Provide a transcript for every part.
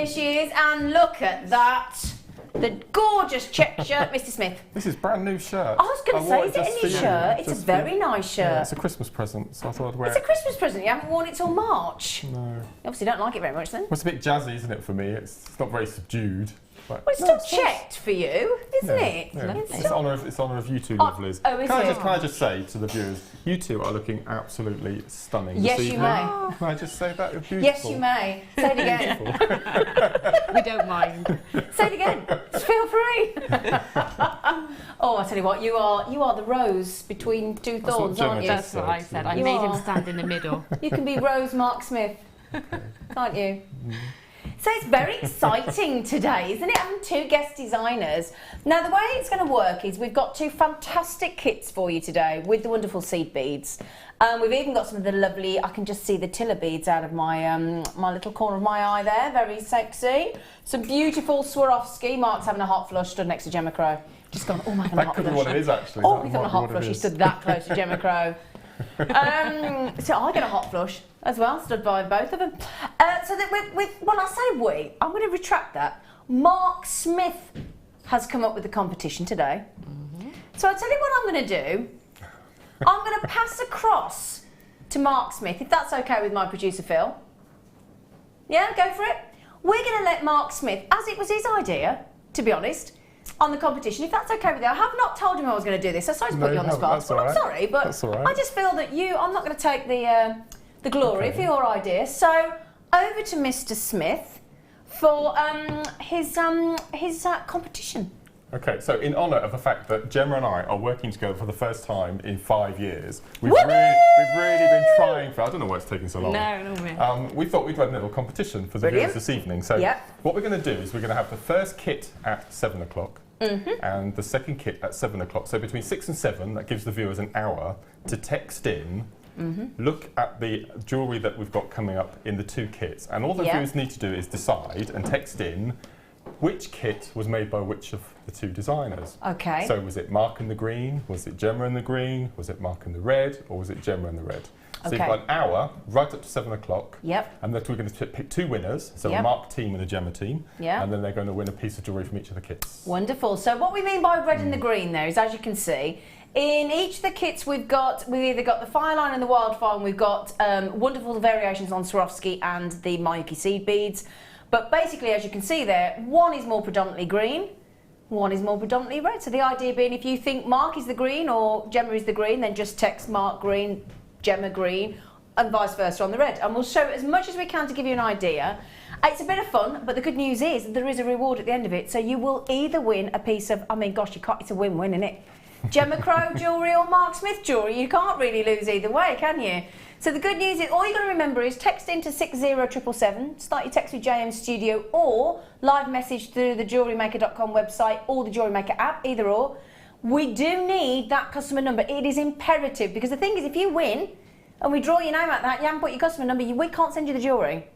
she is, and look at that. The gorgeous check shirt, Mr. Smith. This is brand new shirt. I was going to say, is it a new shirt? It's a very nice shirt. Yeah, it's a Christmas present, so I thought I'd wear it. It's a Christmas present. You haven't worn it till March. No. You obviously don't like it very much then. Well, it's a bit jazzy, isn't it, for me? It's not very subdued. Well, it's still checked for you, isn't it? Yeah. It's honour of you two lovelies. Oh, is it? Can I just say to the viewers, you two are looking absolutely stunning Yes, this you evening. may. Can I just say that? You're beautiful. Yes, you may. Say it again. We don't mind. Say it again. Just feel free. Oh, I tell you what, you are the rose between two thorns, aren't you? That's what I said. I made him stand in the middle. You can be Rose Mark Smith, can't you? So it's very exciting today, isn't it? Having two guest designers. Now, the way it's going to work is we've got two fantastic kits for you today with the wonderful seed beads. We've even got some of the lovely, I can just see the tiller beads out of my my little corner of my eye there, very sexy. Some beautiful Swarovski. Mark's having a hot flush, stood next to Gemma Crow. Just gone, oh, I'm having a hot flush. That could be what it is, actually. Oh, he's having a hot flush, he stood that close to Gemma Crow. So I get a hot flush as well, stood by both of them. So that when I say we, I'm going to retract that. Mark Smith has come up with the competition today. So I'll tell you what I'm going to do. I'm going to pass across to Mark Smith, if that's okay with my producer Phil. Yeah, go for it. We're going to let Mark Smith, as it was his idea, to be honest, on the competition, if that's okay with you. I have not told him I was going to do this. So sorry to put you on the spot. Well, I'm sorry, but I just feel that I'm not going to take the glory for your idea. So over to Mr. Smith for his competition. Okay, so in honour of the fact that Gemma and I are working together for the first time in 5 years, we've really been trying for, I don't know why it's taking so long. No, we thought we'd run a little competition for the viewers this evening. So what we're going to do is we're going to have the first kit at 7 o'clock and the second kit at 7 o'clock. So between 6 and 7, that gives the viewers an hour to text in, look at the jewellery that we've got coming up in the two kits, and all the viewers need to do is decide and text in which kit was made by which of the two designers. Okay. So was it Mark in the green, was it Gemma in the green, was it Mark in the red, or was it Gemma in the red? So you've got an hour right up to 7 o'clock. Yep. And then we're going to pick two winners, so a Mark team and a Gemma team. Yep. And then they're going to win a piece of jewellery from each of the kits. Wonderful. So what we mean by red and the green there is, as you can see, in each of the kits we've either got the Fireline and the Wildfire, and we've got wonderful variations on Swarovski and the Mayuki seed beads. But basically, as you can see there, one is more predominantly green, one is more predominantly red. So the idea being, if you think Mark is the green or Gemma is the green, then just text Mark green, Gemma green, and vice versa on the red. And we'll show as much as we can to give you an idea. It's a bit of fun, but the good news is there is a reward at the end of it. So you will either win a piece of, I mean, gosh, it's a win-win, isn't it? Gemma Crow jewellery or Mark Smith jewellery. You can't really lose either way, can you? So the good news is, all you've got to remember is text into 60777, start your text with JM Studio, or live message through the JewelleryMaker.com website or the Jewellery Maker app, either or. We do need that customer number. It is imperative, because the thing is, if you win and we draw your name out that, you haven't put your customer number, we can't send you the jewellery.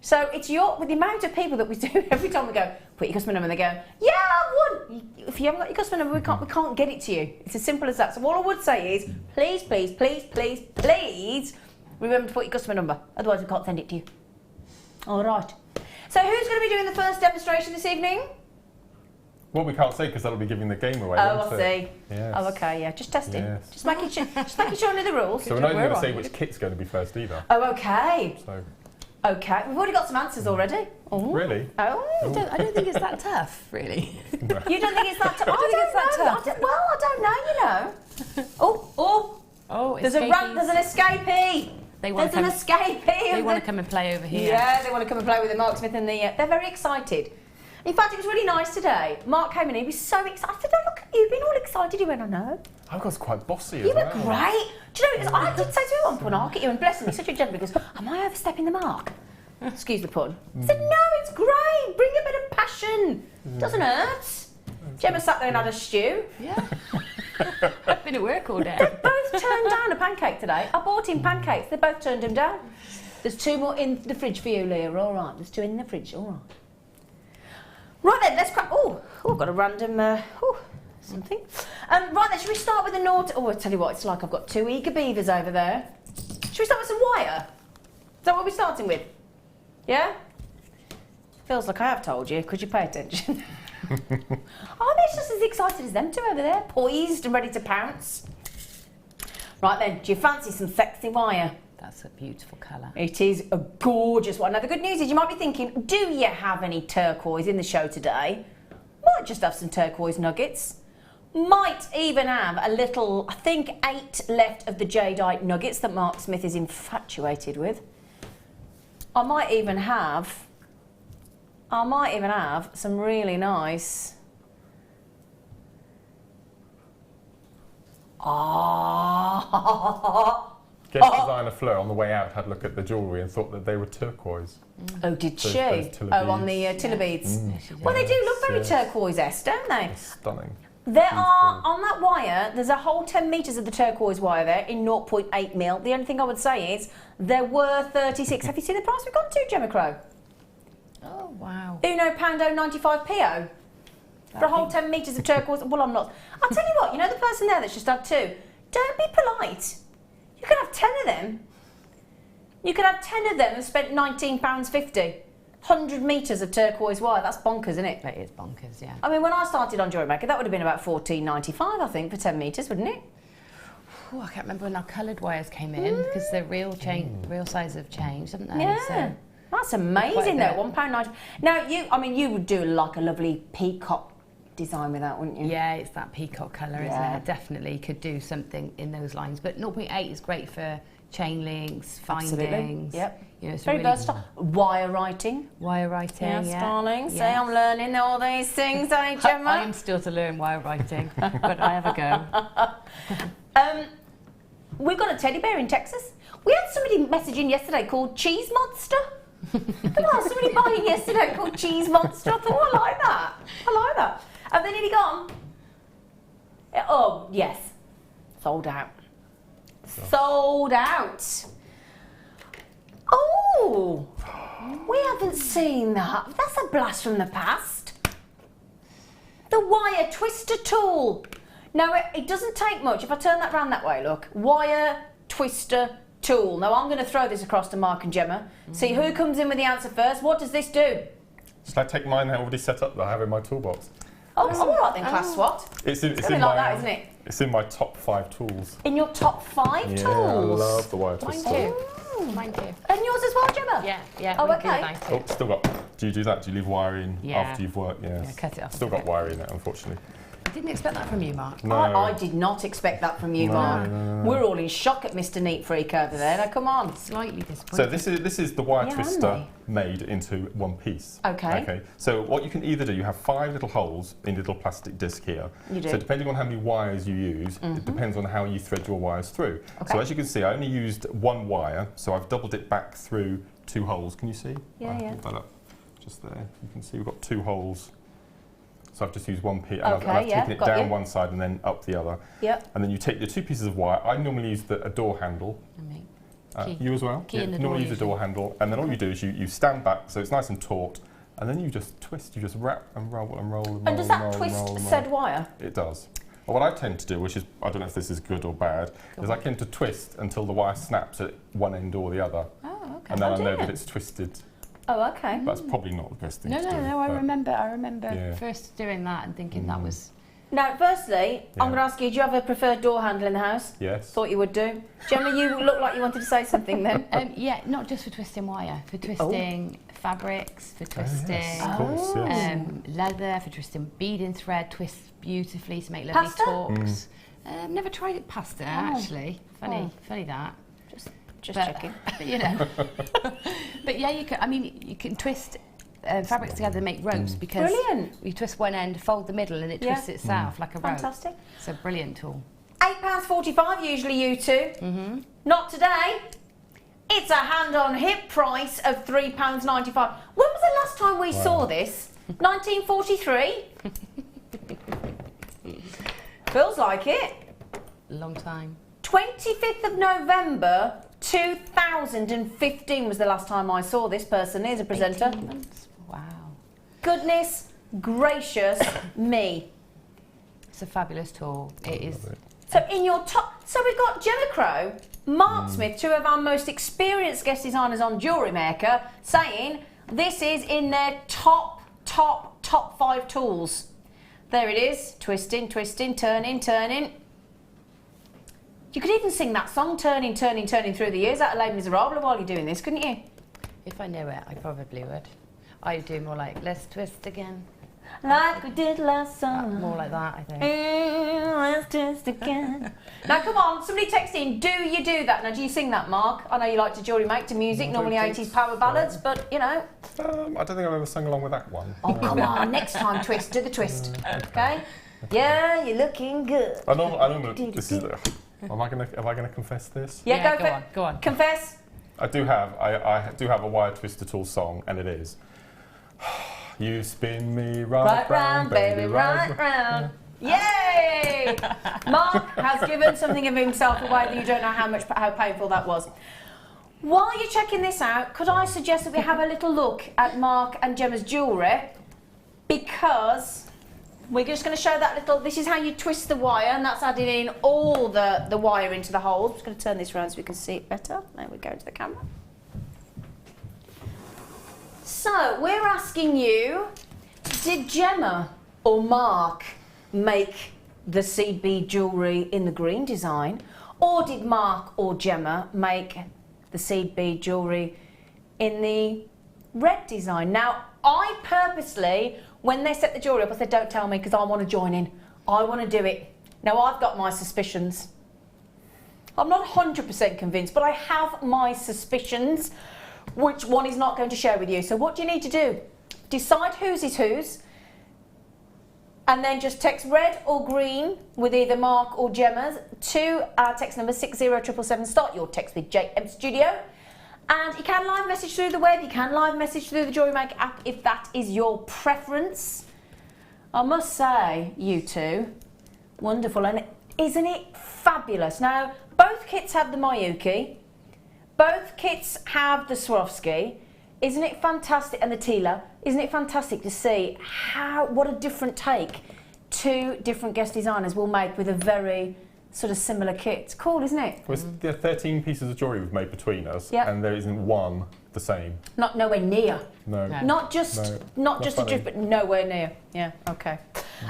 So it's with the amount of people that we do every time we go, put your customer number, and they go, yeah, I won. If you haven't got your customer number, we can't get it to you. It's as simple as that. So all I would say is, please, please, please, please, please, remember to put your customer number. Otherwise, we can't send it to you. All right. So who's going to be doing the first demonstration this evening? Well, we can't say because that'll be giving the game away. Oh, I see. Yes. Oh, okay, yeah. Just testing. Yes. Just making sure I know the rules. So we're not even going to say which kit's going to be first either. Oh, okay. So. Okay, we've already got some answers already. Oh. Really? Oh. I don't think it's that tough, really. You don't think it's that tough? I don't think it's that tough. Well, I don't know, you know. Oh, there's an escapee. There's an escapee. They want to come and play over here. Yeah, they want to come and play with the Mark Smith and the. They're very excited. In fact, it was really nice today. Mark came in, he was so excited. I said, oh, look at you, being all excited. He went, I know. I was quite bossy as well. You were great. Do you know, I did say to him at one point, I'll look at you, and bless him, he's such a gentleman. He goes, am I overstepping the mark? Excuse the pun. I said, no, it's great. Bring a bit of passion. Doesn't hurt. Gemma sat there and had a stew. Yeah. I've been at work all day. They both turned down a pancake today. I bought him pancakes. They both turned them down. There's 2 more in the fridge for you, Leah. All right. There's 2 in the fridge. All right. Right then, let's crack. Oh, I've got a random. Something. Right then, should we start with the naughty? Oh, I tell you what, it's like I've got 2 eager beavers over there. Should we start with some wire? Is that what we're starting with? Yeah? Feels like I have told you. Could you pay attention? Oh, they're just as excited as them two over there, poised and ready to pounce. Right then, do you fancy some sexy wire? That's a beautiful colour. It is a gorgeous one. Now, the good news is you might be thinking, do you have any turquoise in the show today? Might just have some turquoise nuggets. Might even have a little, I think 8 left of the jadeite nuggets that Mark Smith is infatuated with. I might even have some really nice. Guest designer Fleur on the way out had a look at the jewellery and thought that they were turquoise. Oh, did she? Those On the tiller beads. Well, they do look very turquoise-esque, don't they? It's stunning. There are, on that wire, there's a whole 10 metres of the turquoise wire there in 0.8 mil. The only thing I would say is there were 36. Have you seen the price we've gone to, Gemma Crow? Oh, wow. Uno pound 95 PO. For a whole 10 metres of turquoise. Well, I'm not. I'll tell you what, you know the person there that's just had 2? Don't be polite. You could have 10 of them. You could have 10 of them and spent £19.50. 100 metres of turquoise wire. That's bonkers, isn't it? That is bonkers, yeah. I mean, when I started on Jewellery Maker, that would have been about £14.95, I think, for 10 metres, wouldn't it? Ooh, I can't remember when our coloured wires came in because the real sizes have changed, haven't they? Yeah. So That's amazing, though. £1.90. Now, you would do like a lovely peacock design with that, wouldn't you? yeah, it's that peacock colour, isn't it? Definitely could do something in those lines. But 0.8 is great for chain links, findings. Yep. You know, it's Very really versatile. Wire writing. wire writing. Yes, darling. Yes. See, I'm learning all these things, eh, Gemma? I am still to learn wire writing, but I have a go. We've got a teddy bear in Texas. We had somebody messaging yesterday called Cheese Monster. Come on, somebody buying yesterday called Cheese Monster. I thought, I like that. I like that. Have they nearly gone? Oh, yes. Sold out. Sold out. Oh, we haven't seen that. That's a blast from the past. The wire twister tool. Now, it doesn't take much. If I turn that round that way, look. Wire twister tool. Now, I'm going to throw this across to Mark and Gemma. See who comes in with the answer first. What does this do? Shall I take mine already set up that I have in my toolbox? Oh, all right then, class SWAT. It's It's going to be like that, isn't it? It's in my top 5 tools. In your top 5 Yeah, tools? I love the wire twister. Mine too. And yours as well, Gemma? Yeah. Oh, we okay. do mine too. Oh, still got. Do you do that? Do you leave wire in after you've worked? Yes. Yeah, cut it off. Still got wire in it, unfortunately. I didn't expect that from you, Mark. No. I did not expect that from you, Mark. No. We're all in shock at Mr. Neat Freak over there. Now, come on. Slightly disappointed. So this is the wire Yeah, twister aren't made into one piece. Okay. Okay. So what you can either do, you have 5 little holes in a little plastic disc here. You do. So depending on how many wires you use, it depends on how you thread your wires through. Okay. So as you can see, I only used 1 wire, so I've doubled it back through 2 holes. Can you see? Yeah, I'll yeah. hold that up just there. You can see we've got 2 holes. So I've just used 1 piece, and Okay, I've yeah, taken it got down you. one side and then up the other. Yep. And then you take the 2 pieces of wire. I normally use a door handle. And me. Key. You as well? Key in the normally door use a door handle, and then all you do is you stand back so it's nice and taut, and then you just twist, you just wrap and roll and roll and roll. And does that roll, twist roll, roll. said wire? It does. Well, what I tend to do, which is, I don't know if this is good or bad, is I tend to twist until the wire snaps at one end or the other. Oh, okay. And then I know dear. that it's twisted. Oh, okay. That's probably not the best thing No, to do. I but remember Yeah. first doing that and thinking that was... Now, firstly, Yeah. I'm going to ask you, do you have a preferred door handle in the house? Yes. Thought you would do. Gemma, you look like you wanted to say something then. Yeah, not just for twisting wire, for twisting fabrics, for twisting Yes, of course, yes. leather, for twisting beading thread, twists beautifully to make lovely Pasta? talks. Never tried it pasta, actually. Funny that. Just But- checking. But, you know. But yeah, you can. I mean, you can twist fabrics together to make ropes because Brilliant. you twist one end, fold the middle, and it Yeah. twists itself like a rope. Fantastic. It's a brilliant tool. £8.45 usually, you two. Not today. It's a hand-on-hip price of £3.95. When was the last time we saw this? 1943? Feels like it. Long time. 25th of November 2015 was the last time I saw this person. Here's a presenter. 18 months. Wow. Goodness gracious me. It's a fabulous tool. It is. So in your top, so we've got Gemma Crow, Mark Smith, 2 of our most experienced guest designers on Jewellery Maker, saying, This is in their top 5 tools. There it is, twisting, twisting, turning, turning. You could even sing that song, turning, turning, turning through the years out of Les Miserables while you're doing this, couldn't you? If I knew it, I probably would. I'd do more like, let's twist again. Like we did last summer. More like that, I think. Let's twist again. Now come on, somebody text in, do you do that? Now do you sing that, Mark? I know you like to jewellery make to music, normally 80s power ballads, but you know. I don't think I've ever sung along with that one. Oh come on, next time twist, do the twist, okay? Yeah, you're looking good. I know this is, am I gonna confess this? Yeah, go on, go on. Confess. I do have a wire twister tool song, and it is. You spin me right round, baby, right round. Yay! Mark has given something of himself away that you don't know how painful that was. While you're checking this out, could I suggest that we have a little look at Mark and Gemma's jewellery? Because we're just going to show that little, this is how you twist the wire, and that's adding in all the wire into the holes. I'm just going to turn this around so we can see it better. There we go to the camera. So, we're asking you, did Gemma or Mark make the seed bead jewellery in the green design? Or did Mark or Gemma make the seed bead jewellery in the red design? Now, I purposely, when they set the jewellery up, I said, don't tell me because I want to join in. I want to do it. Now, I've got my suspicions. I'm not 100% convinced, but I have my suspicions. Which one is not going to share with you. So what do you need to do? Decide whose is whose, and then just text red or green with either Mark or Gemma's to our text number 60777. Start your text with JM Studio. And you can live message through the web, you can live message through the Jewellery Maker app if that is your preference. I must say, you two, wonderful, and isn't it fabulous? Now, both kits have the Miyuki. Both kits have the Swarovski. Isn't it fantastic? And the Tila. Isn't it fantastic to see what a different take 2 different guest designers will make with a very sort of similar kit? It's cool, isn't it? Well, there are 13 pieces of jewellery we've made between us, and there isn't one the same. Nowhere near. No. Not just a drift, but nowhere near. Yeah. Okay.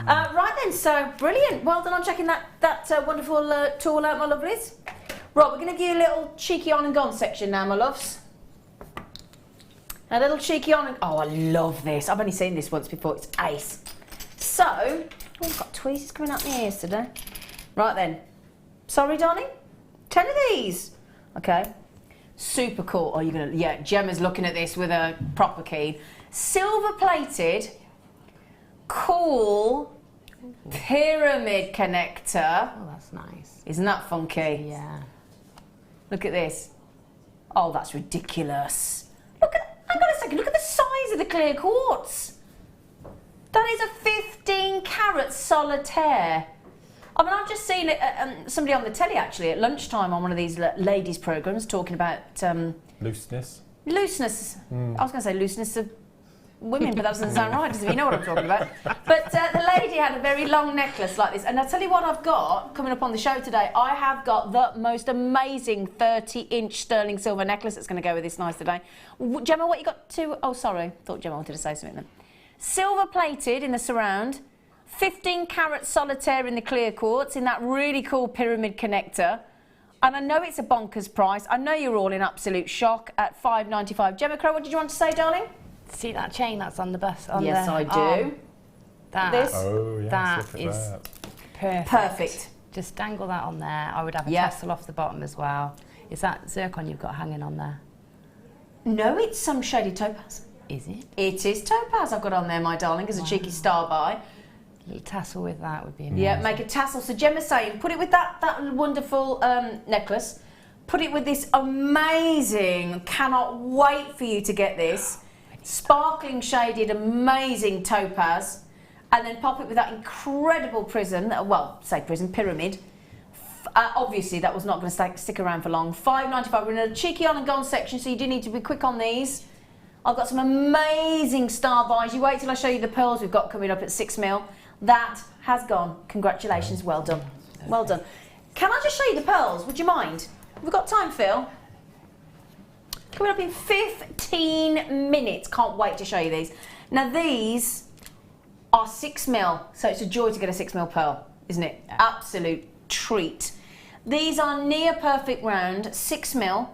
Right then. So brilliant. Well done on checking that wonderful tool out, my lovelies. Right, we're going to give you a little cheeky on and gone section now, my loves. A little cheeky on and... Oh, I love this. I've only seen this once before. It's ace. So, we've got tweezers coming out my ears today. Right then. Sorry, darling? 10 of these. Okay. Super cool. Oh, you're going to... Yeah, Gemma's looking at this with a proper keen. Silver-plated, cool pyramid connector. Oh, that's nice. Isn't that funky? Yeah. Look at this. Oh, that's ridiculous. Look at, hang on a second, look at the size of the clear quartz. That is a 15 carat solitaire. I mean, I've just seen somebody on the telly actually at lunchtime on one of these ladies' programmes talking about... looseness. Looseness. I was going to say looseness of women, but that doesn't sound right, does it? You know what I'm talking about. But the lady had a very long necklace like this. And I'll tell you what I've got coming up on the show today. I have got the most amazing 30-inch sterling silver necklace that's going to go with this nice today. Gemma, what you got to... Oh, sorry. Thought Gemma wanted to say something then. Silver plated in the surround. 15 carat solitaire in the clear quartz in that really cool pyramid connector. And I know it's a bonkers price. I know you're all in absolute shock at $5.95. Gemma Crow, what did you want to say, darling? See that chain that's on the bus? Yes, I do. That, oh, yes, that is perfect. Perfect. Just dangle that on there. I would have a tassel off the bottom as well. Is that zircon you've got hanging on there? No, it's some shaded topaz. Is it? It is topaz I've got on there, my darling, as a cheeky star by. A little tassel with that would be amazing. Yeah, make a tassel. So Gemma's saying, put it with that wonderful necklace. Put it with this amazing, cannot wait for you to get this. Sparkling shaded, amazing topaz, and then pop it with that incredible prism, prism pyramid. Obviously, that was not going to stick around for long. $5.95. We're in a cheeky on and gone section, so you do need to be quick on these. I've got some amazing star buys. You wait till I show you the pearls we've got coming up at 6 mil. That has gone. Congratulations, well done. Well done. Can I just show you the pearls? Would you mind? We've got time, Phil. Coming up in 15 minutes. Can't wait to show you these. Now these are 6mm, so it's a joy to get a 6mm pearl, isn't it? Yeah. Absolute treat. These are near perfect round, 6mm.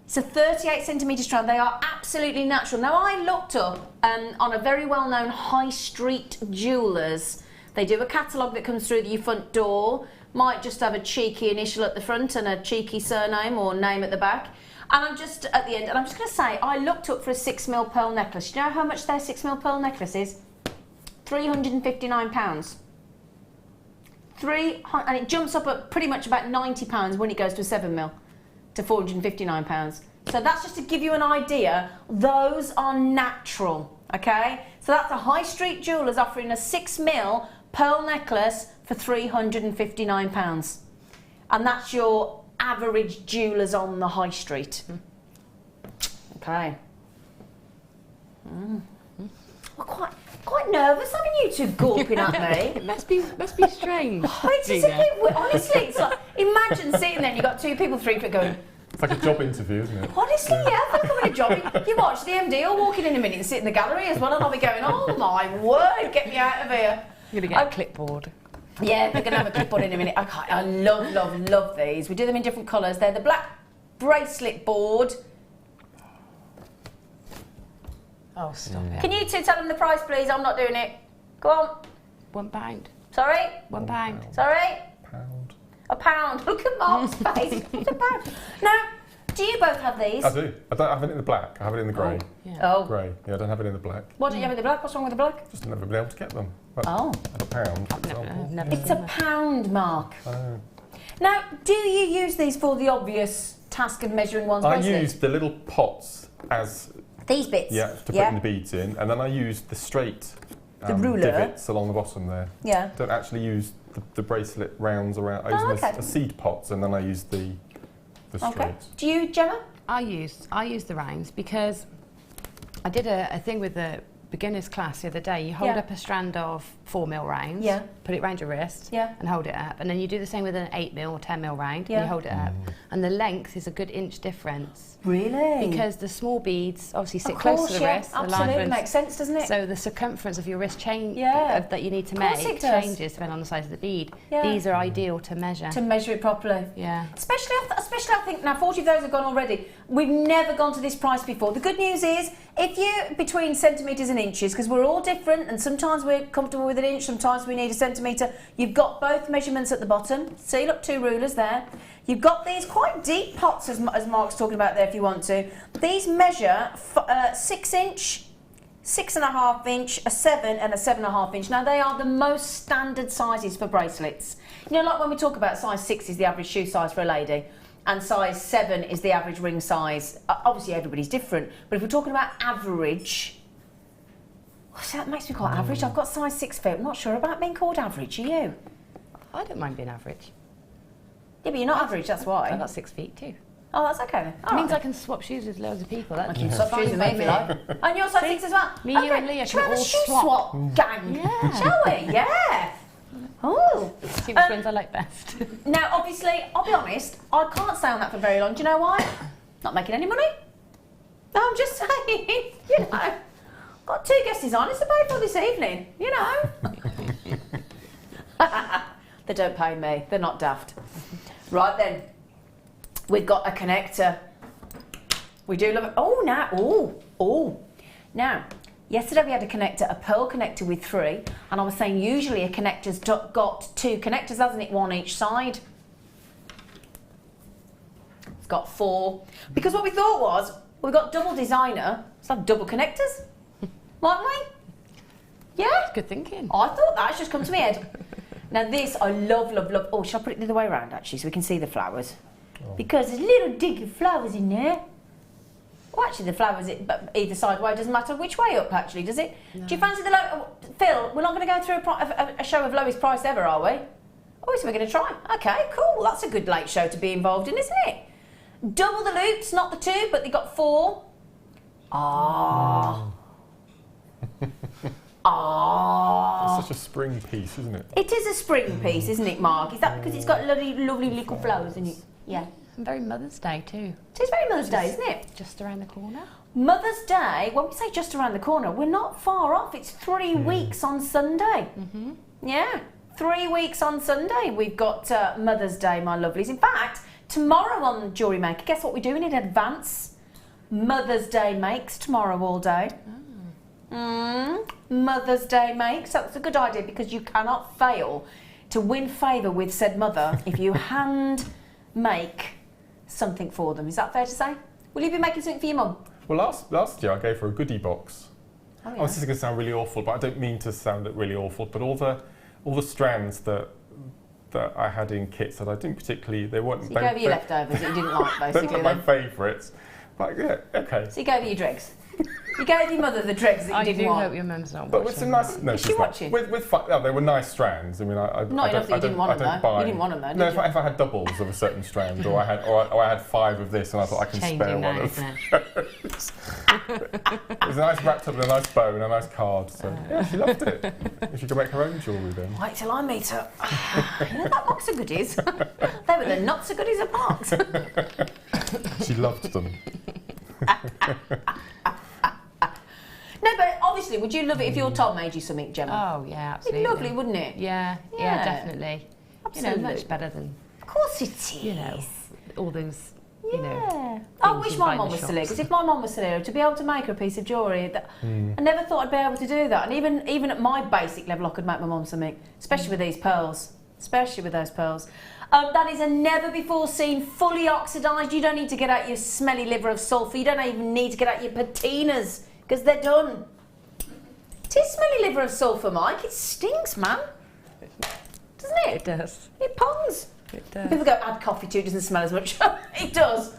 It's a 38cm strand. They are absolutely natural. Now I looked up on a very well-known high street jewellers. They do a catalogue that comes through your front door. Might just have a cheeky initial at the front and a cheeky surname or name at the back. And I'm just at the end, and I'm just going to say, I looked up for a 6mm pearl necklace. Do you know how much their 6mm pearl necklace is? £359. And it jumps up at pretty much about £90 when it goes to a 7mm to £459. So that's just to give you an idea. Those are natural, okay? So that's a high street jewellers offering a 6mm pearl necklace for £359. And that's your average jewellers on the high street. Okay. Well, quite nervous having you two gawping at me. It must be strange. It's a bit, honestly, it's like, imagine sitting there and you've got two people 3 foot going. It's like a job interview, isn't it? Honestly, yeah, I think I'm in a job. You watch the MD will walk in a minute and sit in the gallery as well, and I'll be going, oh my word, get me out of here. You're going to get a clipboard. Yeah, we're going to have a clipboard in a minute. I love these. We do them in different colours. They're the black bracelet board. Oh, stop it. Can you two tell them the price, please? I'm not doing it. Go on. £1. Sorry? £1. Sorry? Pound. £1. Look at Mark's face. It's £1. Now, do you both have these? I do. I don't have it in the black. I have it in the grey. Oh. Grey. Yeah, I don't have it in the black. What do you have in the black? What's wrong with the black? Just never been able to get them. But Oh. at £1, for example. Never It's £1, Mark. Oh. Now, do you use these for the obvious task of measuring one's I bracelet? use the little pots as These bits? to put in the beads in, and then I use the straight The ruler? divots along the bottom there. Yeah. Don't actually use the bracelet rounds around. I use okay. the seed pots, and then I use the straight. Okay. Do you, Gemma? I use the rounds because I did a thing with the beginners class the other day. You hold up a strand of 4mm rounds, put it round your wrist and hold it up, and then you do the same with an 8mm or 10mm round and you hold it up, and the length is a good inch difference. Really? Because the small beads obviously sit Of course, close to the wrist. Absolutely, makes sense, doesn't it? So the circumference of your wrist that you need to Of course make it does. changes depending on the size of the bead. Yeah. These are ideal to measure. To measure it properly. Yeah. Especially I think, now 40 of those have gone already. We've never gone to this price before. The good news is, if you're between centimetres and inches, because we're all different and sometimes we're comfortable with an inch, sometimes we need a centimetre, you've got both measurements at the bottom. See, look, 2 rulers there. You've got these quite deep pots, as Mark's talking about there, if you want to. These measure 6 inch, 6.5 inch, a 7 and a 7.5 inch. Now they are the most standard sizes for bracelets. You know, like when we talk about size 6 is the average shoe size for a lady, and size 7 is the average ring size. Obviously everybody's different, but if we're talking about average, see, that makes me quite average. I've got size 6 feet. I'm not sure about being called average. Are you? I don't mind being average. Yeah, but you're not average, that's why. I've got 6 feet too. Oh, that's okay then. It means I can swap shoes with loads of people. I can swap shoes with me if you like. And your size 6 as well. Me, you and Leah Shall we can have a all shoe swap. gang? Yeah. Shall we? Yeah. Oh. See which ones I like best. Now, obviously, I'll be honest, I can't stay on that for very long. Do you know why? Not making any money. No, I'm just saying, you know. Got 2 guest designers to pay for this evening, you know. They don't pay me. They're not daft. Right then, we've got a connector. We do love it. Oh, now, Now, yesterday we had a connector, a pearl connector with 3, and I was saying usually a connector's got 2 connectors, hasn't it? 1 each side. It's got 4. Because what we thought was, we've got double designer, let's have double connectors. Mightn't we? Yeah? Good thinking. I thought that, it's just come to my head. Now this, I love. Oh, shall I put it the other way around actually so we can see the flowers? Oh. Because there's little diggy flowers in there. Well, actually the flowers either side way, doesn't matter which way up actually, does it? No. Do you fancy the Phil, we're not going to go through a show of lowest price ever, are we? Oh, so we're going to try. Okay, cool. That's a good late show to be involved in, isn't it? Double the loops, not the 2, but they got 4. Ah. Ah. It's such a spring piece, isn't it? It is a spring piece, isn't it, Mark? Is that because it's got lovely little flowers in it? Yeah. And very Mother's Day too. It is very Mother's Day, isn't it? Just around the corner. Mother's Day, when we say just around the corner, we're not far off. It's 3 weeks on Sunday. Yeah, 3 weeks on Sunday. We've got Mother's Day, my lovelies. In fact, tomorrow on Jewellery Maker, guess what we're doing in advance? Mother's Day makes tomorrow all day. Mother's Day makes. That's a good idea because you cannot fail to win favour with said mother if you hand make something for them. Is that fair to say? Will you be making something for your mum? Well, last year I gave her a goodie box. Oh, yeah. Oh, this is going to sound really awful, but I don't mean to sound really awful. But all the strands that I had in kits that I didn't particularly, they weren't. So you gave her your leftovers that you didn't like, basically. They weren't my favourites. But yeah, okay. So you gave her your dregs. You gave your mother the dregs that you didn't want. I do hope your mum's not watching. But with some nice. No, is she watching? They were nice strands. I mean, not enough that you didn't want them though. You didn't want them though. No, if I had doubles of a certain strand, or I had 5 of this, and I thought I can spare one of those. It was a nice wrapped up in a nice bow and a nice card. So yeah, she loved it. She could make her own jewellery then. Wait till I meet her. You know that box of goodies? They were the not so goodies of box. She loved them. No, but obviously, would you love it if your Tom made you something, Gemma? Oh, yeah, absolutely. It'd be lovely, wouldn't it? Yeah, definitely. Absolutely. You know, much better than... Of course it is. You know, all those, you know... I wish my mum was still here, because if my mum was still here, to be able to make her a piece of jewellery, I never thought I'd be able to do that. And even at my basic level, I could make my mum something, especially with these pearls. Especially with those pearls. That is a never-before-seen, fully oxidised. You don't need to get out your smelly liver of sulphur. You don't even need to get out your patinas, because they're done. It is smelly liver of sulphur, Mike. It stinks, man. Doesn't it? It does. It pongs. It does. People go, add coffee to it, doesn't smell as much. It does.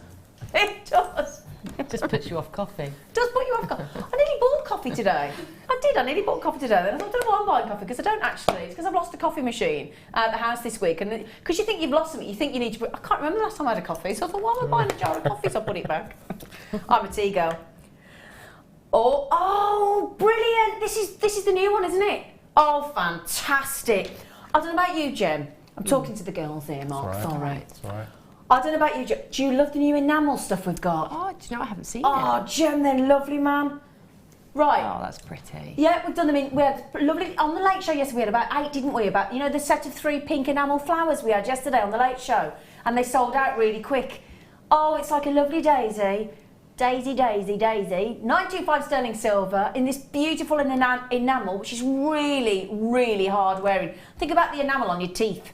It does. It just puts you off coffee. Does put you off coffee. I nearly bought coffee today. I nearly bought coffee today. Then I thought, I don't know why I'm buying coffee, because I don't actually. It's because I've lost a coffee machine at the house this week. And because you think you've lost something, you think you need to... I can't remember the last time I had a coffee, so I thought, why am I buying a jar of coffee? So I put it back. I'm a tea girl. Oh, brilliant. This is the new one, isn't it? Oh, fantastic. I don't know about you, Jem. I'm talking to the girls here, Mark. It's all right. Sorry. It's all right. I don't know about you, Jem. Do you love the new enamel stuff we've got? Oh, do you know I haven't seen it? Oh, Jem, they're lovely, man. Right. Oh, that's pretty. Yeah, we've done them in. We had lovely on the Late Show yesterday. We had about 8, didn't we? About the set of 3 pink enamel flowers we had yesterday on the Late Show, and they sold out really quick. Oh, it's like a lovely daisy. Daisy, daisy, daisy. 925 sterling silver in this beautiful enamel, which is really, really hard wearing. Think about the enamel on your teeth.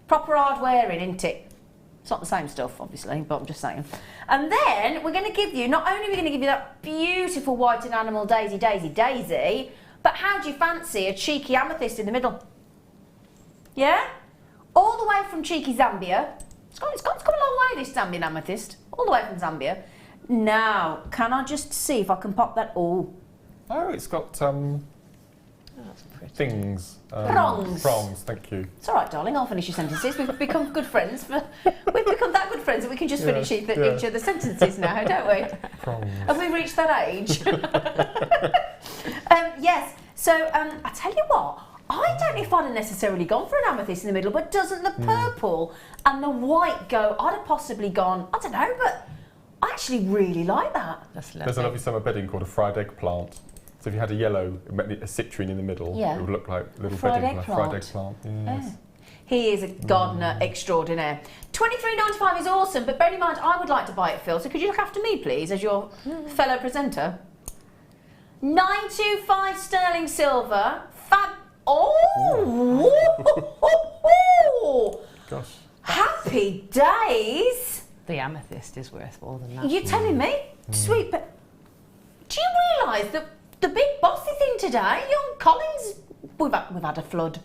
Proper hard wearing, isn't it? It's not the same stuff, obviously, but I'm just saying. And then we're going to give you, not only are we going to give you that beautiful white enamel daisy, daisy, daisy, but how do you fancy a cheeky amethyst in the middle? Yeah? All the way from cheeky Zambia. It's come a long way, this Zambian amethyst. All the way from Zambia. Now, can I just see if I can pop that? Oh, it's got things. Prongs. Prongs, thank you. It's all right, darling. I'll finish your sentences. We've become good friends. We've become that good friends that we can just finish each other's sentences now, don't we? Prongs. Have we reached that age? Yes. So, I tell you what. I don't know if I'd have necessarily gone for an amethyst in the middle, but doesn't the purple and the white go? I'd have possibly gone, I don't know, but I actually really like that. That's lovely. There's a lovely summer bedding called a fried eggplant. So if you had a yellow, a citrine in the middle, it would look like a little bedding, a fried eggplant. Yes. He is a gardener extraordinaire. £23.95 is awesome, but bear in mind, I would like to buy it, Phil, so could you look after me, please, as your fellow presenter? 925 sterling silver. Fab. Oh! Gosh. Happy days! The amethyst is worth more than that. You're telling me? Sweet, but do you realise that the big boss is in today? Young Collins, we've had a flood.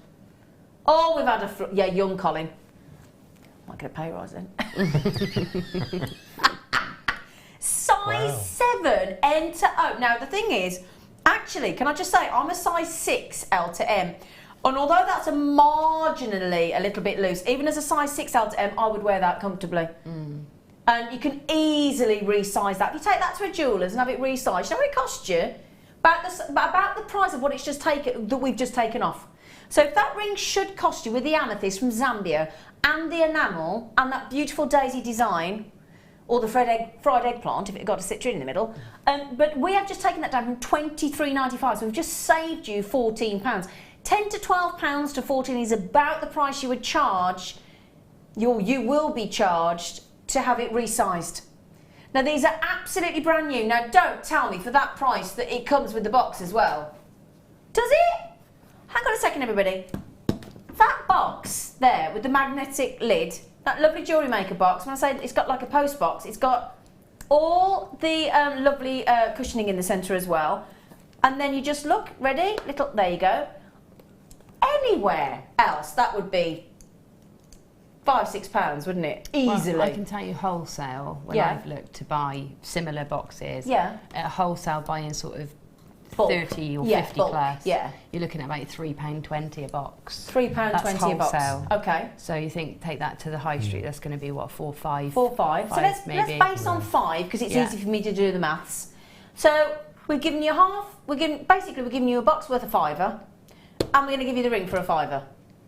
Oh, we've had a flood. Yeah, young Colin. Might get a pay rise then. Size 7, N to O. Now, the thing is, actually, can I just say, I'm a size 6 L to M. And although that's marginally a little bit loose, even as a size 6 L to M, I would wear that comfortably. And you can easily resize that. If you take that to a jeweller's and have it resized, you know what it costs you? About the price of what it's just taken, that we've just taken off. So if that ring should cost you with the amethyst from Zambia and the enamel and that beautiful daisy design, or the fried eggplant if it got a citrine in the middle. But we have just taken that down from £23.95, so we've just saved you £14. £10 to £12 to £14 is about the price you would charge, you will be charged to have it resized. Now these are absolutely brand new. Now don't tell me for that price that it comes with the box as well. Does it? Hang on a second everybody. That box there with the magnetic lid, that lovely Jewellery Maker box, when I say it's got like a post box, it's got all the lovely cushioning in the centre as well. And then you just look, ready? There you go. Anywhere else, that would be £5, £6, wouldn't it? Easily. Well, I can tell you wholesale, when I've looked to buy similar boxes, at wholesale buying sort of bulk. 30 or 50 bulk. Plus, you're looking at about £3.20 a box. £3.20 a box. Okay. So you think, take that to the high street, that's going to be what, 4, 5? 4, 5. So let's base on 5 because it's easy for me to do the maths. So we've given you half. We're giving you a box worth of £5, and we're going to give you the ring for a £5.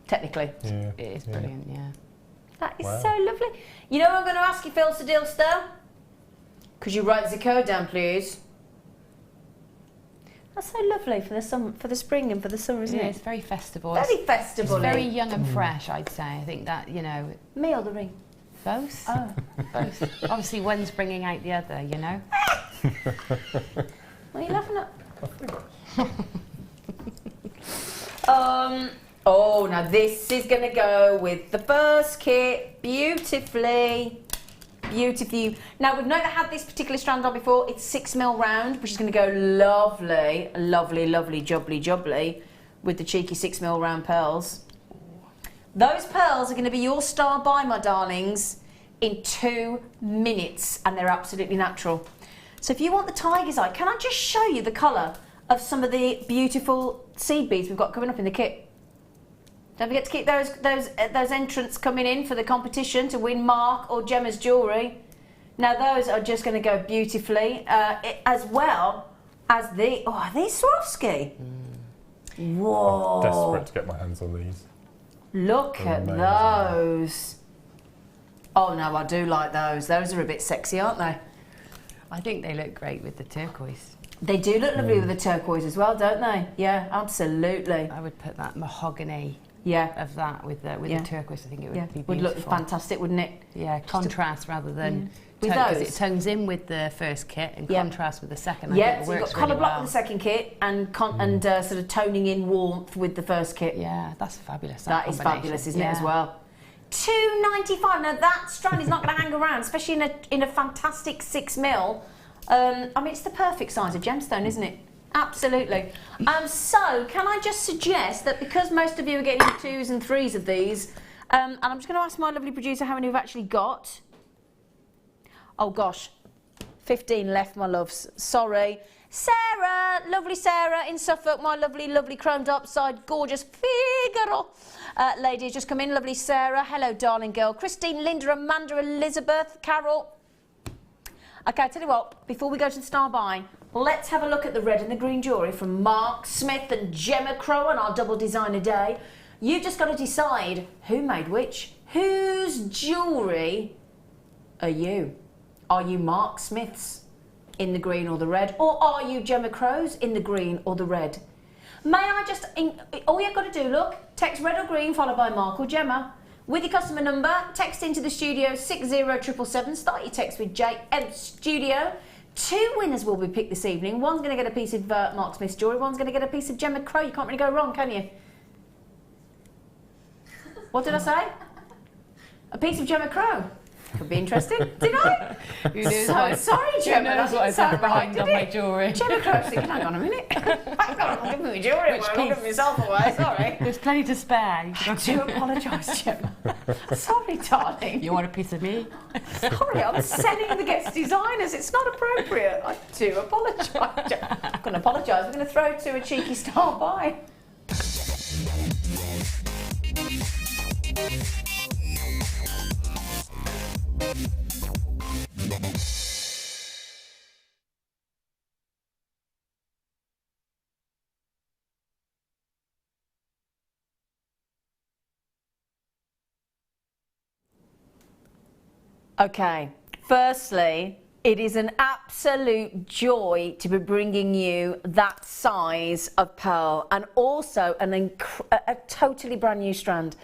Technically, it is brilliant. That is so lovely. You know what I'm going to ask you, Phil Sedilster? Could you write the code down, please? That's so lovely for the spring and for the summer, isn't it? It's very festival. Very festival. It's very young and fresh, I'd say. I think that, you know... Me or the ring? Both. Oh. Both. Obviously, one's bringing out the other, you know? What are you laughing at? Oh, now this is going to go with the first kit beautifully. Beautifully. Now, we've never had this particular strand on before. It's 6mm round, which is going to go lovely, lovely, lovely, jubbly with the cheeky 6mm round pearls. Those pearls are going to be your star buy, my darlings, in 2 minutes, and they're absolutely natural. So if you want the tiger's eye, can I just show you the colour of some of the beautiful seed beads we've got coming up in the kit? Don't forget to keep those entrants coming in for the competition to win Mark or Gemma's jewellery. Now those are just going to go beautifully, as well as the... Oh, are these Swarovski? Whoa. I'm desperate to get my hands on these. Look at those. Oh no, I do like those. Those are a bit sexy, aren't they? I think they look great with the turquoise. They do look lovely with the turquoise as well, don't they? Yeah, absolutely. I would put that mahogany of that with the turquoise. I think it would be beautiful. Would look fantastic, wouldn't it? Yeah, contrast rather than because it tones in with the first kit and contrast with the second. I think it so you've got colour block with the second kit and sort of toning in warmth with the first kit. Yeah, that's fabulous. That is fabulous, isn't it, as well? £2.95. Now that strand is not going to hang around, especially in a fantastic 6mm. I mean, it's the perfect size of gemstone, isn't it? Absolutely. So, can I just suggest that because most of you are getting 2s and 3s of these, and I'm just going to ask my lovely producer how many we've actually got. Oh gosh, 15 left, my loves. Sorry. Sarah, lovely Sarah in Suffolk, my lovely, lovely chromed upside, gorgeous Figaro lady has just come in. Lovely Sarah. Hello, darling girl. Christine, Linda, Amanda, Elizabeth, Carol. Okay, I tell you what, before we go to the star buy, let's have a look at the red and the green jewellery from Mark Smith and Gemma Crow on our double designer day. You've just got to decide who made which. Whose jewellery are you? Are you Mark Smith's in the green or the red? Or are you Gemma Crow's in the green or the red? May I just, all you've got to do, look, text red or green followed by Mark or Gemma. With your customer number, text into the studio 60777, start your text with JM Studio. 2 winners will be picked this evening. One's going to get a piece of Mark Smith's jewellery, one's going to get a piece of Gemma Crow. You can't really go wrong, can you? What did I say? A piece of Gemma Crow. Could be interesting. Did I? Who knows sorry, Gemma. Who knows what I said behind on my jewellery. Gemma Crow's thinking, hang on a minute. Hang on, I'm giving me jewellery. I'm giving myself away. Sorry. There's plenty to spare. I do apologise, Gemma. Sorry, darling. You want a piece of me? Sorry, I'm sending the guest designers. It's not appropriate. I do apologise. I'm going to apologise. We're going to throw to a cheeky star buy. Okay, Firstly, it is an absolute joy to be bringing you that size of pearl, and also a totally brand new strand.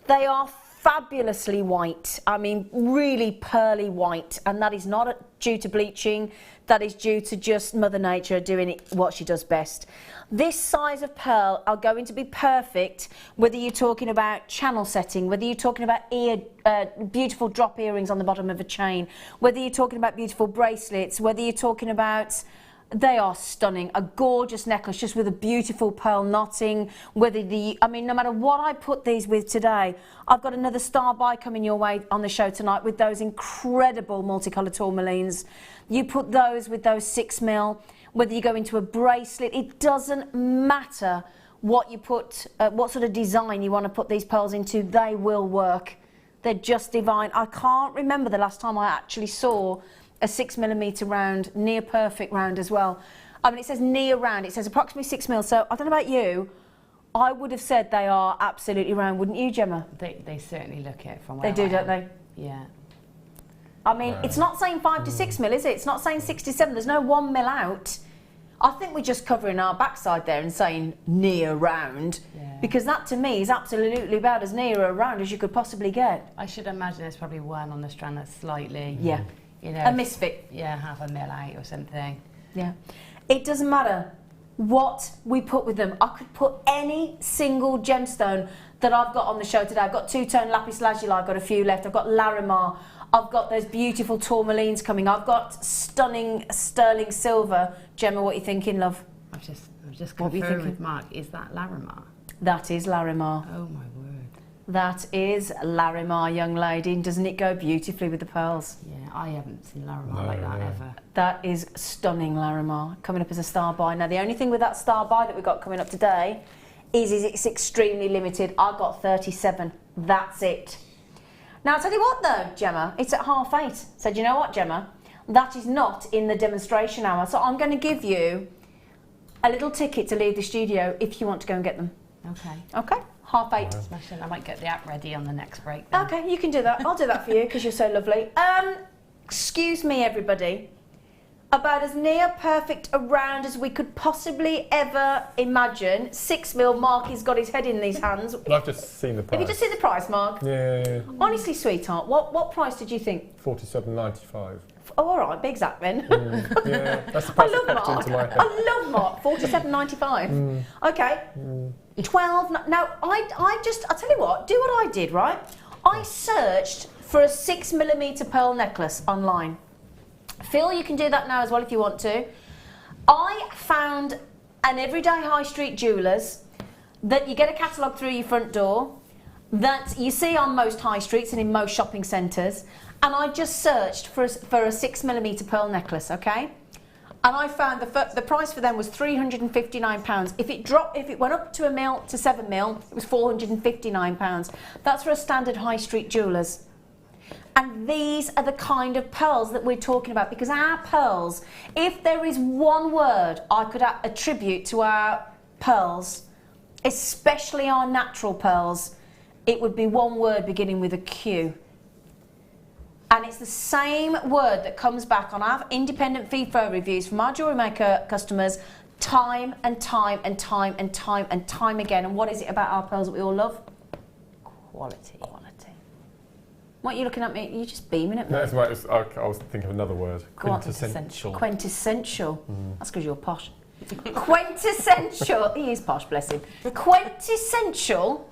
They are fabulously white. I mean, really pearly white, and that is not due to bleaching. That is due to just Mother Nature doing what she does best. This size of pearl are going to be perfect whether you're talking about channel setting, whether you're talking about beautiful drop earrings on the bottom of a chain, whether you're talking about beautiful bracelets, whether you're talking about... They are stunning. A gorgeous necklace just with a beautiful pearl knotting. I mean, no matter what I put these with today, I've got another star buy coming your way on the show tonight with those incredible multicoloured tourmalines. You put those with those 6mm, whether you go into a bracelet, it doesn't matter what you put, what sort of design you want to put these pearls into, they will work. They're just divine. I can't remember the last time I actually saw a 6mm round, near perfect round as well. I mean, it says near round, it says approximately 6mm, so I don't know about you, I would have said they are absolutely round, wouldn't you, Gemma? They certainly look it from where they do, don't they? Yeah. I mean, it's not saying 5 to 6mm, is it? It's not saying 6 to 7, there's no 1mm out. I think we're just covering our backside there and saying near round, because that to me is absolutely about as near a round as you could possibly get. I should imagine there's probably one on the strand that's slightly... Yeah. You know, a misfit. Yeah, half a mil out or something. Yeah. It doesn't matter what we put with them. I could put any single gemstone that I've got on the show today. I've got two-tone lapis lazuli, I've got a few left. I've got Larimar. I've got those beautiful tourmalines coming. I've got stunning sterling silver. Gemma, what are you thinking, love? I've just confirmed with Mark. Is that Larimar? That is Larimar. Oh my word. That is Larimar, young lady. Doesn't it go beautifully with the pearls? Yeah, I haven't seen Larimar like that ever. That is stunning, Larimar, coming up as a star buy. Now, the only thing with that star buy that we've got coming up today is it's extremely limited. I've got 37. That's it. Now, I'll tell you what, though, Gemma, it's at 8:30. So, do you know what, Gemma? That is not in the demonstration hour. So, I'm going to give you a little ticket to leave the studio if you want to go and get them. Okay. Okay? 8:30. Smashing. I might get the app ready on the next break then. Okay, you can do that. I'll do that for you because you're so lovely. Excuse me, everybody. About as near perfect a round as we could possibly ever imagine. 6mm. Mark has got his head in these hands. Well, I've just seen the price. Have you just seen the price, Mark? Yeah. Honestly, sweetheart, what price did you think? $47.95. Oh, all right, big Zach then. Yeah, that's the price that popped into my head. I love Mark. $47.95. Okay. 12. Now, I'll tell you what. Do what I did, right? I searched for a 6mm pearl necklace online. Phil, you can do that now as well if you want to. I found an everyday high street jewellers that you get a catalogue through your front door that you see on most high streets and in most shopping centres, and I just searched for a 6mm pearl necklace, okay? And I found the price for them was £359. If it went up to 1mm to 7mm, it was £459. That's for a standard high street jewellers. And these are the kind of pearls that we're talking about, because our pearls, if there is one word I could attribute to our pearls, especially our natural pearls, it would be one word beginning with a Q. And it's the same word that comes back on our independent FIFO reviews from our Jewellery Maker customers time and time and time and time and time again. And what is it about our pearls that we all love? Quality. What are you looking at me? You're just beaming at me. No, it's right. I was thinking of another word. Quintessential. Quintessential. That's because you're posh. Quintessential. He is posh, bless him. Quintessential.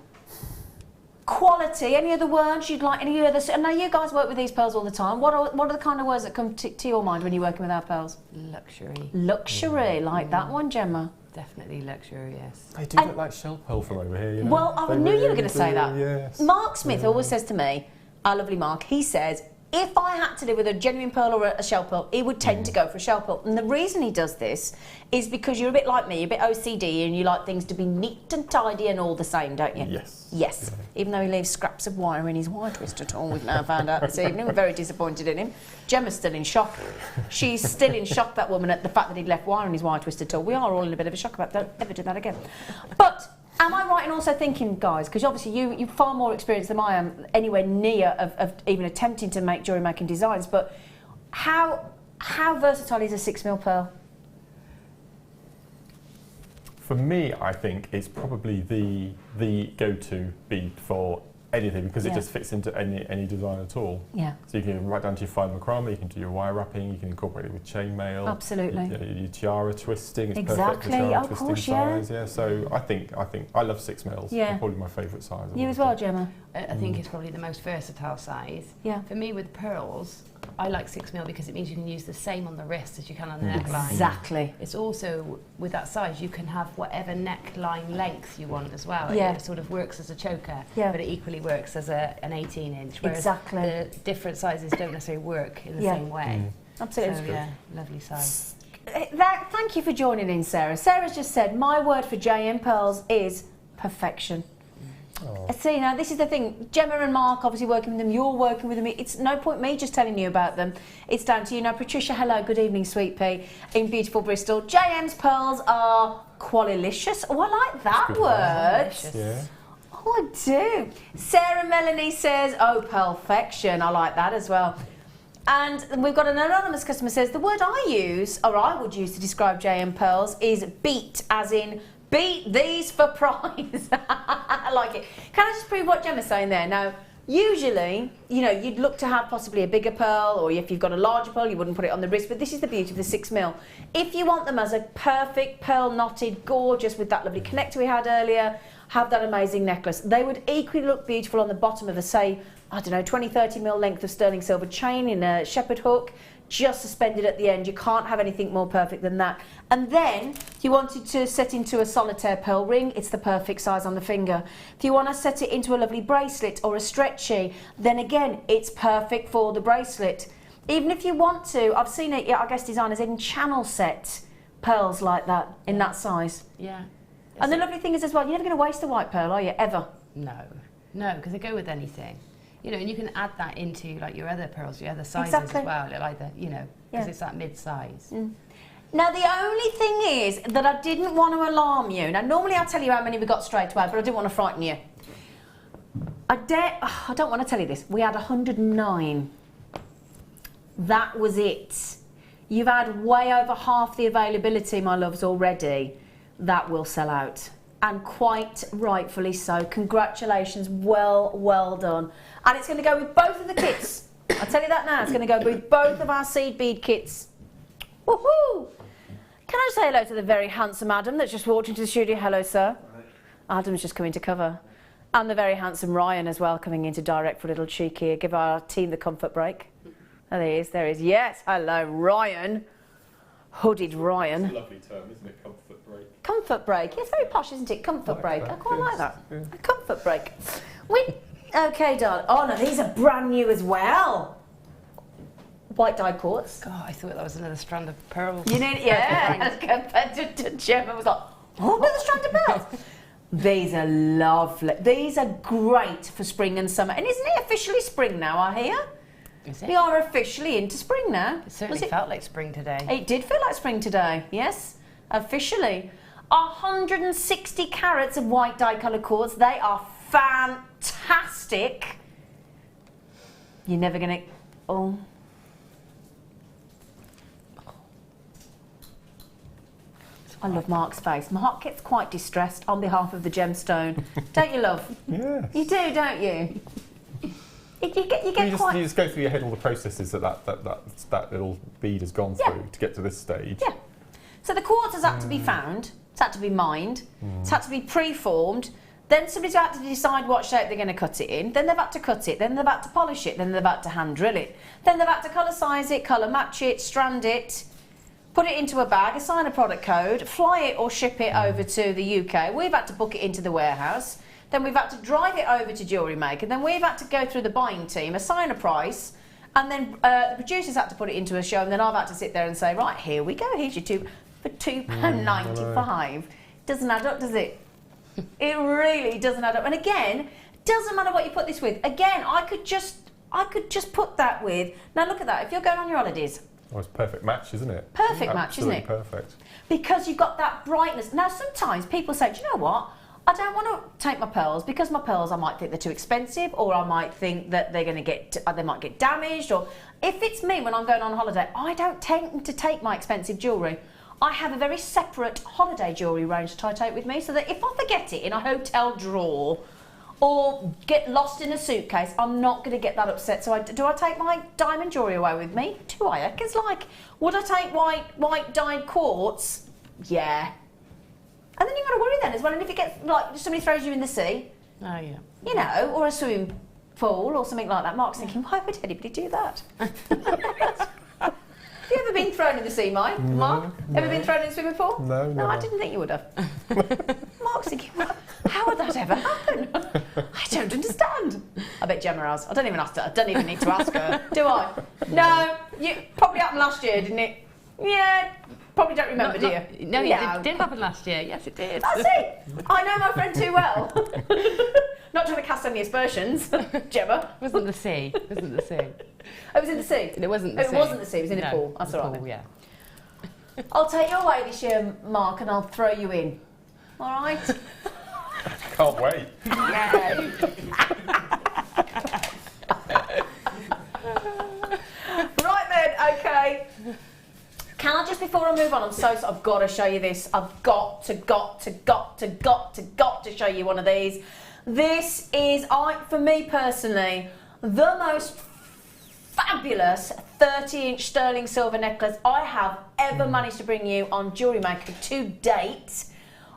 Quality. Any other words you'd like? Any other? I know you guys work with these pearls all the time. What are the kind of words that come to your mind when you're working with our pearls? Luxury. Luxury, like that one, Gemma. Definitely luxury, yes. They do look like shell pearl from over here, you know. Well, I knew you were going to say that. Yes. Mark Smith always says to me, our lovely Mark, he says, if I had to live with a genuine pearl or a shell pearl, he would tend to go for a shell pearl. And the reason he does this is because you're a bit like me, you're a bit OCD, and you like things to be neat and tidy and all the same, don't you? Yes. Yes. Yeah. Even though he leaves scraps of wire in his wire twister tool, we've now found out this evening. We're very disappointed in him. Gemma's still in shock. She's still in shock, that woman, at the fact that he'd left wire in his wire twister tool. We are all in a bit of a shock about that. Don't ever do that again. But am I right in also thinking, guys, because obviously you're far more experienced than I am anywhere near of even attempting to make jewellery making designs, but how versatile is a 6mm pearl? For me, I think it's probably the go-to bead for anything, because it just fits into any design at all. Yeah. So you can right down to your fine macrame, you can do your wire wrapping, you can incorporate it with chainmail. Absolutely. Your tiara twisting, it's exactly. perfect for tiara Of twisting course, size. Yeah. So I think I love 6mm. Yeah. It's probably my favourite size. You as well, Gemma? I think it's probably the most versatile size. Yeah. For me, with pearls, I like 6mm because it means you can use the same on the wrist as you can on the neckline. Exactly. It's also, with that size, you can have whatever neckline length you want as well. Yeah. It sort of works as a choker, yeah. but it equally works as an 18-inch. Whereas exactly. the different sizes don't necessarily work in the same way. Absolutely. So, yeah, lovely size. Thank you for joining in, Sarah. Sarah's just said, my word for JM Pearls is perfection. See, now this is the thing. Gemma and Mark obviously working with them. You're working with them. It's no point me just telling you about them. It's down to you. Now, Patricia, hello, good evening, sweet pea, in beautiful Bristol. JM's pearls are qualilicious. Oh, I like that word. Yeah. Oh, I do. Sarah Melanie says, oh, perfection. I like that as well. And we've got an anonymous customer says, the word I use, or I would use to describe JM Pearls, is beat, as in beat these for prize. I like it. Can I just prove what Gemma's saying there? Now, usually, you know, you'd look to have possibly a bigger pearl, or if you've got a larger pearl, you wouldn't put it on the wrist, but this is the beauty of the 6mm. If you want them as a perfect pearl knotted, gorgeous, with that lovely connector we had earlier, have that amazing necklace, they would equally look beautiful on the bottom of a, say, I don't know, 20-30mm length of sterling silver chain in a shepherd hook, just suspended at the end. You can't have anything more perfect than that. And then, if you wanted to set into a solitaire pearl ring, it's the perfect size on the finger. If you want to set it into a lovely bracelet or a stretchy, then again, it's perfect for the bracelet. Even if you want to, I've seen it, I guess designers in channel set pearls like that, in that size. Yeah. And the lovely thing is as well, you're never going to waste a white pearl, are you, ever? No, because they go with anything. You know, and you can add that into like your other pearls, your other sizes exactly. as well, like the, you know, because it's that mid-size. Now, the only thing is that I didn't want to alarm you. Now, normally I tell you how many we got straight away, but I didn't want to frighten you. I don't want to tell you this. We had 109. That was it. You've had way over half the availability, my loves, already. That will sell out. And quite rightfully so. Congratulations, well done. And it's going to go with both of the kits. I'll tell you that now. It's going to go with both of our seed bead kits. Woohoo! Can I say hello to the very handsome Adam that's just walked into the studio? Hello, sir. Adam's just coming to cover. And the very handsome Ryan as well, coming in to direct for a little cheek here. Give our team the comfort break. Oh, there he is. Yes, hello, Ryan. Hooded Ryan. It's a lovely term, isn't it? Comfort break. Comfort break. It's very posh, isn't it? Comfort break. I quite like that. Yeah. A comfort break. Okay, darling. Oh, no, these are brand new as well. White dye quartz. God, I thought that was another strand of pearls. You need, yeah. Compared to Gemma was like, oh, another strand of pearls. These are lovely. These are great for spring and summer. And isn't it officially spring now, I hear? Is it? We are officially into spring now. It certainly felt like spring today. It did feel like spring today, yes, officially. 160 carats of white dye colour quartz. They are fantastic. You're never going to... Oh. I love Mark's face. Mark gets quite distressed on behalf of the gemstone. Don't you, love? Yes. You do, don't you? You just go through your head all the processes that little bead has gone through to get to this stage. Yeah. So the quartz has had to be found, it's had to be mined, it's had to be pre-formed, then somebody's had to decide what shape they're going to cut it in, then they've had to cut it, then they've had to polish it, then they've had to hand drill it, then they've had to colour size it, colour match it, strand it, put it into a bag, assign a product code, fly it or ship it over to the UK. We've had to book it into the warehouse. Then we've had to drive it over to Jewellery Maker. Then we've had to go through the buying team, assign a price, and then the producers had to put it into a show, and then I've had to sit there and say, right, here we go, here's your tube for £2.95. Doesn't add up, does it? It really doesn't add up. And again, doesn't matter what you put this with. Again, I could just put that with, now look at that, if you're going on your holidays. Oh, it's a perfect match, isn't it? Perfect match, isn't it? Absolutely perfect. Because you've got that brightness. Now, sometimes people say, do you know what? I don't want to take my pearls because my pearls I might think they're too expensive, or I might think that they're going to they might get damaged, or if it's me when I'm going on holiday, I don't tend to take my expensive jewellery. I have a very separate holiday jewellery range that I take with me, so that if I forget it in a hotel drawer or get lost in a suitcase, I'm not going to get that upset. So do I take my diamond jewellery away with me? Do I? Because like, would I take white dyed quartz? Yeah. And then you've got to worry then as well. And if it gets, like, somebody throws you in the sea, oh yeah, you know, or a swimming pool or something like that, Mark's thinking, why would anybody do that? Have you ever been thrown in the sea, Mark? No. Ever been thrown in a swimming pool? No, no. I didn't think you would have. Mark's thinking, well, how would that ever happen? I don't understand. I bet Gemma has. I don't even need to ask her, do I? No, probably happened last year, didn't it? Yeah. Probably don't remember, do you? No, yeah, it did happen last year. Yes, it did. That's it. I know my friend too well. Not trying to cast any aspersions, Gemma. It wasn't the sea. It wasn't the sea. It was in the sea. It wasn't the sea. It wasn't the sea. It was in the pool. That's all right. Pool, yeah. I'll take you away this year, Mark, and I'll throw you in. All right. Can't wait. Yeah. Right then. Okay. Can I just, before I move on, I've got to show you this. I've got to show you one of these. This is, for me personally, the most fabulous 30-inch sterling silver necklace I have ever managed to bring you on Jewellery Maker to date.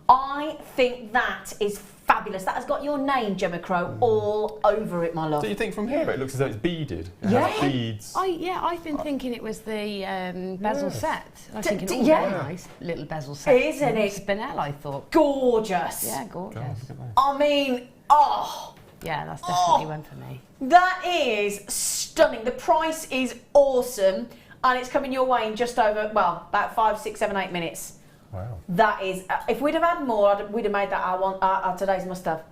I think that is fabulous. That has got your name, Gemma Crow, all over it, my love. Do you think from here it looks as though it's beaded? It has beads. I've been thinking it was the bezel set. I was thinking, very nice little bezel set. Isn't it? Spinel, I thought. Gorgeous. Yeah, gorgeous. I mean, oh. Yeah, that's definitely one for me. That is stunning. The price is awesome, and it's coming your way in just over, well, about 5, 6, 7, 8 minutes. Wow. That is, if we'd have had more, we'd have made that our today's must-have.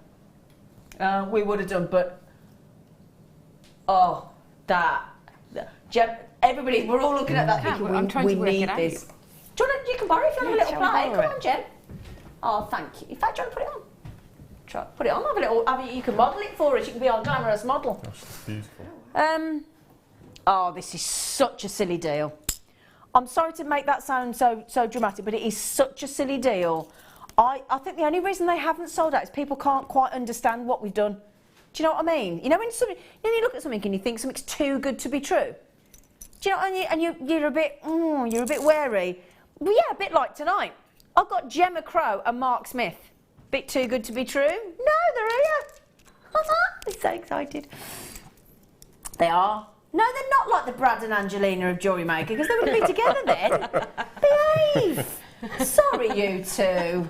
We would have done, but everybody, we're all looking at that thinking, I'm trying to work it out. This. Do you can borrow if you want a little play. Come on, Jen. Oh, thank you. In fact, do you want to put it on? Put it on. You can model it for us. You can be our glamorous model. Gosh, that's beautiful. Oh, this is such a silly deal. I'm sorry to make that sound so dramatic, but it is such a silly deal. I think the only reason they haven't sold out is people can't quite understand what we've done. Do you know what I mean? You know when you look at something and you think something's too good to be true. Do you know? And you're a bit wary. Well, yeah, a bit like tonight. I've got Gemma Crow and Mark Smith. Bit too good to be true? No, they're here. I'm so excited. They are. No, they're not like the Brad and Angelina of Jewellery Maker, because they wouldn't be together then. Behave. Sorry, you two.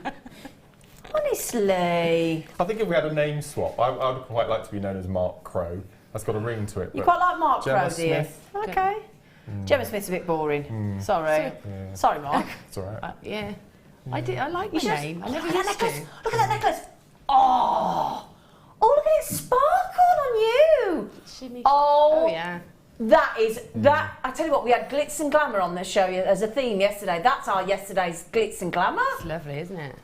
Honestly. I think if we had a name swap, I would quite like to be known as Mark Crow. That's got a ring to it. You quite like Mark Gemma Crow, do you? Smith. Okay. Gemma Smith's a bit boring. Sorry. Yeah. Sorry, Mark. It's all right. Yeah. I like the name. I never Look at used that necklace. to. Look at that necklace. Oh, look at it sparkle on you. Shimmy. Oh, yeah. That is, I tell you what, we had glitz and glamour on the show as a theme yesterday. That's our yesterday's glitz and glamour. It's lovely, isn't it?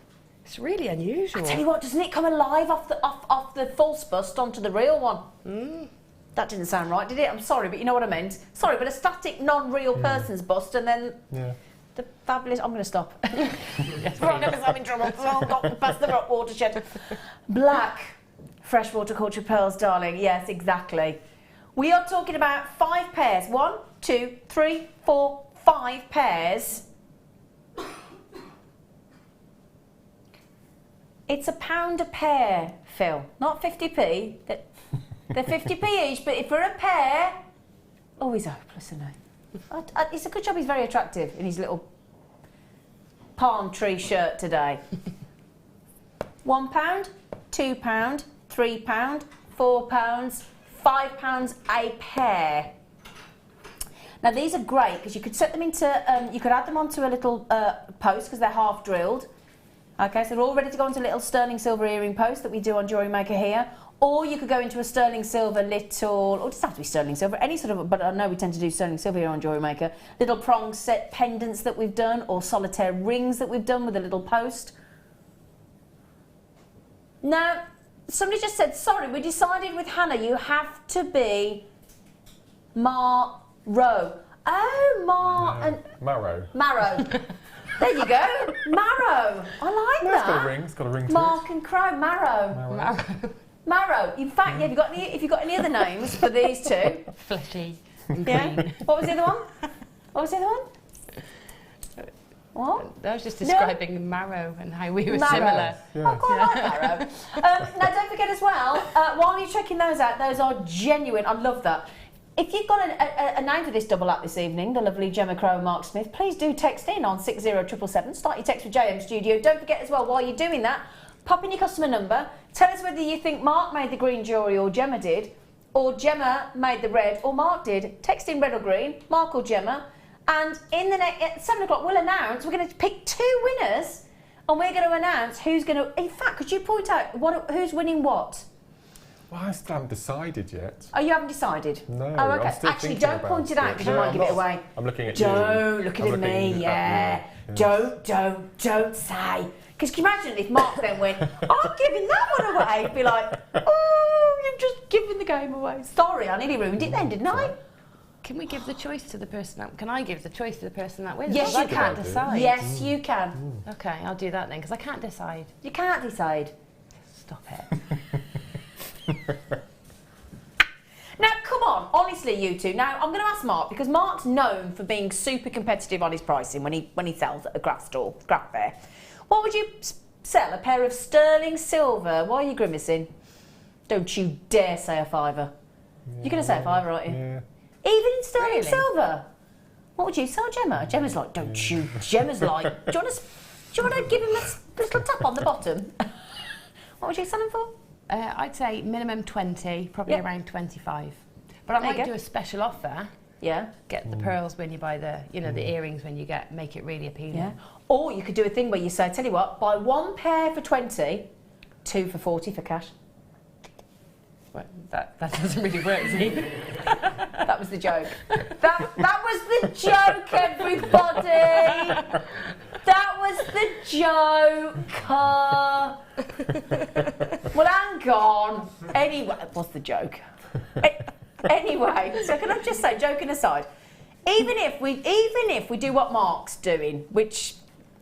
It's really unusual. I tell you what, doesn't it come alive off the false bust onto the real one? That didn't sound right, did it? I'm sorry, but you know what I meant. Sorry, but a static, non-real person's bust, and then the fabulous... I'm going to stop. Yes, Right, I'm in trouble. I've got to pass the rock watershed. Black freshwater cultured pearls, darling. Yes, exactly. We are talking about 5 pairs. 1, 2, 3, 4, 5 pairs. It's £1 a pair, Phil. Not 50p. They're 50p each, but if for a pair... Oh, he's hopeless, isn't he? It's a good job he's very attractive in his little palm tree shirt today. £1, £2, £3, £4, £5 a pair. Now these are great because you could set them into, you could add them onto a little post because they're half drilled. Okay, so they're all ready to go into a little sterling silver earring post that we do on Jewellery Maker here. Or you could go into a sterling silver little, or it doesn't have to be sterling silver, any sort of, but I know we tend to do sterling silver here on Jewellery Maker. Little prong set pendants that we've done, or solitaire rings that we've done with a little post. Now, somebody just said, sorry, we decided with Hannah you have to be Marrow. Oh, Marrow. Marrow. There you go. Marrow. I like that. It's got a ring to Mark and Crow. Marrow. Marrow. In fact, have you got any other names for these two? Fleshy and green. What was the other one? What? I was just describing marrow and how we were similar. Yeah. I quite like marrow. Now, don't forget as well, while you're checking those out, those are genuine. I love that. If you've got a name for this double up this evening, the lovely Gemma Crow and Mark Smith, please do text in on 60777. Start your text with JM Studio. Don't forget as well, while you're doing that, pop in your customer number. Tell us whether you think Mark made the green jewellery or Gemma did, or Gemma made the red or Mark did. Text in red or green, Mark or Gemma. And at 7 o'clock, we'll announce, we're going to pick 2 winners, and we're going to announce who's going to... In fact, could you point out who's winning what? Well, I still haven't decided yet. Oh, you haven't decided? No, oh, okay. I'm still Actually, don't point it out because you might give it away. I'm looking at you. Don't look at me, yeah. Don't say. Because can you imagine if Mark then went, I'm giving that one away? He'd be like, oh, you've just given the game away. Sorry, I nearly ruined it then, didn't I? Can we give the choice to the person that... Can I give the choice to the person that wins? Yes, I can't decide. Yes, you can. Okay, I'll do that then, because I can't decide. You can't decide. Stop it. Now, come on, honestly, you two. Now, I'm going to ask Mark, because Mark's known for being super competitive on his pricing when he sells at a craft fair. What would you sell? A pair of sterling silver? Why are you grimacing? Don't you dare say a fiver. Yeah, you're going to say a fiver, aren't you? Yeah. Even in sterling silver? What would you sell, Gemma? Gemma's like, don't you? Gemma's like, do you want to give him a little tap on the bottom? What would you sell him for? I'd say minimum 20, probably around 25. But I might do a special offer. Yeah. Get the pearls when you buy the earrings when you make it really appealing. Yeah. Or you could do a thing where you say, tell you what, buy 1 pair for 20, 2 for 40 for cash. Well, that doesn't really work, see? That was the joke. That was the joke, everybody. That was the joke. Well, hang on. Anyway, what's the joke? Anyway, so can I just say, joking aside, even if we do what Mark's doing, which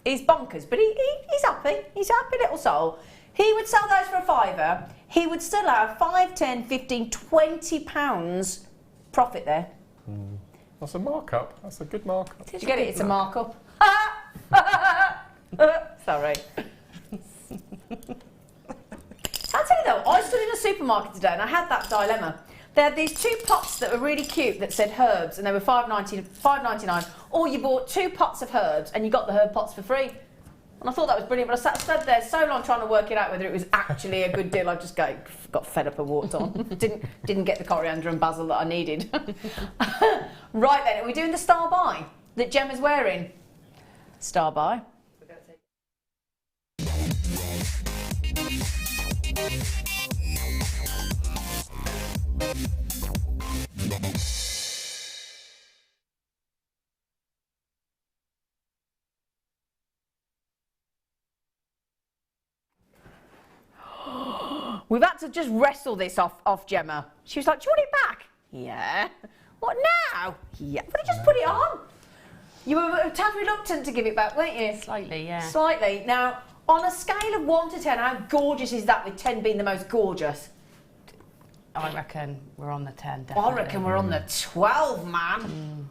is bonkers, but he's happy. He's a happy little soul. He would sell those for a fiver. He would still have 5, 10, 15, 20 pounds profit there. That's a markup. That's a good markup. Did you get it? It's a markup. Sorry. I'll tell you though, I stood in a supermarket today and I had that dilemma. There had these 2 pots that were really cute that said herbs, and they were $5.99. Or you bought 2 pots of herbs and you got the herb pots for free. And I thought that was brilliant, but I stood there so long trying to work it out whether it was actually a good deal. I just got fed up and walked on. Didn't get the coriander and basil that I needed. Right then, are we doing the star buy that Gemma's wearing? Star buy. We've had to just wrestle this off Gemma. She was like, do you want it back? Yeah. What now? Yeah. But I just put it on. You were a tad reluctant to give it back, weren't you? Slightly, yeah. Slightly. Now, on a scale of 1 to 10, how gorgeous is that, with 10 being the most gorgeous? I reckon we're on the 10, definitely. I reckon we're on the 12, man.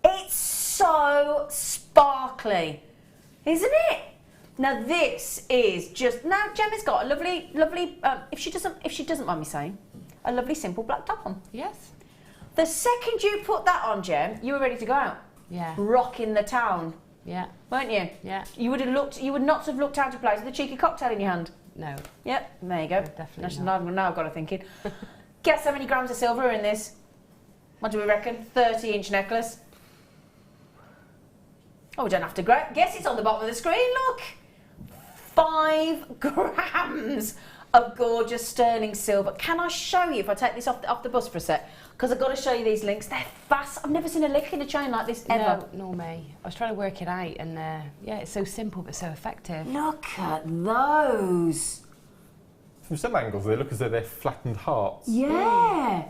It's so sparkly, isn't it? Now this is just... Now Gemma's got a lovely, if she doesn't mind me saying, a lovely simple black top on. Yes. The second you put that on, Gem, you were ready to go out. Yeah. Rocking the town. Yeah. Weren't you? Yeah. You would not have looked out of place with a cheeky cocktail in your hand. No. Yep, there you go. No, definitely not. Now I've got to thinking. Guess how many grams of silver are in this? What do we reckon? 30-inch necklace. Oh, we don't have to guess, it's on the bottom of the screen, look. 5 grams of gorgeous sterling silver. Can I show you, if I take this off the bus for a sec? Because I've got to show you these links. They're fast. I've never seen a link in a chain like this ever. No, nor me. I was trying to work it out, and yeah, it's so simple but so effective. Look at those. from some angles, they look as though they're flattened hearts. Yeah.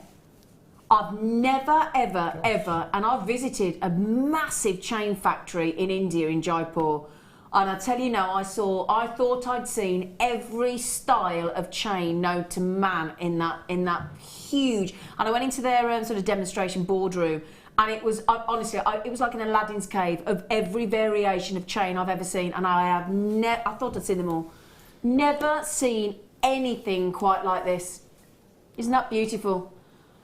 I've never, ever, and I've visited a massive chain factory in India, in Jaipur, and I tell you now, I thought I'd seen every style of chain known to man in that huge. And I went into their sort of demonstration boardroom, and it was honestly, it was like an Aladdin's cave of every variation of chain I've ever seen, and I thought I'd seen them all. Never seen anything quite like this. Isn't that beautiful?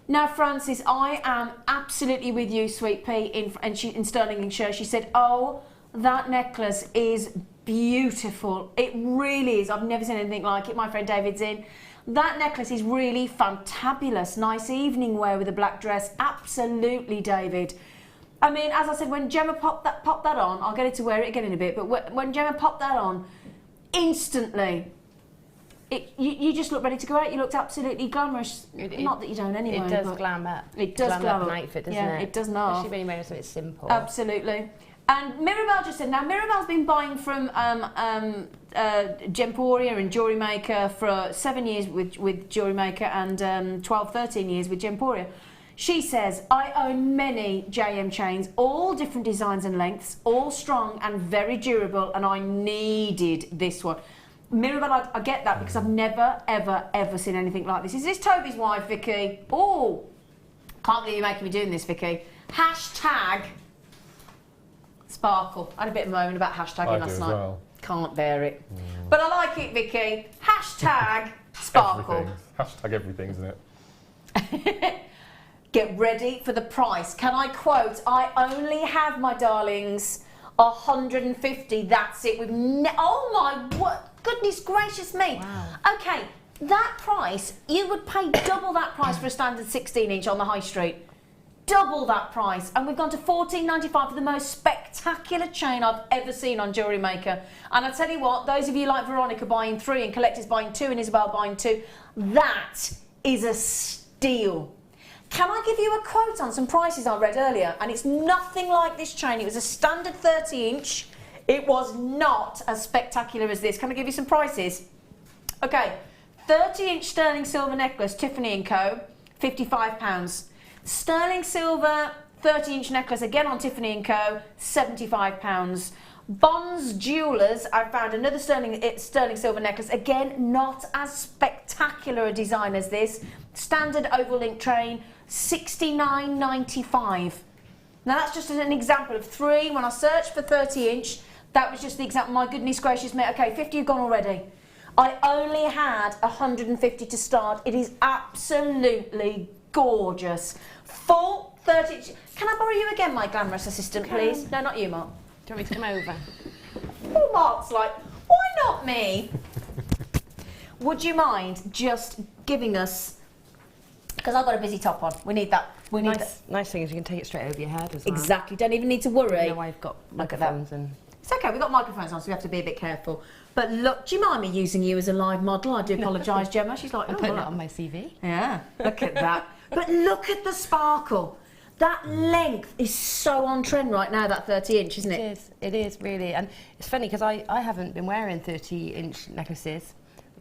Now, Frances, I am absolutely with you, Sweet Pea, in Stirlingshire. She said, oh, that necklace is beautiful. It really is. I've never seen anything like it. My friend David's in. That necklace is really fantabulous. Nice evening wear with a black dress. Absolutely, David. I mean, as I said, when Gemma popped that on, I'll get her to wear it again in a bit, but when Gemma popped that on, instantly, you just looked ready to go out. You looked absolutely glamorous. Not that you don't anyway. It does glam up. It does glam up an outfit, doesn't it? It does not. Especially when you're wearing something simple. Absolutely. And Mirabelle just said, now Mirabelle's been buying from Gemporia and Jewellery Maker for 7 years with Jewellery Maker and 12, 13 years with Gemporia. She says, I own many JM chains, all different designs and lengths, all strong and very durable, and I needed this one. Mirabelle, I get that because I've never, ever seen anything like this. Is this Toby's wife, Vicky? Oh, can't believe you're making me doing this, Vicky. Hashtag sparkle. I had a bit of a moment about hashtagging last night. Well. Can't bear it. But I like it, Vicky. Hashtag sparkle. Hashtag everything, isn't it? Get ready for the price. Can I quote? I only have, my darlings, 150. That's it. Oh my, what? Goodness gracious me. Wow. Okay, that price, you would pay double that price for a standard 16-inch on the high street. Double that price. And we've gone to $14.95 for the most spectacular chain I've ever seen on Jewellery Maker. And I tell you what, those of you like Veronica buying 3 and Collectors buying 2 and Isabel buying 2, that is a steal. Can I give you a quote on some prices I read earlier? And it's nothing like this chain. It was a standard 30-inch. It was not as spectacular as this. Can I give you some prices? Okay, 30-inch sterling silver necklace, Tiffany & Co., £55. Sterling silver 30-inch necklace, again on Tiffany & Co., £75. Bonds Jewellers, I found another sterling silver necklace, again not as spectacular a design as this. Standard oval link train, $69.95. Now that's just an example of 3. When I searched for 30-inch, that was just the example. My goodness gracious me. Okay, 50 have gone already. I only had 150 to start. It is absolutely gorgeous. Full 30. Can I borrow you again, my glamorous assistant, please? No, not you, Mark. Do you want me to come over? Oh, Mark's like, why not me? Would you mind just giving us, because I've got a busy top on. We need that. We need nice thing is you can take it straight over your head as well. Exactly. Don't even need to worry. You know, I've got microphones and. It's okay, we've got microphones on, so we have to be a bit careful. But look, do you mind me using you as a live model? I do apologise, Gemma. She's like, I'm putting it on my CV. Yeah, look at that. But look at the sparkle. That length is so on trend right now, that 30-inch, isn't it? It is, really. And it's funny, because I haven't been wearing 30-inch necklaces.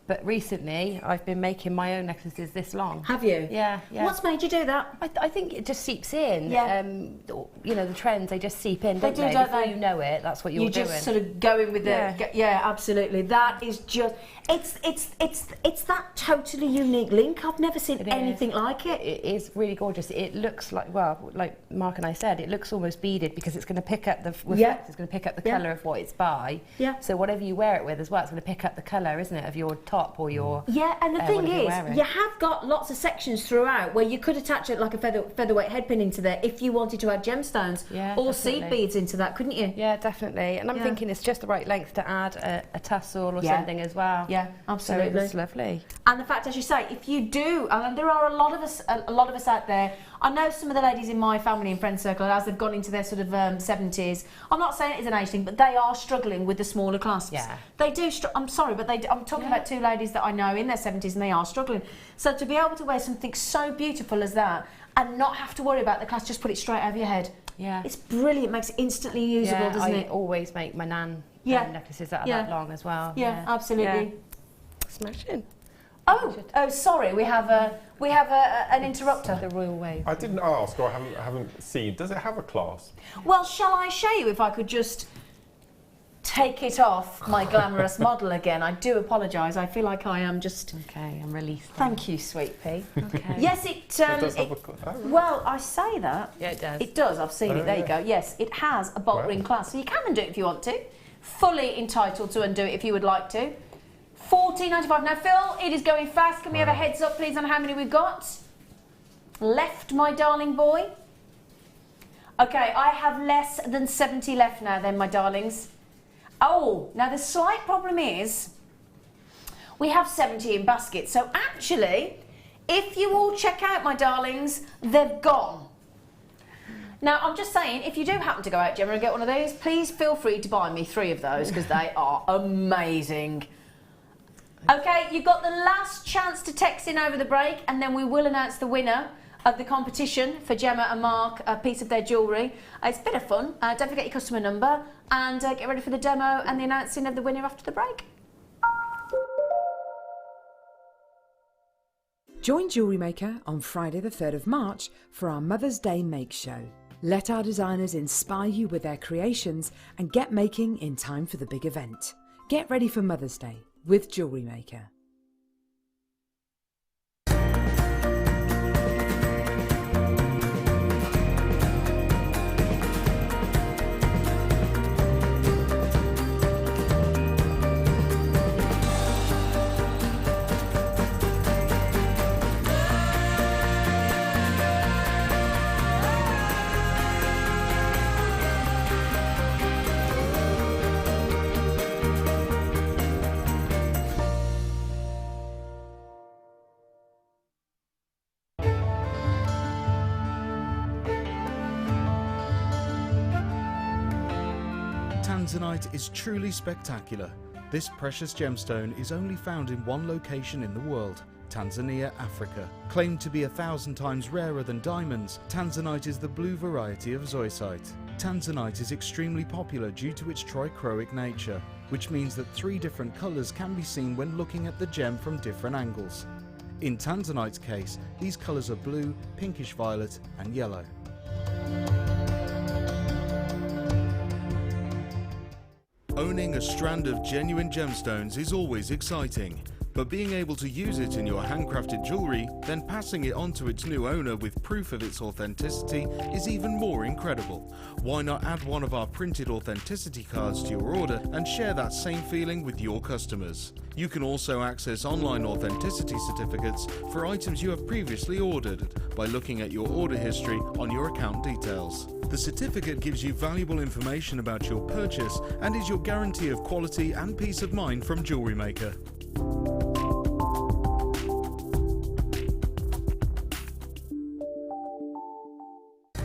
But recently, I've been making my own necklaces this long. Have you? Yeah. What's made you do that? I think it just seeps in. Yeah. You know, the trends, they just seep in, don't they? Before you know it, that's what you're doing. You're just sort of going with the... Yeah, absolutely. That is just... It's that totally unique link. I've never seen anything like it. It is really gorgeous. It looks like, well, like Mark and I said, it looks almost beaded because it's going to pick up the reflect. It's going to pick up the colour of what it's by. Yeah. So whatever you wear it with as well, it's going to pick up the colour, isn't it, of your top or your... Yeah, and the thing is, you have got lots of sections throughout where you could attach it like a featherweight headpin into there if you wanted to add gemstones or seed beads into that, couldn't you? Yeah, definitely. And I'm thinking it's just the right length to add a tassel or something as well. Yeah, absolutely. So it's lovely. And the fact, as you say, if you do, and there are a lot of us out there. I know some of the ladies in my family and friend circle, as they've gone into their sort of 70s. I'm not saying it is an age thing, but they are struggling with the smaller clasps. Yeah. They do. I'm sorry, but I'm talking about 2 ladies that I know in their 70s, and they are struggling. So to be able to wear something so beautiful as that and not have to worry about the clasp, just put it straight over your head. Yeah. It's brilliant. It makes it instantly usable, doesn't it? I always make my nan necklaces that are that long as well. Yeah, absolutely. Yeah. Smashing. Oh, sorry. We have an interrupter. The royal way. I didn't ask, or I haven't seen. Does it have a clasp? Well, shall I show you if I could just take it off my glamorous model again? I do apologise. I feel like I am just... Okay, I'm released. Thank you, sweet pea. Okay. Yes, it does have a clasp. Well, I say that. Yeah, it does. It does. I've seen it. There you go. Yes, it has a bolt ring clasp, so you can undo it if you want to. Fully entitled to undo it if you would like to. $14.95. Now, Phil, it is going fast. Can we have a heads up, please, on how many we've got? Left, my darling boy. Okay, I have less than 70 left now then, my darlings. Oh, now the slight problem is we have 70 in baskets. So actually, if you all check out, my darlings, they've gone. Now, I'm just saying, if you do happen to go out, Gemma, and get one of these, please feel free to buy me 3 of those because they are amazing. Okay, you've got the last chance to text in over the break and then we will announce the winner of the competition for Gemma and Mark, a piece of their jewellery. It's a bit of fun. Don't forget your customer number and get ready for the demo and the announcing of the winner after the break. Join Jewellery Maker on Friday the 3rd of March for our Mother's Day Make Show. Let our designers inspire you with their creations and get making in time for the big event. Get ready for Mother's Day with Jewellery Maker. Tanzanite is truly spectacular. This precious gemstone is only found in one location in the world, Tanzania, Africa. Claimed to be 1,000 times rarer than diamonds, Tanzanite is the blue variety of zoisite. Tanzanite is extremely popular due to its trichroic nature, which means that 3 different colours can be seen when looking at the gem from different angles. In Tanzanite's case, these colours are blue, pinkish violet and yellow. Owning a strand of genuine gemstones is always exciting, but being able to use it in your handcrafted jewellery, then passing it on to its new owner with proof of its authenticity is even more incredible. Why not add one of our printed authenticity cards to your order and share that same feeling with your customers? You can also access online authenticity certificates for items you have previously ordered by looking at your order history on your account details. The certificate gives you valuable information about your purchase and is your guarantee of quality and peace of mind from Jewellery Maker.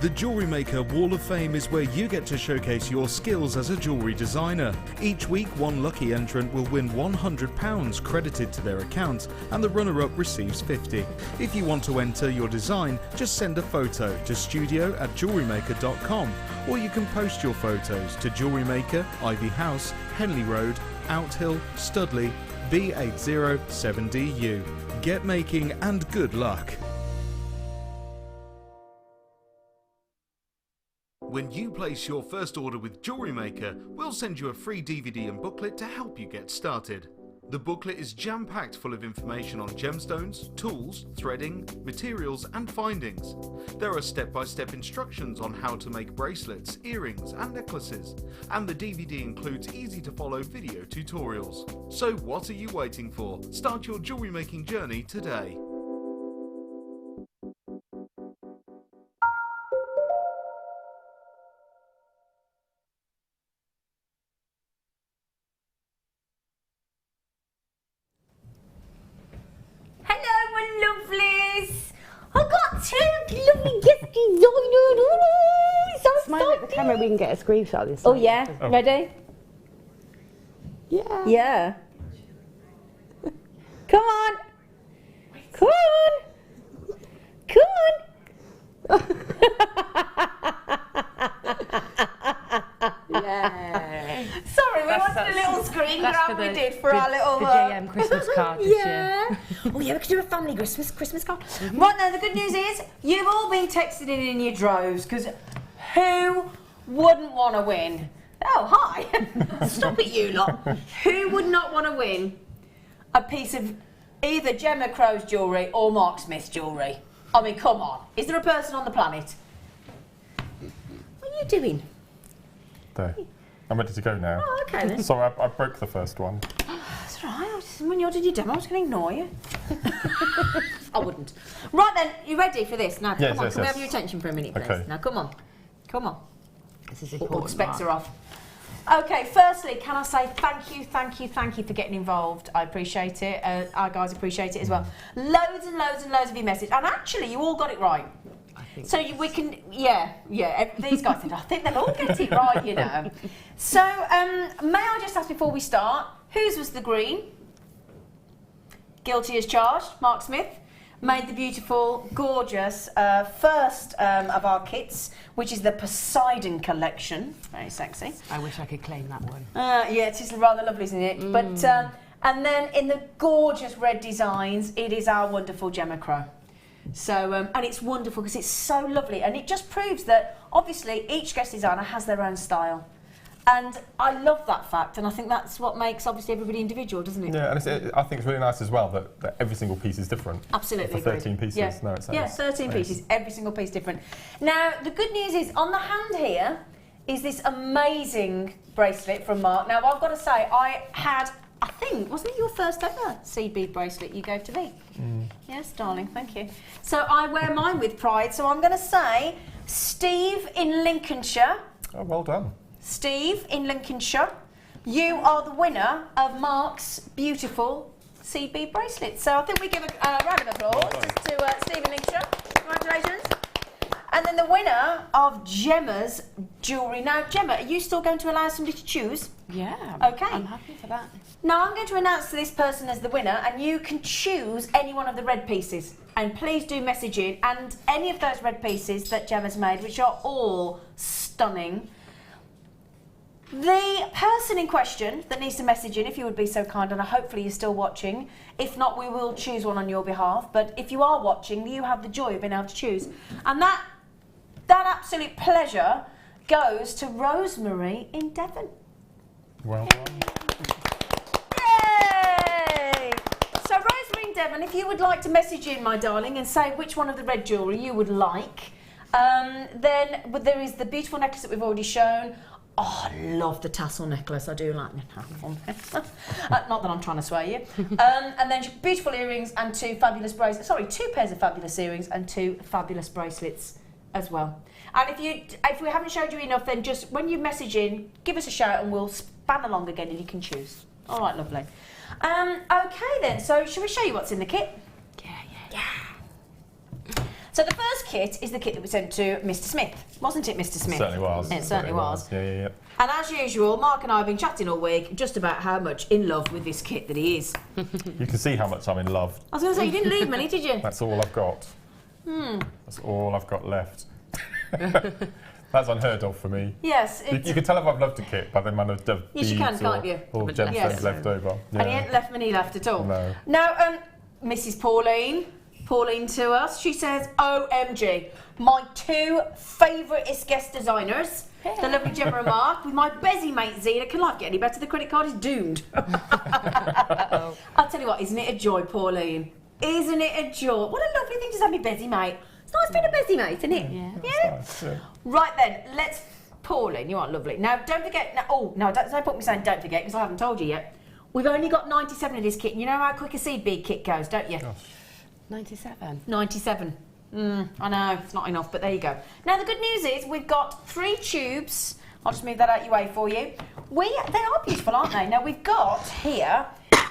The Jewellery Maker Wall of Fame is where you get to showcase your skills as a jewellery designer. Each week, one lucky entrant will win £100 credited to their account, and the runner-up receives £50. If you want to enter your design, just send a photo to studio@jewellerymaker.com, or you can post your photos to Jewellery Maker, Ivy House, Henley Road, Outhill, Studley, B807DU. Get making and good luck. When you place your first order with Jewellery Maker, we'll send you a free DVD and booklet to help you get started. The booklet is jam-packed full of information on gemstones, tools, threading, materials and findings. There are step-by-step instructions on how to make bracelets, earrings and necklaces, and the DVD includes easy-to-follow video tutorials. So what are you waiting for? Start your jewellery making journey today. Smile at the camera, we can get a screenshot of this. Oh yeah, ready? Yeah. Yeah. Come on. Come on. Come on. Yeah. Sorry, we wanted a little screen grab we did for our little... the JM Christmas card this year. Oh yeah, we could do a family Christmas card. Right now, the good news is you've all been texted in your droves because who wouldn't want to win? Oh, hi. Stop it, you lot. Who would not want to win a piece of either Gemma Crow's jewellery or Mark Smith's jewellery? I mean, come on. Is there a person on the planet? What are you doing? There. I'm ready to go now. Oh, okay then. So I broke the first one. That's right. When you did your demo, I was going to ignore you. I wouldn't. Right then, you ready for this? Now, come on. Can we have your attention for a minute, please? Okay. Now, come on. Come on. This is important. Specs are off. Okay, firstly, can I say thank you for getting involved. I appreciate it. Our guys appreciate it as well. Loads and loads and loads of your message. And actually, you all got it right. So we can, these guys said, I think they'll all get it right, you know. So, may I just ask before we start, whose was the green? Guilty as charged, Mark Smith. Made the beautiful, gorgeous first of our kits, which is the Poseidon collection. Very sexy. I wish I could claim that one. Yeah, it is rather lovely, isn't it? But and then in the gorgeous red designs, it is our wonderful Gemma Crow. So, and it's wonderful because it's so lovely, and it just proves that obviously each guest designer has their own style. And I love that fact, and I think that's what makes obviously everybody individual, doesn't it? Yeah, and I think it's really nice as well that every single piece is different. Absolutely. For 13 pieces. Yeah, no, it's 13 pieces, every single piece different. Now, the good news is on the hand here is this amazing bracelet from Mark. Now, I've got to say, I think, wasn't it your first ever seed bead bracelet you gave to me? Yes, darling, thank you. So I wear mine with pride, so I'm going to say Steve in Lincolnshire. Oh, well done. Steve in Lincolnshire, you are the winner of Mark's beautiful seed bead bracelet. So I think we give a round of applause to Steve in Lincolnshire. Congratulations. And then the winner of Gemma's jewellery. Now, Gemma, are you still going to allow somebody to choose? Yeah. Okay. I'm happy for that. Now, I'm going to announce this person as the winner, and you can choose any one of the red pieces. And please do message in, and any of those red pieces that Gemma's made, which are all stunning. The person in question that needs to message in, if you would be so kind, and hopefully you're still watching. If not, we will choose one on your behalf. But if you are watching, you have the joy of being able to choose. And that absolute pleasure goes to Rosemary in Devon. Well done. Yay! So Rosemary in Devon, if you would like to message in, my darling, and say which one of the red jewellery you would like, then there is the beautiful necklace that we've already shown. Oh, I love the tassel necklace. I do like the tassel. Not that I'm trying to sway you. And then beautiful earrings and two fabulous bracelets. Sorry, 2 pairs of fabulous earrings and 2 fabulous bracelets as well. And if we haven't showed you enough, then just when you message in, give us a shout and we'll span along again and you can choose. All right, lovely. Okay then, so shall we show you what's in the kit? Yeah. So the first kit is the kit that we sent to Mr. Smith, wasn't it, Mr. Smith? It certainly was. It certainly was. Yeah. And as usual, Mark and I have been chatting all week just about how much in love with this kit that he is. You can see how much I'm in love. I was going to say, you didn't leave many, did you? That's all I've got. That's all I've got left. That's unheard of for me. Yes. You can tell if I've loved a kit by the amount of beads yes, you can, can't you? Or gemstones left over. Yeah. And he ain't left many left at all. No. Now, Mrs. Pauline to us, she says, OMG, my 2 favouriteest guest designers, the lovely Gemma and Mark, with my busy mate Zena. Can life get any better? The credit card is doomed. I'll tell you what, isn't it a joy, Pauline? Isn't it a joy? What a lovely thing to have me busy mate. It's nice being a busy mate, isn't it? Yeah. Nice, yeah. Right then, let's... Pauline, you are lovely. Now, don't forget... don't put me saying don't forget, because I haven't told you yet. We've only got 97 of this kit, and you know how quick a seed bead kit goes, don't you? Gosh. 97. 97. I know, it's not enough, but there you go. Now, the good news is we've got 3 tubes. I'll just move that out of your way for you. They are beautiful, aren't they? Now, we've got here,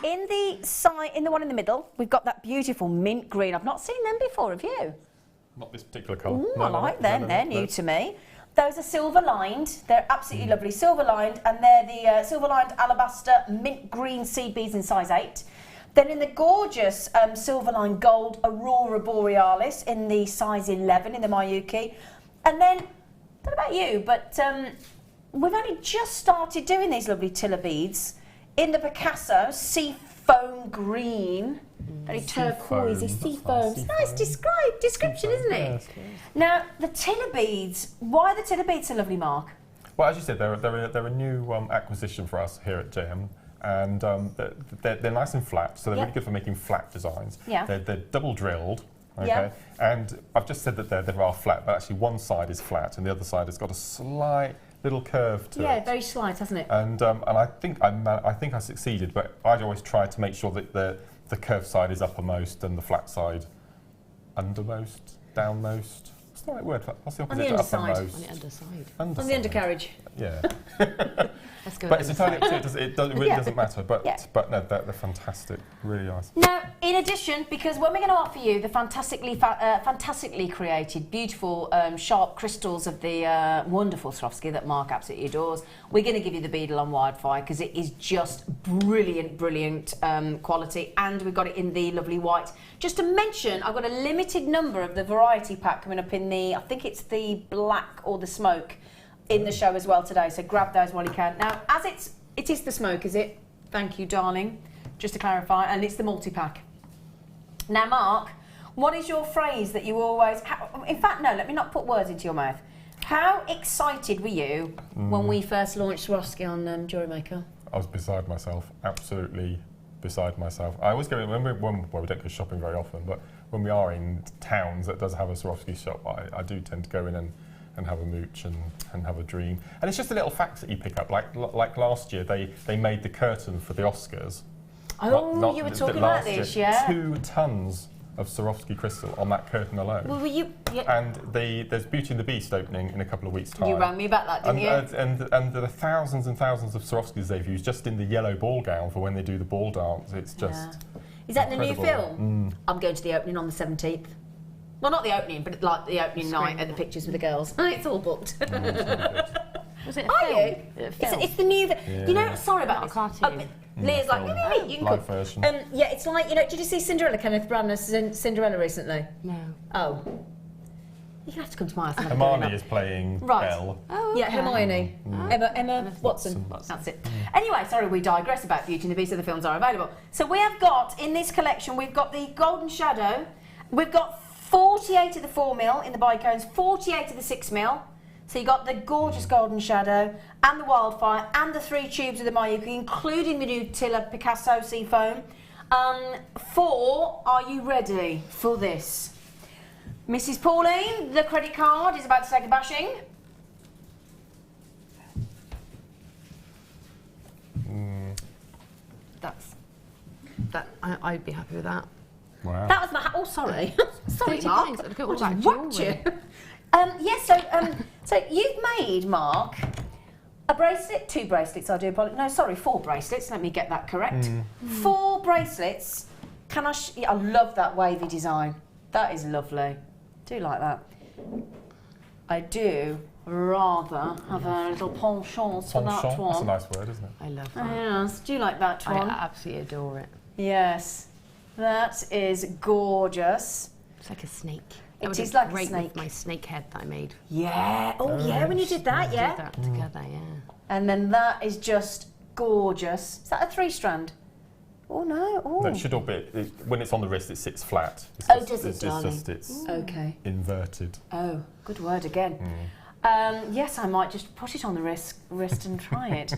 in the one in the middle, we've got that beautiful mint green. I've not seen them before, have you? Not this particular colour. Ooh, I like them. They're new to me. Those are silver lined. They're absolutely lovely. Silver lined, and they're the silver lined alabaster mint green seed beads in size 8. Then in the gorgeous silver line gold Aurora Borealis in the size 11 in the Mayuki. And then, I don't know about you, but we've only just started doing these lovely Tiller beads in the Picasso C foam green, very turquoisey, sea foam. It's nice description, isn't it? Yes. Now, the tiller beads, why are the tiller beads so lovely, Mark? Well, as you said, they're a new acquisition for us here at JM, and they're nice and flat, so they're really good for making flat designs. Yeah. They're double drilled, okay? And I've just said that they are flat, but actually one side is flat and the other side has got a slight little curve to it. Yeah, very slight, hasn't it? And I think I succeeded, but I'd always try to make sure that the curved side is uppermost and the flat side undermost, downmost. What's the right word? What's the opposite On the to underside. uppermost? On the underside. On the undercarriage. Yeah. Let's go. But it's entirely up to you. It really doesn't matter. But no, they're fantastic. Really nice. Now, in addition, because when we're going to offer you the fantastically created, beautiful, sharp crystals of the wonderful Swarovski that Mark absolutely adores, we're going to give you the beadle on wildfire because it is just brilliant quality, and we've got it in the lovely white. Just to mention, I've got a limited number of the variety pack coming up in the, I think it's the black or the smoke, in the show as well today, so grab those while you can. Now, as it is the smoke, is it? Thank you, darling. Just to clarify, and it's the multi-pack. Now, Mark, what is your phrase that you always... in fact, no, let me not put words into your mouth. How excited were you when we first launched Swarovski on Jewellery Maker? I was beside myself, absolutely beside myself. I always go in, we don't go shopping very often, but when we are in towns that does have a Swarovski shop, I do tend to go in and have a mooch and have a dream. And it's just a little fact that you pick up. Like last year, they made the curtain for the Oscars. Oh, you were talking about this, yeah? 2 tons of Swarovski crystal on that curtain alone. Well, were you... Yeah. And there's Beauty and the Beast opening in a couple of weeks' time. You rang me about that, didn't you? And there are thousands and thousands of Swarovskis they've used just in the yellow ball gown for when they do the ball dance. It's just... Is that incredible. the new film? I'm going to the opening on the 17th. Well, not the opening, but like the opening night and the pictures with the girls. It's all booked. Was it a Are film? you? It's the new... You know, sorry about this. Cartoon. Leah's like, you can live come. version. Yeah, it's like, you know, did you see Cinderella, Kenneth Branagh's Cinderella recently? No. Oh. You're going to have to come to my house. And Hermione is playing Belle. Oh, okay. Yeah, Hermione. Emma Watson. That's it. Anyway, sorry, we digress about Beauty and the Beast, so the films are available. So we have got, in this collection, we've got the Golden Shadow. We've got 48 of the 4mm in the bicones, 48 of the 6mm. So you got the gorgeous Golden Shadow and the Wildfire and the 3 tubes of the Mayuki, including the new Tiller Picasso Seafoam. Are you ready for this? Mrs. Pauline, the credit card is about to take a bashing. I'd be happy with that. Wow. That was my... Oh, sorry. Sorry, £30. Mark. Look at all I that just whacked jewellery. you. Yes, so you've made, Mark, a bracelet, 2 bracelets, I do apologise. No, sorry, 4 bracelets. Let me get that correct. 4 bracelets. Can I... I love that wavy design. That is lovely. Do like that. I do rather have a little penchant for that one. That's a nice word, isn't it? I love that. Yes, do you like that one? I absolutely adore it. Yes, that is gorgeous. It's like a snake. It is like a great snake. With my snake head that I made. Yeah. Oh, yeah. When you did that, yeah. Did that together, yeah. And then that is just gorgeous. Is that a 3-strand? Oh no. Oh. No, it should all be. When it's on the wrist, it sits flat. Does it, darling? It's okay. inverted. Oh, good word again. Yes, I might just put it on the wrist and try it.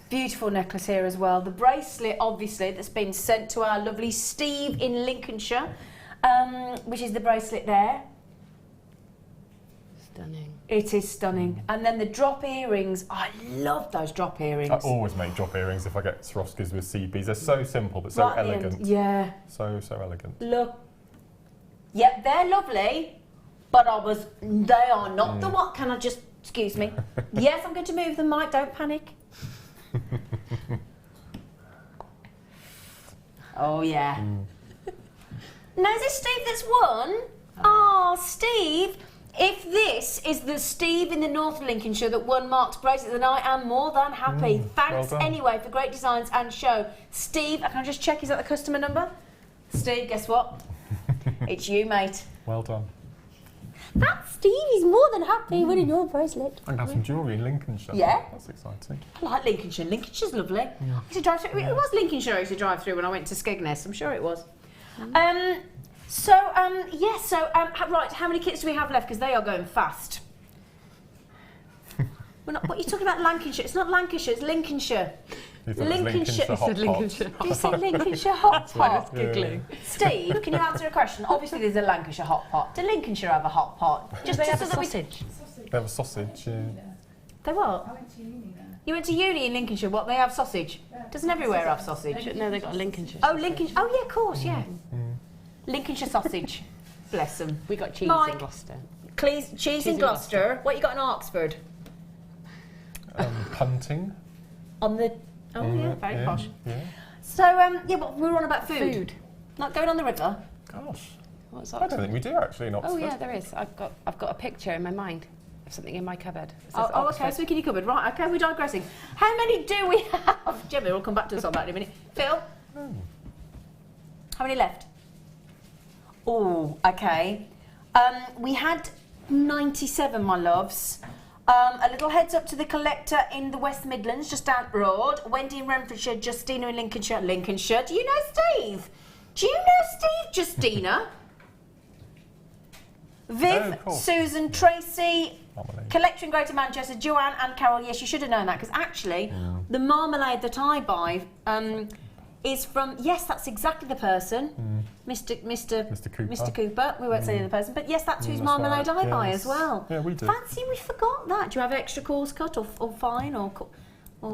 Beautiful necklace here as well. The bracelet, obviously, that's been sent to our lovely Steve in Lincolnshire, which is the bracelet there. Stunning. It is stunning. And then the drop earrings. I love those drop earrings. I always make drop earrings if I get Swarovskis with CBs. They're so simple but so right elegant. Yeah. So elegant. Look. Yep, they're lovely, but they are not the one. Can I just, excuse me? Yes, I'm going to move them, Mike. Don't panic. Oh, yeah. Now, is this Steve that's won? Oh, Steve. If this is the Steve in the North Lincolnshire that won Mark's bracelet, then I am more than happy. Thanks anyway for great designs and show. Steve, can I just check, is that the customer number? Steve, guess what? It's you, mate. Well done. That's Steve. He's more than happy winning your bracelet. I'm going to have some jewellery in Lincolnshire. Yeah. That's exciting. I like Lincolnshire. Lincolnshire's lovely. Yeah. I used to drive through. It was Lincolnshire I used to drive through when I went to Skegness. I'm sure it was. Right, how many kits do we have left? Because they are going fast. What are you talking about, Lancashire? It's not Lancashire, it's Lincolnshire. Lincolnshire. Lincolnshire. Do you say Lincolnshire hot pot? Giggling. Steve, can you answer a question? Obviously, there's a Lancashire hot pot. Do Lincolnshire have a hot pot? Just they have a sausage. They have a sausage, yeah. They what? I went to uni there. You went to uni in Lincolnshire. What, they have sausage? Doesn't everywhere have sausage? No, they've got a Lincolnshire. Oh, Lincolnshire. Oh, yeah, of course, yeah. Lincolnshire sausage. Bless them. We got cheese Mike. in Gloucester. Cheese in Gloucester. What you got in Oxford? Punting. On the... Oh, yeah, very posh. Yeah. So, but we were on about food. Not going on the river. Gosh. What's I that? don't think we do actually in Oxford. Oh yeah, there is. I've got a picture in my mind of something in my cupboard. It says Oh, okay, Oxford. speaking of cupboard. Right, okay, we're digressing. How many do we have? Gemma, we'll come back to us on that in a minute. Phil? How many left? Oh, okay. We had 97, my loves. A little heads up to the collector in the West Midlands, just down the road. Wendy in Renfrewshire, Justina in Lincolnshire. Lincolnshire. Do you know Steve? Do you know Steve, Justina? Viv, Susan, Tracy, collector in Greater Manchester, Joanne and Carol. Yes, you should have known that, because actually the marmalade that I buy is from, yes, that's exactly the person, Mr. Cooper. Mr. Cooper. We won't say the person, but yes, that's whose marmalade I buy as well. Yeah, we do. Fancy we forgot that. Do you have extra coarse cut or fine or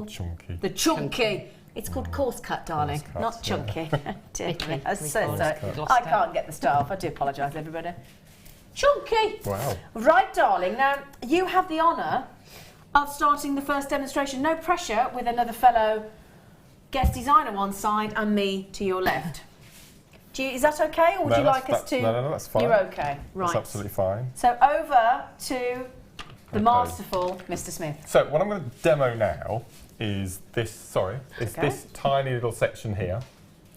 chunky? The chunky. It's called coarse cut, darling, Coarse cut, not chunky. Dear me, I cut. I can't get the staff. I do apologise, everybody. Chunky. Wow. Right, darling. Now you have the honour of starting the first demonstration. No pressure, with another fellow guest designer one side and me to your left. Is that okay, or would you like us to? No, that's fine. You're okay, right? That's absolutely fine. So over to the masterful Mr. Smith. So what I'm going to demo now is this. Sorry, is this tiny little section here.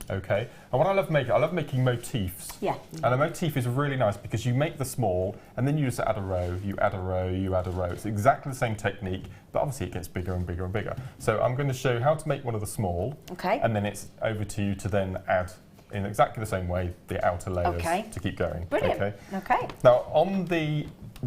Okay, and what I love making motifs. Yeah. And a motif is really nice because you make the small and then you just add a row, you add a row, you add a row. It's exactly the same technique, but obviously it gets bigger and bigger and bigger. So I'm going to show you how to make one of the small. Okay. And then it's over to you to then add in exactly the same way the outer layers to keep going. Brilliant. Okay. Now on the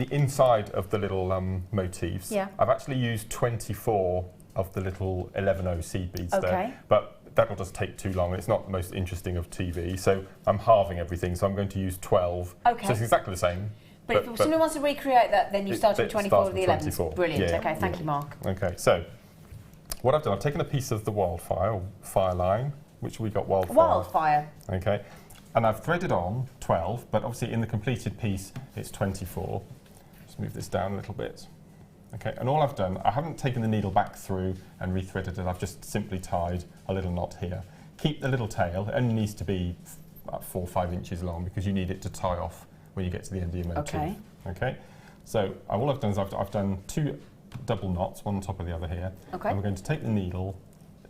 inside of the little motifs, I've actually used 24 of the little 11O seed beads there. But that'll just take too long. It's not the most interesting of TV, so I'm halving everything. So I'm going to use 12. Okay. So it's exactly the same. But if someone wants to recreate that, then you start with 24 of the 11s. Brilliant. Okay, thank you, Mark. Okay, so what I've done, I've taken a piece of the wildfire line, which we got wildfire. Okay, and I've threaded on 12, but obviously in the completed piece it's 24. Just move this down a little bit. Okay, and all I've done, I haven't taken the needle back through and rethreaded it, I've just simply tied a little knot here. Keep the little tail, it only needs to be about 4 or 5 inches long because you need it to tie off when you get to the end of your motif. Okay, so all I've done is I've done 2 double knots, one on top of the other here. Okay. And we're going to take the needle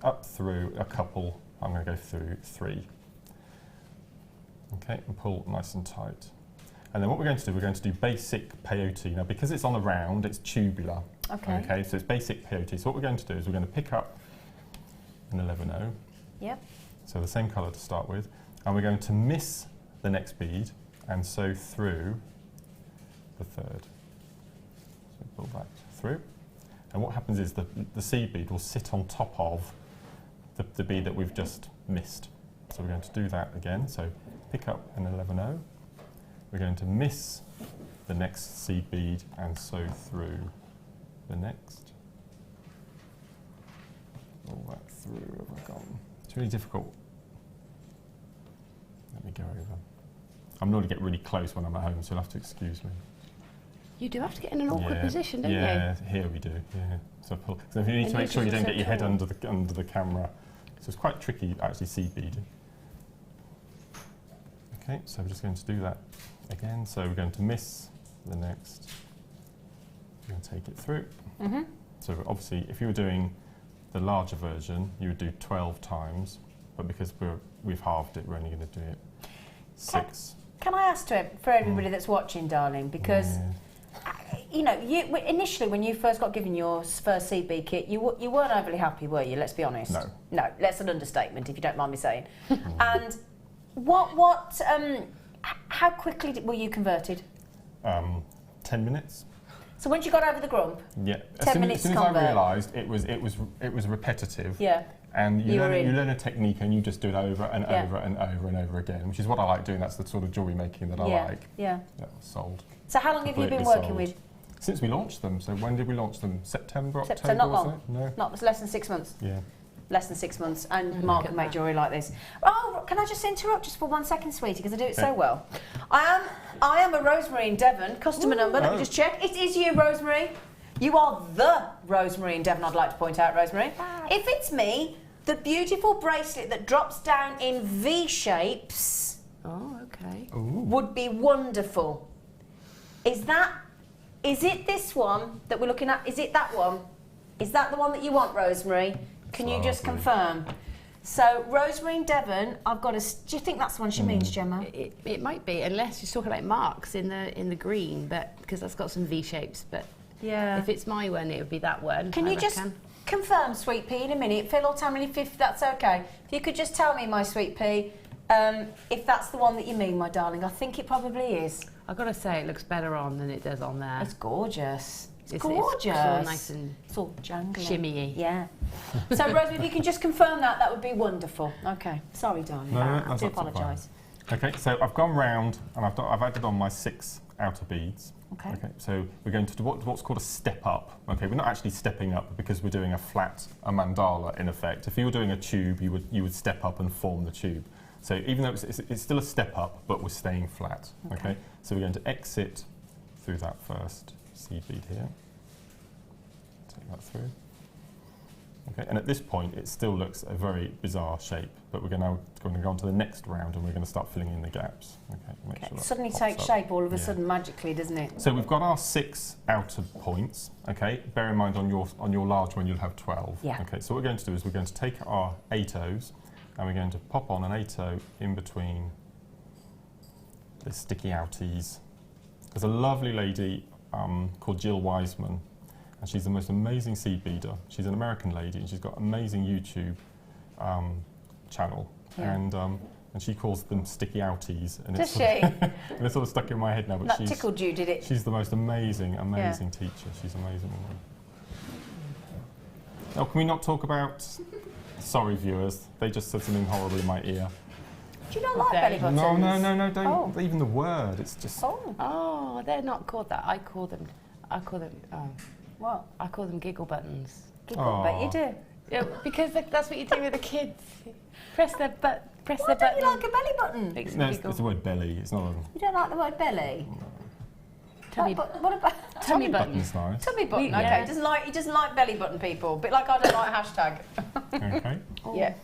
up through a couple, I'm going to go through 3. Okay, and pull nice and tight. And then what we're going to do basic peyote. Now, because it's on a round, it's tubular. Okay, so it's basic peyote. So what we're going to do is we're going to pick up an 11O. Yep. So the same colour to start with. And we're going to miss the next bead and sew through the 3rd. So pull that through. And what happens is the seed bead will sit on top of the bead that we've just missed. So we're going to do that again. So pick up an 11O. We're going to miss the next seed bead and sew through the next. All that through, have I gone? It's really difficult. Let me go over. I'm going to get really close when I'm at home, so you'll have to excuse me. You do have to get in an awkward position, don't you? Yeah, here we do. Yeah. So pull. So you need to make sure you don't get your head under the camera. So it's quite tricky actually seed beading. Okay, so we're just going to do that again. So we're going to miss the next. We're going to take it through. So obviously, if you were doing the larger version, you would do 12 times. But because we've halved it, we're only going to do it 6. can I ask for everybody that's watching, darling, because you know, initially when you first got given your first CB kit, you weren't overly happy, were you? Let's be honest. No, that's an understatement, if you don't mind me saying. And how quickly were you converted? 10 minutes. So once you got over the grump, 10 minutes. As soon as I convert. realised it was repetitive. Yeah. And you learn a technique and you just do it over and over and over and over again, which is what I like doing. That's the sort of jewellery making that I like. Yeah. Sold. So how long have you been working with? Since we launched them. So when did we launch them? September, October? So not long. Wasn't it? No. Not less than 6 months. Yeah. Less than 6 months, and Mark can make jewellery like this. Oh, can I just interrupt just for 1 second, sweetie, because I do it so well. I am a Rosemary in Devon. Customer number. Let me just check. It is you, Rosemary. You are the Rosemary in Devon. I'd like to point out, Rosemary. If it's me, the beautiful bracelet that drops down in V shapes. Oh, okay. Would be wonderful. Is it this one that we're looking at? Is it that one? Is that the one that you want, Rosemary? Can you just confirm? So, Rosemary in Devon, I've got a... Do you think that's the one she means, Gemma? It might be, unless you're talking about marks in the green, but because that's got some V shapes. But if it's my one, it would be that one. Can you just confirm, Sweet Pea, in a minute? Phil or Tammy, if that's okay. If you could just tell me, my Sweet Pea, if that's the one that you mean, my darling. I think it probably is. I've got to say, it looks better on than it does on there. It's gorgeous. It's It's gorgeous. all nice and it's all jangly. shimmy-y. Yeah. So, Rosemary, if you can just confirm that would be wonderful. Okay. Sorry, darling. I do apologise. Okay, so I've gone round and I've added on my 6 outer beads. Okay. So we're going to do what's called a step up. Okay, we're not actually stepping up because we're doing a mandala in effect. If you were doing a tube, you would step up and form the tube. So even though it's still a step up, but we're staying flat. Okay. So we're going to exit through that first seed bead here. Take that through. Okay, and at this point it still looks a very bizarre shape, but we're now going to go on to the next round and we're going to start filling in the gaps. Okay, sure it suddenly takes shape all of a sudden magically, doesn't it? So we've got our 6 outer points. Okay, bear in mind on your large one you'll have 12. Yeah. Okay, so what we're going to do is we're going to take our 8 O's and we're going to pop on an 8 O in between the sticky outies. There's a lovely lady called Jill Wiseman, and she's the most amazing seed beader. She's an American lady, and she's got an amazing YouTube channel, and she calls them sticky outies. And Does she? And it's sort of stuck in my head now. But that tickled you, did it? She's the most amazing teacher. She's amazing. Oh, can we not talk about? Sorry, viewers. They just said something horrible in my ear. Do you not like belly buttons? No, don't even the word. It's just... Oh, they're not called that. I call them, what? I call them giggle buttons. Giggle, but you do. Yeah, because that's what you do with the kids. Press their button. Why don't you like a belly button? No, it's the word belly. It's not a... You don't like the word belly? Tummy, what about tummy buttons? Nice. Tummy button, okay. He doesn't like belly button people. A bit like I don't like hashtag. Okay. Yeah.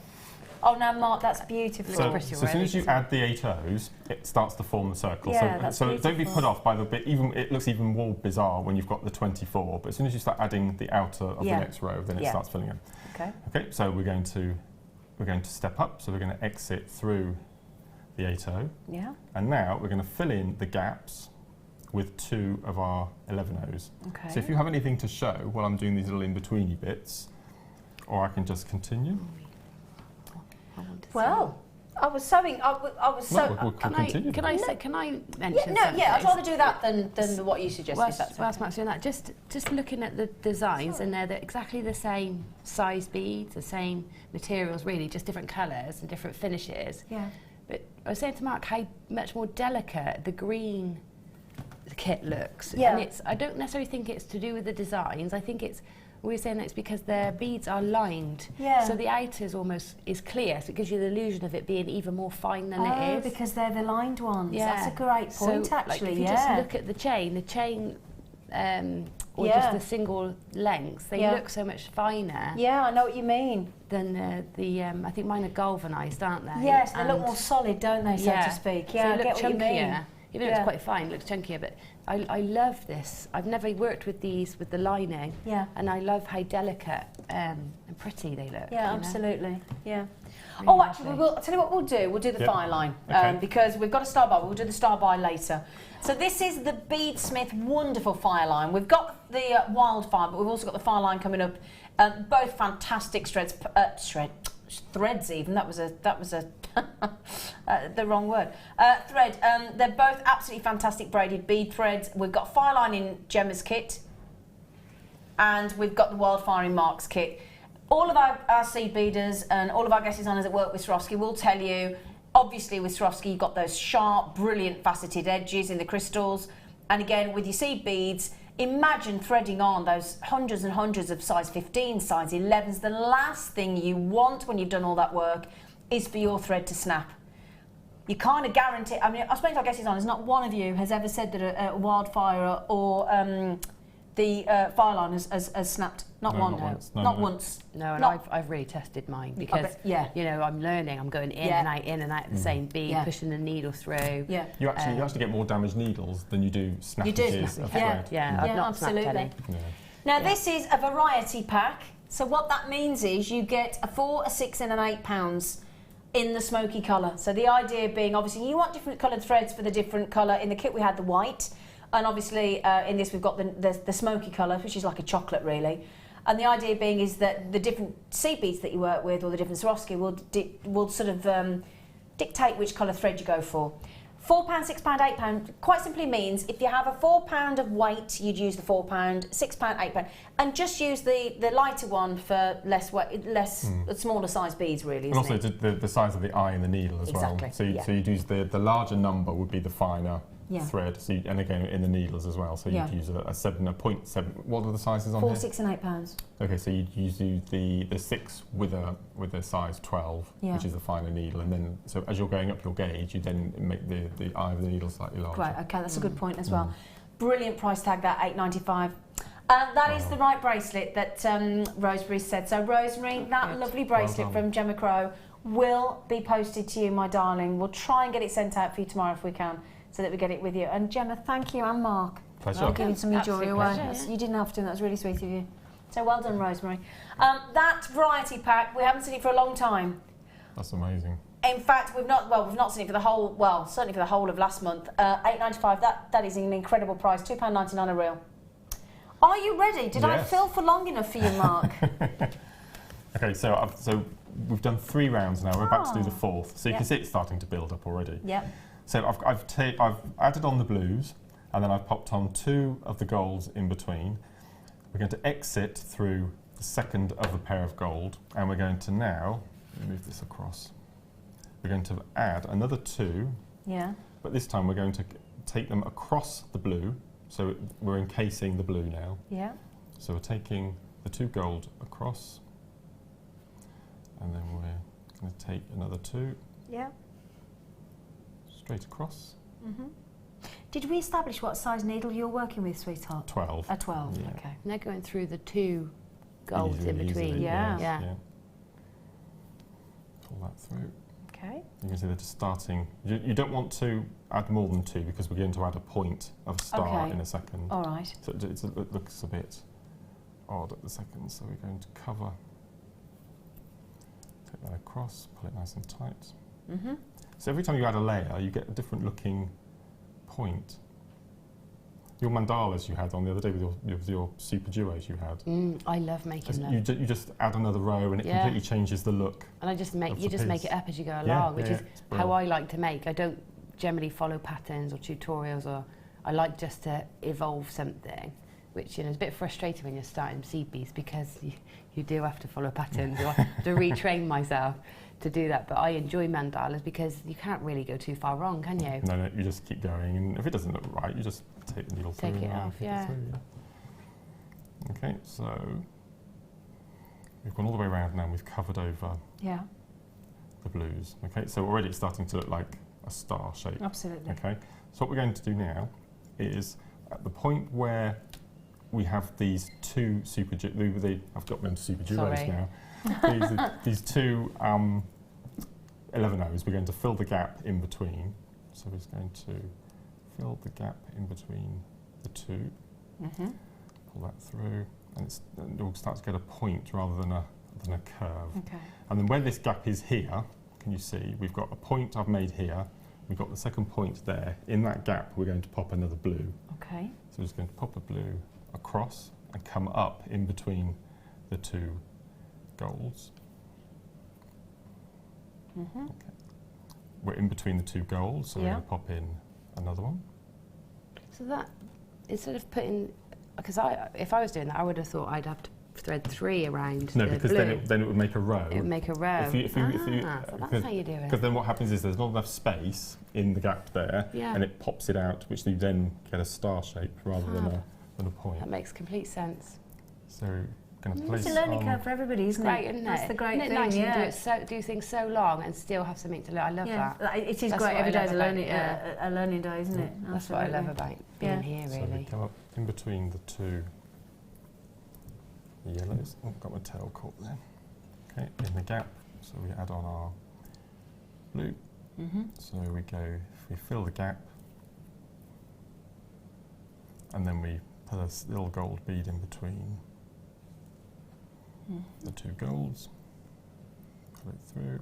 Oh, now Mark, that's beautiful. So as soon as you add the 8 O's, it starts to form the circle. Yeah, so don't be put off by the bit. It looks even more bizarre when you've got the 24. But as soon as you start adding the outer of the next row, then it starts filling in. Okay. Okay. So we're going to step up. So we're going to exit through the 8 O. Yeah. And now we're going to fill in the gaps with 2 of our 11 O's. Okay. So if you have anything to show while I'm doing these little in-betweeny bits, or I can just continue. Well, I was sewing. Can I mention something? I'd rather do that than what you suggested. Whilst Mark's doing that, just looking at the designs, and they're exactly the same size beads, the same materials, really, just different colours and different finishes. Yeah. But I was saying to Mark how much more delicate the green kit looks. Yeah. And I don't necessarily think it's to do with the designs. I think we were saying that it's because their beads are lined. Yeah. So the outer is clear, so it gives you the illusion of it being even more fine than it is. Because they're the lined ones. Yeah. That's a great point, so, actually. If you just look at the chain, or just the single lengths, they look so much finer. Yeah, I know what you mean. Than I think mine are galvanised, aren't they? Yes, they look more solid, don't they, so to speak. Yeah, so I get what you mean. Even though it's quite fine, looks chunkier, but I love this. I've never worked with these with the lining. Yeah. And I love how delicate and pretty they look. Yeah, absolutely. Yeah. Really actually, I'll tell you what we'll do. We'll do the fire line because we've got a star by. We'll do the star by later. So this is the Beadsmith wonderful fire line. We've got the wildfire, but we've also got the fire line coming up. Both fantastic threads even. That was a the wrong word. Thread. They're both absolutely fantastic braided bead threads. We've got fire line in Gemma's kit, and we've got the wildfire in Mark's kit. All of our seed beaders and all of our guest designers that work with Swarovski will tell you, obviously with Swarovski you've got those sharp, brilliant faceted edges in the crystals, and again with your seed beads, imagine threading on those hundreds and hundreds of size 15, size 11s. The last thing you want when you've done all that work is for your thread to snap. You kind of guarantee, I mean, I suppose our guest designers, not one of you has ever said that a wildfire or the fire line has snapped. Not once. No, and I've really tested mine because you know, I'm learning. I'm going in and out of the same bead, pushing the needle through. Yeah. You actually get more damaged needles than you do snappages of thread. I've not snapped any. Now this is a variety pack. So what that means is you get a 4, a 6 and an 8 pounds in the smoky colour. So the idea being, obviously you want different coloured threads for the different colour. In the kit we had the white. And obviously in this we've got the smoky colour, which is like a chocolate really. And the idea being is that the different seed beads that you work with or the different Swarovski will sort of dictate which colour thread you go for. £4, £6, £8 quite simply means if you have a £4 of weight, you'd use the £4, £6, £8, and just use the lighter one for less weight, smaller size beads really. And also the size of the eye and the needle as well. So you'd use the larger number would be the finer thread, so and again in the needles as well. So you'd use a 0.7. What are the sizes on 4, here? 6 and £8. Okay, so you'd use the 6 with a size 12, which is the finer needle, and then so as you're going up your gauge, you then make the eye of the needle slightly larger. Right. Okay, that's a good point as well. Brilliant price tag, that £8.95. That is the right bracelet that Rosemary said. So Rosemary, that lovely bracelet from Gemma Crow will be posted to you, my darling. We'll try and get it sent out for you tomorrow if we can, so that we get it with you. And Gemma, thank you, and Mark, for giving some of your jewellery away. You didn't have to, that was really sweet of you. So well done, Rosemary. That variety pack, we haven't seen it for a long time. That's amazing. In fact, we've not seen it for the whole, well, certainly for the whole of last month. £8.95, that is an incredible price, £2.99 a reel. Are you ready? Did I fill for long enough for you, Mark? Okay, so we've done 3 rounds now. We're about to do the 4th. So you can see it's starting to build up already. Yeah. So I've added on the blues, and then I've popped on 2 of the golds in between. We're going to exit through the second of a pair of gold, and we're going to now move this across. We're going to add another 2. Yeah. But this time we're going to take them across the blue. So we're encasing the blue now. Yeah. So we're taking the 2 gold across, and then we're going to take another 2. Yeah. Straight across. Did we establish what size needle you're working with, sweetheart? 12. A 12. Yeah. Okay. And they're going through the 2 golds in between. Easily, yeah. Pull that through. Okay. You can see they're just starting. You don't want to add more than 2 because we're going to add a point of a star in a second. All right. So it looks a bit odd at the second, so we're going to cover. Take that across, pull it nice and tight. So every time you add a layer, you get a different looking point. Your mandalas you had on the other day with your super duos you had. I love making them. You just add another row and it completely changes the look. And you just make it up as you go along, which is how I like to make. I don't generally follow patterns or tutorials, or I like just to evolve something, which is a bit frustrating when you're starting seed beads because you do have to follow patterns or to retrain myself to do that. But I enjoy mandalas because you can't really go too far wrong, can you? No, you just keep going, and if it doesn't look right, you just take the needle through. Take it off, Okay, so we've gone all the way around now and we've covered over the blues. Okay, so already it's starting to look like a star shape. Absolutely. Okay, so what we're going to do now is at the point where we have these 2 super I've got them super duos now. These 2 11 O's, we're going to fill the gap in between. So we're just going to fill the gap in between the two, pull that through, and it will start to get a point rather than a curve. Okay. And then where this gap is here, can you see, we've got a point I've made here, we've got the second point there. In that gap, we're going to pop another blue. Okay. So we're just going to pop a blue across and come up in between the two golds. Okay. We're in between the two golds, so we're going to pop in another one. So that, instead of putting, because if I was doing that, I would have thought I'd have to thread 3 around No, the because blue. then it would make a row. It would make a row. So that's how you do it. Because then what happens is there's not enough space in the gap there, and it pops it out, which you then get a star shape rather than a point. That makes complete sense. So going to place it's a learning curve for everybody, isn't it? Great, isn't it? That's the great thing. Nice yeah. You do things so long and still have something to learn. I love that. It is That's great. what Every I day is love a learning day, isn't it? That's what I love about being here, So really. we come up in between the two yellows. Oh, got my tail caught there. Okay, in the gap. So we add on our blue. So we go, if we fill the gap, and then we put a little gold bead in between the two golds. Pull it through.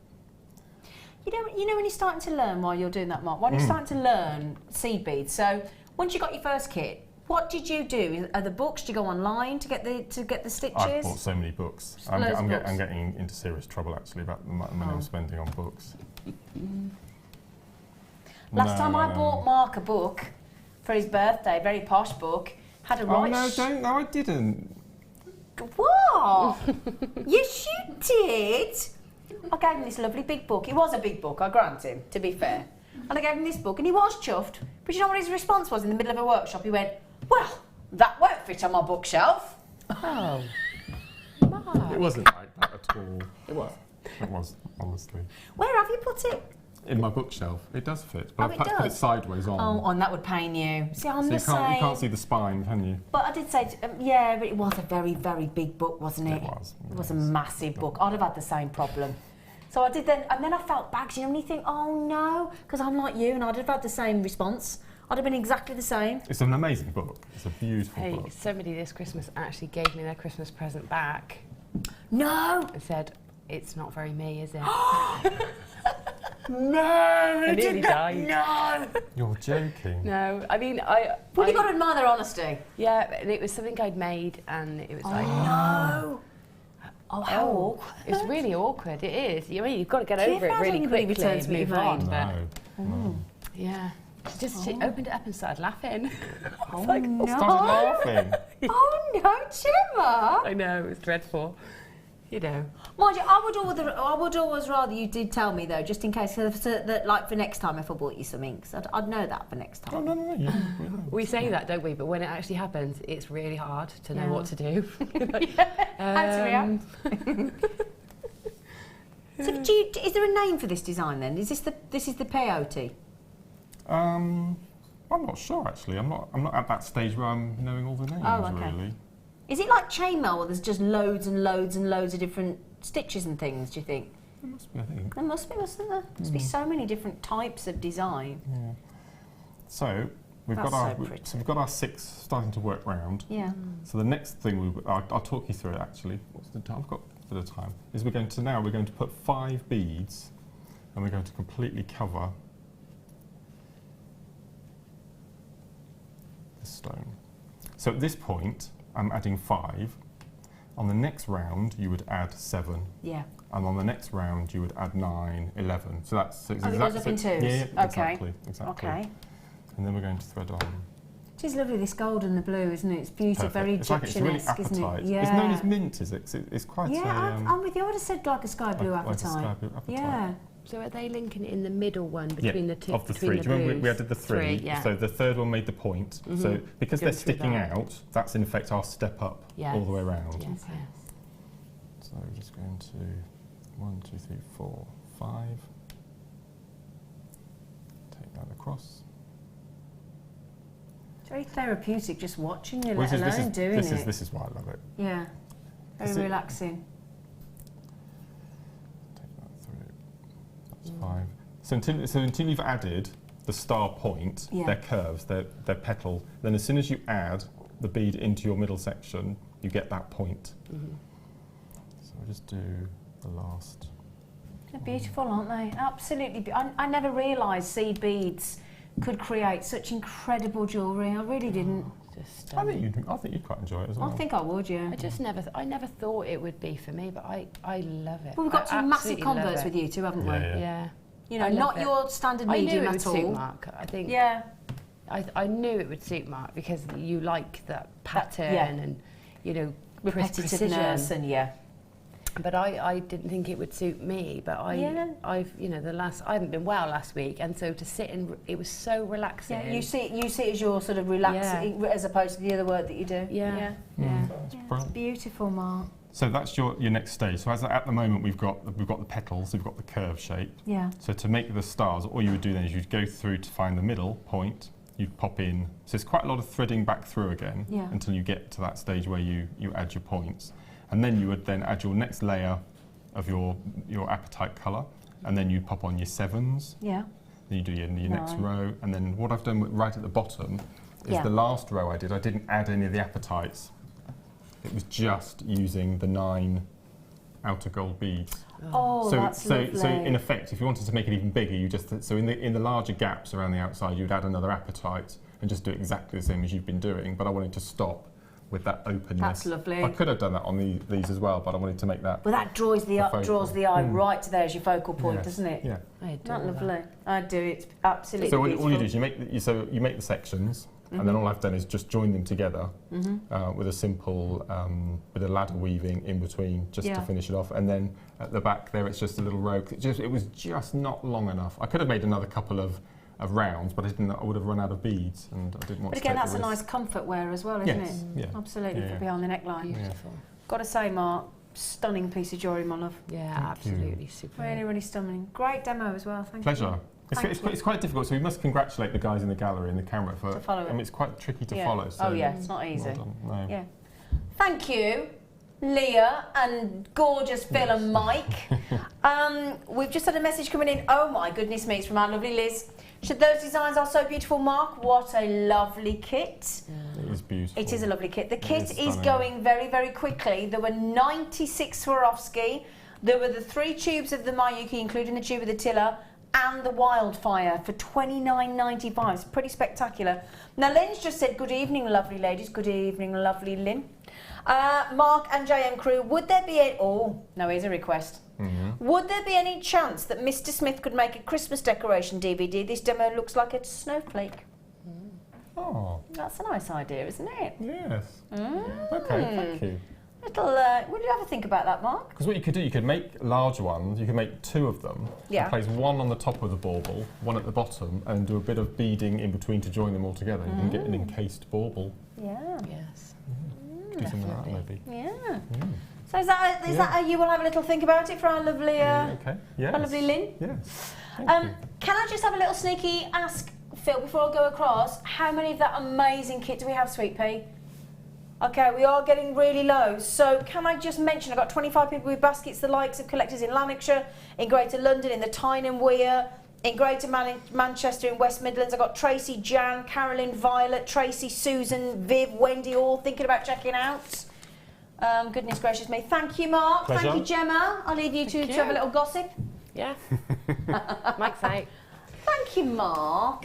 You know when you're starting to learn while you're doing that, Mark, when you're starting to learn seed beads, so once you got your first kit, what did you do? Are the books? Did you go online to get the stitches? I've bought so many books. I'm getting into serious trouble actually about the money I'm spending on books. Last time I bought Mark a book for his birthday, very posh book, had a right. Oh no, I didn't. What? Yes, you did. I gave him this lovely big book. It was a big book, I grant him, to be fair. And I gave him this book, and he was chuffed. But you know what his response was in the middle of a workshop? He went, "Well, that won't fit on my bookshelf." Oh. It wasn't like that at all. It was. It was, honestly. Where have you put it? In my bookshelf. It does fit, but Oh, I've had to put it does? sideways on. Oh, and that would pain you. See, I'm the So you same. can't see the spine, can you? But I did say, yeah, but it was a very, very big book, wasn't it? It was. It was a massive book. I'd have had the same problem. So I did then, and then I felt bad, you know, when you think, oh no, because I'm like you, and I'd have had the same response. I'd have been exactly the same. It's an amazing book. It's a beautiful book. Somebody this Christmas actually gave me their Christmas present back. No! And said, it's not very me, is it? No! I nearly died. No! You're joking. No, I mean, Well, you've got to admire their honesty. Yeah, and it was something I'd made, and it was like, no! Oh, how awkward. It's really awkward, it is. I mean, you've got to get over it really quickly and move on. No. Yeah. She opened it up and started laughing. Oh, like, no! Started laughing. Oh no, Gemma! I know, it was dreadful. You know. Mind you, I would always rather you did tell me though, just in case, so that like for next time if I bought you something, because I'd know that for next time. Oh, no. We say that, don't we? But when it actually happens, it's really hard to know what to do. How to react. So, is there a name for this design then? Is this the peyote? I'm not sure actually. I'm not at that stage where I'm knowing all the names really. Is it like chainmail where there's just loads and loads and loads of different stitches and things, do you think? There must be, I think. There must be, mustn't there? There must be so many different types of design. Yeah. So we've got our 6 starting to work round. Yeah. So the next thing I'll talk you through it actually. What's the time? I've got a bit of time. Is we're going to put 5 beads, and we're going to completely cover the stone. So at this point, I'm adding 5. On the next round, you would add 7. Yeah. And on the next round, you would add 9, 11. So that's exactly. It goes up in 2s? Yeah, okay. Exactly. Okay. And then we're going to thread on. It is lovely, this gold and the blue, isn't it? It's beautiful, very Egyptian-esque, really isn't it? Yeah. It's known as mint, is it? It's quite. Yeah, I'm with you. I would have said like a sky blue apatite. Like a sky blue apatite. Yeah. So are they linking it in the middle one between the two? Of the 3. Do you remember we added the 3? Yeah. So the third one made the point. So because they're sticking out, that's in effect our step up all the way around. Yes, yes. So we're just going to 1, 2, 3, 4, 5. Take that across. It's very therapeutic just watching you, let alone doing it. This is why I love it. Yeah. Very relaxing. Take that through. That's 5. So until you've added the star point, they're curves, they're petal. Then as soon as you add the bead into your middle section, you get that point. So we'll just do the last. They're beautiful, aren't they? Absolutely. I never realised seed beads could create such incredible jewellery. I really didn't. I think you'd quite enjoy it as well. I think I would, yeah. I never thought it would be for me, but I love it. Well, we've got two massive converts with you too, haven't we? Yeah. You know, not your standard medium at all. I knew it would suit Mark. I think. Yeah. I knew it would suit Mark because you like that pattern and, you know, repetitiveness and But I didn't think it would suit me. But I've you know I haven't been well last week, and so to sit and it was so relaxing. Yeah, you see it as your sort of relaxing as opposed to the other work that you do. Yeah. It's beautiful, Mark. So that's your next stage. So at the moment we've got the petals, we've got the curve shape. Yeah. So to make the stars, all you would do then is you'd go through to find the middle point. You'd pop in. So it's quite a lot of threading back through again until you get to that stage where you add your points. And then you would then add your next layer of your apatite colour, and then you'd pop on your 7s. Yeah. Then you do your next row, and then what I've done right at the bottom is the last row I didn't add any of the apatites. It was just using the 9 outer gold beads. Oh, that's lovely. So in effect, if you wanted to make it even bigger, you just in the larger gaps around the outside, you'd add another apatite and just do exactly the same as you've been doing. But I wanted to stop with that openness. That's lovely. I could have done that on these as well, but I wanted to make that. Well, that draws the eye right to there as your focal point, doesn't it? Yeah. Isn't that lovely? I do. It's absolutely so beautiful. all you do is you make the sections, and then all I've done is just join them together with a simple bit of ladder weaving in between, just to finish it off. And then at the back there, it's just a little row. It was just not long enough. I could have made another couple of rounds, but I would have run out of beads, and I didn't want to. But again, that's a nice comfort wear as well, isn't it? Yeah. Absolutely, for behind the neckline. Beautiful. Got to say, Mark, stunning piece of jewellery, my love. Yeah, absolutely super. Really, really stunning. Great demo as well. Thank Pleasure. you. It's quite difficult, so we must congratulate the guys in the gallery and the camera for. To follow it. I mean, it's quite tricky to follow. So it's not easy. Well done. No. Yeah. Thank you, Leah and gorgeous Phil and Mike. We've just had a message coming in. Oh my goodness me, it's from our lovely Liz. Those designs are so beautiful, Mark. What a lovely kit. It is beautiful. It is a lovely kit. The kit is going very, very quickly. There were 96 Swarovski. There were the 3 tubes of the Mayuki, including the tube of the Tiller, and the Wildfire for $29.95. It's pretty spectacular. Now, Lynn's just said, good evening, lovely ladies. Good evening, lovely Lynn. Mark and JM crew, would there be a... Oh, no, here's a request. Would there be any chance that Mr. Smith could make a Christmas decoration DVD? This demo looks like a snowflake. Oh. That's a nice idea, isn't it? Yes. Okay, thank you. Would you ever think about that, Mark? Because what you could do, you could make large ones, you could make 2 of them, and place one on the top of the bauble, one at the bottom, and do a bit of beading in between to join them all together. You can get an encased bauble. Yeah. Yes. Do something like that, maybe. Yeah. So is that how you will have a little think about it for our lovely, our lovely Lynn? Yes. Can I just have a little sneaky ask, Phil, before I go across, how many of that amazing kit do we have, Sweet Pea? Okay, we are getting really low. So can I just mention, I've got 25 people with baskets, the likes of collectors in Lanarkshire, in Greater London, in the Tyne and Weir, in Greater Manchester, in West Midlands. I've got Tracy, Jan, Carolyn, Violet, Tracy, Susan, Viv, Wendy, all thinking about checking out. Goodness gracious me. Thank you, Mark. Pleasure. Thank you, Gemma. I'll leave you to have a little gossip. Yeah. Mike's out. Thank you, Mark.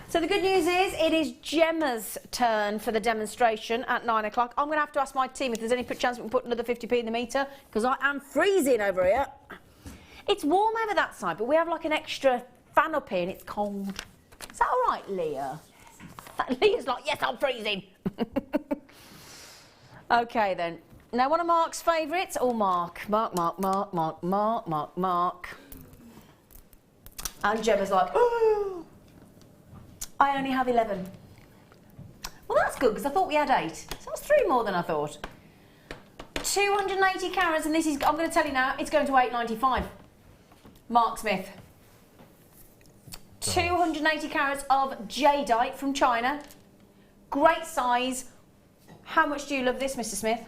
So the good news is it is Gemma's turn for the demonstration at 9 o'clock. I'm going to have to ask my team if there's any chance we can put another 50p in the meter, because I am freezing over here. It's warm over that side, but we have like an extra fan up here and it's cold. Is that all right, Leah? Leah's like, yes, I'm freezing. Okay, then. Now, one of Mark's favourites. Oh, Mark. And Gemma's like, oh, I only have 11. Well, that's good, because I thought we had 8. So that's 3 more than I thought. 280 carats, and this is, I'm going to tell you now, it's going to $8.95. Mark Smith. 280 carats of jadeite from China. Great size. How much do you love this, Mr. Smith?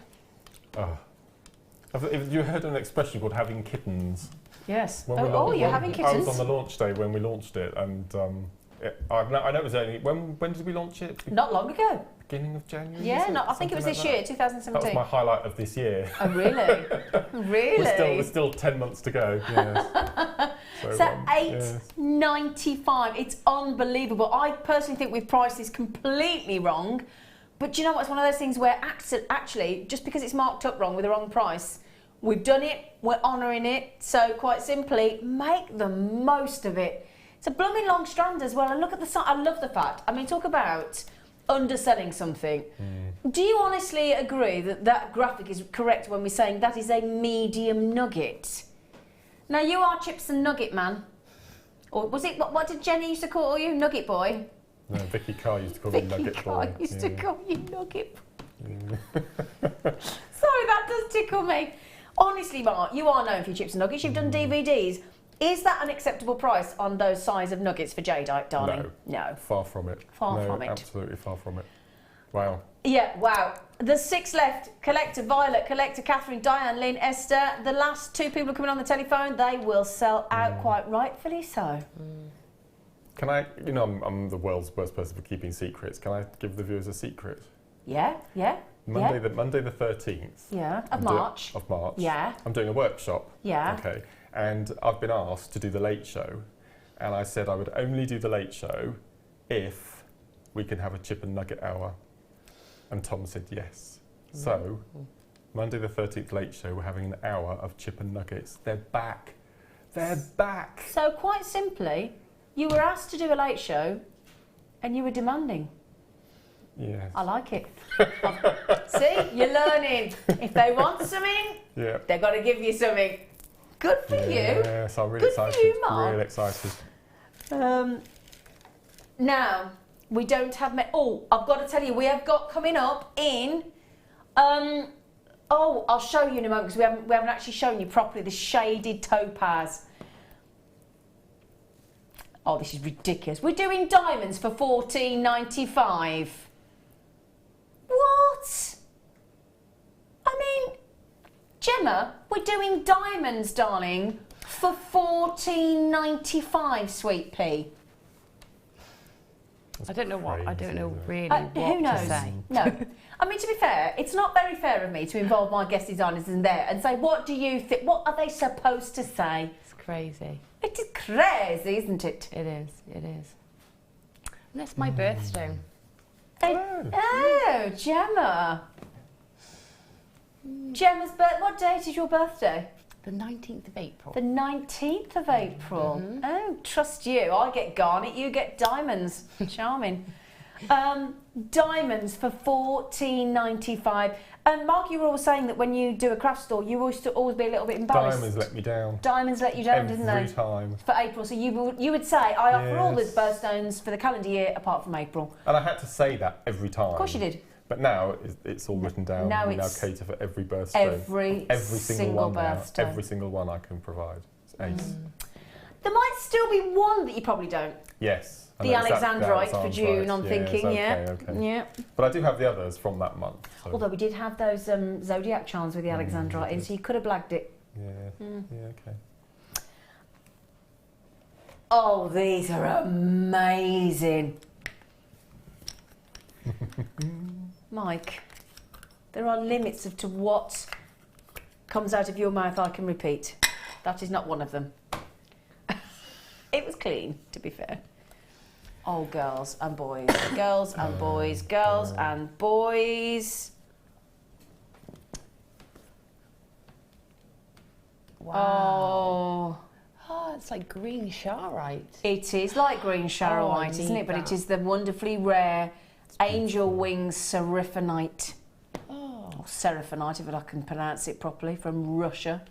Have you heard an expression called having kittens? Yes. You're having kittens? I was on the launch day when we launched it, and I know it was only... When did we launch it? Not long ago. Beginning of January? Yeah, I think it was this year, 2017. That was my highlight of this year. Oh, really? Really? We're still 10 months to go, yes. So $8.95. It's unbelievable. I personally think we've priced this completely wrong. But do you know what? It's one of those things where actually, just because it's marked up wrong with the wrong price, we've done it, we're honouring it. So quite simply, make the most of it. It's a blooming long strand as well. And look at the size. I love the fact. I mean, talk about underselling something. Do you honestly agree that that graphic is correct when we're saying that is a medium nugget? Now, you are chips and nugget man. Or was it, what did Jenny used to call you? Nugget boy? No, Vicky Carr used to call me Nugget Boy. Vicky Carr used to call you Nugget Boy. Sorry, that does tickle me. Honestly, Mark, you are known for your chips and nuggets. You've done DVDs. Is that an acceptable price on those size of nuggets for Jadeite, darling? No. Far from it. Far from it. Absolutely far from it. Wow. Yeah, wow. There's 6 left. Collector Violet, Collector Catherine, Diane, Lynn, Esther. The last 2 people coming on the telephone, they will sell out quite rightfully so. Can I, I'm the world's worst person for keeping secrets. Can I give the viewers a secret? Yeah. Monday the 13th. Yeah, of March. Yeah. I'm doing a workshop. Yeah. Okay. And I've been asked to do the late show. And I said I would only do the late show if we can have a chip and nugget hour. And Tom said yes. So, Monday the 13th late show, we're having an hour of chip and nuggets. They're back. They're back. So quite simply, you were asked to do a late show and you were demanding. Yes. I like it. See, you're learning. If they want something, they've got to give you something. Good for you. Yes, I'm really Good excited. For you, Mark. Really excited. Now, we don't have... I've got to tell you, we have got coming up in... I'll show you in a moment because we haven't actually shown you properly the shaded topaz. Oh, this is ridiculous. We're doing diamonds for $14.95. What? I mean, Gemma, we're doing diamonds, darling, for $14.95, sweet pea. I don't know what. I don't know really who knows? To say. No. I mean, to be fair, it's not very fair of me to involve my guest designers in there and say, what do you think? What are they supposed to say? It's crazy. It is crazy, isn't it? It is. It is. And that's my birthstone. Oh, Gemma. Gemma's birthday. What date is your birthday? The 19th of April. The 19th of April. Oh, trust you. I get garnet, you get diamonds. Charming. Diamonds for $14.95. And Mark, you were always saying that when you do a craft store, you always be a little bit embarrassed. Diamonds let me down. Diamonds let you down, didn't they? Every time. For April. So you would say, I offer all the birthstones for the calendar year apart from April. And I had to say that every time. Of course you did. But now it's all written down. Now we now cater for every birthstone. Every single one birthstone. Every single one I can provide. It's ace. There might still be one that you probably don't. Yes. The Alexandrite for June, I'm thinking, okay. Yeah. But I do have the others from that month. So. Although we did have those zodiac charms with the Alexandrite in, so you could have blagged it. Yeah, okay. Oh, these are amazing. Mike, there are limits as to what comes out of your mouth I can repeat. That is not one of them. It was clean, to be fair. Oh, girls and boys, girls and boys, girls and boys. Wow. Oh, it's like green charite. It is like green charite, isn't it? But it is the wonderfully rare angel wings seraphinite. Oh. Or seraphinite, if I can pronounce it properly, from Russia.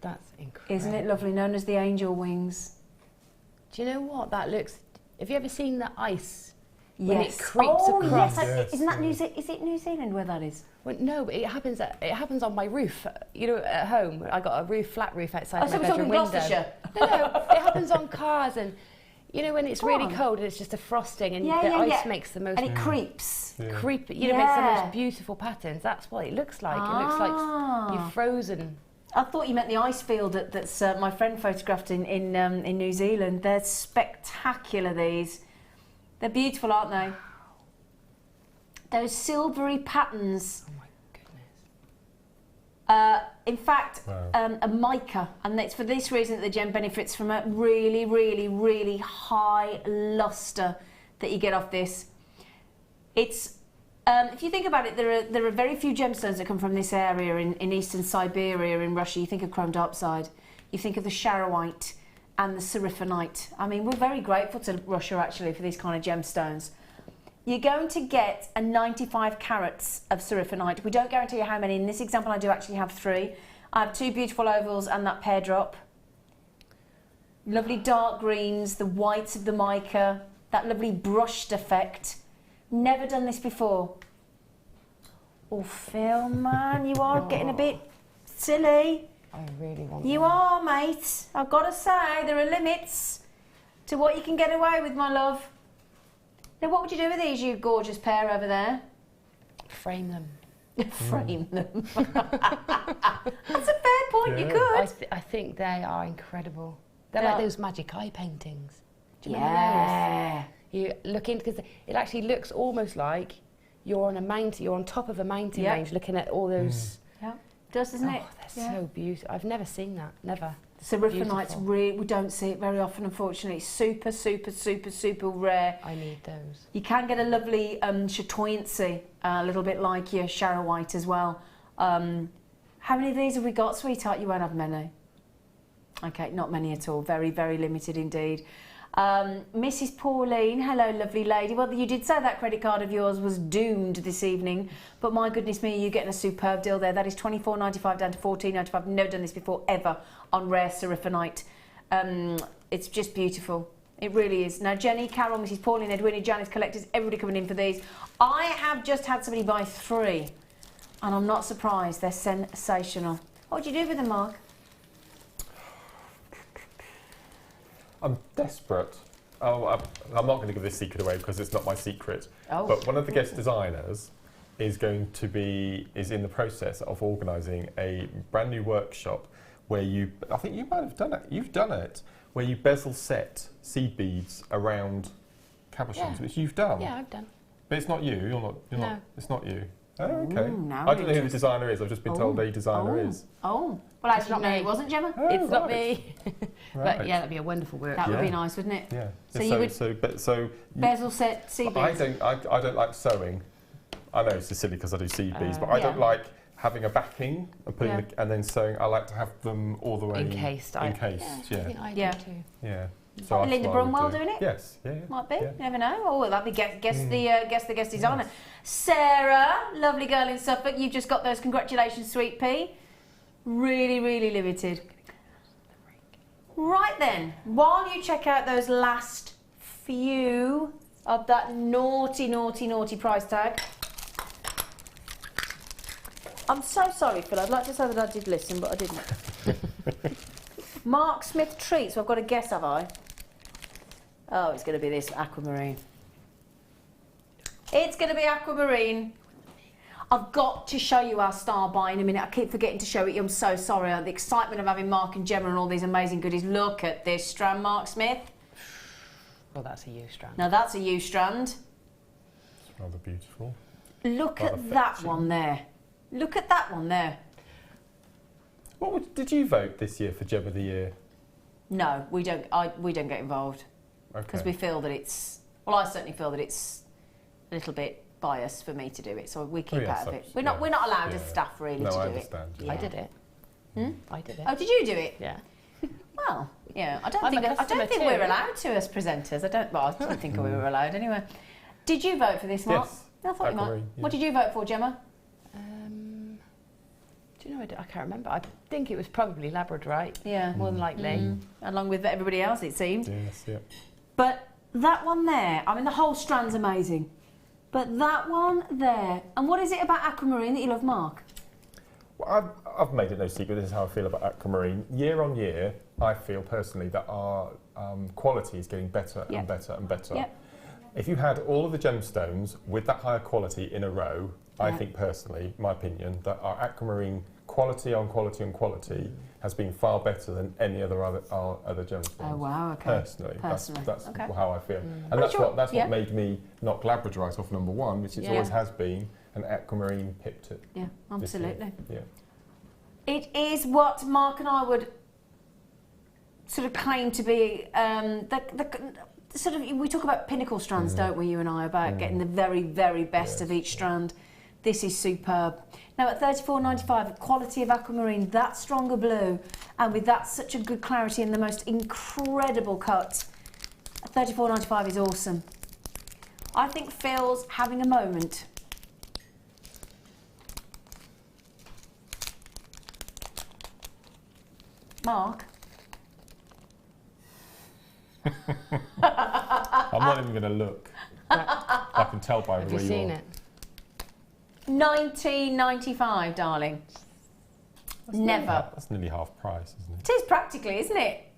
That's incredible. Isn't it lovely? Known as the angel wings. Do you know what that looks? Have you ever seen the ice? Yes. When it creeps across. Yes. Isn't that Is it New Zealand where that is? Well, no, but it happens on my roof. You know, at home, I got a flat roof outside my bedroom window. Gloucestershire. No, it happens on cars, and you know when it's really cold and it's just a frosting, and the ice makes the most. And it creeps. Yeah. Makes the most beautiful patterns. That's what it looks like. It looks like you've frozen. I thought you meant the ice field that's my friend photographed in New Zealand. They're spectacular, these. They're beautiful, aren't they? Those silvery patterns. Oh my goodness. In fact, wow. A mica, and it's for this reason that the gem benefits from a really, really, really high lustre that you get off this. It's if you think about it, there are very few gemstones that come from this area in eastern Siberia, in Russia. You think of chrome diopside, you think of the charoite and the seraphinite. I mean, we're very grateful to Russia actually for these kind of gemstones. You're going to get a 95 carats of seraphinite. We don't guarantee you how many. In this example, I do actually have 3. I have 2 beautiful ovals and that pear drop. Lovely dark greens, the whites of the mica, that lovely brushed effect. Never done this before. Oh, Phil, man, you are getting a bit silly. I really want You are, mate. I've got to say, there are limits to what you can get away with, my love. Now, what would you do with these, you gorgeous pair over there? Frame them. Frame them. That's a fair point, you could. I think they are incredible. They're like those magic eye paintings. Do you remember those? You look into, because it actually looks almost like you're on a mountain, you're on top of a mountain range looking at all those. Yeah, it does, doesn't it? They're so beautiful. I've never seen that, never. Seraphinite's we don't see it very often, unfortunately. Super, super, super, super rare. I need those. You can get a lovely chatoyancy, a little bit like your charoite as well. How many of these have we got, sweetheart? You won't have many. Okay, not many at all. Very, very limited indeed. Mrs. Pauline, hello, lovely lady. Well, you did say that credit card of yours was doomed this evening, but my goodness me, you're getting a superb deal there. That is $24.95 down to $14.95. Never done this before, ever, on rare seraphinite. It's just beautiful. It really is. Now, Jenny, Carol, Mrs. Pauline, Edwina, Janice, collectors, everybody coming in for these. I have just had somebody buy 3, and I'm not surprised. They're sensational. What would you do with them, Mark? I'm desperate. Oh, I'm not going to give this secret away because it's not my secret. Oh. But one of the guest designers is in the process of organising a brand new workshop where I think you might have done it. You've done it, where you bezel set seed beads around cabochons, which you've done. Yeah, I've done. But it's not you. You're not. It's not you. Oh, okay. Ooh, I don't know who the designer is. I've just been told a designer is. Oh, well, it's not me. It wasn't, Gemma. Oh, It's not me. Right. But yeah, that'd be a wonderful work. That would be nice, wouldn't it? Yeah. So you would bezel set seed beads. I don't like sewing. I know it's silly because I do seed beads, but I don't like having a backing and putting and then sewing. I like to have them all the way encased. Yeah. I think I do too. Yeah. So Linda Brunwell doing it? Yes. Yeah. Might be. Yeah. You never know. Oh, that'd be guess the guest designer. Sarah, lovely girl in Suffolk. You've just got those. Congratulations, sweet pea. Really, really limited. Right then, while you check out those last few of that naughty, naughty, naughty price tag. I'm so sorry, Phil. I'd like to say that I did listen, but I didn't. Mark Smith treats. So I've got a guess, have I? Oh, it's going to be this aquamarine. It's going to be aquamarine. I've got to show you our star buy in a minute. I keep forgetting to show it you. I'm so sorry. The excitement of having Mark and Gemma and all these amazing goodies. Look at this strand, Mark Smith. Well, that's a U strand. Now that's a U strand. It's rather beautiful. Look at that one there. Look at that one there. Did you vote this year for Gem of the Year? No, we don't. We don't get involved because we feel that it's. Well, I certainly feel that it's a little bit biased for me to do it, so we keep out of it. We're not allowed as staff really to do I understand. it. Yeah. I did it. I did it. Oh, did you do it? Yeah. Well, yeah. I don't I'm think a customer we're too. allowed to as presenters. I don't think we were allowed anyway. Did you vote for this, Mark? Yes. I thought you might. Yeah. What did you vote for, Gemma? Do you know? I can't remember. I think it was probably Labradorite. Yeah. More than likely. Along with everybody else, it seemed. Yes. Yeah. But that one there, I mean, the whole strand's amazing. But that one there, and what is it about aquamarine that you love, Mark? Well, I've made it no secret. This is how I feel about aquamarine. Year on year, I feel personally that our quality is getting better and better and better. Yep. If you had all of the gemstones with that higher quality in a row, I think personally, my opinion, that our aquamarine quality on quality on quality has been far better than any other gemstones. Oh wow! Okay. Personally. That's okay. how I feel, and that's what made me knock Labradorite off #1, which it always has been, an aquamarine pipped it. Yeah, absolutely. Yeah. It is what Mark and I would sort of claim to be sort of, we talk about pinnacle strands, don't we, you and I, about getting the very, very best of each strand. This is superb. Now at $34.95, quality of aquamarine, that stronger blue, and with that such a good clarity and the most incredible cut, $34.95 is awesome. I think Phil's having a moment. Mark? I'm not even going to look. I can tell by the way you are. Have you seen it? $19.95, darling. Never. That's nearly half price, isn't it? It is practically, isn't it?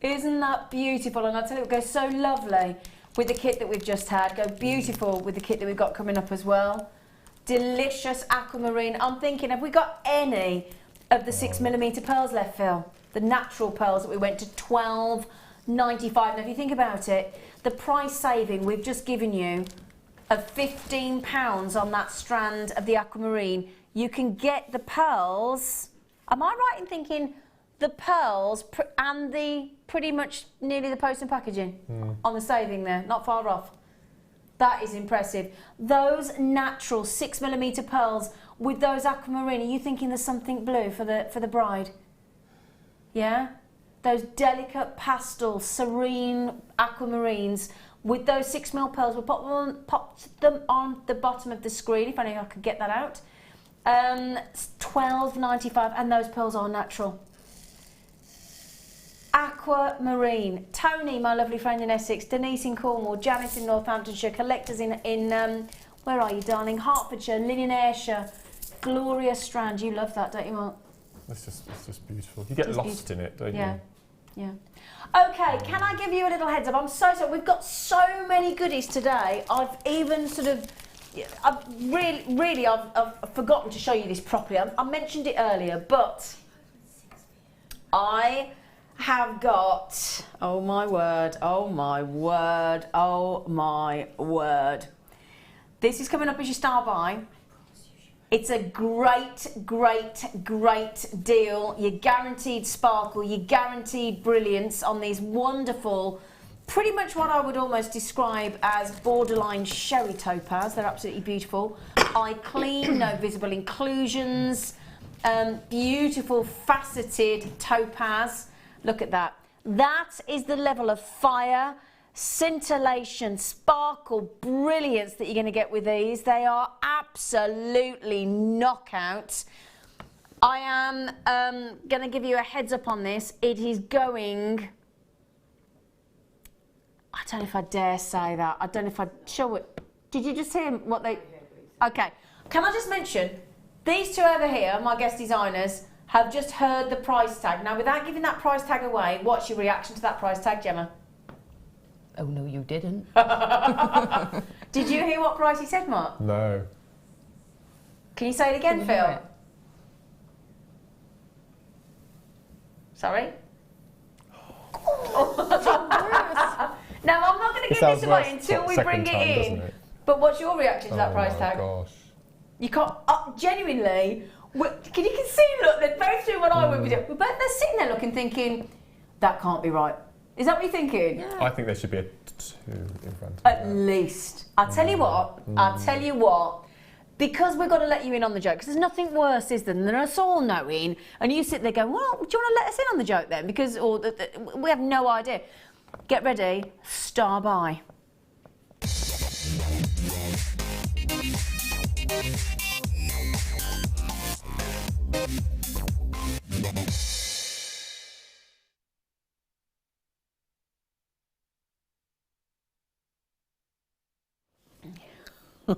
Isn't that beautiful? And I'll tell you, it goes so lovely with the kit that we've just had. Go beautiful with the kit that we've got coming up as well. Delicious aquamarine. I'm thinking, have we got any of the 6mm pearls left, Phil? The natural pearls that we went to $12.95. Now, if you think about it, the price saving we've just given you of £15 on that strand of the aquamarine, you can get the pearls. Am I right in thinking the pearls and the pretty much nearly the post and packaging on the saving there? Not far off. That is impressive. Those natural 6mm pearls with those aquamarine. Are you thinking there's something blue for the bride? Yeah, those delicate pastel, serene aquamarines with those 6mm pearls. We'll pop them on the bottom of the screen if only I could get that out. $12.95, and those pearls are natural. Aquamarine. Tony, my lovely friend in Essex, Denise in Cornwall, Janice in Northamptonshire, collectors in where are you, darling? Hertfordshire, Lynn in Ayrshire. Glorious strand. You love that, don't you, Mark? It's just beautiful. You get lost in it, don't you? Yeah. Okay, can I give you a little heads up? I'm so sorry. We've got so many goodies today. I've even sort of, I've forgotten to show you this properly. I mentioned it earlier, but I have got, oh my word, oh my word, oh my word. This is coming up as you start by. It's a great, great, great deal. You're guaranteed sparkle, you're guaranteed brilliance on these wonderful, pretty much what I would almost describe as borderline sherry topaz. They're absolutely beautiful. Eye clean, no visible inclusions. Beautiful faceted topaz. Look at that. That is the level of fire, scintillation, sparkle, brilliance that you're going to get with these. They are absolutely knockout. I am going to give you a heads up on this. It is going, I don't know if I dare say that. I don't know if I'd show it. Did you just hear what they... Okay. Can I just mention, these two over here, my guest designers, have just heard the price tag. Now, without giving that price tag away, what's your reaction to that price tag, Gemma? Oh, no, you didn't. Did you hear what price he said, Mark? No. Can you say it again, Phil? Sorry? Now, I'm not going to give this away until we bring it in. But what's your reaction to that price tag? Oh, gosh. You can't, genuinely, you can see, look, they're both doing what I would be doing. But they're sitting there looking, thinking, that can't be right. Is that what you're thinking? Yeah. I think there should be a 2 in front of At least. I'll tell you what, because we've got to let you in on the joke, because there's nothing worse, is there, than us all knowing, and you sit there going, well, do you want to let us in on the joke then? Because we have no idea. Get ready, star by. I'm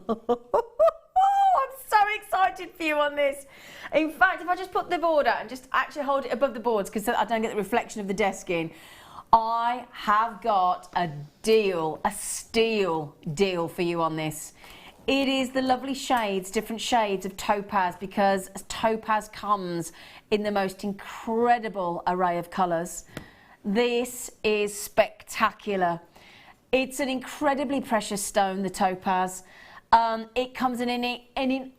so excited for you on this. In fact, if I just put the board out and just actually hold it above the boards, because I don't get the reflection of the desk in, I have got a deal, a steal deal for you on this. It is the lovely shades, different shades of topaz, because topaz comes in the most incredible array of colours. This is spectacular. It's an incredibly precious stone, the topaz. It comes in an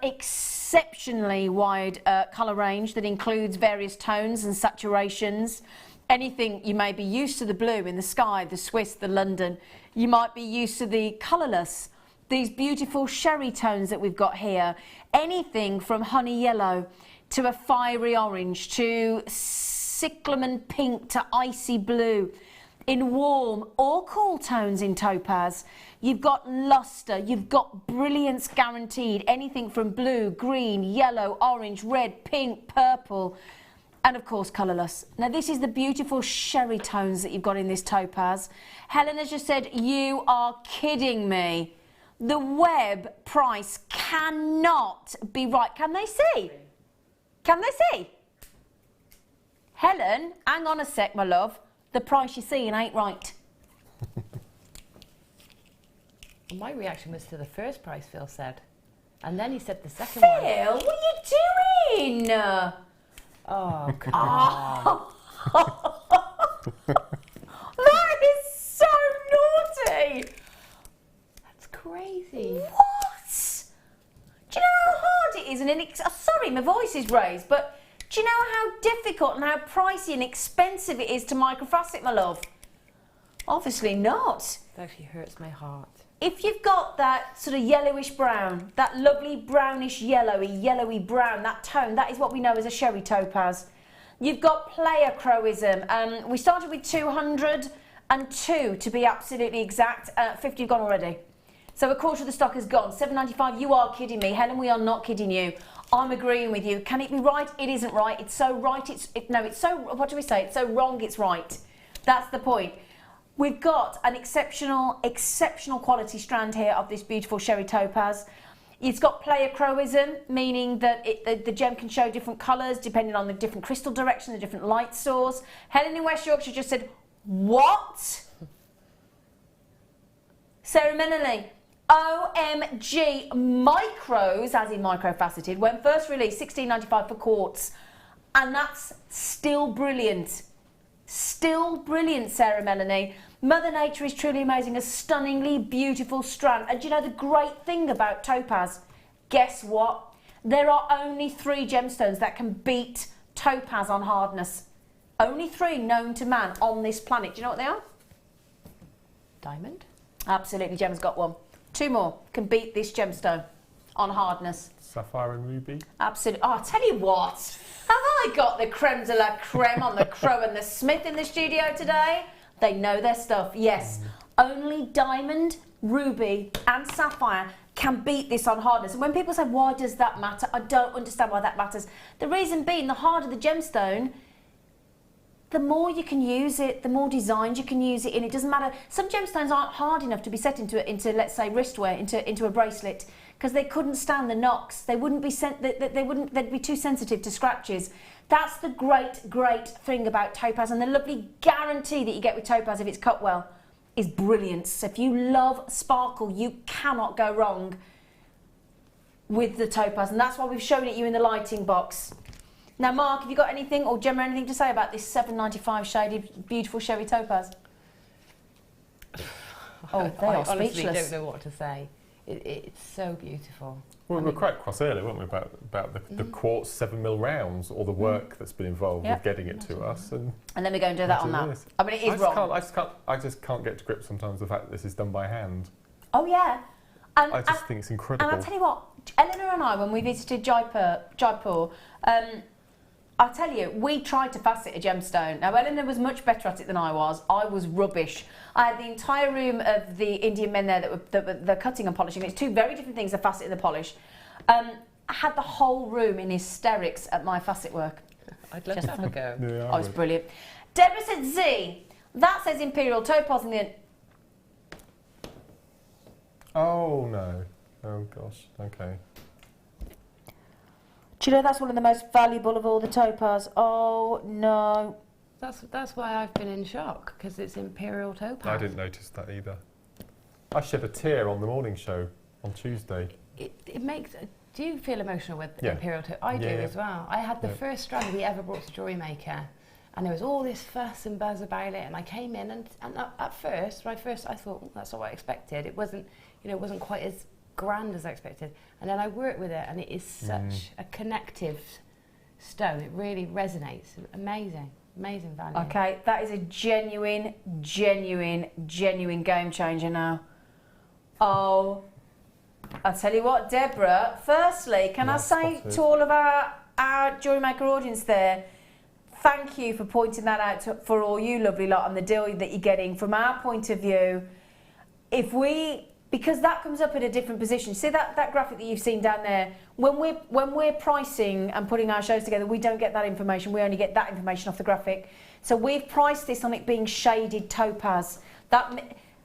exceptionally wide colour range that includes various tones and saturations. Anything you may be used to the blue in the sky, the Swiss, the London. You might be used to the colourless. These beautiful sherry tones that we've got here, anything from honey yellow to a fiery orange to cyclamen pink to icy blue, in warm or cool tones in topaz. You've got lustre, you've got brilliance guaranteed, anything from blue, green, yellow, orange, red, pink, purple, and of course colourless. Now this is the beautiful sherry tones that you've got in this topaz. Helen has just said, you are kidding me. The web price cannot be right. Can they see? Can they see? Helen, hang on a sec, my love. The price you're seeing ain't right. My reaction was to the first price Phil said. And then he said the second one. Phil, what are you doing? Oh, come on. That is so naughty. Crazy. What? Do you know how hard it is? And sorry, my voice is raised, but do you know how difficult and how pricey and expensive it is to microfacet, my love? Obviously not. That actually hurts my heart. If you've got that sort of yellowish brown, that lovely brownish yellowy brown, that tone, that is what we know as a sherry topaz. You've got pleochroism. We started with 202 to be absolutely exact. 50 have gone already. So a quarter of the stock is gone. $7.95. You are kidding me, Helen. We are not kidding you. I'm agreeing with you. Can it be right? It isn't right. It's so right. It's so. What do we say? It's so wrong. It's right. That's the point. We've got an exceptional quality strand here of this beautiful sherry topaz. It's got pleochroism, meaning that the gem can show different colours depending on the different crystal direction, the different light source. Helen in West Yorkshire just said, what? Ceremonially. OMG, micros, as in microfaceted, when first released, $16.95 for quartz, and that's still brilliant. Still brilliant, Sarah Melanie. Mother Nature is truly amazing, a stunningly beautiful strand. And do you know the great thing about topaz? Guess what? There are only 3 gemstones that can beat topaz on hardness. Only 3 known to man on this planet. Do you know what they are? Diamond? Absolutely, Gemma's got one. 2 more can beat this gemstone on hardness. Sapphire and ruby? Absolutely. Oh, I'll tell you what. Have I got the creme de la creme on the Crow and the Smith in the studio today? They know their stuff, yes. Only diamond, ruby and sapphire can beat this on hardness. And when people say, why does that matter? I don't understand why that matters. The reason being, the harder the gemstone, the more you can use it, the more designs you can use it in. It doesn't matter. Some gemstones aren't hard enough to be set into let's say wristwear, into a bracelet, because they couldn't stand the knocks. They wouldn't be they'd be too sensitive to scratches. That's the great thing about topaz, and the lovely guarantee that you get with topaz if it's cut well is brilliant. So if you love sparkle, you cannot go wrong with the topaz, and that's why we've shown it you in the lighting box. Now, Mark, have you got anything, or Gemma, anything to say about this $7.95 shaded, beautiful sherry topaz? Oh, they are speechless. I honestly don't know what to say. It's so beautiful. Well, we were quite cross earlier, weren't we, about the quartz 7mm rounds, all the work that's been involved with getting it to us. And then we go and do that on that. I mean, it is wrong. I just can't get to grips sometimes with the fact that this is done by hand. Oh, yeah. I just think it's incredible. And I'll tell you what, Eleanor and I, when we visited Jaipur, I'll tell you, we tried to facet a gemstone. Now, Eleanor was much better at it than I was. I was rubbish. I had the entire room of the Indian men there that were cutting and polishing. It's 2 very different things, the facet and the polish. I had the whole room in hysterics at my facet work. I'd love to have a go. Yeah, I was brilliant. Deborah said, Z, that says Imperial Topaz in the... Oh, no. Oh, gosh. Okay. Do you know that's one of the most valuable of all the topaz? Oh, no. That's why I've been in shock, because it's Imperial Topaz. I didn't notice that either. I shed a tear on the morning show on Tuesday. It makes... Do you feel emotional with Imperial Toe? I do Yeah. as well. I had the first strand we ever brought to Jewellery Maker, and there was all this fuss and buzz about it, and I came in and at first, I thought, that's not what I expected. It wasn't, it wasn't quite as grand as I expected. And then I worked with it, and it is such a connective stone. It really resonates. Amazing. Amazing value. Okay, that is a genuine game changer now. Oh, I'll tell you what, Deborah, firstly, can I say to all of our Jewellery Maker audience there, thank you for pointing that out for all you lovely lot and the deal that you're getting. From our point of view, because that comes up at a different position. See that graphic that you've seen down there? When we're pricing and putting our shows together, we don't get that information. We only get that information off the graphic. So we've priced this on it being shaded topaz.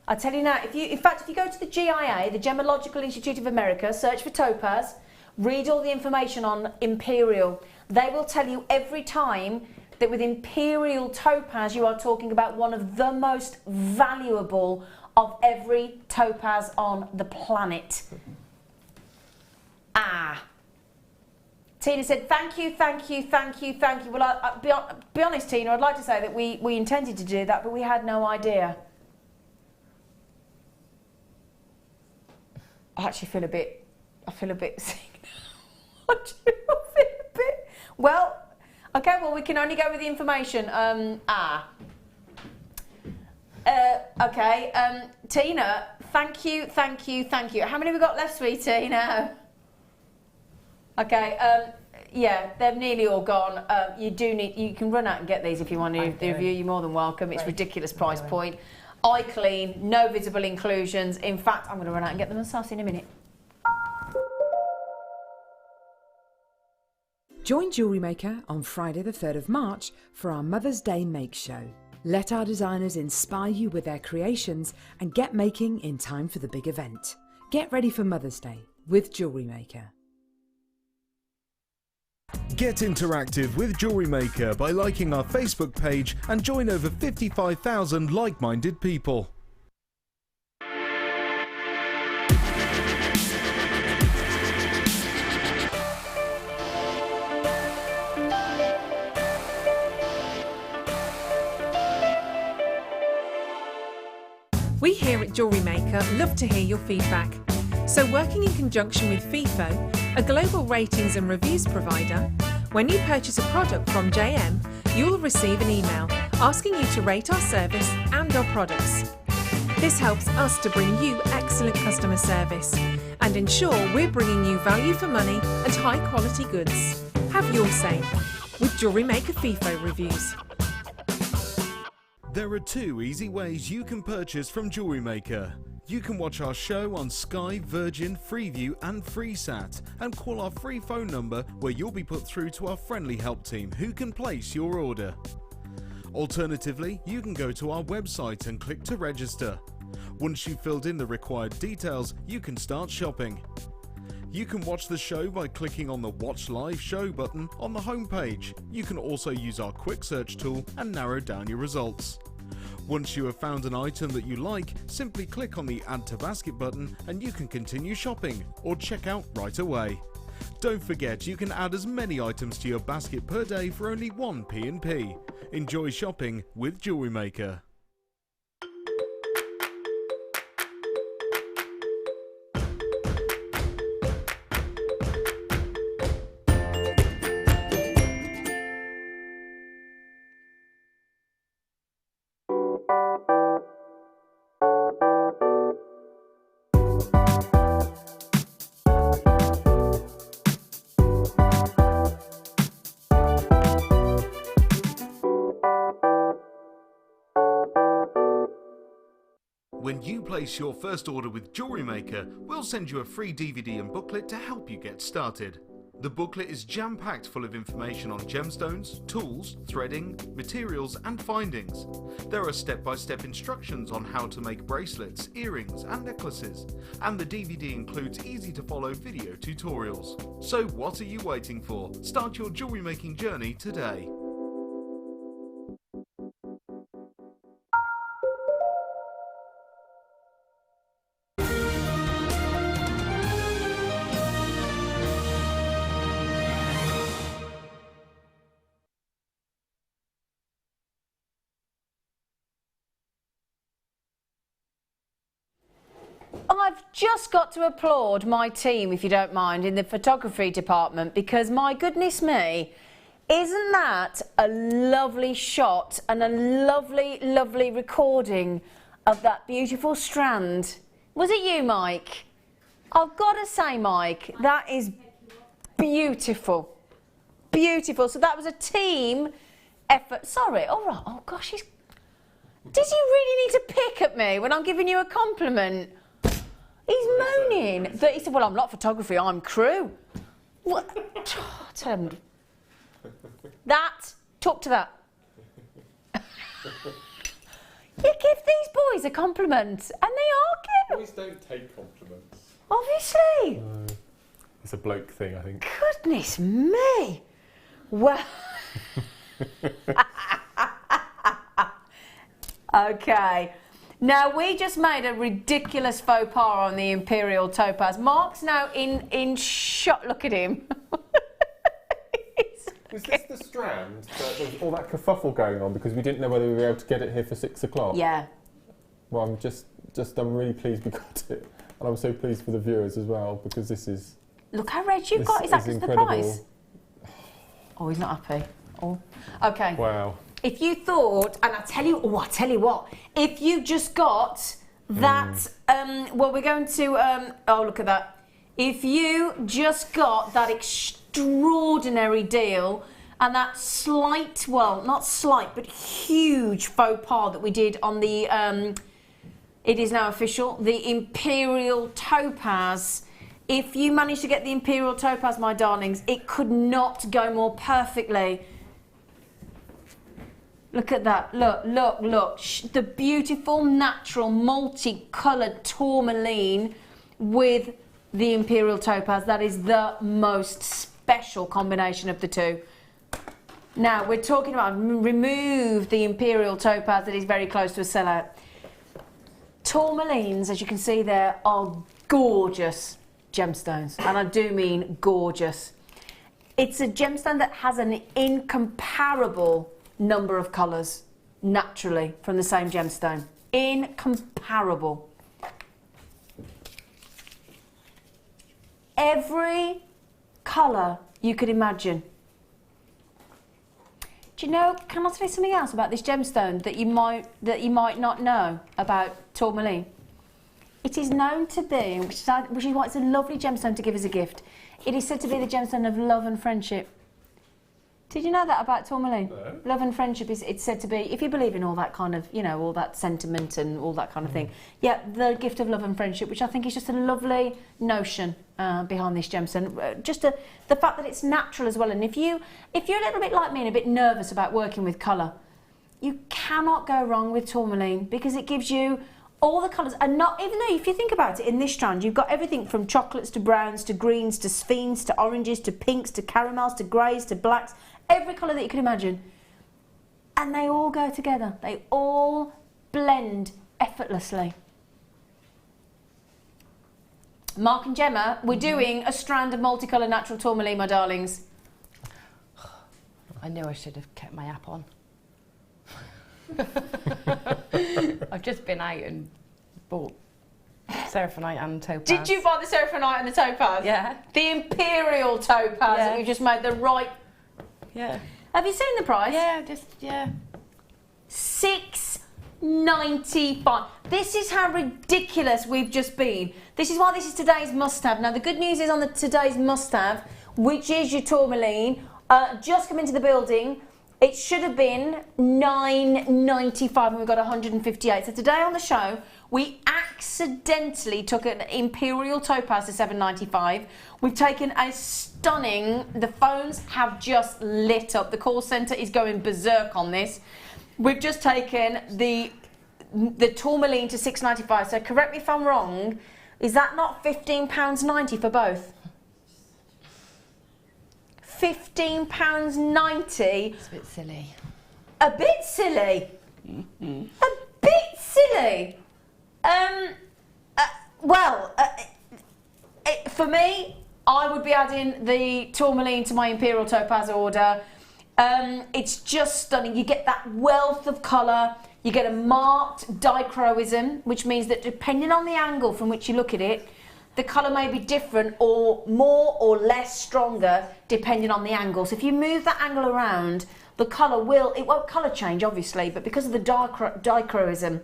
I tell you now, if you go to the GIA, the Gemological Institute of America, search for topaz, read all the information on Imperial. They will tell you every time that with Imperial topaz, you are talking about one of the most valuable of every topaz on the planet. Tina said, thank you. Well, be honest, Tina, I'd like to say that we intended to do that, but we had no idea. I actually feel a bit sick now. Well, okay, well, we can only go with the information. Okay, Tina, thank you. How many have we got left, sweetie, now? Okay, yeah, they've nearly all gone. You can run out and get these if you want to review. You're more than welcome. It's ridiculous price point. Eye clean, no visible inclusions. In fact, I'm going to run out and get them myself in a minute. Join Jewellery Maker on Friday the 3rd of March for our Mother's Day Make Show. Let our designers inspire you with their creations and get making in time for the big event. Get ready for Mother's Day with Jewellery Maker. Get interactive with Jewellery Maker by liking our Facebook page and join over 55,000 like-minded people. We here at Jewellery Maker love to hear your feedback. So working in conjunction with FIFO, a global ratings and reviews provider, when you purchase a product from JM, you'll receive an email asking you to rate our service and our products. This helps us to bring you excellent customer service and ensure we're bringing you value for money and high quality goods. Have your say with Jewellery Maker FIFO reviews. There are 2 easy ways you can purchase from Jewellery Maker. You can watch our show on Sky, Virgin, Freeview and FreeSat and call our free phone number where you'll be put through to our friendly help team who can place your order. Alternatively, you can go to our website and click to register. Once you've filled in the required details, you can start shopping. You can watch the show by clicking on the Watch Live Show button on the homepage. You can also use our quick search tool and narrow down your results. Once you have found an item that you like, simply click on the Add to Basket button and you can continue shopping or check out right away. Don't forget you can add as many items to your basket per day for only 1 P&P. Enjoy shopping with Jewellery Maker. When you place your first order with Jewellery Maker, we'll send you a free DVD and booklet to help you get started. The booklet is jam-packed full of information on gemstones, tools, threading, materials and findings. There are step-by-step instructions on how to make bracelets, earrings and necklaces, and the DVD includes easy-to-follow video tutorials. So what are you waiting for? Start your jewellery making journey today. just got to applaud my team, if you don't mind, in the photography department, because my goodness me, isn't that a lovely shot and a lovely, lovely recording of that beautiful strand? Was it you, Mike? I've got to say, Mike, that is beautiful. Beautiful. So that was a team effort. Sorry, all right. Oh, gosh, does he really need to pick at me when I'm giving you a compliment? He's moaning. He said, well, I'm not photography, I'm crew. What? Talk to that. You give these boys a compliment, and they argue. Boys don't take compliments. Obviously. It's a bloke thing, I think. Goodness me. Well. Okay. Now, we just made a ridiculous faux pas on the Imperial Topaz. Mark's now in shock. Look at him. Was this the strand that there was all that kerfuffle going on because we didn't know whether we were able to get it here for 6 o'clock? Yeah. Well, I'm really pleased we got it. And I'm so pleased for the viewers as well, because this is... Look how red you've got. Is that just the price? Oh, he's not happy. Oh. Okay. Wow. If you thought, and I tell you what, if you just got that, well, we're going to, oh, look at that. If you just got that extraordinary deal and that slight, well, not slight, but huge faux pas that we did on the, it is now official, the Imperial Topaz. If you manage to get the Imperial Topaz, my darlings, it could not go more perfectly. Look at that. Look, look, look. The beautiful, natural, multicoloured tourmaline with the Imperial Topaz. That is the most special combination of the two. Now, we're talking about remove the Imperial Topaz that is very close to a sellout. Tourmalines, as you can see there, are gorgeous gemstones. And I do mean gorgeous. It's a gemstone that has an incomparable number of colours naturally from the same gemstone. Incomparable. Every colour you could imagine. Do you know, can I say something else about this gemstone that you might not know about tourmaline? It is known to be, which is why it's a lovely gemstone to give as a gift, it is said to be the gemstone of love and friendship. Did you know that about tourmaline? No. Love and friendship it's said to be, if you believe in all that kind of, you know, all that sentiment and all that kind of thing. Yeah, the gift of love and friendship, which I think is just a lovely notion behind this gemstone. Just the fact that it's natural as well. And if you're a little bit like me and a bit nervous about working with colour, you cannot go wrong with tourmaline because it gives you all the colours. And not, even though if you think about it, in this strand, you've got everything from chocolates to browns to greens to sphenes to oranges to pinks to caramels to greys to blacks. Every colour that you can imagine. And they all go together. They all blend effortlessly. Mark and Gemma, we're doing a strand of multicolour natural tourmaline, my darlings. I knew I should have kept my app on. I've just been out and bought Seraphonite and Topaz. Did you buy the Seraphonite and the Topaz? Yeah. The Imperial Topaz that you just made the right... Yeah. Have you seen the price? Yeah, $6.95. This is how ridiculous we've just been. This is why this is today's must-have. Now, the good news is on today's must-have, which is your tourmaline, just come into the building. It should have been $9.95 and we've got 158. So today on the show, we accidentally took an Imperial Topaz to $7.95. We've taken a stunning, the phones have just lit up. The call centre is going berserk on this. We've just taken the tourmaline to $6.95. So correct me if I'm wrong, is that not £15.90 for both? £15.90. It's a bit silly. A bit silly. A bit silly. For me, I would be adding the tourmaline to my Imperial Topaz order. It's just stunning. You get that wealth of colour. You get a marked dichroism, which means that depending on the angle from which you look at it, the colour may be different or more or less stronger depending on the angle. So if you move that angle around, the colour it won't colour change obviously, but because of the dichroism,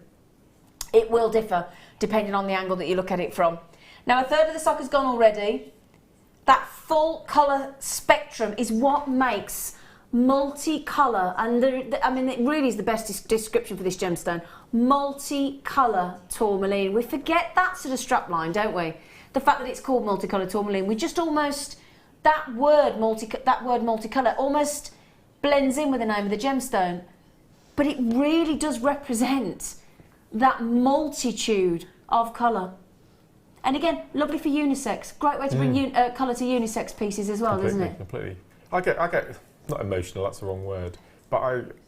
it will differ depending on the angle that you look at it from. Now, a third of the stock has gone already. That full colour spectrum is what makes multicolour, and I mean, it really is the best description for this gemstone. Multicolour tourmaline. We forget that sort of strapline, don't we? The fact that it's called multicolour tourmaline. We just almost, that word multicolour almost blends in with the name of the gemstone, but it really does represent that multitude of colour. And again, lovely for unisex. Great way to bring colour to unisex pieces as well, isn't it? Completely. I get not emotional, that's the wrong word, but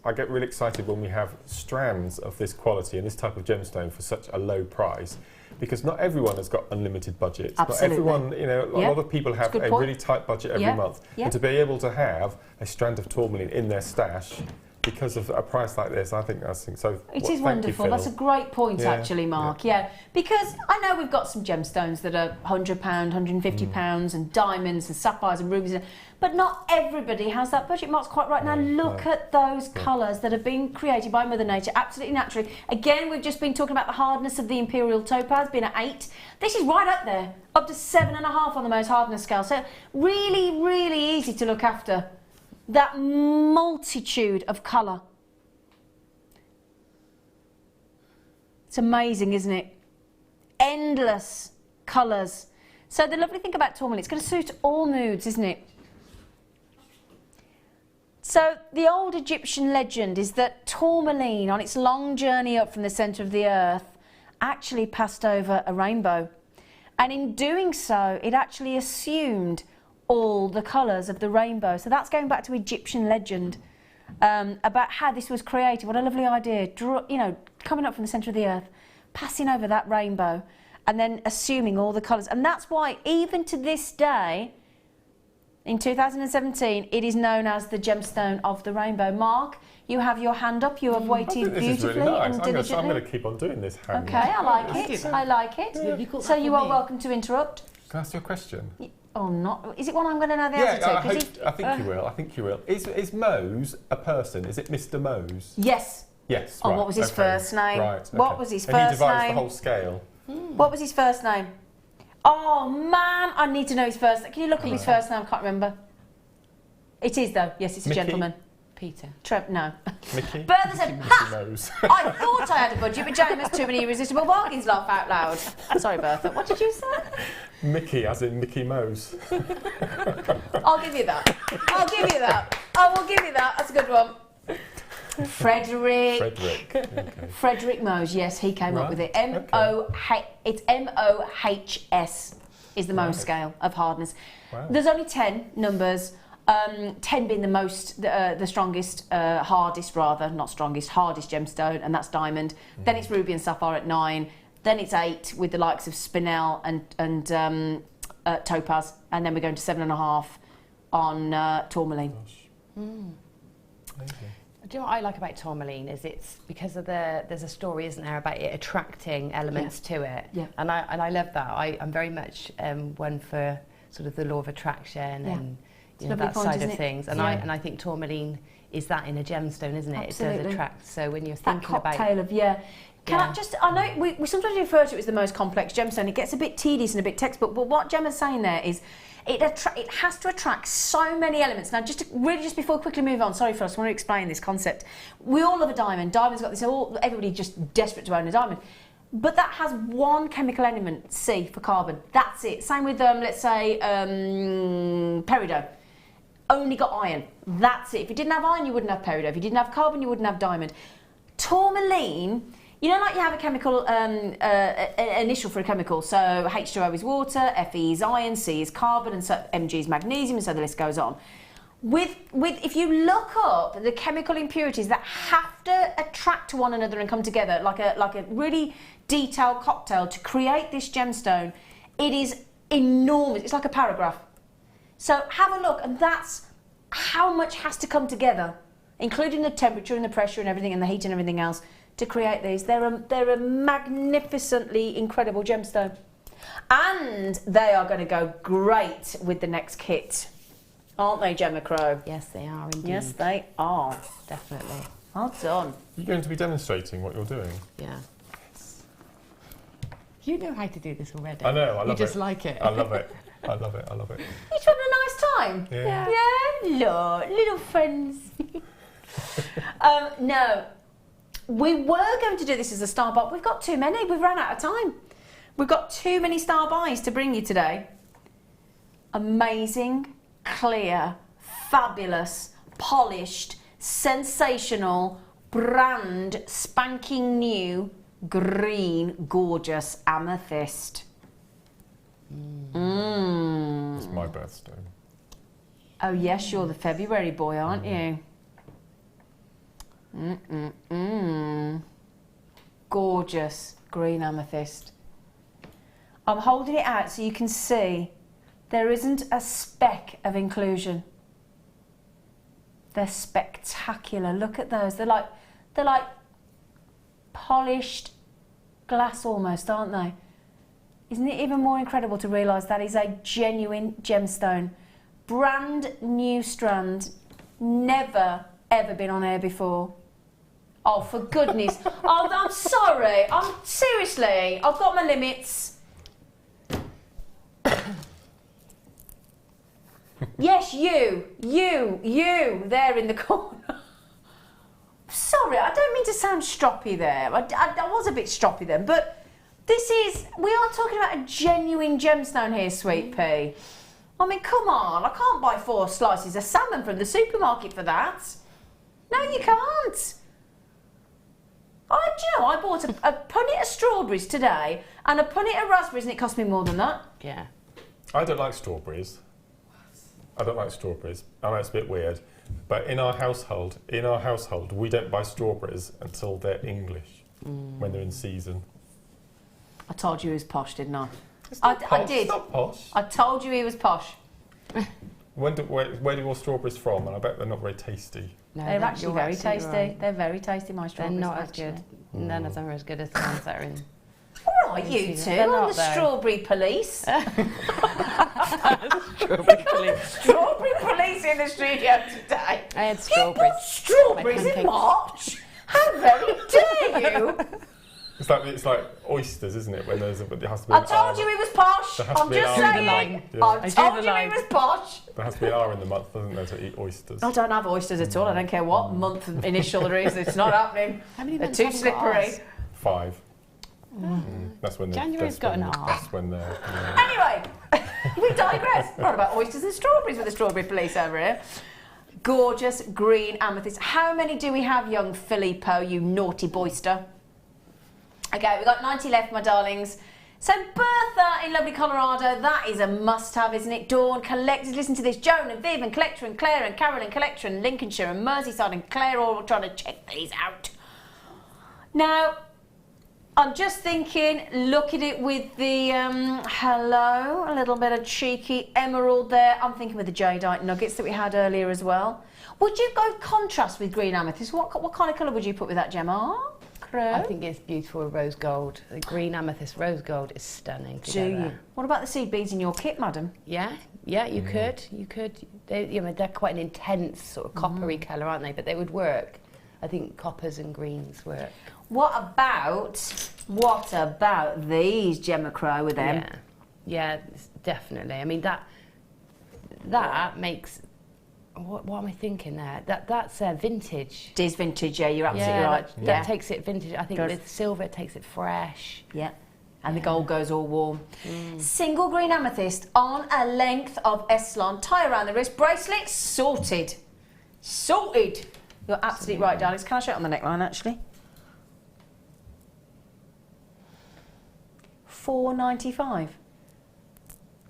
I get really excited when we have strands of this quality and this type of gemstone for such a low price, because not everyone has got unlimited budgets. Absolutely. Not everyone, you know, a lot of people have a really tight budget every month. And to be able to have a strand of tourmaline in their stash because of a price like this, I think that's so. It is wonderful. That's a great point, actually, Mark. Yeah, because I know we've got some gemstones that are £100, £150, and diamonds and sapphires and rubies, but not everybody has that budget. Mark's quite right. Now look at those colours that have been created by Mother Nature, absolutely naturally. Again, we've just been talking about the hardness of the Imperial Topaz being at 8. This is right up there, up to 7.5 on the most hardness scale. So really, really easy to look after. That multitude of colour. It's amazing, isn't it? Endless colours. So the lovely thing about tourmaline, it's going to suit all moods, isn't it? So the old Egyptian legend is that tourmaline, on its long journey up from the centre of the earth, actually passed over a rainbow. And in doing so, it actually assumed all the colours of the rainbow. So that's going back to Egyptian legend about how this was created. What a lovely idea. You know, coming up from the centre of the earth, passing over that rainbow, and then assuming all the colours. And that's why, even to this day, in 2017, it is known as the gemstone of the rainbow. Mark, you have your hand up. You have waited beautifully and diligently. I'm going to keep on doing this hand. Okay, I like it. I like it. Yeah. So you are welcome to interrupt. Can I ask you a question? Oh, not. Is it one I'm going to know the answer to? I think you will. I think you will. Is Mose a person? Is it Mr. Mose? Yes. Yes. Oh, right. What was his first name? Right. Okay. What was his first name? name? And he devised the whole scale. What was his first name? Oh man, I need to know his first name. Can you look up his first name? I can't remember. It is though. Yes, it's a gentleman. Peter. No. Mickey? Bertha said, Mickey Mose. I thought I had a budget, but James has too many irresistible bargains, laugh out loud. Sorry, Bertha. What did you say? Mickey, as in Mickey Mose. I'll give you that. I'll give you that. I will give you that. That's a good one. Frederick. Okay. Frederick Mose, yes, he came up with it. It's M-O-H-S is the Mose scale of hardness. Wow. There's only 10 numbers. 10 being the most, the strongest, hardest gemstone, and that's diamond. Then it's ruby and sapphire at 9. Then it's 8 with the likes of spinel and topaz, and then we're going to 7.5 on tourmaline. Do you know what I like about tourmaline is it's because of there's a story, isn't there, about it attracting elements to it. Yeah. And I love that. I'm very much one for sort of the law of attraction and that side of things. And I think tourmaline is that in a gemstone, isn't it? Absolutely. It does attract. So when you're thinking about cocktail of I know we sometimes refer to it as the most complex gemstone. It gets a bit tedious and a bit textbook, but what Gemma's saying there is it has to attract so many elements. Now, just before we quickly move on, sorry for us, I want to explain this concept. We all love a diamond. Diamond's got this, everybody just desperate to own a diamond. But that has one chemical element, C for carbon. That's it. Same with, let's say, peridot. Only got iron. That's it. If you didn't have iron, you wouldn't have peridot. If you didn't have carbon, you wouldn't have diamond. Tourmaline, you know, like you have a chemical, initial for a chemical. So H2O is water, Fe is iron, C is carbon, and so Mg is magnesium, and so the list goes on. If you look up the chemical impurities that have to attract to one another and come together, like a really detailed cocktail to create this gemstone, it is enormous. It's like a paragraph. So have a look, and that's how much has to come together, including the temperature and the pressure and everything and the heat and everything else, to create these. They're a magnificently incredible gemstone. And they are going to go great with the next kit. Aren't they, Gemma Crow? Yes, they are indeed. Yes, they are. Definitely. Well done. You're going to be demonstrating what you're doing? Yeah. You know how to do this already. I know, I love it. You just like it. I love it. I love it. I love it. Each having a nice time? Yeah. Yeah, little friends. No, we were going to do this as a star, but we've got too many. We've run out of time. We've got too many star buys to bring you today. Amazing, clear, fabulous, polished, sensational, brand spanking new, green, gorgeous amethyst. It's my birthstone. Oh yes, you're the February boy, aren't you? Gorgeous green amethyst. I'm holding it out so you can see there isn't a speck of inclusion. They're spectacular. Look at those. They're like polished glass almost, aren't they? Isn't it even more incredible to realise that is a genuine gemstone? Brand new strand, never ever been on air before. Oh, for goodness. Oh, I'm sorry. Seriously, I've got my limits. Yes, you there in the corner. Sorry, I don't mean to sound stroppy there. I was a bit stroppy then, but we are talking about a genuine gemstone here, Sweet Pea. I mean, come on, I can't buy 4 slices of salmon from the supermarket for that. No, you can't. I bought a punnet of strawberries today and a punnet of raspberries and it cost me more than that. Yeah. I don't like strawberries. I don't like strawberries. I know it's a bit weird, but in our household, we don't buy strawberries until they're English, when they're in season. I told you he was posh, didn't I? I did. It's not posh. I told you he was posh. Where do your strawberries from? And I bet they're not very tasty. No, They're actually very tasty. Right. They're very tasty, my They're strawberries. not as good. None of them are as good as the ones that are in. All right, you two. They're I'm not, the though. strawberry police. Strawberry police. Strawberry police in the studio today. I had strawberries. You bought strawberries in pancakes. March? How very dare you! It's like oysters, isn't it? When it has to be I told you he was posh. There has to I'm be an just R. saying. Yeah. I told you he was posh. There has to be an R in the month, doesn't there, to eat oysters? I don't have oysters at all. I don't care what month initial there is. It's not happening. How many They're months too have you got slippery. ours? 5. That's when January's got an R. That's when they're. Anyway, we digress. Not about oysters and strawberries with the strawberry police over here. Gorgeous green amethyst. How many do we have, young Filippo, you naughty boyster? Okay, we've got 90 left, my darlings. So Bertha in lovely Colorado, that is a must-have, isn't it? Dawn, collectors, listen to this. Joan and Viv and Collector and Claire and Carol and Collector and Lincolnshire and Merseyside and Claire all trying to check these out. Now, I'm just thinking, look at it with the, hello, a little bit of cheeky emerald there. I'm thinking with the jadeite nuggets that we had earlier as well. Would you go contrast with green amethyst? What kind of colour would you put with that, Gemma? I think it's beautiful with rose gold. The green amethyst rose gold is stunning together. Do you? What about the seed beads in your kit, madam? Yeah, you could. They're quite an intense sort of coppery colour, aren't they? But they would work. I think coppers and greens work. What about these, Gemma Crow, with them? Yeah, definitely. I mean that makes. What am I thinking there? That's vintage. It is vintage, yeah, you're absolutely right. That takes it vintage. I think with silver it takes it fresh. Yeah. And the gold goes all warm. Single green amethyst on a length of Eslon. Tie around the wrist. Bracelet sorted. Sorted. You're absolutely right, darlings. Can I show it on the neckline, actually? $4.95. Look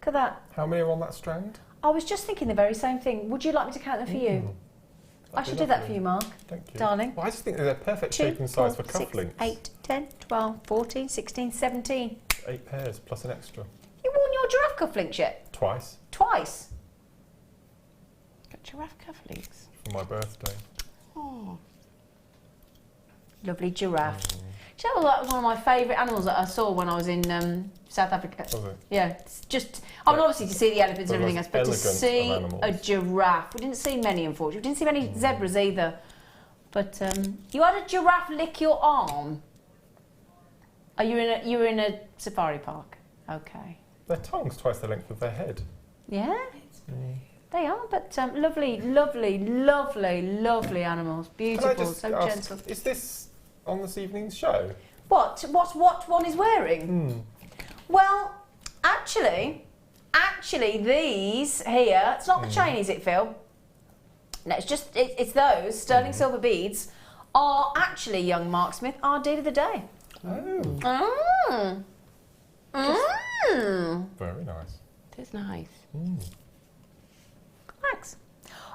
at that. How many are on that strand? I was just thinking the very same thing. Would you like me to count them for you? I should do that for you, Mark. Thank you. Darling. Well, I just think they're perfect shape and size for cufflinks. 8, 10, 12, 14, 16, 17. 8 pairs plus an extra. You worn your giraffe cufflinks yet? Twice. Twice. Got giraffe cufflinks. For my birthday. Oh. Lovely giraffe. Do you know that was one of my favourite animals that I saw when I was in South Africa? Was it? Yeah, it's just, I mean, obviously to see the elephants and everything else, but to see a giraffe. We didn't see many, unfortunately. We didn't see many zebras either. But you had a giraffe lick your arm. Oh, you were in a safari park. Okay. Their tongue's twice the length of their head. Yeah, they are. But lovely, lovely, lovely, lovely animals. Beautiful, so gentle. Is this on this evening's show? What one is wearing? Well, actually, these here. It's not the chain, is it, Phil? No, it's those sterling silver beads are actually, young Mark Smith, our deed of the day. Oh. Very nice. It is nice. Thanks.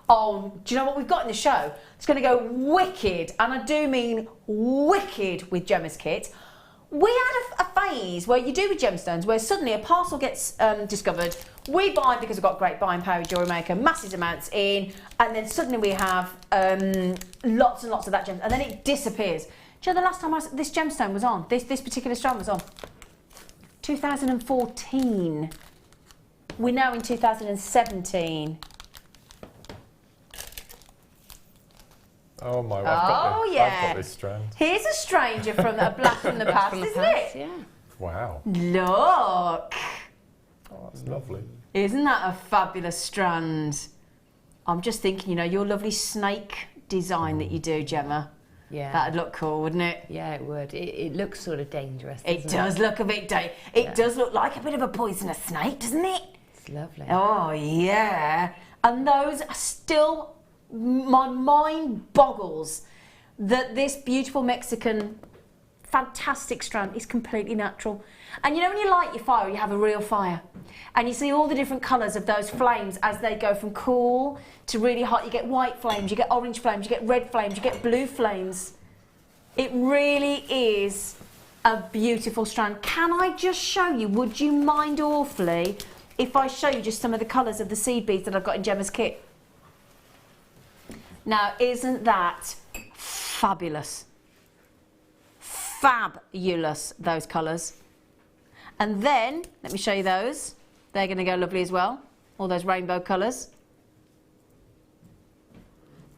Oh, do you know what we've got in the show? It's going to go wicked, and I do mean wicked with Gemma's kit. We had a phase where you do with gemstones, where suddenly a parcel gets discovered. We buy because we've got great buying power with Jewellery Maker, massive amounts in, and then suddenly we have lots and lots of that gem, and then it disappears. Do you know the last time this gemstone was on? This particular strand was on? 2014. We're now in 2017. Oh my! I've got this strand. Here's a stranger from a blast from the past, isn't it? Yeah. Wow. Look. Oh, that's lovely. Isn't that a fabulous strand? I'm just thinking, you know, your lovely snake design that you do, Gemma. Yeah. That'd look cool, wouldn't it? Yeah, it would. It looks sort of dangerous. It does look a bit dangerous. It does look like a bit of a poisonous snake, doesn't it? It's lovely. Oh, yeah. And those are still, my mind boggles that this beautiful Mexican fantastic strand is completely natural. And you know when you light your fire, you have a real fire. And you see all the different colours of those flames as they go from cool to really hot. You get white flames, you get orange flames, you get red flames, you get blue flames. It really is a beautiful strand. Can I just show you, would you mind awfully if I show you just some of the colours of the seed beads that I've got in Gemma's kit? Now, isn't that fabulous? Fabulous, those colours. And then, let me show you those. They're going to go lovely as well. All those rainbow colours.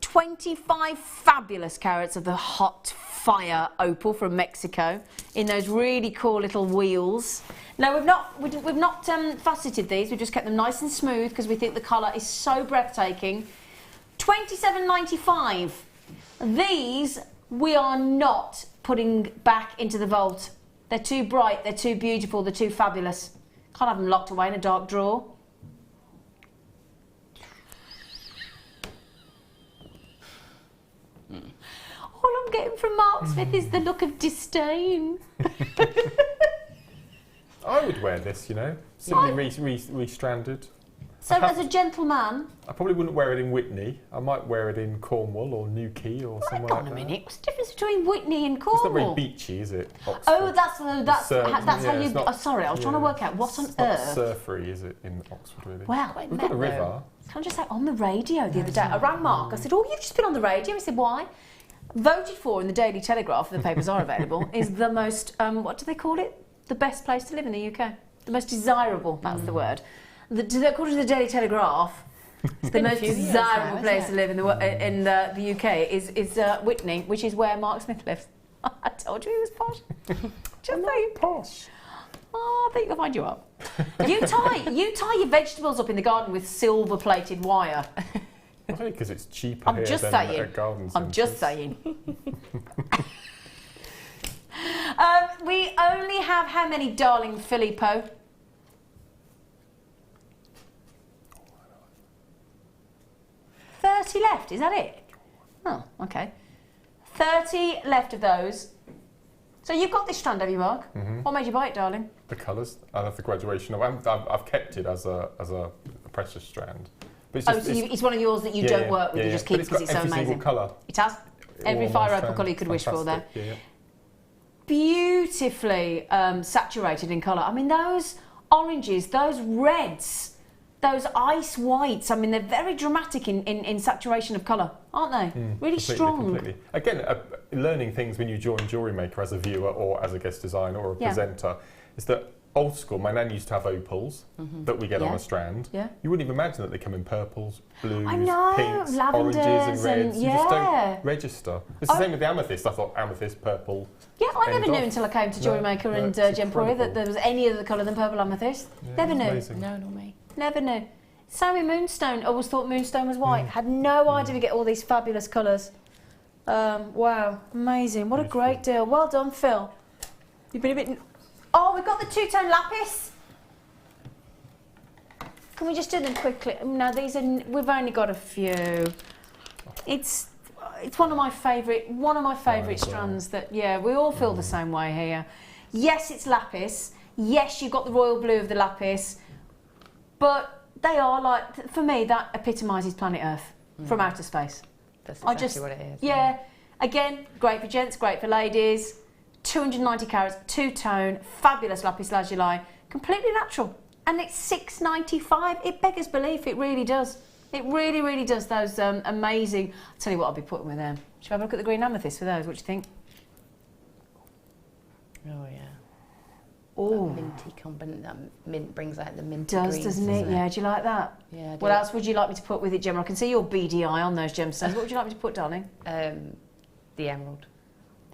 25 fabulous carats of the hot fire opal from Mexico in those really cool little wheels. Now we've not faceted these. We've just kept them nice and smooth because we think the colour is so breathtaking. £27.95. These we are not putting back into the vault. They're too bright, they're too beautiful, they're too fabulous. Can't have them locked away in a dark drawer. All I'm getting from Mark Smith is the look of disdain. I would wear this, you know, simply re-stranded. So as a gentleman... I probably wouldn't wear it in Whitney. I might wear it in Cornwall or Newquay or somewhere like that. Hang on a minute. What's the difference between Whitney and Cornwall? It's not very beachy, is it? Oxford. Oh, that's how you... Not, sorry, I was trying to work out what on earth... It's not surfery, is it, in Oxford, really? Well, we've got a river. Can I just say, on the radio the other day, I rang Mark. I said, oh, you've just been on the radio. He said, why? Voted for in the Daily Telegraph, the papers are available, is the most, what do they call it? The best place to live in the UK. The most desirable, that's the word. According to the Daily Telegraph, the most desirable place to live in the UK is Whitney, which is where Mark Smith lives. I told you he was posh. Just saying. Posh. Oh, I think I'll find you up. You tie your vegetables up in the garden with silver-plated wire. I think because it's cheaper here than at garden centres. I'm just saying. We only have how many, darling Filippo? 30 left, is that it? Oh, okay. 30 left of those. So you've got this strand, have you, Mark? Mm-hmm. What made you buy it, darling? The colours. I love the graduation. I've kept it as a precious strand. But it's one of yours that you don't work with, you just keep because it's so amazing. Every single colour. It has. Every fire opal colour you could wish for there. Yeah. Beautifully saturated in colour. I mean, those oranges, those reds, those ice whites, I mean, they're very dramatic in saturation of colour, aren't they? Really strong. Completely. Again, learning things when you join Jewellery Maker as a viewer or as a guest designer or a presenter is that old school, my nan used to have opals that we get on a strand. Yeah. You wouldn't even imagine that they come in purples, blues, pinks, oranges and reds. You just don't register. It's the same with the amethyst. I thought amethyst, purple. Yeah, I never knew until I came to Jewellery Maker and Gemma that there was any other colour than purple amethyst. Yeah, never knew. Amazing. No, not me. Never knew. Same with moonstone. I always thought moonstone was white. Had no idea we get all these fabulous colours. Wow, amazing. What a great deal. Well done, Phil. You've been a bit... Oh, we've got the two-tone lapis. Can we just do them quickly? No, these are... We've only got a few. It's one of my favourite strands that, yeah, we all feel the same way here. Yes, it's lapis. Yes, you've got the royal blue of the lapis. But they are like, for me, that epitomises planet Earth from outer space. That's exactly what it is. Yeah. Again, great for gents, great for ladies. 290 carats, two-tone, fabulous lapis lazuli, completely natural. And it's $6.95. It beggars belief, it really does. It really, really does. Those amazing... I'll tell you what I'll be putting with them. Should we have a look at the green amethyst for those? What do you think? Oh, yeah. Oh, minty combination. That mint brings out the minty greens, doesn't it? Yeah, do you like that? Yeah, I do. What else would you like me to put with it, Gemma? I can see your beady eye on those gemstones. What would you like me to put, darling? The emerald.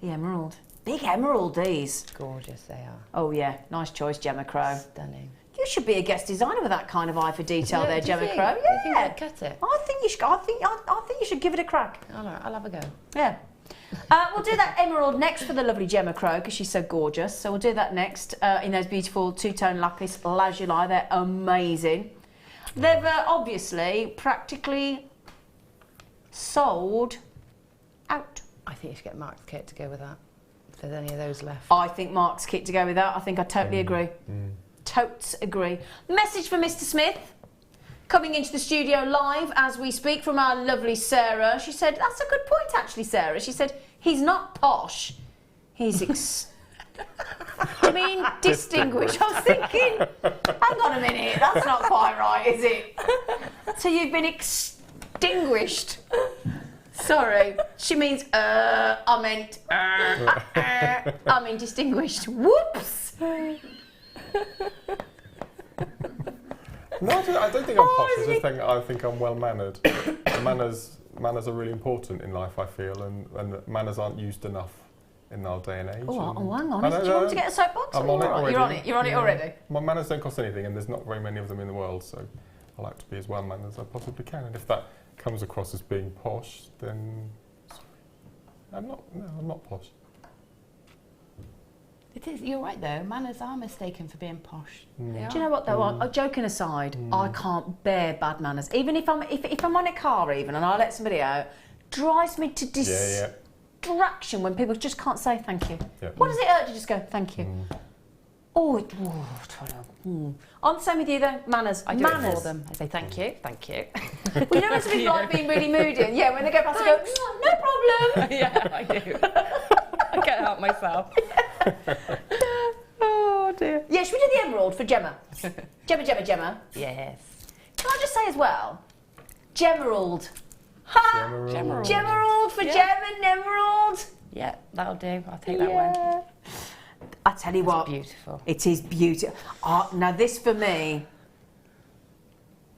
The emerald. Big emerald, these. Gorgeous they are. Oh, yeah. Nice choice, Gemma Crow. Stunning. You should be a guest designer with that kind of eye for detail there, Gemma Crow. Yeah. Do you think I'd cut it? I think you should. I think you should give it a crack. I'll have a go. Yeah. We'll do that emerald next for the lovely Gemma Crow because she's so gorgeous. So we'll do that next in those beautiful two-tone lapis lazuli. They're amazing. They've obviously practically sold out. I think you should get Mark's kit to go with that. If there's any of those left. I think Mark's kit to go with that. I think I totally agree. Totes agree. Message for Mr. Smith. Coming into the studio live as we speak from our lovely Sarah. She said, that's a good point actually, Sarah. She said, he's not posh, he's I mean, distinguished. I was thinking, hang on a minute, that's not quite right, is it? So you've been extinguished. Sorry, she means, I mean distinguished. Whoops. No, I don't think I'm posh. I think I'm well mannered. manners are really important in life, I feel, and manners aren't used enough in our day and age. Oh, hang on. Do you want to get a soapbox? I'm on it already. You're on it already. My manners don't cost anything, and there's not very many of them in the world, so I like to be as well mannered as I possibly can. And if that comes across as being posh, then I'm not posh. It is. You're right though. Manners are mistaken for being posh. Do you know what though? Joking aside, I can't bear bad manners. Even if I'm on a car, even and I let somebody out, drives me to distraction when people just can't say thank you. Yeah. What does it hurt to just go thank you? I'm the same with you though. Manners. I do it for them. I say thank you, thank you. Well, you know when somebody's like being really moody, and when they go past, I go no problem. Yeah, I do. I can't help myself. Oh dear. Yeah, should we do the emerald for Gemma? Gemma. Yes. Can I just say as well, Gemmerald. Ha! Gemmerald for Gem and Emerald. Yeah, that'll do. I'll take that one. I tell you what, beautiful. It is beautiful. Now this for me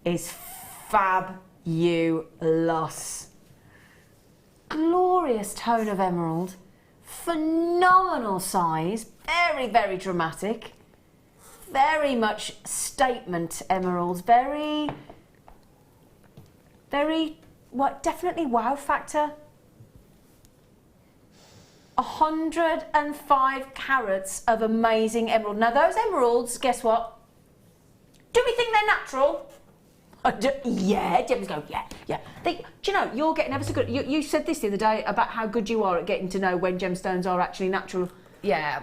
is fabulous. Glorious tone of emerald. Phenomenal size, very, very dramatic, very much statement emeralds, very, definitely wow factor. 105 carats of amazing emerald. Now those emeralds, guess what? Do we think they're natural? Yeah, Gemma's going, yeah. Do you know, you're getting ever so good. You said this the other day about how good you are at getting to know when gemstones are actually natural. Yeah.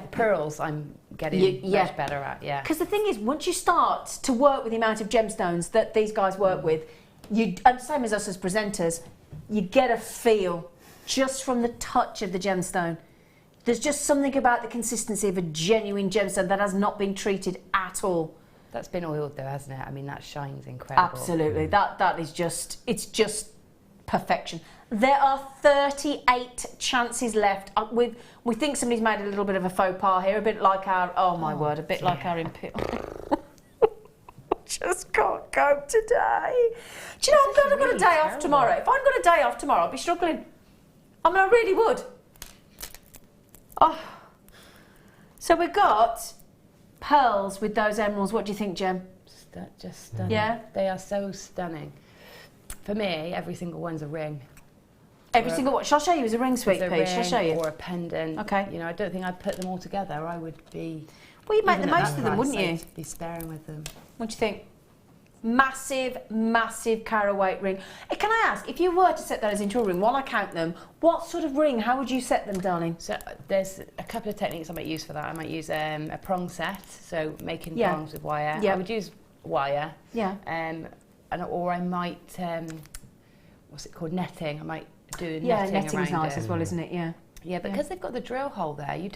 Pearls, I'm getting much better at, Because the thing is, once you start to work with the amount of gemstones that these guys work with, and same as us as presenters, you get a feel just from the touch of the gemstone. There's just something about the consistency of a genuine gemstone that has not been treated at all. That's been oiled though, hasn't it? I mean, that shines incredible. Absolutely. That is just, it's just perfection. There are 38 chances left. We think somebody's made a little bit of a faux pas here, a bit like our, oh my word, a bit like our just can't cope today. Do you know, I'm glad I've got a day off tomorrow. If I'd got a day off tomorrow, I'd be struggling. I mean, I really would. Oh. So we've got pearls with those emeralds. What do you think, Gem? Just stunning. Yeah? They are so stunning. For me, every single one's a ring. Every single one. Shall I show you as a ring, sweet pea? Shall I show you? Or a pendant. Okay. You know, I don't think I'd put them all together. I would be... Well, you'd make the most of them, wouldn't you? I'd be sparing with them. What do you think? Massive, massive carat-weight ring. Can I ask, if you were to set those into a ring, while I count them, what sort of ring, how would you set them, darling? So there's a couple of techniques I might use for that. I might use a prong set, so making prongs with wire. Yeah. I would use wire. Yeah. Or I might, what's it called, netting. I might do netting Yeah, netting's around nice it. as well, isn't it? Yeah. Yeah, because they've got the drill hole there, you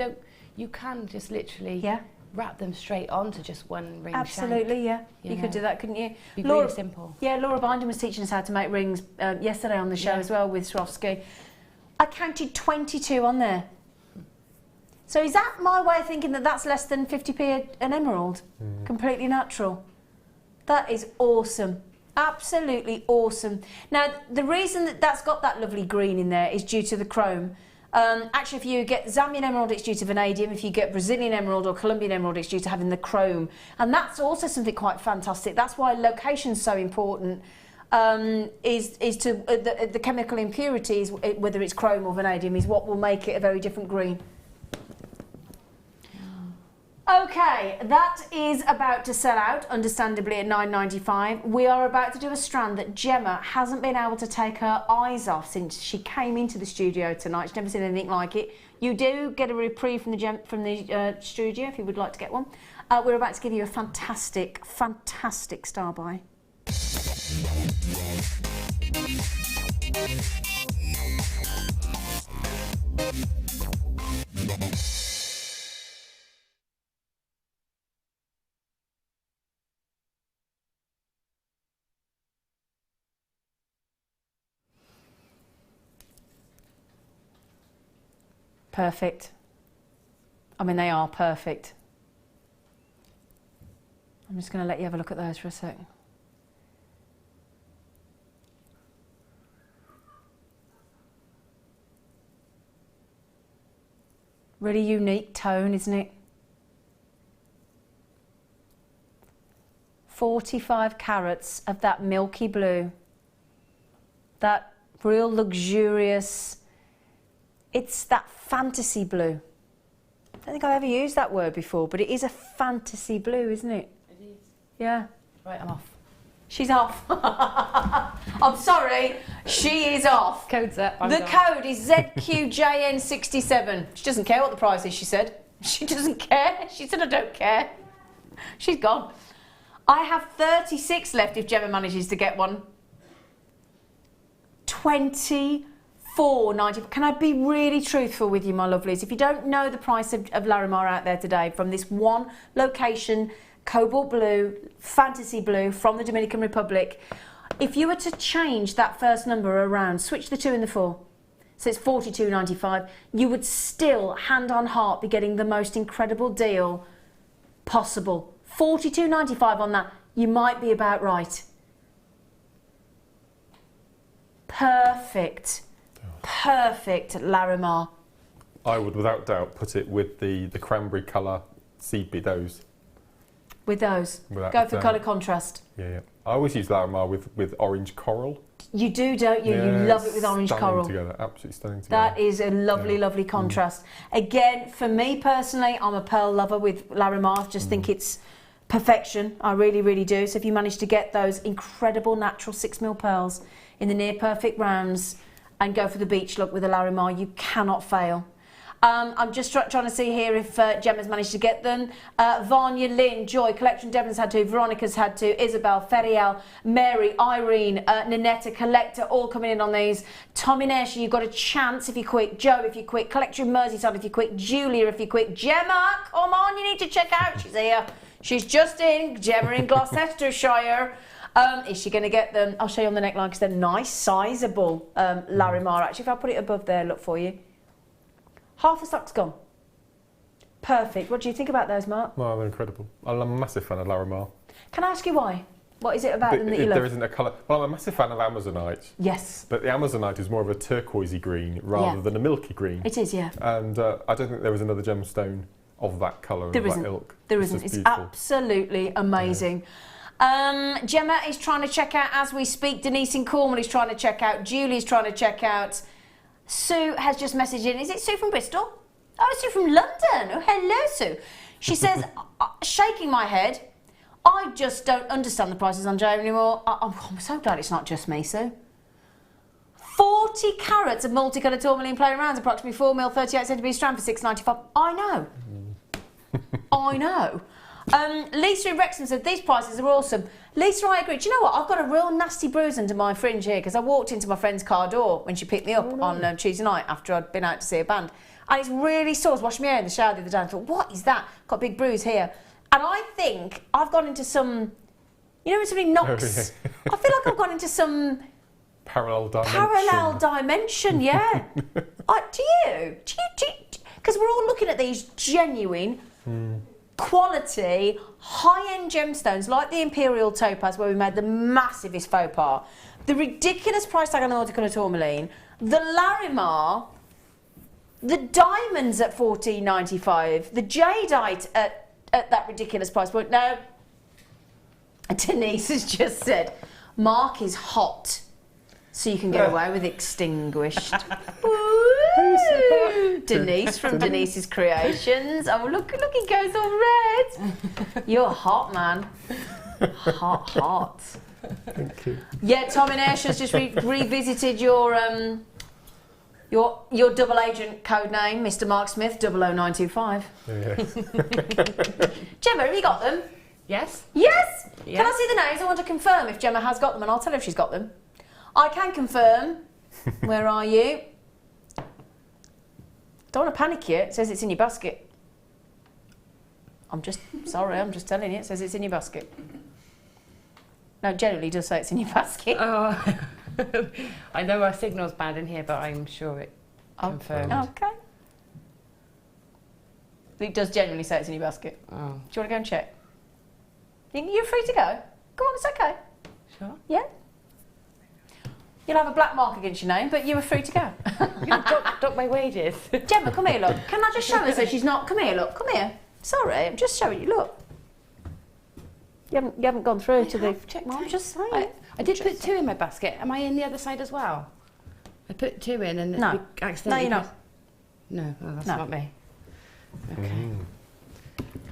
can just literally wrap them straight onto just one ring Absolutely, shank. yeah. You could do that, couldn't you? Be really simple. Yeah, Laura Binden was teaching us how to make rings yesterday on the show as well with Swarovski. I counted 22 on there. So is that my way of thinking that that's less than 50p an emerald? Completely natural. That is awesome. Absolutely awesome. Now, the reason that that's got that lovely green in there is due to the chrome. Actually, if you get Zambian emerald, it's due to vanadium. If you get Brazilian emerald or Colombian emerald, it's due to having the chrome. And that's also something quite fantastic. That's why location's so important, is to the chemical impurities, whether it's chrome or vanadium, is what will make it a very different green. Okay, that is about to sell out, understandably, at £9.95. We are about to do a strand that Gemma hasn't been able to take her eyes off since she came into the studio tonight. She's never seen anything like it. You do get a reprieve from the studio if you would like to get one. We're about to give you a fantastic, fantastic star buy. Perfect. I mean, they are perfect. I'm just going to let you have a look at those for a sec. Really unique tone, isn't it? 45 carats of that milky blue. That real luxurious, it's that fantasy blue. I don't think I've ever used that word before, but it is a fantasy blue, isn't it? It is. Yeah. Right, I'm off. She's off. I'm sorry, she is off. Code's up. The code is ZQJN67. She doesn't care what the price is, she said. She doesn't care. She said, I don't care. She's gone. I have 36 left if Gemma manages to get one. 24.90. Can I be really truthful with you, my lovelies? If you don't know the price of Larimar out there today, from this one location, cobalt blue, fantasy blue from the Dominican Republic, if you were to change that first number around, switch the 2 and the 4, so it's $42.95, you would still, hand on heart, be getting the most incredible deal possible. $42.95 on that, you might be about right. Perfect. Perfect Larimar. I would without doubt put it with the cranberry colour seed bead, those. With those. Go for colour contrast. Yeah. I always use Larimar with orange coral. You do, don't you? Yeah, you love it with orange coral. Together. Absolutely stunning together. That is a lovely, lovely contrast. Again, for me personally, I'm a pearl lover with Larimar. Just think it's perfection. I really, really do. So if you manage to get those incredible natural 6mm pearls in the near perfect rounds and go for the beach look with a Larimar, you cannot fail. I'm just trying to see here if Gemma's managed to get them. Vanya, Lynn, Joy, Collection Devon's had to, Veronica's had to, Isabel, Ferial, Mary, Irene, Nanetta, Collector, all coming in on these. Tommy Nash, you've got a chance if you're quick. Joe, if you're quick. Collector in Merseyside, if you're quick. Julia, if you're quick. Gemma, come on, you need to check out. She's here. She's just in, Gemma in Gloucestershire. Is she going to get them? I'll show you on the neckline because they're nice, sizable Larimar. Actually, if I put it above there, look for you. Half the stock's gone. Perfect. What do you think about those, Mark? Oh, they're incredible. I'm a massive fan of Larimar. Can I ask you why? What is it about them that you love? There isn't a colour. Well, I'm a massive fan of Amazonite. Yes. But the Amazonite is more of a turquoisey green rather than a milky green. It is, yeah. And I don't think there is another gemstone of that colour and of that ilk. There isn't. It's absolutely amazing. Yeah. Gemma is trying to check out as we speak. Denise in Cornwall is trying to check out. Julie's trying to check out. Sue has just messaged in. Is it Sue from Bristol? Oh, it's Sue from London. Oh, hello, Sue. She says, shaking my head, I just don't understand the prices on Jewellery anymore. I'm so glad it's not just me, Sue. 40 carats of multicoloured tourmaline plain rounds, approximately 4 mil, 38 centimetres strand for £6.95. I know. I know. Lisa in Wrexham said these prices are awesome. Lisa, I agree. Do you know what? I've got a real nasty bruise under my fringe here because I walked into my friend's car door when she picked me up on Tuesday night after I'd been out to see a band. And it's really sore. I was washing my hair in the shower the other day and I thought, what is that? Got a big bruise here. And I think I've gone into some, you know when somebody knocks? Oh, yeah. I feel like I've gone into some... Parallel dimension. Parallel dimension, yeah. Do you? Because we're all looking at these genuine, quality, high-end gemstones like the Imperial Topaz where we made the massivest faux pas, the ridiculous price tag on the multicolour tourmaline, the Larimar, the diamonds at $14.95, the jadeite at that ridiculous price point. Now, Denise has just said, Mark is hot, so you can get away with extinguished. Denise from Denise's Creations. Oh, look, he goes all red. You're hot, man. Hot. Thank you. Yeah, Tom in Ayrshire has just revisited your double agent code name, Mr. Mark Smith, 00925. Yes. Gemma, have you got them? Yes. Yes? Yes. Can I see the names? I want to confirm if Gemma has got them and I'll tell her if she's got them. I can confirm. Where are you? Don't want to panic you. It says it's in your basket. I'm just telling you. It says it's in your basket. No, it generally does say it's in your basket. Oh. I know our signal's bad in here, but I'm sure it confirmed. Okay. It does generally say it's in your basket. Oh. Do you want to go and check? You're free to go. Go on, it's okay. Sure. Yeah. You'll have a black mark against your name, but you were free to go. You'll dock my wages. Gemma, come here, look. Can I just show her so she's not... Come here, look. Come here. Sorry, I'm just showing you. Look. You haven't gone through to the... Well, I'm just saying. I did put 2 in my basket. Am I in the other side as well? I put 2 in and... No. Accidentally... No, you're not. No, that's not me. Okay.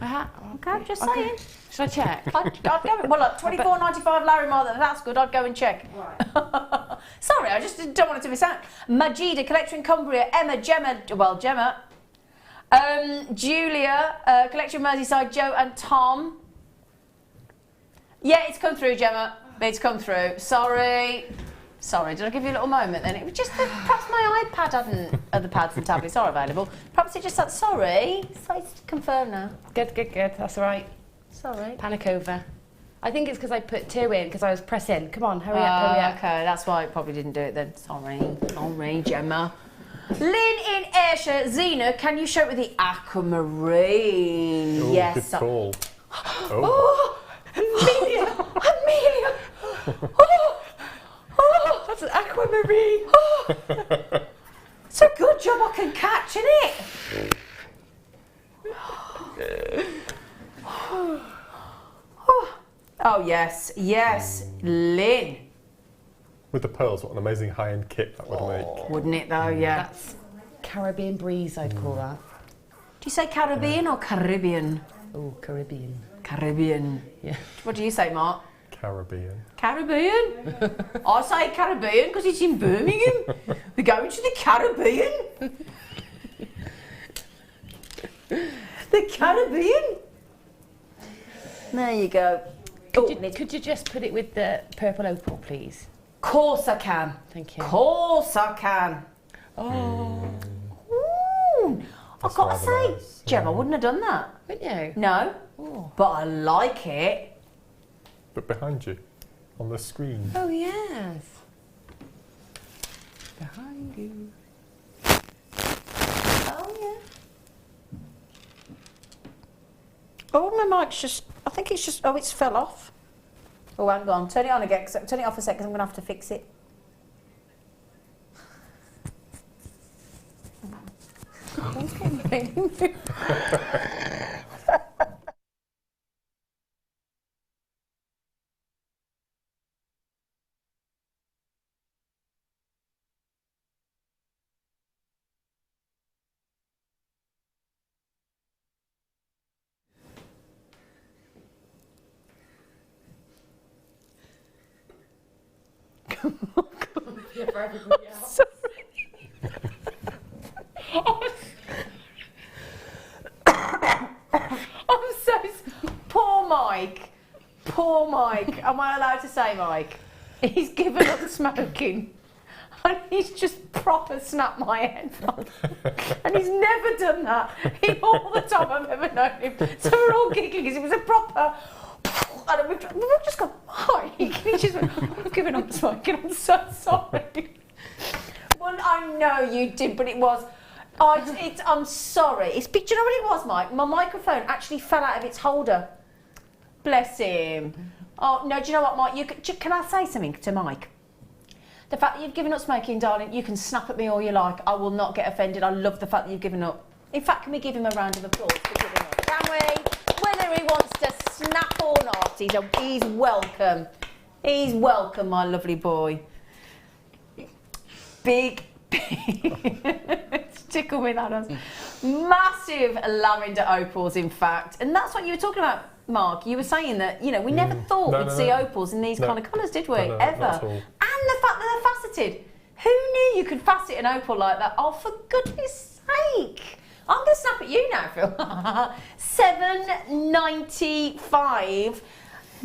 Okay, I'm just saying. Should I check? I'd go... Well, look, $24.95 Larimar, that's good. I'd go and check. Right. Sorry, I just don't want it to miss out. Majida, Collector in Cumbria, Emma, Gemma... Well, Gemma. Julia, Collector in Merseyside, Joe and Tom. Yeah, it's come through, Gemma. It's come through. Sorry, did I give you a little moment then? It was just that perhaps my iPad hadn't, the pads and tablets are available. Perhaps it just said, sorry. So it's confirmed now. Good. That's all right. Sorry. Panic over. I think it's because I put 2 in because I was pressing. Come on, hurry up. Okay, that's why it probably didn't do it then. Sorry, Gemma. Lynn in Ayrshire. Zena, can you show it with the aquamarine? Ooh, yes. Good call. Oh, Amelia! Oh, that's an aquamarine. It's a good job I can catch, isn't it? Oh, yes, Lynn. With the pearls, what an amazing high-end kit that would make. Wouldn't it though, yeah. That's Caribbean breeze, I'd call that. Do you say Caribbean or Caribbean? Oh, Caribbean. Caribbean. Yeah. What do you say, Mark? Caribbean. Caribbean? I say Caribbean because it's in Birmingham. We're going to the Caribbean. The Caribbean? There you go. Could you just put it with the purple opal, please? Of course I can. Thank you. Of course I can. Oh. Ooh. I've got to say, nice. Gemma, I wouldn't have done that. Wouldn't you? No. but I like it. But behind you, on the screen. Oh, yes. Behind you. Oh, yeah. Oh, my mic's just, I think it's just, oh, it's fell off. Oh, hang on, turn it on again, turn it off a sec, because I'm going to have to fix it. For everybody else. Poor Mike. Am I allowed to say Mike? He's given up smoking and he's just proper snapped my head off. And he's never done that in all the time I've ever known him. So we're all giggling because it was a proper... And we've just gone, Mike. And he just went, I've given up smoking, I'm so sorry. Well, I know you did, but it was... I'm sorry. Do you know what it was, Mike? My microphone actually fell out of its holder. Bless him. Oh, no, do you know what, Mike? Can I say something to Mike? The fact that you've given up smoking, darling, you can snap at me all you like. I will not get offended. I love the fact that you've given up. In fact, can we give him a round of applause for giving up? Can we? Whether he wants to snap or not, he's welcome. He's welcome, my lovely boy. Big... Tickle me that does. Massive lavender opals, in fact. And that's what you were talking about, Mark. You were saying that, you know, we never thought we'd see opals in these kind of colours, did we? Ever. And the fact that they're faceted. Who knew you could facet an opal like that? Oh, for goodness sake. I'm going to snap at you now, Phil. $7.95.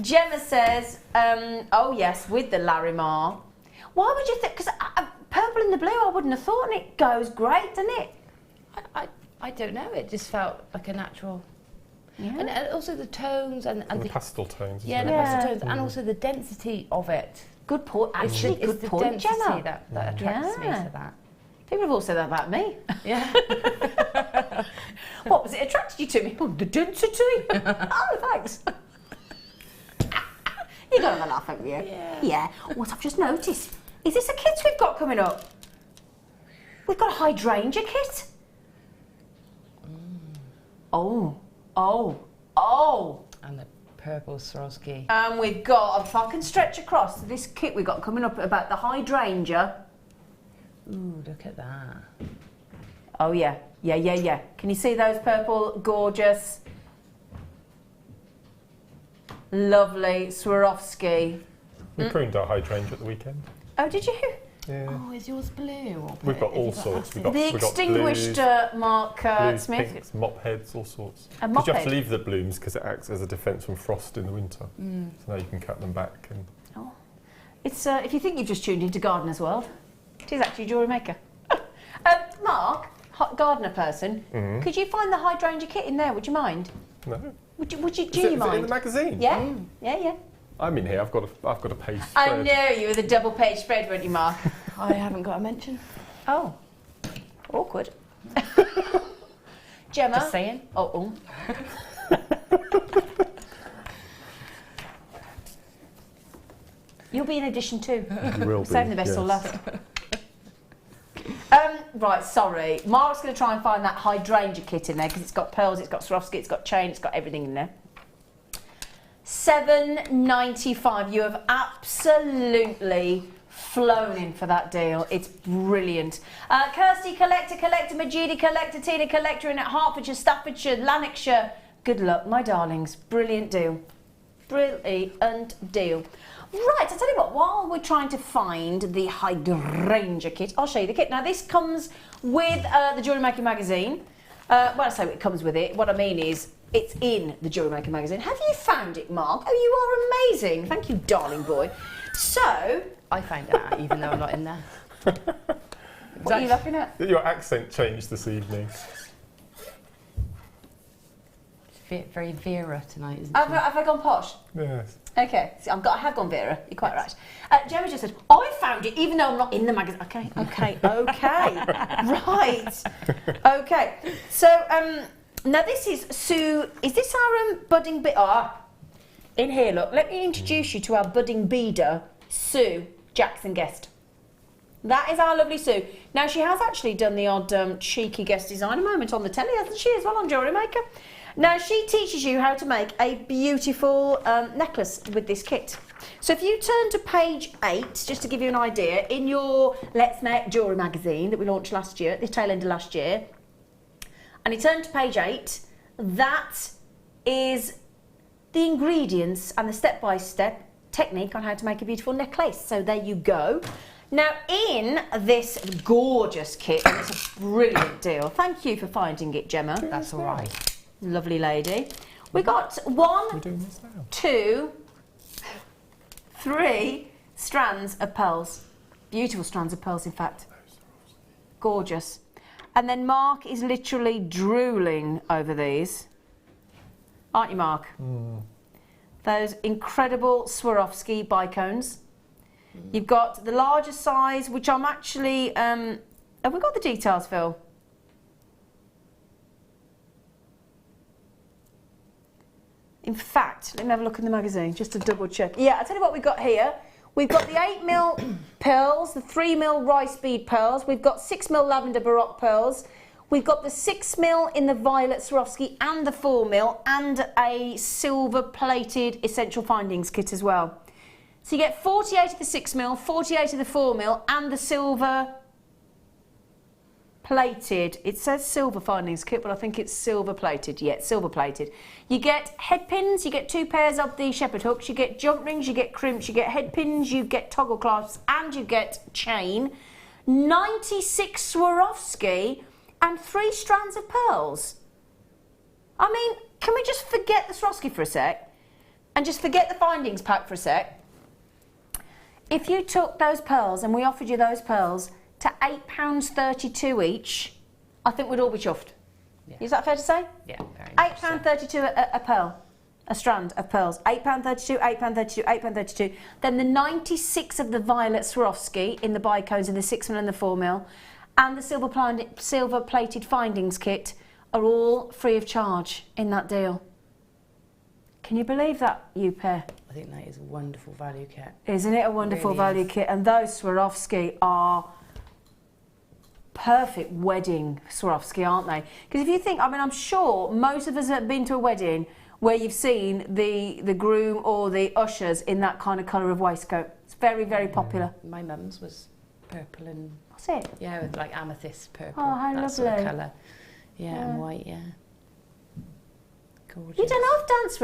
Gemma says, oh yes, with the Larimar. Why would you think? Because purple and the blue, I wouldn't have thought, and it goes great, doesn't it? I don't know. It just felt like a natural. Yeah. And also the tones and the pastel tones. Yeah, the pastel tones, and also the density of it. Good point. Actually, good point, density Gemma. that attracts me to that. People have all said that about me. Yeah. What was it attracted you to me? Oh, the density. Oh, thanks. You got to have a laugh, haven't you? Yeah. Yeah. What I've just noticed is this a kit we've got coming up? We've got a hydrangea kit. Oh. And the purple Swarovski. And we've got, if I can stretch across this kit we've got coming up about the hydrangea. Ooh, look at that. Oh yeah. Can you see those purple, gorgeous, lovely Swarovski? We pruned our hydrangea at the weekend. Oh, did you? Yeah. Oh, is yours blue? We've got all sorts. The extinguished Mark blues, Smith. Pinks, mop heads, all sorts. Because you have to leave the blooms because it acts as a defence from frost in the winter. So now you can cut them back. And It's if you think you've just tuned into Gardener's World, it is actually Jewellery Maker. Mark, gardener person, could you find the hydrangea kit in there? Would you mind? No. Do you mind? Is it in the magazine? Yeah. Yeah. I'm in here. I've got a page spread. I know you were the double page spread, weren't you, Mark? I haven't got a mention. Oh, awkward. Gemma. Just saying. Oh. You'll be in edition 2. You will be. Saving the best till last. Right, sorry. Mark's going to try and find that hydrangea kit in there because it's got pearls, it's got Swarovski, it's got chain, it's got everything in there. $7.95. You have absolutely flown in for that deal. It's brilliant. Kirsty, collector, Majidi, collector, Tina, collector in at Hertfordshire, Staffordshire, Lanarkshire. Good luck, my darlings. Brilliant deal. Brilliant deal. Right, I'll tell you what, while we're trying to find the hydrangea kit, I'll show you the kit. Now, this comes with the Jewellery Maker magazine. When I say it comes with it, what I mean is it's in the Jewellery Maker magazine. Have you found it, Mark? Oh, you are amazing. Thank you, darling boy. So... I found it out, even though I'm not in there. What are you laughing at? Your accent changed this evening. very Vera tonight, isn't Have she? I gone posh? Yes. Okay, so I have gone Vera. You're quite right. Gemma just said, I found it even though I'm not in the magazine. Okay. Right. Okay. So, now this is Sue. Is this our budding bit? In here, look. Let me introduce you to our budding beader, Sue Jackson Guest. That is our lovely Sue. Now, she has actually done the odd cheeky guest designer moment on the telly, hasn't she, as well, on Jewellery Maker? Now, she teaches you how to make a beautiful necklace with this kit. So if you turn to page 8, just to give you an idea, in your Let's Make Jewellery magazine that we launched last year, at the tail end of last year, and you turn to page 8, that is the ingredients and the step-by-step technique on how to make a beautiful necklace. So there you go. Now, in this gorgeous kit, and it's a brilliant deal. Thank you for finding it, Gemma. That's all right. Lovely lady. We got 1, 2, 3 strands of pearls. Beautiful strands of pearls, in fact. Gorgeous. And then Mark is literally drooling over these. Aren't you, Mark? Those incredible Swarovski bicones. You've got the larger size, which I'm actually... have we got the details, Phil? In fact, let me have a look in the magazine, just to double check. Yeah, I'll tell you what we've got here. We've got the 8mm pearls, the 3mm rice bead pearls. We've got 6mm lavender baroque pearls. We've got the 6mm in the violet Swarovski and the 4mm, and a silver-plated essential findings kit as well. So you get 48 of the 6mm, 48 of the 4mm, and the silver plated. It says silver findings kit, but I think it's silver plated. Yeah, it's silver plated. You get head pins, you get 2 pairs of the shepherd hooks, you get jump rings, you get crimps, you get head pins, you get toggle clasps, and you get chain. 96 Swarovski and 3 strands of pearls. I mean, can we just forget the Swarovski for a sec? And just forget the findings pack for a sec? If you took those pearls and we offered you those pearls to £8.32 each, I think we'd all be chuffed. Yeah. Is that fair to say? Yeah, very much £8.32 so. a pearl, a strand of pearls. £8.32, £8.32, £8.32. Then the 96 of the violet Swarovski in the bicones in the 6mm and the 4mm, and the silver-plated findings kit are all free of charge in that deal. Can you believe that, you pair? I think that is a wonderful value kit. Isn't it a wonderful value kit? And those Swarovski are perfect wedding Swarovski, aren't they? Because if you think, I mean, I'm sure most of us have been to a wedding where you've seen the groom or the ushers in that kind of colour of waistcoat. It's very, very popular. My mum's was purple and... What's it? Yeah, with like amethyst purple. Oh, how that sort of lovely. colour. Yeah, and white, yeah. Gorgeous. You don't half dance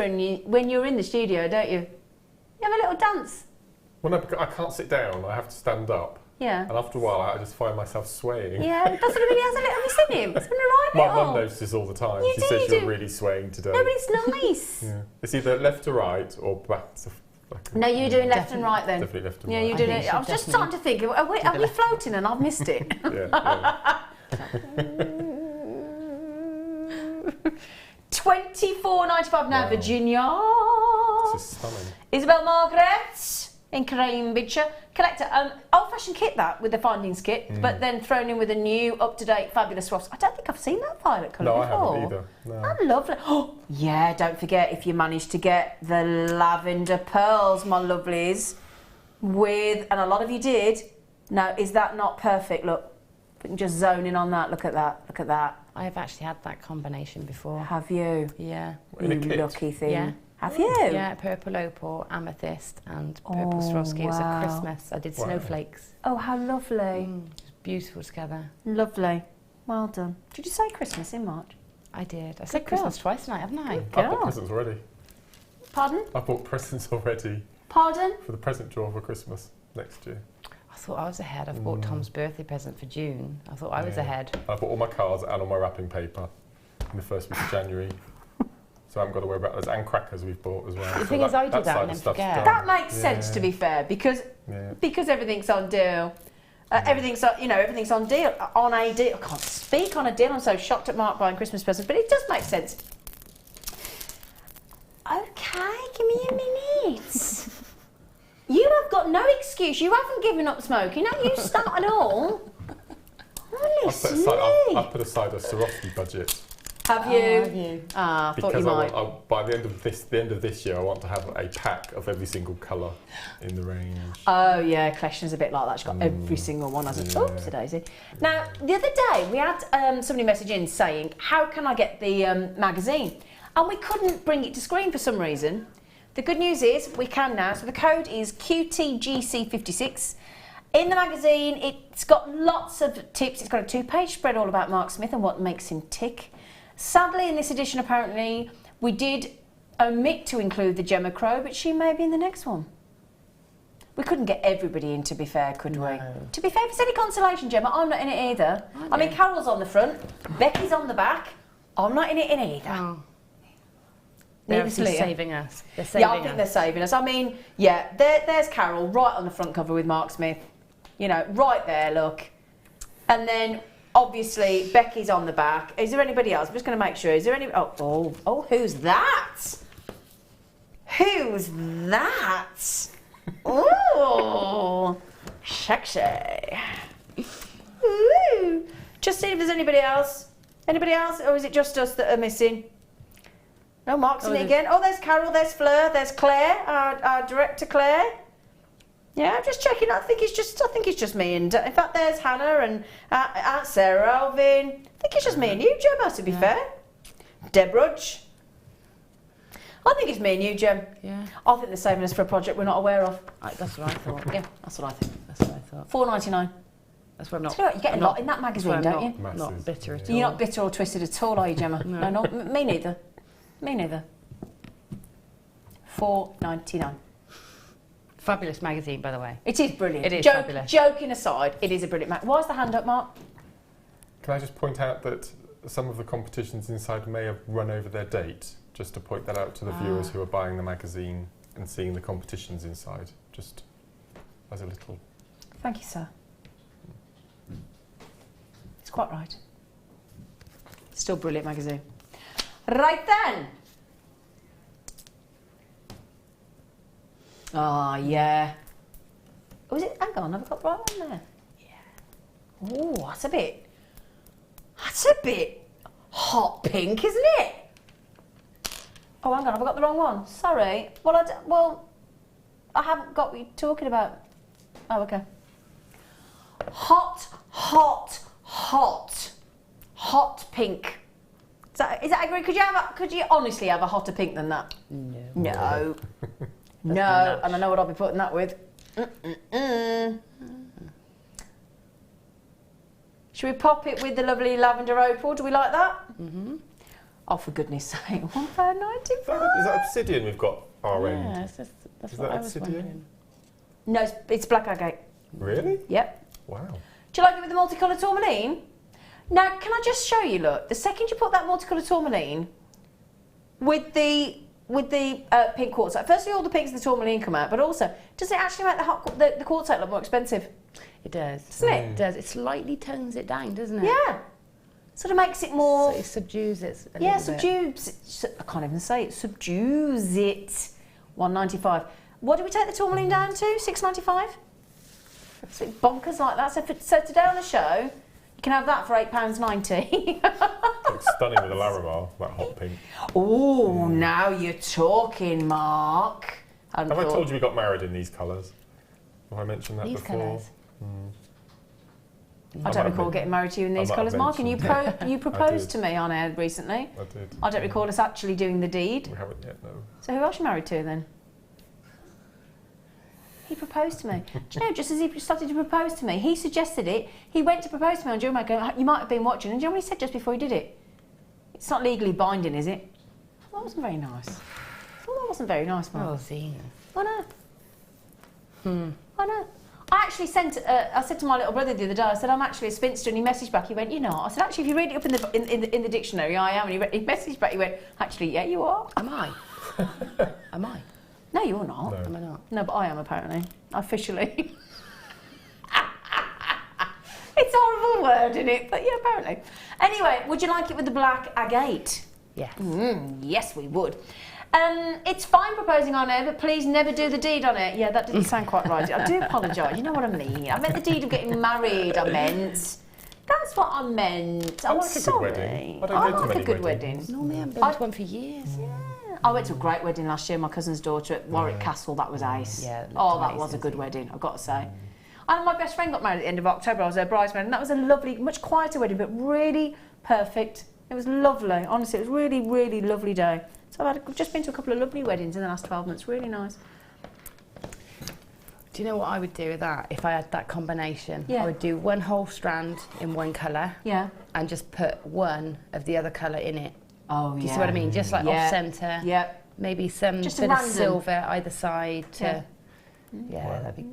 when you're in the studio, don't you? You have a little dance. Well, no, because I can't sit down. I have to stand up. Yeah. And after a while, I just find myself swaying. Yeah, that's what I mean. He has a little. Have you seen him? It's been a right My little. mum notices all the time. You She do, says you you're do. really swaying today. No, but it's nice. Yeah. It's either left to right or back to... No, you're doing left and right then. Definitely left and Yeah, right. you're doing think it. you I was should just starting to think, are we floating and I've missed it? Yeah. 24.95 now, Wow. Virginia. This is stunning. Isabel Margaret in Cambridgeshire. Collector, old-fashioned kit that with the findings kit, but then thrown in with a new, up-to-date, fabulous Swarovski. I don't think I've seen that violet colour No, before. I haven't either. No. That's lovely. Oh, yeah, don't forget if you manage to get the lavender pearls, my lovelies, with, and a lot of you did. Now, is that not perfect? Look, we can just zone in on that. Look at that. Look at that. I have actually had that combination before. Have you? Yeah. In a You kit? lucky thing. Yeah. Have you? Yeah, purple opal, amethyst, and purple Oh, Swarovski. It was wow. at Christmas. I did Wow. snowflakes. Oh, how lovely. It was beautiful together. Lovely. Well done. Did you say Christmas in March? I did. I said girl. Christmas twice tonight, haven't I? Good I bought girl. presents already. Pardon? I bought presents already Pardon? for the present drawer for Christmas next year. I thought I was ahead. I've bought Tom's birthday present for June. I thought I was Yeah. ahead. I bought all my cards and all my wrapping paper in the first week of January. So I haven't got to worry about those, and crackers we've bought as well. The thing is, I do that side and of then stuff's forget. done. That makes sense, to be fair, because everything's on deal. Everything's on, everything's on deal. On a deal. I can't speak on a deal. I'm so shocked at Mark buying Christmas presents, but it does make sense. Okay, give me a minute. You have got no excuse. You haven't given up smoking. Now you start at all. Honestly. I've put aside a Swarovski budget. Have you? Ah, I thought you might. By the end of this year, I want to have a pack of every single colour in the range. Oh yeah, Collection's a bit like that. She's got every single one, hasn't she? Oops, daisy. Now, the other day we had somebody message in saying, "How can I get the magazine?" And we couldn't bring it to screen for some reason. The good news is we can now. So the code is QTGC56. In the magazine, it's got lots of tips. It's got a 2-page spread all about Mark Smith and what makes him tick. Sadly, in this edition, apparently, we did omit to include the Gemma Crow, but she may be in the next one. We couldn't get everybody in, to be fair, could we? To be fair, if it's any consolation, Gemma, I'm not in it either. I mean, Carol's on the front, Becky's on the back. I'm not in it either. Oh. They're saving us. I think they're saving us. I mean, yeah, there's Carol right on the front cover with Mark Smith. You know, right there, look. And then, obviously, Becky's on the back. Is there anybody else? I'm just going to make sure. Is there any... Oh, who's that? Who's that? Ooh, sexy. Ooh. Just see if there's anybody else. Anybody else? Or is it just us that are missing? No, Mark's in it again. Oh, there's Carol, there's Fleur, there's Claire, our director Claire. Yeah, I'm just checking. I think it's just me and in fact there's Hannah and Aunt Sarah, Alvin. I think it's just me and you, Gemma, to be fair. Debrudge. I think it's me and you, Gem. Yeah. I think they're saving us for a project we're not aware of. That's what I thought. Yeah, that's what I think. That's what I thought. $4.99. That's what I'm not. You get a lot in that magazine, don't you? Not bitter at all. You're not bitter or twisted at all, are you, Gemma? No, me neither. Me neither. $4.99. Fabulous magazine, by the way. It is brilliant. It is fabulous. Joking aside, it is a brilliant magazine. Why is the hand up, Mark? Can I just point out that some of the competitions inside may have run over their date, just to point that out to the viewers who are buying the magazine and seeing the competitions inside, just as a little... Thank you, sir. It's quite right. Still a brilliant magazine. Right then. Oh, yeah. Oh, is it? Hang on, have I got the right one there? Yeah. Oh, that's a bit hot pink, isn't it? Oh, hang on, have I got the wrong one? Sorry. Well, I haven't got what you're talking about. Oh, okay. Hot pink. Is that agree? Could you honestly have a hotter pink than that? No. No. And I know what I'll be putting that with. Should we pop it with the lovely lavender opal? Do we like that? Oh, for goodness sake! £1.95. Is that obsidian we've got our end? Yeah, that's what I was wondering. No, it's black agate. Really? Yep. Wow. Do you like it with the multicoloured tourmaline? Now, can I just show you, look, the second you put that multicoloured tourmaline with the pink quartzite, firstly all the pinks and the tourmaline come out, but also, does it actually make the quartzite look more expensive? It does. Doesn't it? It does. It slightly tones it down, doesn't it? Yeah. Sort of makes it more... So it subdues it a yeah, little bit. subdues... I can't even say it. Subdues it. $1.95. What did we take the tourmaline down to? $6.95? It's a bit bonkers like that. So today on the show... You can have that for £8.90. Looks stunning with the Larimar, that hot pink. Oh, now you're talking, Mark. Have I told you we got married in these colours? Have I mentioned that These before? colours? I don't recall getting married to you in these colours, Mark, and you proposed to me on air recently. I did. I don't recall us actually doing the deed. We haven't yet, no. So who else are you married to then? He proposed to me. Do you know, just as he started to propose to me, he suggested it. He went to propose to me on Jewellery Maker. You might have been watching. And do you know what he said just before he did it? It's not legally binding, is it? That wasn't very nice. That wasn't very nice, Mark. Oh, Zena. I know. I know. I actually I said to my little brother the other day, I said, I'm actually a spinster, and he messaged back, he went, you know, I said, actually, if you read it up in the dictionary, I am, and he messaged back, he went, actually, yeah, you are. Am I? Am I? No, you're not. No. Am I not? No, but I am, apparently. Officially. It's a horrible word, isn't it? But yeah, apparently. Anyway, would you like it with the black agate? Yes. Yes, we would. It's fine proposing on air, but please never do the deed on it. Yeah, that didn't sound quite right. I do apologise. You know what I mean. I meant the deed of getting married. I meant. That's what I meant. I I'm like sorry. a good wedding. I like a good wedding. Normally I haven't been to one for years. Yeah. I went to a great wedding last year. My cousin's daughter at Warwick Castle. That was ace. Yeah. Oh, that was a good wedding. I've got to say. And my best friend got married at the end of October. I was her bridesmaid, and that was a lovely, much quieter wedding, but really perfect. It was lovely. Honestly, it was really, really lovely day. So I've just been to a couple of lovely weddings in the last 12 months. Really nice. Do you know what I would do with that if I had that combination? Yeah. I would do one whole strand in one colour. Yeah. And just put one of the other colour in it. Oh, Do you see what I mean? Just like off centre. Yeah. Maybe some just bit of silver either side to. Yeah, that'd be.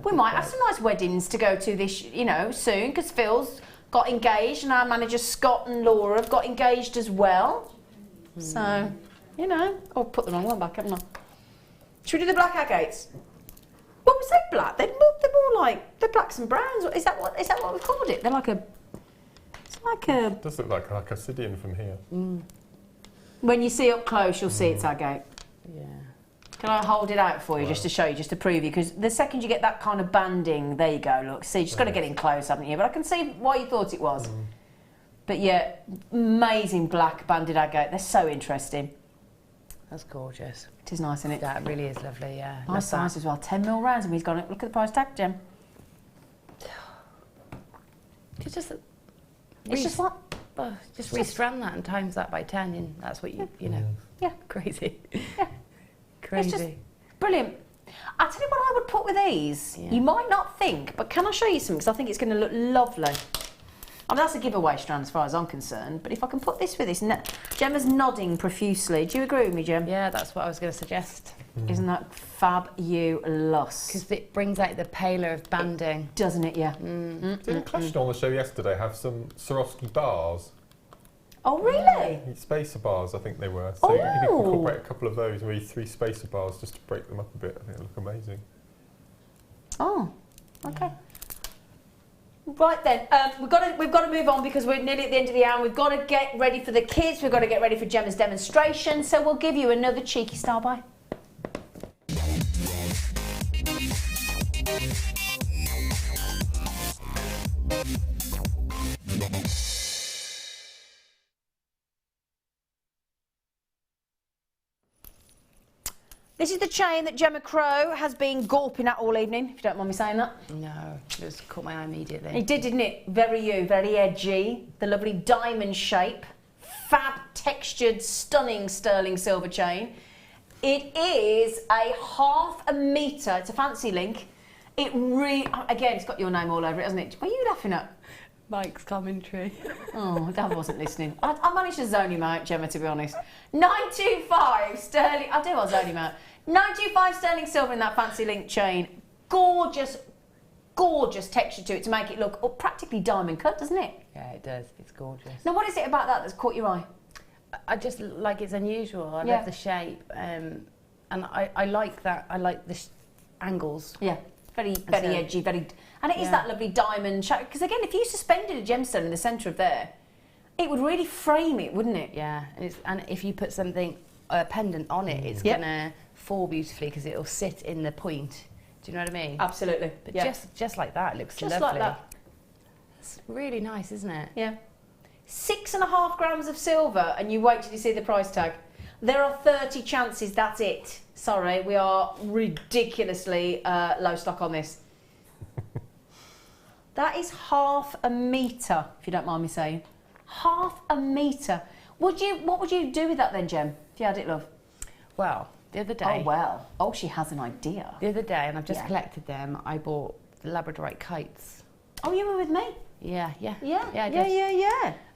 We might have some nice weddings to go to this, soon, because Phil's got engaged and our managers Scott and Laura have got engaged as well. So, I'll put the wrong one back, haven't I? Should we do the black agates? What was that black? They're more like, they're blacks and browns. Is that what we called it? They're like a, It does look like obsidian from here. When you see up close, you'll see it's agate. Yeah. Can I hold it out for you just to show you, just to prove you? Because the second you get that kind of banding, there you go, look. See, you just got to get in close, haven't you? But I can see why you thought it was. But yeah, amazing black banded agate. They're so interesting. That's gorgeous. It is nice, isn't it? That really is lovely, yeah. Nice size as well. 10 mil rounds, and he's got it. Look at the price tag, Gem. It's just, It's just like, just restrand that and times that by 10, and that's what you know. Yeah. Crazy. Yeah. Crazy. It's just brilliant. I'll tell you what I would put with these. Yeah. You might not think, but can I show you something? Because I think it's going to look lovely. I mean, that's a giveaway strand as far as I'm concerned, but if I can put this with this, Gemma's nodding profusely. Do you agree with me, Gem? Yeah, that's what I was going to suggest. Isn't that fabulous? Because it brings out the paler of banding. Doesn't it, yeah? Didn't Clash on the show yesterday have some Swarovski bars? Oh, really? Spacer bars, I think they were. So you can incorporate a couple of those, maybe 3 spacer bars, just to break them up a bit. I think they look amazing. Oh, okay. Right then, we've got to move on because we're nearly at the end of the hour. We've got to get ready for the kids. We've got to get ready for Gemma's demonstration. So we'll give you another cheeky style buy. This is the chain that Gemma Crow has been gawping at all evening, if you don't mind me saying that. No, it just caught my eye immediately. It did, didn't it? Very edgy. The lovely diamond shape. Fab textured, stunning sterling silver chain. It is a 1/2 metre. It's a fancy link. Again, it's got your name all over it, hasn't it? What are you laughing at? Mike's commentary. Oh, Dad wasn't listening. I managed to zone him out, Gemma, to be honest. 925 sterling. I'll zone him out. 925 sterling silver in that fancy link chain. Gorgeous, gorgeous texture to it to make it look practically diamond cut, doesn't it? Yeah, it does. It's gorgeous. Now, what is it about that that's caught your eye? I just like it's unusual. I love the shape, and I like that. I like the angles. Yeah, very edgy, and it is that lovely diamond shape. Because again, if you suspended a gemstone in the centre of there, it would really frame it, wouldn't it? Yeah, and if you put something pendant on it, it's gonna fall beautifully because it'll sit in the point. Do you know what I mean? Absolutely. But just like that, it looks just lovely. Like that. It's really nice, isn't it? Yeah. 6.5 grams of silver, and you wait till you see the price tag. There are 30 chances, that's it. Sorry, we are ridiculously low stock on this. That is 1/2 metre, if you don't mind me saying. 1/2 metre. What would you do with that then, Gem, if you had it, love? Well, the other day... Oh, well. Oh, she has an idea. The other day, and I've just collected them, I bought the Labradorite kites. Oh, you were with me? Yeah. Yeah.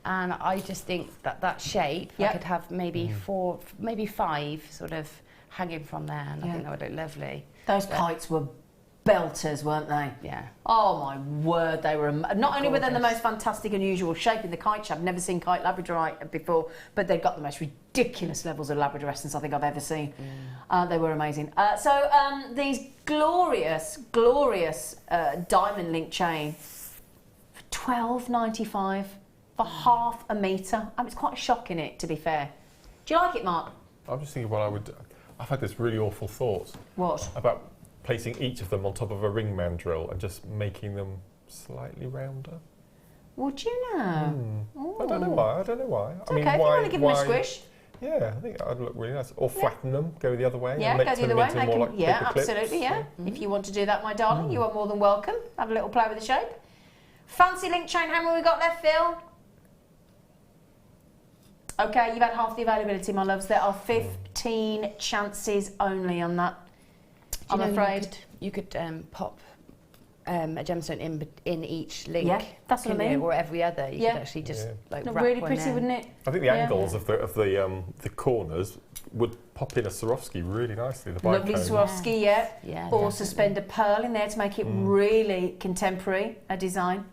And I just think that shape, I could have maybe 4, maybe 5 sort of hanging from there, and I think that would look lovely. Those kites were belters, weren't they? Yeah. Oh my word, they were. Not only were they the most fantastic, unusual shape in the kite shape, I've never seen kite Labradorite before, but they've got the most ridiculous levels of Labradorescence I think I've ever seen. They were amazing. So these glorious diamond link chain for $12.95 for 1/2 metre. I mean, it's quite a shock in it, to be fair. Do you like it, Mark? I'm just thinking what I would. I've had this really awful thought. What? About placing each of them on top of a ring mandrill and just making them slightly rounder. Would you know? I don't know why. It's I okay, mean, if you want to give them a squish. Yeah, I think that'd look really nice. Or flatten them, go the other way. Yeah, and make go the other way. them more like yeah, paper absolutely, clips. yeah. If you want to do that, my darling, you are more than welcome. Have a little play with the shape. Fancy link chain hammer we got left, Phil? Okay, you've had half the availability, my loves. There are 15 chances only on that, I'm afraid. You could pop a gemstone in each link. Yeah, that's what I mean. Or every other. You could actually just like wrap really one pretty, in. wouldn't it? I think the angles of the corners would pop in a Swarovski really nicely. The Lovely Swarovski, Yeah, or definitely. suspend a pearl in there to make it really contemporary, a design.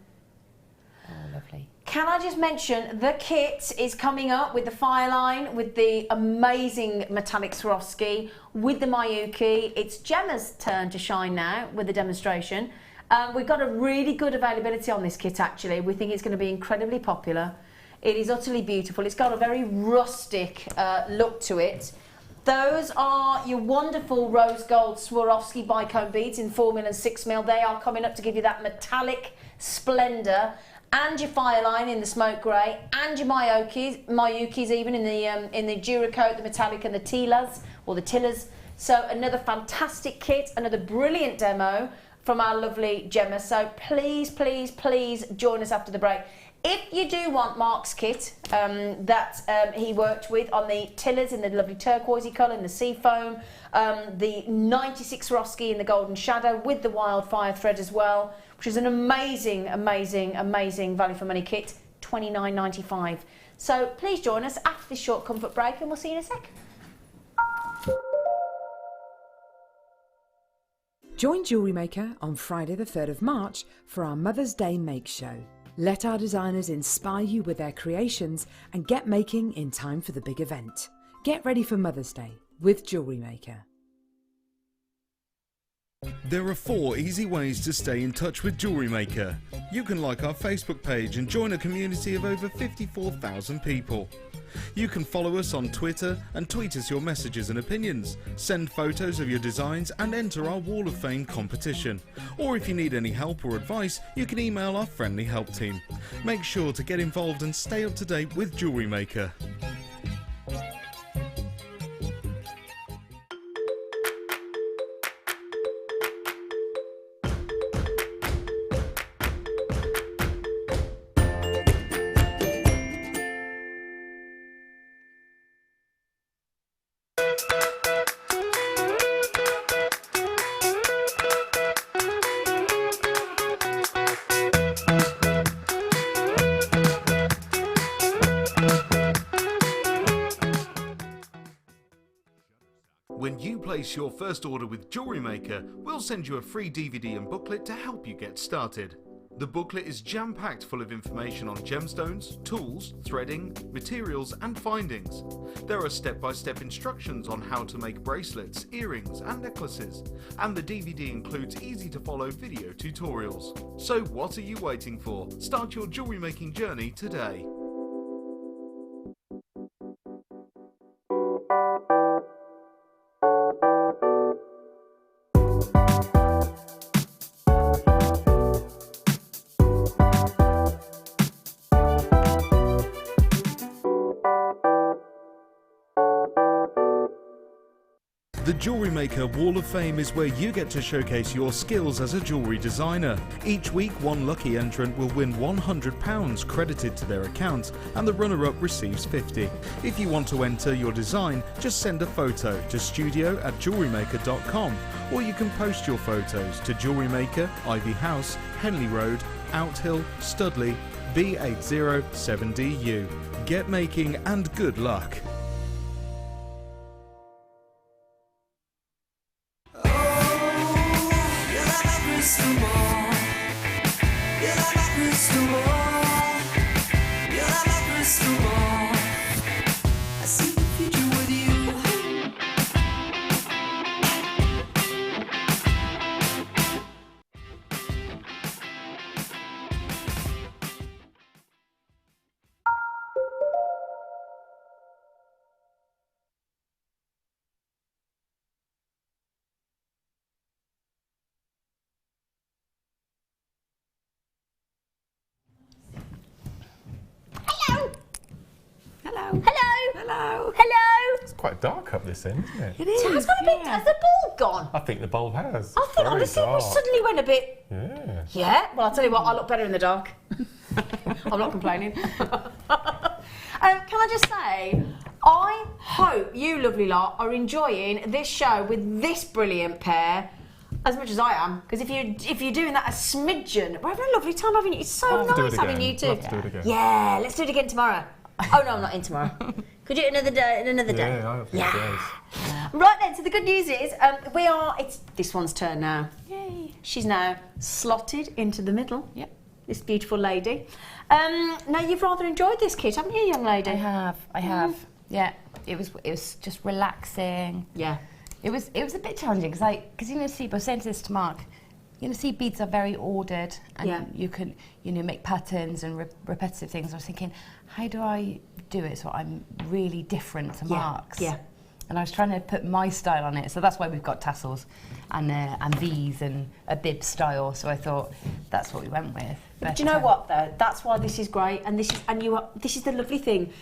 Oh, lovely. Can I just mention, the kit is coming up with the fire line, with the amazing metallic Swarovski, with the Miyuki. It's Gemma's turn to shine now with the demonstration. We've got a really good availability on this kit, actually. We think it's going to be incredibly popular. It is utterly beautiful. It's got a very rustic look to it. Those are your wonderful rose gold Swarovski bicone beads in 4mm and 6mm. They are coming up to give you that metallic splendour. And your fire line in the smoke grey, and your Miyukis even in the Duracoat, the metallic, and the Tilas or the Tillers. So another fantastic kit, another brilliant demo from our lovely Gemma. So please, please, please join us after the break. If you do want Mark's kit that he worked with on the Tillers in the lovely turquoisey colour, in the sea foam, the 96 Swarovski in the golden shadow with the wildfire thread as well, which is an amazing, amazing, amazing value for money kit, $29.95. So please join us after this short comfort break and we'll see you in a sec. Join Jewellery Maker on Friday the 3rd of March for our Mother's Day Make Show. Let our designers inspire you with their creations and get making in time for the big event. Get ready for Mother's Day with Jewellery Maker. There are 4 easy ways to stay in touch with Jewellery Maker. You can like our Facebook page and join a community of over 54,000 people. You can follow us on Twitter and tweet us your messages and opinions, send photos of your designs and enter our Wall of Fame competition. Or if you need any help or advice, you can email our friendly help team. Make sure to get involved and stay up to date with Jewellery Maker. When you place your first order with Jewellery Maker, we'll send you a free DVD and booklet to help you get started. The booklet is jam-packed full of information on gemstones, tools, threading, materials and findings. There are step-by-step instructions on how to make bracelets, earrings and necklaces, and the DVD includes easy-to-follow video tutorials. So what are you waiting for? Start your jewellery making journey today. The Jewellery Maker Wall of Fame is where you get to showcase your skills as a jewellery designer. Each week, one lucky entrant will win £100 credited to their account, and the runner-up receives £50. If you want to enter your design, just send a photo to studio@jewellerymaker.com, or you can post your photos to Jewellery Maker, Ivy House, Henley Road, Outhill, Studley, B807DU. Get making and good luck. Hello. Hello. Hello. Hello. It's quite dark up this end, isn't it? It is. It has got a bit. Has the bulb gone? I think the bulb has. I think honestly we suddenly went a bit. Yeah. Yeah. Well, I'll tell you what. I look better in the dark. I'm not complaining. Can I just say, I hope you lovely lot are enjoying this show with this brilliant pair as much as I am. Because if you're doing that a smidgen, we're having a lovely time having you. It's so nice having you two. Let's do it again. Yeah, let's do it again tomorrow. Oh no, I'm not in tomorrow. Could you do it another day? Yeah. Right then, so the good news is it's this one's turn now. Yay. She's now slotted into the middle. Yep. This beautiful lady. Now you've rather enjoyed this kit, haven't you, young lady? I have. Yeah. It was just relaxing. Yeah. It was a bit challenging because you know, see, I was saying this to Mark. You know, seed beads are very ordered, and you can make patterns and repetitive things. I was thinking, how do I do it so I'm really different to Mark's? Yeah. And I was trying to put my style on it, so that's why we've got tassels and these and a bib style. So I thought that's what we went with. But do you know what though? That's why this is great, and this is the lovely thing.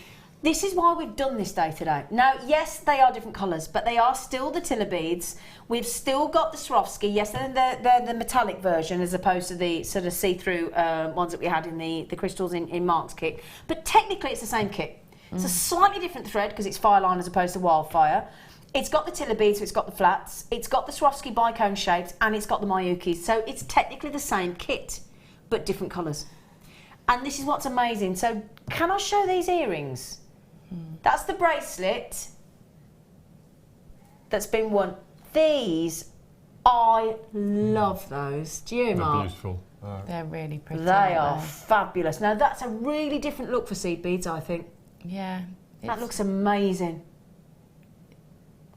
This is why we've done this day today. Now, yes, they are different colours, but they are still the Tiller beads. We've still got the Swarovski. Yes, they're the metallic version as opposed to the sort of see-through ones that we had in the crystals in Mark's kit. But technically, it's the same kit. It's a slightly different thread because it's Fireline as opposed to Wildfire. It's got the Tiller beads, so it's got the flats. It's got the Swarovski bicone shapes, and it's got the Miyukis. So it's technically the same kit, but different colours. And this is what's amazing. So can I show these earrings? That's the bracelet that's been won. These, I love those. Do you, Mark? They're beautiful. They're really pretty. They are fabulous. Now, that's a really different look for seed beads, I think. Yeah. That looks amazing.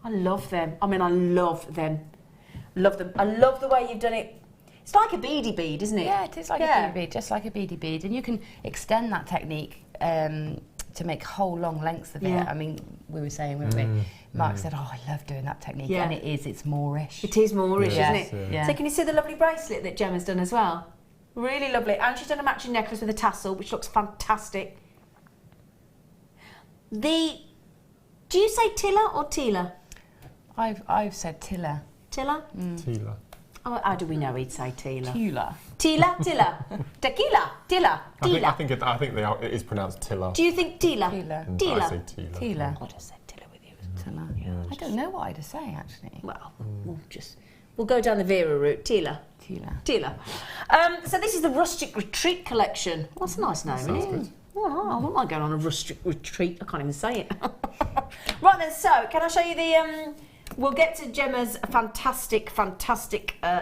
I love them. I mean, I love them. Love them. I love the way you've done it. It's like a beady bead, isn't it? Yeah, it is like a beady bead, just like a beady bead. And you can extend that technique to make whole long lengths of it. I mean, we were saying, weren't we? Mark said, oh, I love doing that technique. Yeah. And it's Moorish. It is Moorish, isn't it? Yeah. So can you see the lovely bracelet that Gemma's done as well? Really lovely. And she's done a matching necklace with a tassel, which looks fantastic. Do you say Tiller or Tila? I've said Tiller. Tiller? Tila. Oh, how do we know he'd say Tila? Tila. Tila, Tilla. Tequila, Tilla, Tila. I think it is pronounced Tilla. Do you think Tila? Tila. Tila. I say Tila. Tila. I'd have said Tilla with you. Tilla. Yeah. I don't know what I'd say actually. Well, we'll go down the Vera route. Tila. Tila. Tila. So this is the Rustic Retreat collection. Well, that's a nice name, isn't it? Good. Well, I wouldn't mind going on a rustic retreat. I can't even say it. Right then, so can I show you the... We'll get to Gemma's fantastic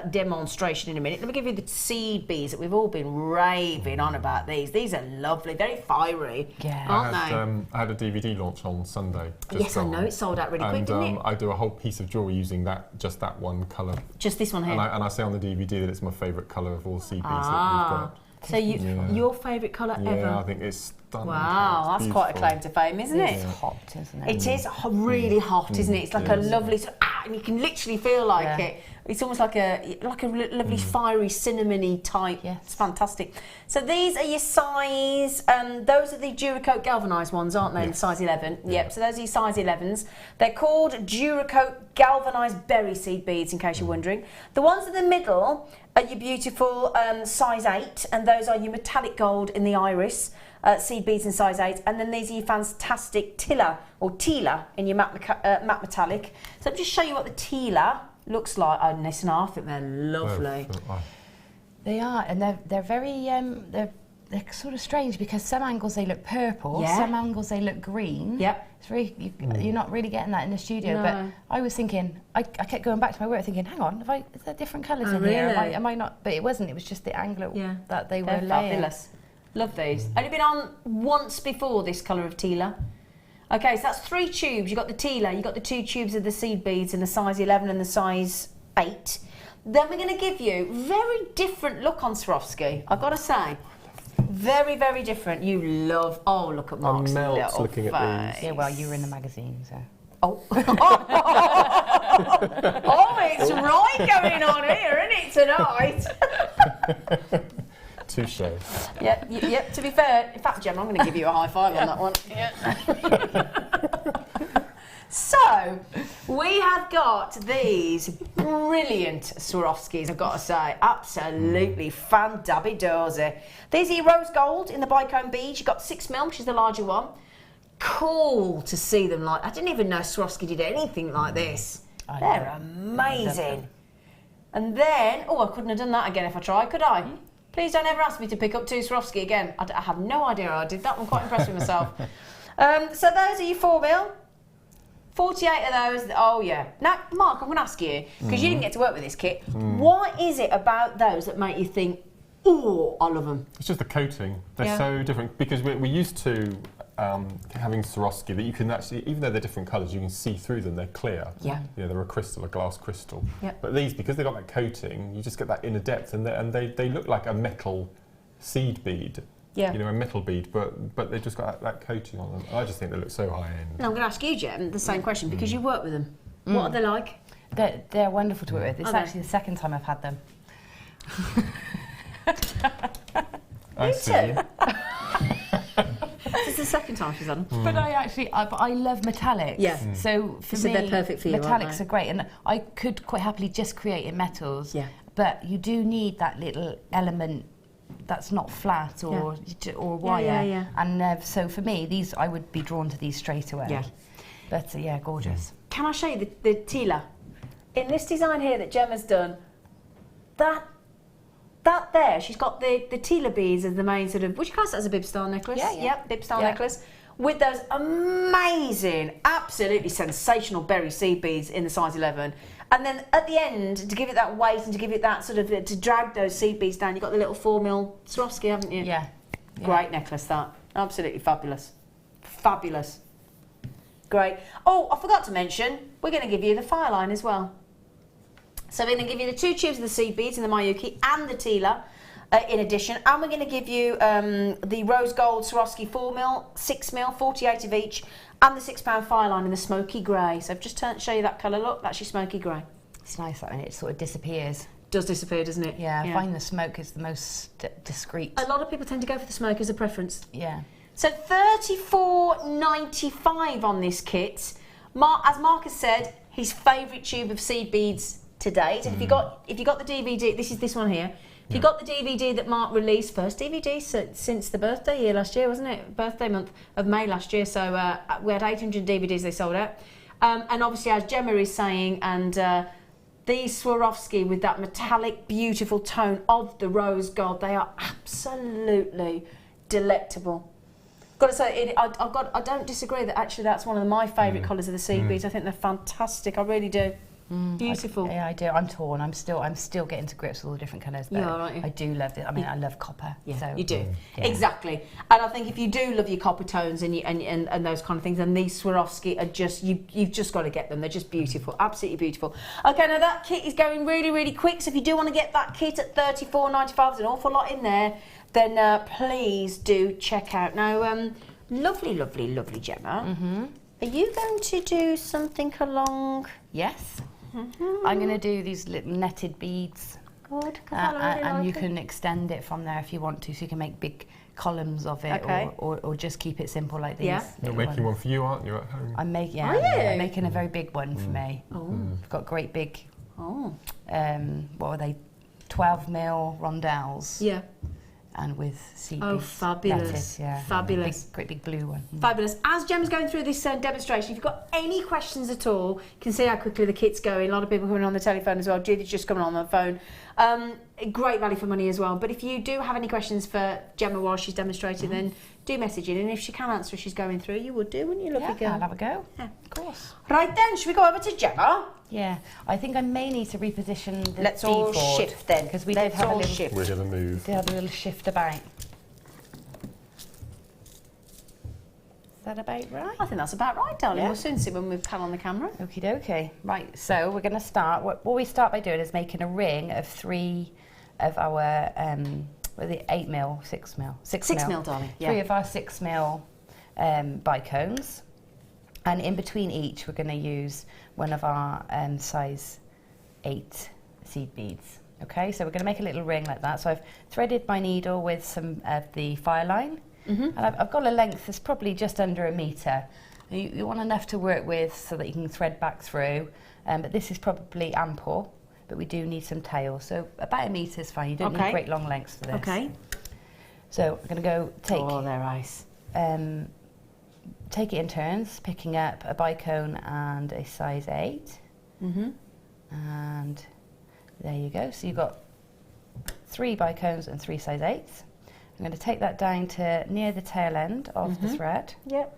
demonstration in a minute. Let me give you the seed beads that we've all been raving on about these. These are lovely, very fiery, aren't they? I had a DVD launch on Sunday. Yes, I know, it sold out really quick, didn't it? I do a whole piece of jewellery using just that one colour. Just this one here? And I say on the DVD that it's my favourite colour of all seed beads that we've got. So your favourite colour ever? Yeah, I think it's stunning. Wow, that's quite a claim to fame, isn't it? It's hot, isn't it? It is really hot, isn't it? It's like a lovely, and you can literally feel like it. It's almost like a lovely fiery cinnamony type. Yes. It's fantastic. So these are your size. Those are the Duracoat galvanised ones, aren't they? Yes. Size 11. Yeah. Yep. So those are your size 11s. They're called Duracoat galvanised berry seed beads, in case you're wondering. The ones in the middle are your beautiful size 8, and those are your metallic gold in the iris. Seed beads in size 8, and then these are your fantastic Tilla or Tila in your matte metallic. So I'll just show you what the Tila looks like. Oh, nice and I think they're lovely. They are, and they're very they're sort of strange because some angles they look purple, some angles they look green. Yep. It's very you're not really getting that in the studio. No. But I was thinking, I kept going back to my work thinking, hang on, is there different colours in here? Am I not? But it wasn't. It was just the angle that they were laying. Fabulous. Love these. Only been on once before, this colour of Tila. Okay, so that's 3 tubes. You've got the Tila, you've got the 2 tubes of the seed beads in the size 11 and the size 8. Then we're going to give you a very different look on Swarovski, I've got to say. Very, very different. You love... Oh, look at Mark's little looking face. at these. Yeah, well, you were in the magazine, so... Oh. Oh, it's right going on here, isn't it, tonight? Touche. Yep, to be fair, in fact, Gemma, I'm going to give you a high five on that one. So, we have got these brilliant Swarovskis, I've got to say. Absolutely fan-dabby-dozy. These are rose gold in the bicone beads. You've got 6mm, which is the larger one. Cool to see them like... I didn't even know Swarovski did anything like this. They're amazing. And then... Oh, I couldn't have done that again if I tried, could I? Please don't ever ask me to pick up 2 Swarovski again. I have no idea how I did that. I'm quite impressed with myself. So those are your 4mm. 48 of those. Oh, yeah. Now, Mark, I'm going to ask you, because you didn't get to work with this kit, what is it about those that make you think, oh, I love them? It's just the coating. They're so different, because we're used to having Swarovski that you can actually, even though they're different colours, you can see through them, they're clear. Yeah. Yeah, they're a crystal, a glass crystal. Yeah. But these, because they've got that coating, you just get that inner depth, and they look like a metal seed bead. Yeah. You know, a metal bead, but they've just got that coating on them. I just think they look so high end. Now, I'm going to ask you, Jem, the same question, because you work with them. What are they like? They're wonderful to work with. It's actually the second time I've had them. I see. This is the second time she's had them. But I love metallics. Yeah. So for me, they're perfect for you, metallics are great, and I could quite happily just create in metals. Yeah. But you do need that little element that's not flat or wire. Yeah. And so for me, these I would be drawn to these straight away. Yeah. But yeah, gorgeous. Can I show you the Tila? In this design here that Gemma's done, that there, she's got the Tila beads as the main sort of, would you class that as a bib style necklace? Yeah. Yep, bib style necklace. With those amazing, absolutely sensational berry seed beads in the size 11. And then at the end, to give it that weight and to give it that sort of, to drag those seed beads down, you've got the little 4mm Swarovski, haven't you? Yeah. Great necklace, that. Absolutely fabulous. Fabulous. Great. Oh, I forgot to mention, we're going to give you the fire line as well. So we're going to give you the 2 tubes of the seed beads in the Miyuki and the Tila in addition. And we're going to give you the rose gold Swarovski 4mm, 6mm, 48 of each, and the £6 fire line in the smoky grey. So I've just turned to show you that colour. Look, that's your smoky grey. It's nice that when it sort of disappears. Does disappear, doesn't it? Yeah, I find the smoke is the most discreet. A lot of people tend to go for the smoke as a preference. Yeah. So $34.95 on this kit. As Mark has said, his favourite tube of seed beads to date. And if you got the DVD, this one here. If you got the DVD that Mark released, first DVD since the birthday year last year, wasn't it? Birthday month of May last year. So we had 800 DVDs they sold out. And obviously, as Gemma is saying, and these Swarovski with that metallic, beautiful tone of the rose gold, they are absolutely delectable. Got to say, I don't disagree that actually that's one of my favourite colours of the seed beads. I think they're fantastic. I really do. Beautiful. I do. I'm torn. I'm still getting to grips with all the different colours. But I do love it. I mean, I love copper. Yeah, so, you do. Yeah. Exactly. And I think if you do love your copper tones and those kind of things, and these Swarovski are just, you've just got to get them. They're just beautiful. Absolutely beautiful. Okay, now that kit is going really, really quick. So if you do want to get that kit at $34.95, there's an awful lot in there, then please do check out. Now, lovely, lovely, lovely Gemma. Are you going to do something along? Yes. I'm going to do these little netted beads. Good. And you can extend it from there if you want to, so you can make big columns of it, or just keep it simple like these. Yeah. You're making one for you, aren't you, at home? I'm making a very big one for me. I've got great big, what are they, 12mm rondelles. Yeah. And with seed beads. Oh, fabulous. Netted, fabulous. Great big blue one. Fabulous. As Gemma's going through this demonstration, if you've got any questions at all, you can see how quickly the kit's going. A lot of people coming on the telephone as well. Judy's just coming on the phone. Great value for money as well. But if you do have any questions for Gemma while she's demonstrating, then do message in. And if she can answer as she's going through, you would do, wouldn't you, lovely girl? I'll have a go. Yeah, of course. Right then, should we go over to Gemma? Yeah, I think I may need to reposition the Let's all shift then, because we did have a little shift. We're going to move. We did have a little shift about. Is that about right? I think that's about right, darling. We'll soon see when we pan on the camera. Okie dokie. Right, so we're going to start. What we start by doing is making a ring of 3 of our, the 8mm, 6mm. 6mm, darling. 3 of our 6mm bicones. And in between each, we're going to use one of our size 8 seed beads. Okay, so we're going to make a little ring like that. So I've threaded my needle with some of the fire line, and I've got a length that's probably just under 1 metre. You want enough to work with so that you can thread back through, but this is probably ample, but we do need some tail. So about 1 metre is fine. You don't need great long lengths for this. Okay. So I'm going to go take... Oh, they're nice. Take it in turns, picking up a bicone and a size 8. And there you go. So you've got 3 bicones and 3 size 8s. I'm going to take that down to near the tail end of the thread. Yep.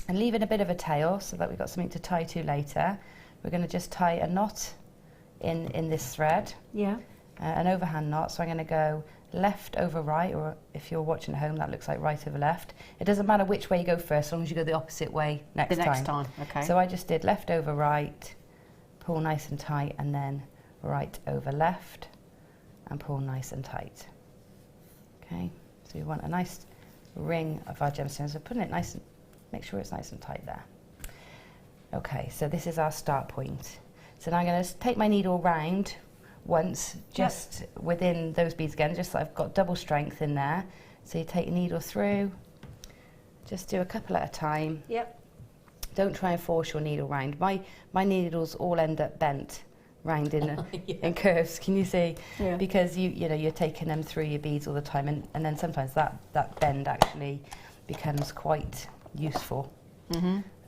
And leave in a bit of a tail so that we've got something to tie to later. We're going to just tie a knot in this thread. Yeah. An overhand knot. So I'm going to go left over right, or if you're watching at home, that looks like right over left. It doesn't matter which way you go first, as long as you go the opposite way next time. Okay. So I just did left over right, pull nice and tight, and then right over left, and pull nice and tight. Okay, so you want a nice ring of our gemstones. So putting it nice and, make sure it's nice and tight there. Okay, so this is our start point. So now I'm going to take my needle round once, just within those beads again, just so I've got double strength in there. So you take your needle through, just do a couple at a time. Yep. Don't try and force your needle round. My needles all end up bent round in curves. Can you see? Yeah. Because you're taking them through your beads all the time, and then sometimes that bend actually becomes quite useful.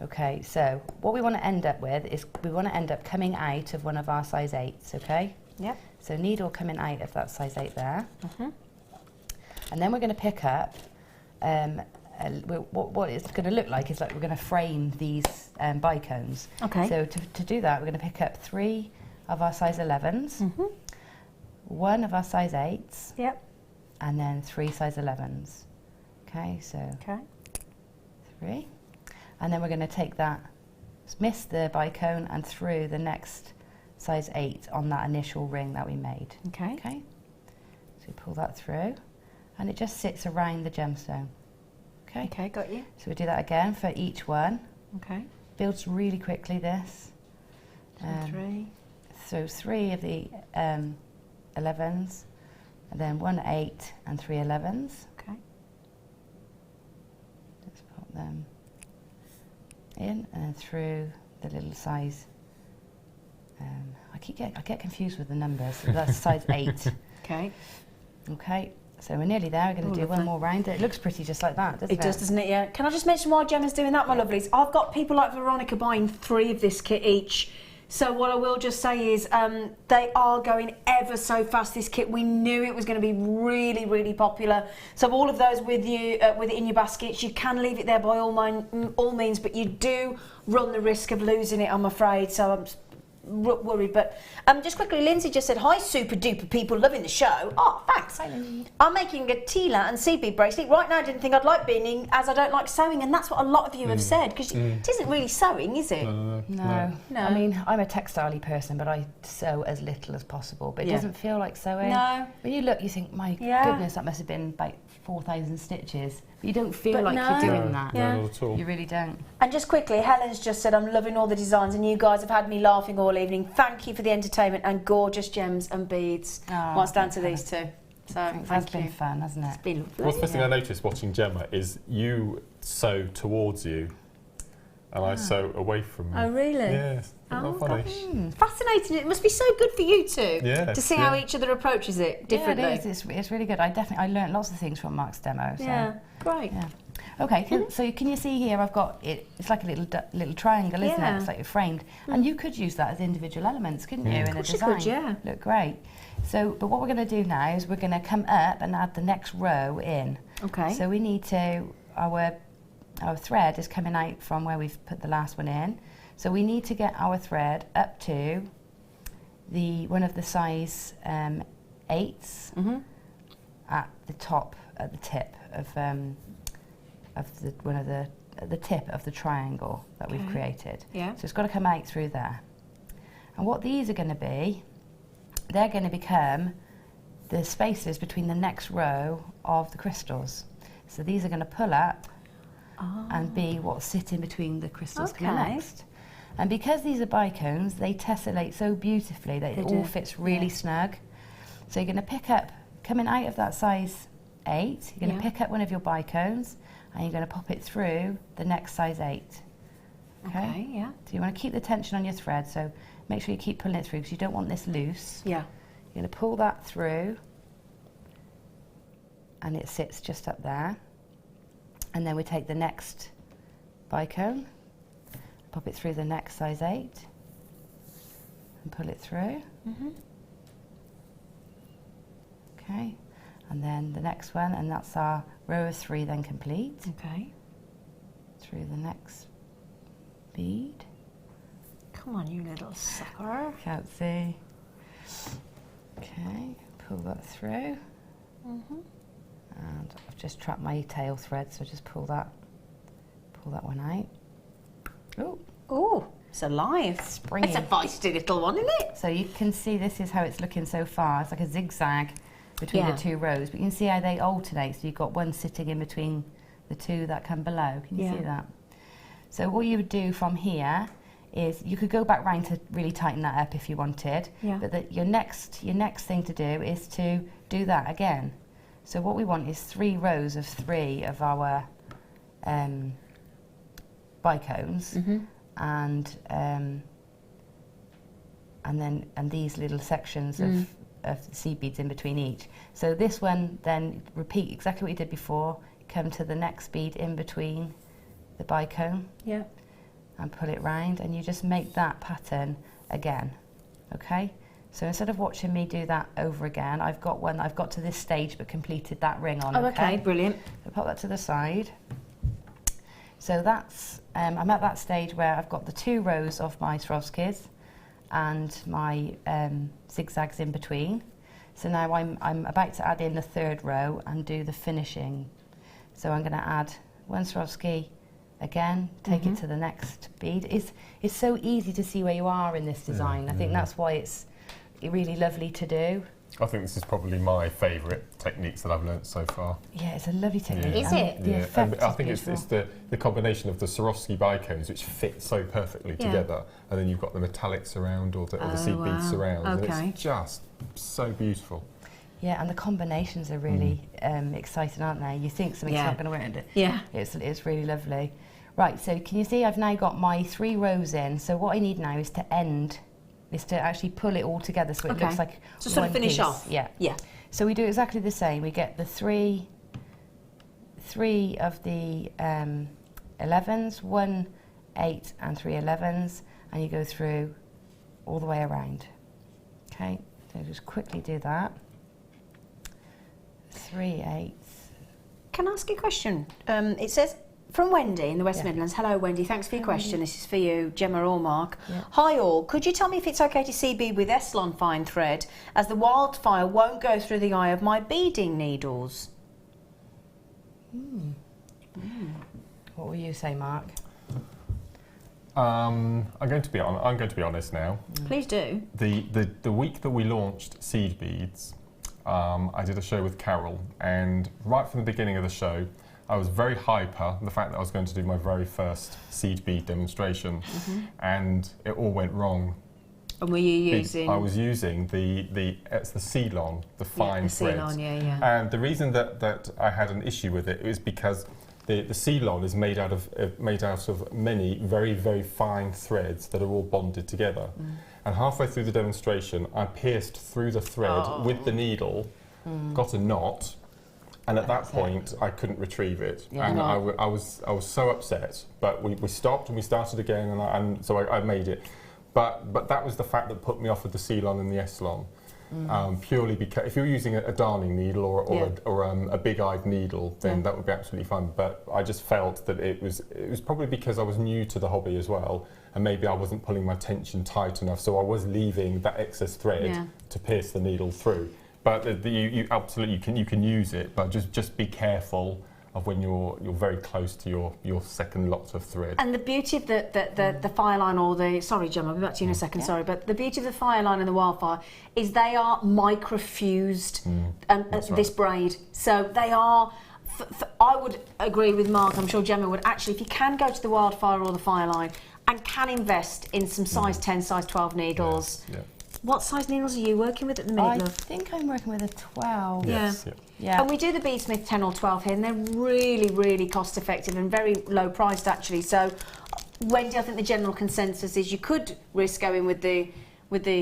Okay, so what we want to end up with is we want to end up coming out of one of our size 8s. Okay. Yep. So needle coming out of that size 8 there. And then we're going to pick up, what it's going to look like is like we're going to frame these bicones. Okay. So to do that, we're going to pick up 3 of our size 11s, 1 of our size 8s, yep, and then 3 size 11s. Okay, so 3. And then we're going to take that, miss the bicone and through the next size 8 on that initial ring that we made. Okay. Okay. So we pull that through, and it just sits around the gemstone. Okay. Okay, got you. So we do that again for each one. Okay. Builds really quickly, this. So 3. So 3 of the 11s, and then 1 8 and 3 11s. Okay. Let's put them in and then through the little size. I get confused with the numbers. So that's size 8. Okay. Okay. So we're nearly there. We're going to do one more round. It looks pretty just like that, doesn't it? It does, doesn't it? Yeah. Can I just mention while Gemma's doing that, my lovelies? I've got people like Veronica buying 3 of this kit each. So what I will just say is they are going ever so fast, this kit. We knew it was going to be really, really popular. So all of those with you, with it in your baskets, you can leave it there by all means, but you do run the risk of losing it, I'm afraid. So I'm worried, but just quickly, Lindsay just said, hi super duper people, loving the show. Oh, thanks. I'm making a Tila and seed bead bracelet right now. I didn't think I'd like beading as I don't like sewing, and that's what a lot of you have said, because it isn't really sewing, is it? No. I mean, I'm a textile-y person, but I sew as little as possible, but it doesn't feel like sewing. No. When you look, you think, my goodness, that must have been about 4,000 stitches. But you don't feel like you're doing that. No, not at all. You really don't. And just quickly, Helen's just said, I'm loving all the designs, and you guys have had me laughing all evening. Thank you for the entertainment and gorgeous gems and beads. What's down to these two? So it's been fun, hasn't it? It's been lovely. What's the first thing I noticed watching Gemma is you sew towards you, and I sew away from you. Oh, really? Yes. Oh, funny. Fascinating. It must be so good for you two to see how each other approaches it differently. Yeah, it is. It's really good. I learned lots of things from Mark's demo. So. Yeah, great. Yeah. Okay, so can you see here I've got it, it's like a little triangle, isn't it? It's like framed. And you could use that as individual elements, couldn't you, in a design? You could, Look great. So, but what we're going to do now is we're going to come up and add the next row in. Okay. So we need to, our thread is coming out from where we've put the last one in. So we need to get our thread up to one of the size 8s at the top, at the tip of the tip of the triangle that we've created. Yeah. So it's got to come out through there. And what these are going to be, they're going to become the spaces between the next row of the crystals. So these are going to pull up and be what's sitting between the crystals coming next. And because these are bicones, they tessellate so beautifully that it all fits really snug. So you're going to pick up, coming out of that size 8, you're going to pick up one of your bicones and you're going to pop it through the next size 8. Okay, yeah. So you want to keep the tension on your thread, so make sure you keep pulling it through because you don't want this loose. Yeah. You're going to pull that through and it sits just up there. And then we take the next bicone, pop it through the next size 8 and pull it through. Okay, and then the next one, and that's our row of 3 then complete. Okay. Through the next bead. Come on, you little sucker. Can't see. Okay, pull that through. And I've just trapped my tail thread, so just pull that one out. Oh, oh, it's alive. Springy. It's a feisty little one, isn't it? So you can see this is how it's looking so far. It's like a zigzag between the 2 rows, but you can see how they alternate. So you've got one sitting in between the 2 that come below. Can you see that? So what you would do from here is you could go back round to really tighten that up if you wanted. But your next thing to do is to do that again. So what we want is 3 rows of 3 of our bicones, and these little sections of seed beads in between each. So this one, then repeat exactly what you did before. Come to the next bead in between the bicone, and pull it round, and you just make that pattern again. Okay. So instead of watching me do that over again, I've got one that I've got to this stage but completed that ring on. Oh, okay, brilliant. So pop that to the side. So that's, I'm at that stage where I've got the 2 rows of my Swarovskis and my zigzags in between. So now I'm about to add in the 3rd row and do the finishing. So I'm going to add 1 Swarovski again, take it to the next bead. It's so easy to see where you are in this design. I think that's why it's really lovely to do. I think this is probably my favourite techniques that I've learnt so far. Yeah, it's a lovely technique. Is it? Yeah, and I think it's the combination of the Swarovski bicones which fit so perfectly together, and then you've got the metallics around or the seed beads surround, and it's just so beautiful. Yeah, and the combinations are really exciting, aren't they? You think something's not going to work. Yeah. It's really lovely. Right, so can you see I've now got my 3 rows in, so what I need now is to actually pull it all together so it looks like so sort of finish piece. off. Yeah. So we do exactly the same. We get the three of the 11s, 1 8 and 3 11s, and you go through all the way around. Okay, so just quickly do that. 3 8s. Can I ask you a question? It says, from Wendy in the West Midlands. Hello, Wendy. Thanks for your question. This is for you, Gemma or Mark. Hi, all. Could you tell me if it's okay to seed bead with Eslon fine thread, as the wildfire won't go through the eye of my beading needles? What will you say, Mark? I'm going to be honest now. Please do. The week that we launched seed beads, I did a show with Carol, and right from the beginning of the show, I was very hyper, the fact that I was going to do my very first seed bead demonstration, and it all went wrong. And were you using? I was using it's the Ceylon, the fine thread. Ceylon, And the reason that I had an issue with it is because the Ceylon is made out of many very, very fine threads that are all bonded together. And halfway through the demonstration, I pierced through the thread with the needle, got a knot. And at that point, I couldn't retrieve it, and I was so upset. But we stopped and we started again, and so I made it. But that was the fact that put me off with the Ceylon and the Eslon, purely because if you're using a darning needle or a big-eyed needle, then that would be absolutely fine. But I just felt that it was probably because I was new to the hobby as well, and maybe I wasn't pulling my tension tight enough, so I was leaving that excess thread to pierce the needle through. But you absolutely can use it, but just be careful of when you're very close to your second lot of thread. And the beauty of the fire line, or sorry Gemma, I'll be back to you in a second, sorry, but the beauty of the fire line and the wildfire is they are microfused this braid. So they are, I would agree with Mark, I'm sure Gemma would actually, if you can go to the wildfire or the fire line and can invest in some size 10, size 12 needles. Yeah. What size needles are you working with at the minute, love? I think I'm working with a 12. Yes, Yeah. And we do the Beadsmith 10 or 12 here, and they're really, really cost effective and very low priced actually. So, Wendy, I think the general consensus is you could risk going with the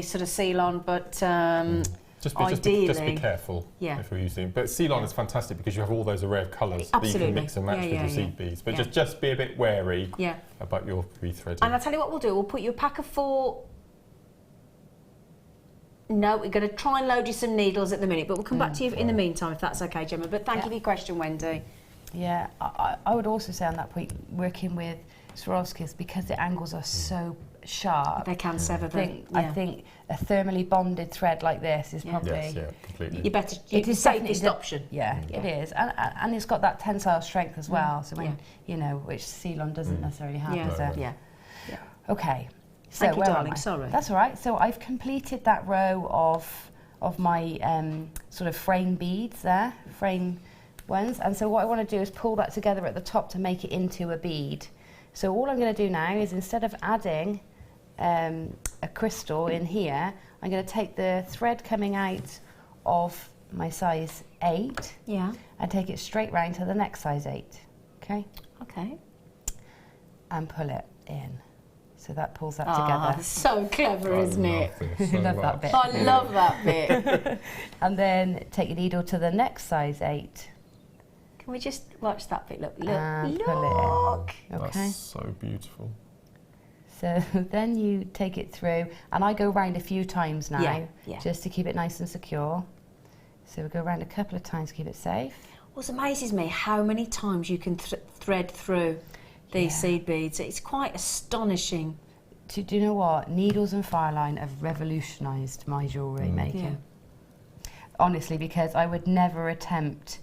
sort of seal-on, but ideally, just be careful if you're using. But seal-on is fantastic because you have all those array of colours that you can mix and match with your seed beads. But just be a bit wary about your rethreading. And I'll tell you what we'll do. We'll put you a pack of 4. No, we're going to try and load you some needles at the minute, but we'll come back to you in the meantime if that's okay, Gemma. But thank you for your question, Wendy. Yeah, I would also say on that point, working with Swarovskis, because the angles are so sharp, they can sever them. I think a thermally bonded thread like this is probably completely. You better. It is safest option. It is, and it's got that tensile strength as well. So when you know, which seal-on doesn't necessarily have. Okay. So thank you, darling. Sorry. That's all right. So I've completed that row of my sort of frame beads there, frame ones. And so what I want to do is pull that together at the top to make it into a bead. So all I'm going to do now is, instead of adding a crystal in here, I'm going to take the thread coming out of my size 8 and take it straight round to the next size 8. Okay? Okay. And pull it in. So that pulls that together. That's so clever, isn't it? I love that bit. I love that bit. And then take your needle to the next size 8. Can we just watch that bit? Look. And pull it in. Okay. That's so beautiful. So then you take it through, and I go round a few times now, just to keep it nice and secure. So we go around a couple of times to keep it safe. What amazes me, how many times you can thread through these seed beads. It's quite astonishing. Do you know what? Needles and fireline have revolutionised my jewellery making. Honestly, because I would never attempt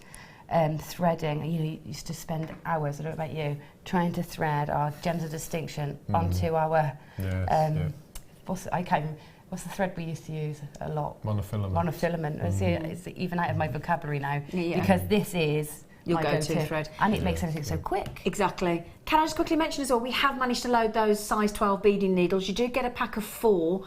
threading. You used to spend hours, I don't know about you, trying to thread our gems of distinction onto our... what's the thread we used to use a lot? Monofilament. Monofilament. It's even out of my vocabulary now, because this is your go-to thread. And it makes everything so quick. Exactly. Can I just quickly mention as well, we have managed to load those size 12 beading needles. You do get a pack of 4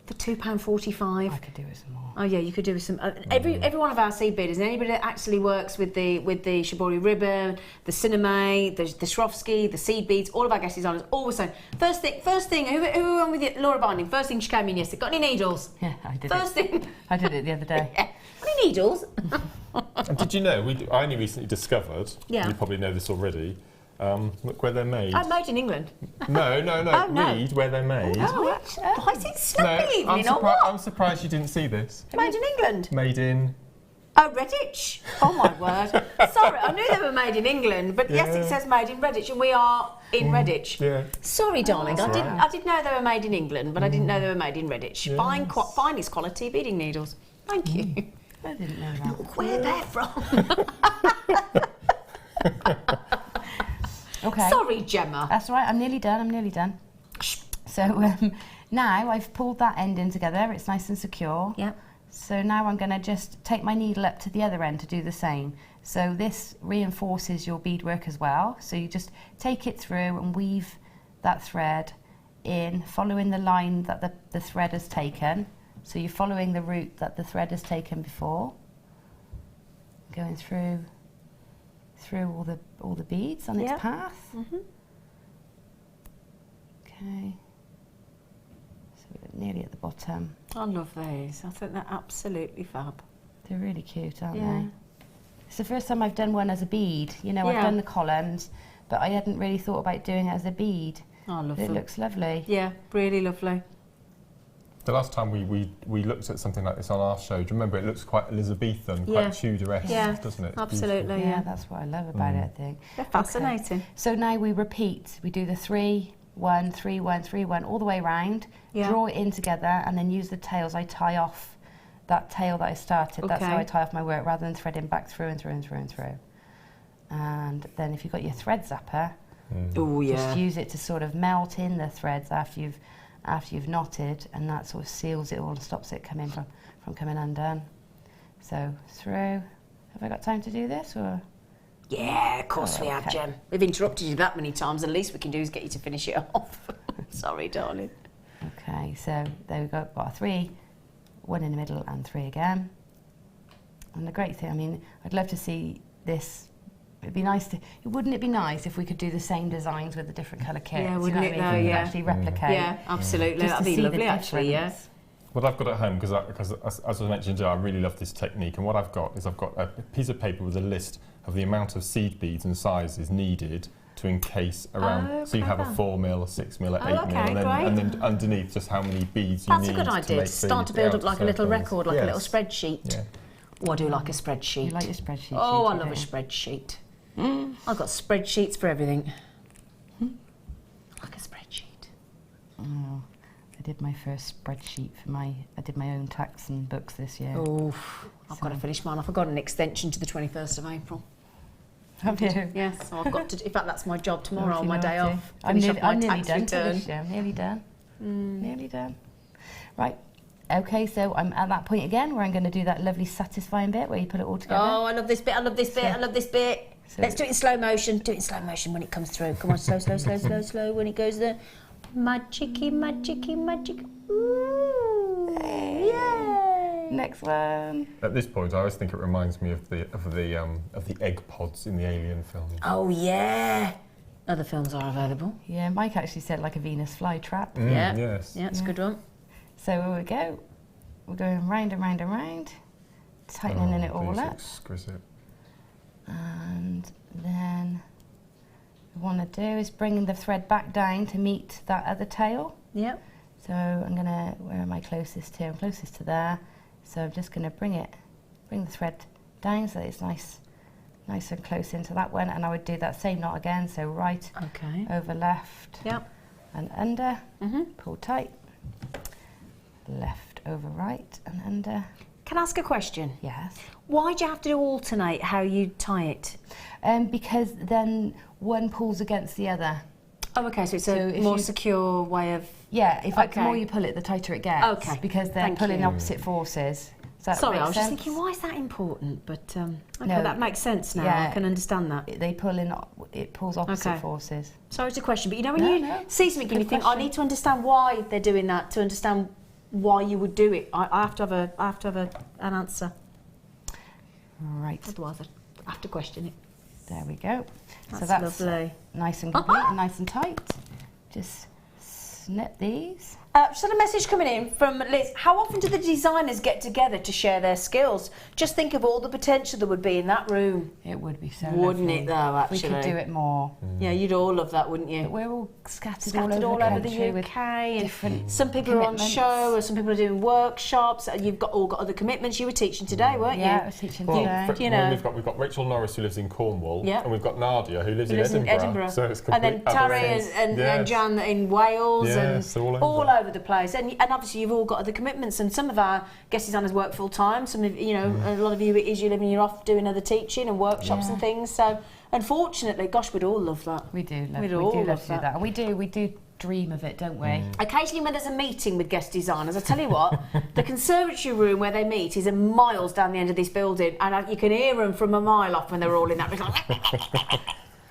for £2.45. I could do with some more. Oh yeah, you could do with some. Every one of our seed beaders, and anybody that actually works with the shibori ribbon, the cinnamon, the Swarovski, the seed beads, all of our guest designers always say, first thing, who were on with you? Laura Binding, first thing she came in yesterday, got any needles? Yeah, I did First thing. I did it the other day. Got any needles? And did you know, I only recently discovered, you probably know this already, look where they're made. I'm made in England. No. Oh, no. Read where they're made. Why is it snappy evening or what? I'm surprised you didn't see this. Made in England? Made in... Oh, Redditch. Oh, my word. Sorry, I knew they were made in England, but yes, it says made in Redditch, and we are in Redditch. Yeah. Sorry, darling, I didn't know they were made in England, but I didn't know they were made in Redditch. Yes. Finest quality beading needles. Thank you. I didn't know that. Look where they're from. Okay. Sorry, Gemma. That's all right, I'm nearly done. So now I've pulled that end in together, it's nice and secure. Yep. So now I'm going to just take my needle up to the other end to do the same. So this reinforces your beadwork as well. So you just take it through and weave that thread in, following the line that the thread has taken. So you're following the route that the thread has taken before. Going through all the beads on its path. Okay. So we're nearly at the bottom. I love these. I think they're absolutely fab. They're really cute, aren't they? It's the first time I've done one as a bead. You know, I've done the columns, but I hadn't really thought about doing it as a bead. Oh, lovely. It looks lovely. Yeah, really lovely. The last time we looked at something like this on our show, do you remember it looks quite Elizabethan, quite Tudor-esque, doesn't it? Absolutely, yeah. That's what I love about it, I think. They're fascinating. Okay. So now we repeat. We do the 3, 1, 3, 1, 3, 1 all the way around, draw it in together, and then use the tails. I tie off that tail that I started. That's how I tie off my work, rather than threading back through and through and through and through. And then if you've got your thread zapper, just use it to sort of melt in the threads after you've knotted, and that sort of seals it all and stops it coming from coming undone. So through. Have I got time to do this, or? Yeah, of course we have, Gem. We've interrupted you that many times. The least we can do is get you to finish it off. Sorry, darling. Okay, so there we go. Got a 3, 1 in the middle, and 3 again. And the great thing, I mean, I'd love to see this. It'd be nice to. Wouldn't it be nice if we could do the same designs with the different colour kits? Yeah, wouldn't it? If we could actually replicate. Yeah, absolutely. That'd be lovely, actually. Yeah. What I've got at home, because as I mentioned, I really love this technique, and what I've got is I've got a piece of paper with a list of the amount of seed beads and sizes needed to encase around. So you have a 4mm, a 6mm, a 8mm, and then underneath just how many beads you need. That's a good idea. To start to build up like a little record, like a little spreadsheet. Yeah. Oh, I do like a spreadsheet. You like your spreadsheet? Oh, I love a spreadsheet. I've got spreadsheets for everything. I like a spreadsheet. Oh, I did my first spreadsheet for I did my own tax and books this year. Oh, I've got to finish mine off. I've got an extension to the 21st of April. Have you? Yes, so I've got to. In fact, that's my job tomorrow on my day off. I'm nearly done return. this year. Nearly done. Nearly done. Right. Okay, so I'm at that point again where I'm going to do that lovely satisfying bit where you put it all together. Oh, I love this bit. I love this bit. I love this bit. So let's do it in slow motion. Do it in slow motion when it comes through. Come on, slow, slow, slow, slow, slow. When it goes there, magicy, magicy, magic. Ooh, yay! Next one. At this point, I always think it reminds me of the egg pods in the Alien film. Oh yeah. Other films are available. Yeah, Mike actually said like a Venus flytrap. Yeah. Yes. Yeah, it's a good one. So here we go. We're going round and round and round, tightening it all up. Exquisite. And then what I want to do is bring the thread back down to meet that other tail. Yep. So I'm going to, where am I closest to? I'm closest to there. So I'm just going to bring the thread down so that it's nice and close into that one. And I would do that same knot again. So right over left. Yep. And under. Pull tight. Left over right and under. Can I ask a question? Yes. Why do you have to alternate how you tie it? Because then one pulls against the other. Oh, okay, so it's a more secure way of... Yeah, in fact, the more you pull it, the tighter it gets. Okay. Because they're pulling opposite forces. Sorry, I was just thinking, why is that important? But no, that makes sense now. Yeah, I can understand that. It pulls opposite forces. Sorry, it's a question, but you know when you see something and you think, I need to understand why they're doing that, to understand why you would do it. I have to have an answer. Right. Otherwise, I have to question it. There we go. So that's lovely. Nice and complete and nice and tight. Just snip these. Just had a message coming in from Liz. How often do the designers get together to share their skills? Just think of all the potential there would be in that room. It would be so Wouldn't lovely. it though, actually? We could do it more. Yeah, you've all love that, wouldn't you? But we're all scattered all over the UK. And some people are on show, or some people are doing workshops. You've all got other commitments. You were teaching today, weren't you? Yeah, I was teaching today. We've got Rachel Norris who lives in Cornwall, and we've got Nadia who lives in Edinburgh. So it's and then Tarry and Jan in Wales, and all over the place. And obviously you've all got other commitments, and some of our guest designers work full time. Some of a lot of you it is you live and you're off doing other teaching and workshops and things. So unfortunately, gosh, we'd all love that. We do love to do that, and we do dream of it, don't we? Occasionally when there's a meeting with guest designers, I tell you what, the conservatory room where they meet is miles down the end of this building, and you can hear them from a mile off when they're all in that.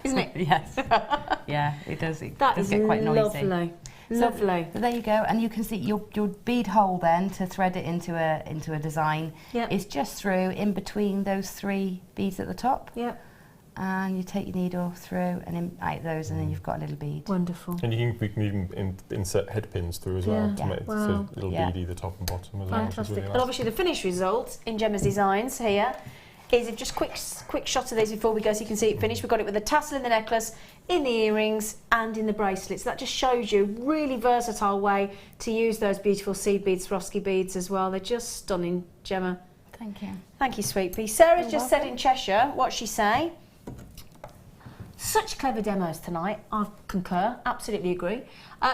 Isn't it? Yes. Yeah, it does. It does get quite noisy. Lovely. Lovely. So there you go, and you can see your bead hole then to thread it into a design is just through in between those 3 beads at the top. Yep. And you take your needle through and out those, and then you've got a little bead. Wonderful. And we can even insert head pins through as well to make it a little beady the top and bottom as well. Fantastic. Really nice. And obviously the finished result in Gemma's designs here is just quick shot of these before we go so you can see it finished. We've got it with the tassel in the necklace, in the earrings and in the bracelets. That just shows you a really versatile way to use those beautiful seed beads, Swarovski beads as well. They're just stunning, Gemma. Thank you. Thank you, sweet pea. Sarah's just said in Cheshire, what's she say? Such clever demos tonight. I concur, absolutely agree.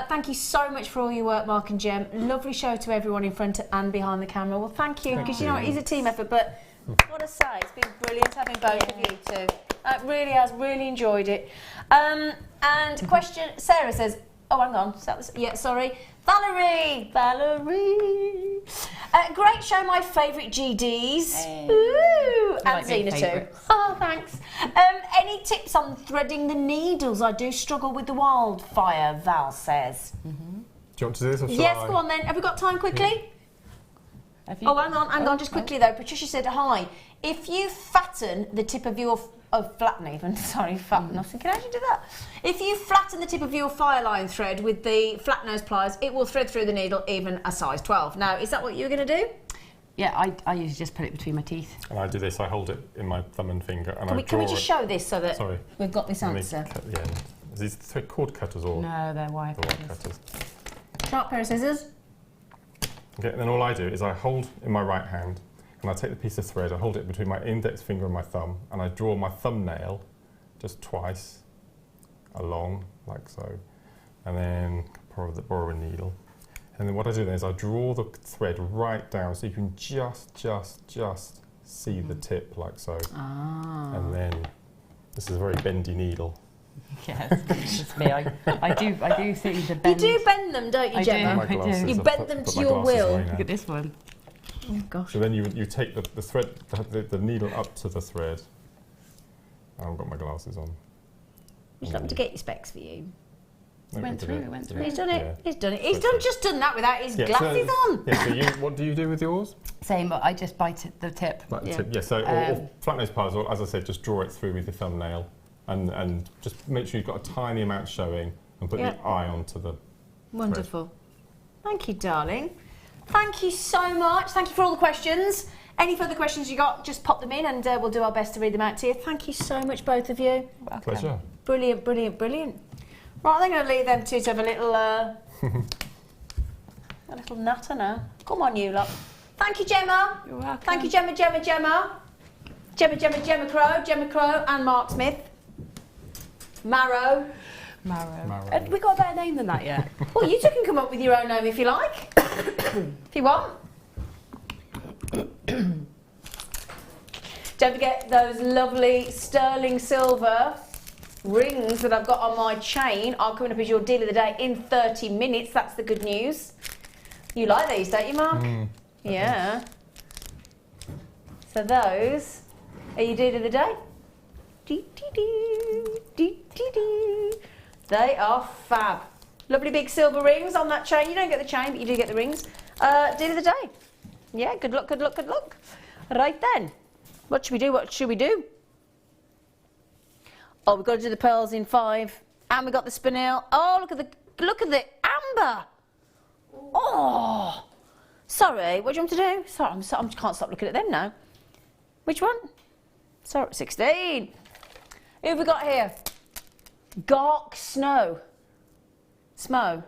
Thank you so much for all your work, Mark and Gem. Lovely show to everyone in front and behind the camera. Well, thank you, because you know it is a team effort, but what I say, it's been brilliant having both of you two. It really has, really enjoyed it. And question, Sarah says, oh, hang on, yeah, sorry. Valerie! Great show, my favourite GDs. Hey. Ooh! and Zena too. Oh, thanks. Any tips on threading the needles? I do struggle with the wildfire, Val says. Do you want to do this or shall Yes, I? go on then. Have we got time quickly? Yeah. Hang on, just quickly though. Patricia said hi. If you fatten the tip of your flatten even. Sorry, fatten. I was thinking, how do you do that? If you flatten the tip of your fire line thread with the flat nose pliers, it will thread through the needle even a size 12. Now, is that what you're going to do? Yeah, I usually just put it between my teeth. And I do this. I hold it in my thumb and finger, and Can we just show this so that we've got this answer? Cut the end. Is these cord cutters or? No, they're wire cutters. Sharp pair of scissors. Okay, and then all I do is I hold in my right hand, and I take the piece of thread, I hold it between my index finger and my thumb, and I draw my thumbnail just twice along, like so, and then borrow a needle. And then what I do then is I draw the thread right down so you can just see the tip, like so. Ah. And then, this is a very bendy needle. Yes, it's me. I do see the bend. You do bend them, don't you, Gemma? I do. You bend them to your will. Look at this one. Oh gosh. So then you take the thread, the needle up to the thread. I haven't got my glasses on. Just having to get your specs for you. It went through. He's done it. Yeah. He's done it. He's just done that without his glasses on. Yeah. So what do you do with yours? Same, but I just bite the tip. Yeah. So or flat nose pliers, or as I said, just draw it through with your thumbnail, and just make sure you've got a tiny amount showing, and put the eye onto the. Wonderful. Thread. Thank you, darling. Thank you so much. Thank you for all the questions. Any further questions you got, just pop them in, and we'll do our best to read them out to you. Thank you so much, both of you. Welcome. Pleasure. Brilliant, brilliant, brilliant. Right, I'm going to leave them two to have a little, a little natter now. Come on, you lot. Thank you, Gemma. You're welcome. Thank you, Gemma Crow, and Mark Smith. Marrow. Have we got a better name than that yet? Well, you two can come up with your own name if you like. If you want. Don't forget those lovely sterling silver rings that I've got on my chain are coming up as your deal of the day in 30 minutes. That's the good news. You like these, don't you, Mark? Yeah. So those are your deal of the day. They are fab. Lovely big silver rings on that chain. You don't get the chain, but you do get the rings. Deal of the day. Yeah, good luck, good luck, good luck. Right then. What should we do? What should we do? Oh, we've got to do the pearls in 5. And we got the spinel. Oh, look at the amber. Oh. Sorry, what do you want to do? Sorry, I can't stop looking at them now. Which one? Sorry, 16. Who have we got here? Gark Snow. Smo.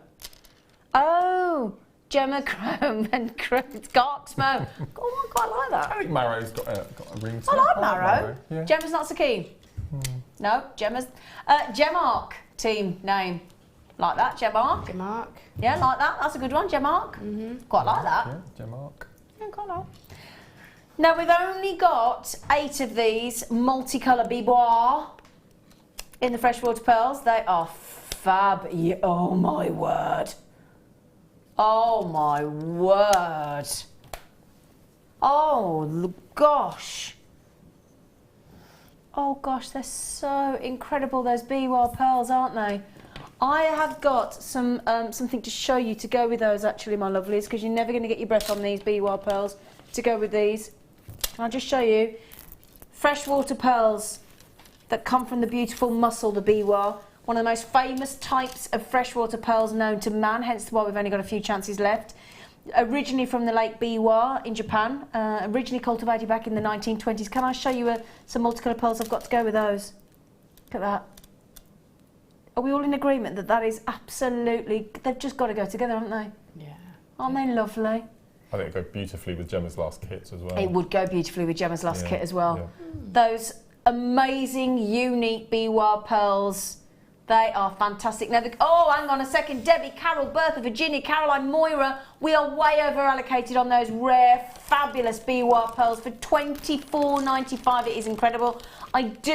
Oh, Gemma Chrome and it's Gark Smo. Oh, I quite like that. I think Marrow's got a ring to I like Marrow. Yeah. Gemma's not so keen. No, Gemma's. Gemark team name. Like that, Gemark. Gemark. Yeah, like that. That's a good one, Gemark. Quite like that. Yeah, Gemark. Yeah, quite like. Now, we've only got 8 of these multicolour bibois in the freshwater pearls. They are fab. Yeah, oh, my word. Oh, my word. Oh, gosh. Oh, gosh, they're so incredible, those bibois pearls, aren't they? I have got something to show you to go with those, actually, my lovelies, because you're never going to get your breath on these bibois pearls to go with these. I'll just show you. Freshwater pearls that come from the beautiful mussel, the bibois. One of the most famous types of freshwater pearls known to man, hence why we've only got a few chances left. Originally from the Lake Biwa in Japan, originally cultivated back in the 1920s. Can I show you some multicolour pearls I've got to go with those? Look at that. Are we all in agreement that that is absolutely... They've just got to go together, haven't they? Yeah. Aren't they lovely? I think it'd go beautifully with Gemma's last kits as well. It would go beautifully with Gemma's last kit as well. Yeah. Those amazing, unique Biwa pearls. They are fantastic. Now, oh, hang on a second. Debbie, Carol, Bertha, Virginia, Caroline, Moira. We are way over allocated on those rare, fabulous BWR pearls for $24.95. It is incredible.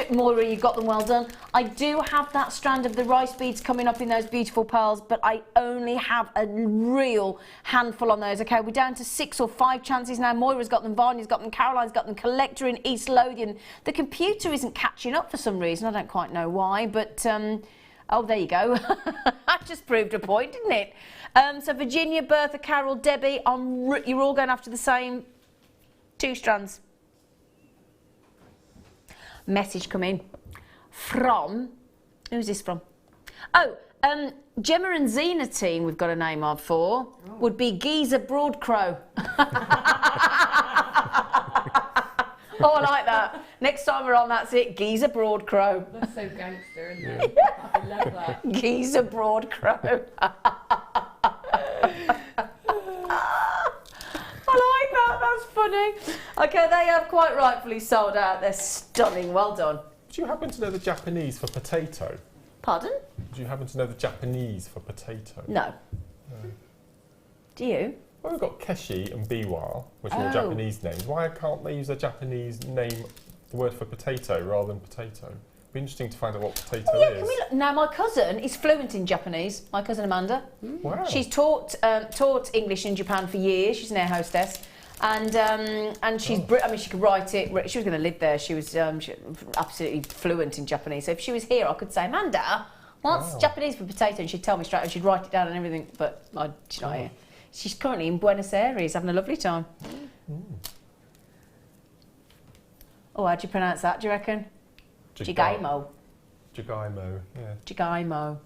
Moira, you got them well done. I do have that strand of the rice beads coming up in those beautiful pearls, but I only have a real handful on those. Okay, we're down to 6 or 5 chances now. Moira's got them, Vanya's got them, Caroline's got them, Collector in East Lothian. The computer isn't catching up for some reason. I don't quite know why, but oh, there you go. That just proved a point, didn't it? So Virginia, Bertha, Carol, Debbie, you're all going after the same 2 strands. Message come in from, who's this from? Oh, Gemma and Zena team we've got a name of for would be Geezer Broadcrow. Oh, I like that. Next time we're on, that's it, Geezer Broadcrow. That's so gangster, isn't it? I love that. Geezer Broadcrow. I like that, that's funny. Okay, they have quite rightfully sold out. They're stunning, well done. Do you happen to know the Japanese for potato? Pardon? Do you happen to know the Japanese for potato? No. Do you? Well, we've got Keshi and Biwa, which are all Japanese names. Why can't they use a Japanese name, the word for potato, rather than potato? It'd be interesting to find out what potato is. Can we look? Now, my cousin is fluent in Japanese, my cousin Amanda. Wow. She's taught English in Japan for years. She's an air hostess. And she's, I mean, she could write it. She was going to live there. She was absolutely fluent in Japanese. So if she was here, I could say, Amanda, what's Japanese for potato? And she'd tell me straight, and she'd write it down and everything. But she's not here. She's currently in Buenos Aires, having a lovely time. Oh, how do you pronounce that, do you reckon? Jigaimo. Jigaimo, yeah. Jigaimo.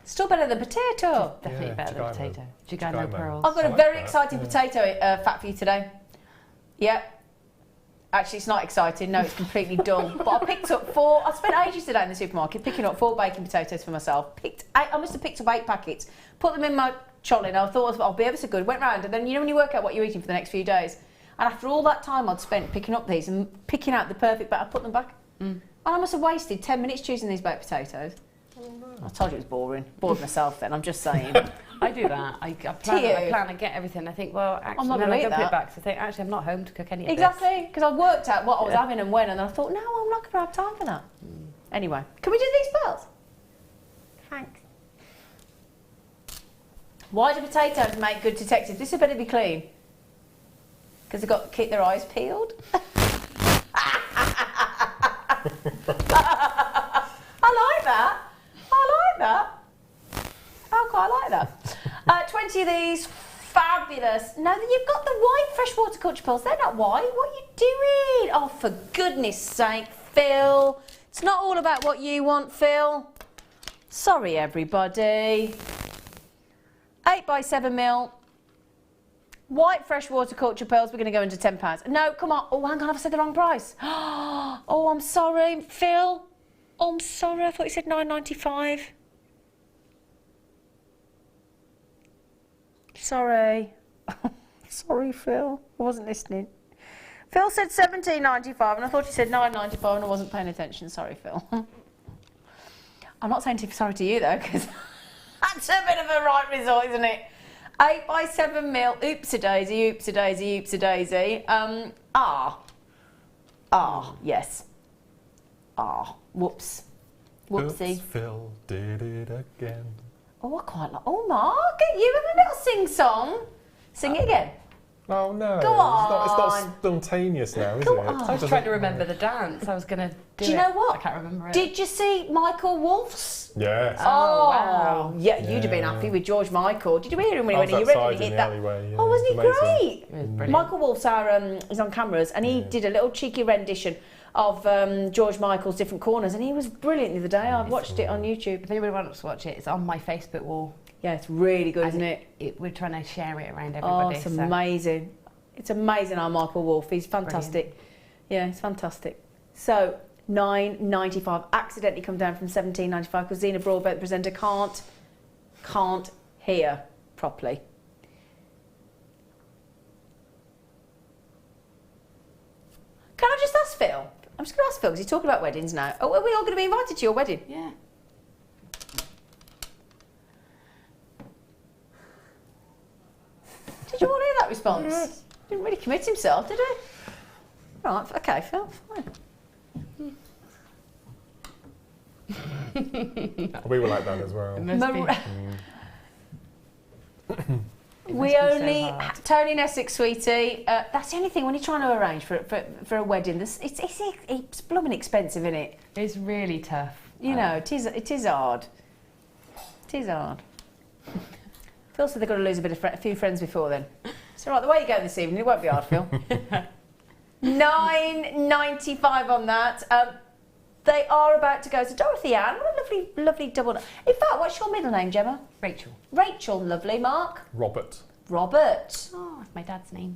Still better than potato. Definitely better than potato. Jigaimo pearls. I've got a very exciting potato fact for you today. Yep. Actually, it's not exciting. No, it's completely dull. But I picked up 4. I spent ages today in the supermarket picking up 4 baking potatoes for myself. I must have picked up 8 packets. Put them in my trolley, and I thought I'll be ever so good. Went round, and then you know when you work out what you're eating for the next few days. And after all that time I'd spent picking up these and picking out the perfect, but I put them back. And I must have wasted 10 minutes choosing these baked potatoes. I told you it was boring. Bored myself then, I'm just saying. I do that. I plan and get everything. I think, well, actually, I'm not going to put it back. So I think, actually, I'm not home to cook any of this. Exactly, because I worked out what I was having and when, and I thought, no, I'm not going to have time for that. Anyway, can we do these pearls? Thanks. Why do potatoes make good detectives? This had better be clean. Because they've got to keep their eyes peeled. I like that. I quite like that. 20 of these, fabulous. Now that you've got the white freshwater culture pearls, they're not white. What are you doing? Oh, for goodness sake, Phil. It's not all about what you want, Phil. Sorry, everybody. 8x7mm. White freshwater culture pearls, we're going to go into £10. No, come on. Oh, hang on, I've said the wrong price. Oh, I'm sorry, Phil. Oh, I'm sorry, I thought you said £9.95. Sorry. Sorry, Phil. I wasn't listening. Phil said £17.95 and I thought you said £9.95 and I wasn't paying attention. Sorry, Phil. I'm not saying sorry to you, though, because that's a bit of a right result, isn't it? 8x7mm. Oopsie-daisy, oopsie-daisy, oopsie-daisy. Yes. Whoops. Whoopsie. Oops, Phil did it again. Oh, I quite like... Oh, Mark, get you in a little sing-song. Sing it again. Oh, no. Go on. It's not spontaneous now, is it? I was trying to remember the dance. I was going to do it. Do you know what? I can't remember it. Did you see Michael Wolf's? Yes. Oh, wow. Yeah, you'd have been happy with George Michael. Did you hear him when he went? You reckon he hit that? Alleyway, yeah. Oh, wasn't he great? It was brilliant. Michael Wolf's is on cameras, and he did a little cheeky rendition of George Michael's different corners, and he was brilliant the other day. I watched it on YouTube. If anybody wants to watch it, it's on my Facebook wall. Yeah, it's really good, isn't it? We're trying to share it around everybody. Oh, it's amazing. It's amazing, our Michael Wolf. He's fantastic. Brilliant. Yeah, it's fantastic. So, £9.95. Accidentally come down from £17.95 because Zena Broadbent, the presenter, can't hear properly. Can I just ask Phil? I'm just going to ask Phil because he's talking about weddings now. Oh, are we all going to be invited to your wedding? Yeah. Did you all hear that response. Didn't really commit himself, did he? Right, okay, Phil, fine. We were like that as well. We only Tony and Essex, sweetie. That's the only thing when you're trying to arrange for a wedding. It's blooming expensive, isn't it? It's really tough. You know, it is hard. It is hard. Phil said they've got to lose a few friends before then. So right, the way you go this evening, it won't be hard, Phil. £9.95 on that. They are about to go to Dorothy Ann. What a lovely double. In fact, what's your middle name, Gemma? Rachel. Rachel, lovely. Mark? Robert. Robert. Oh, that's my dad's name.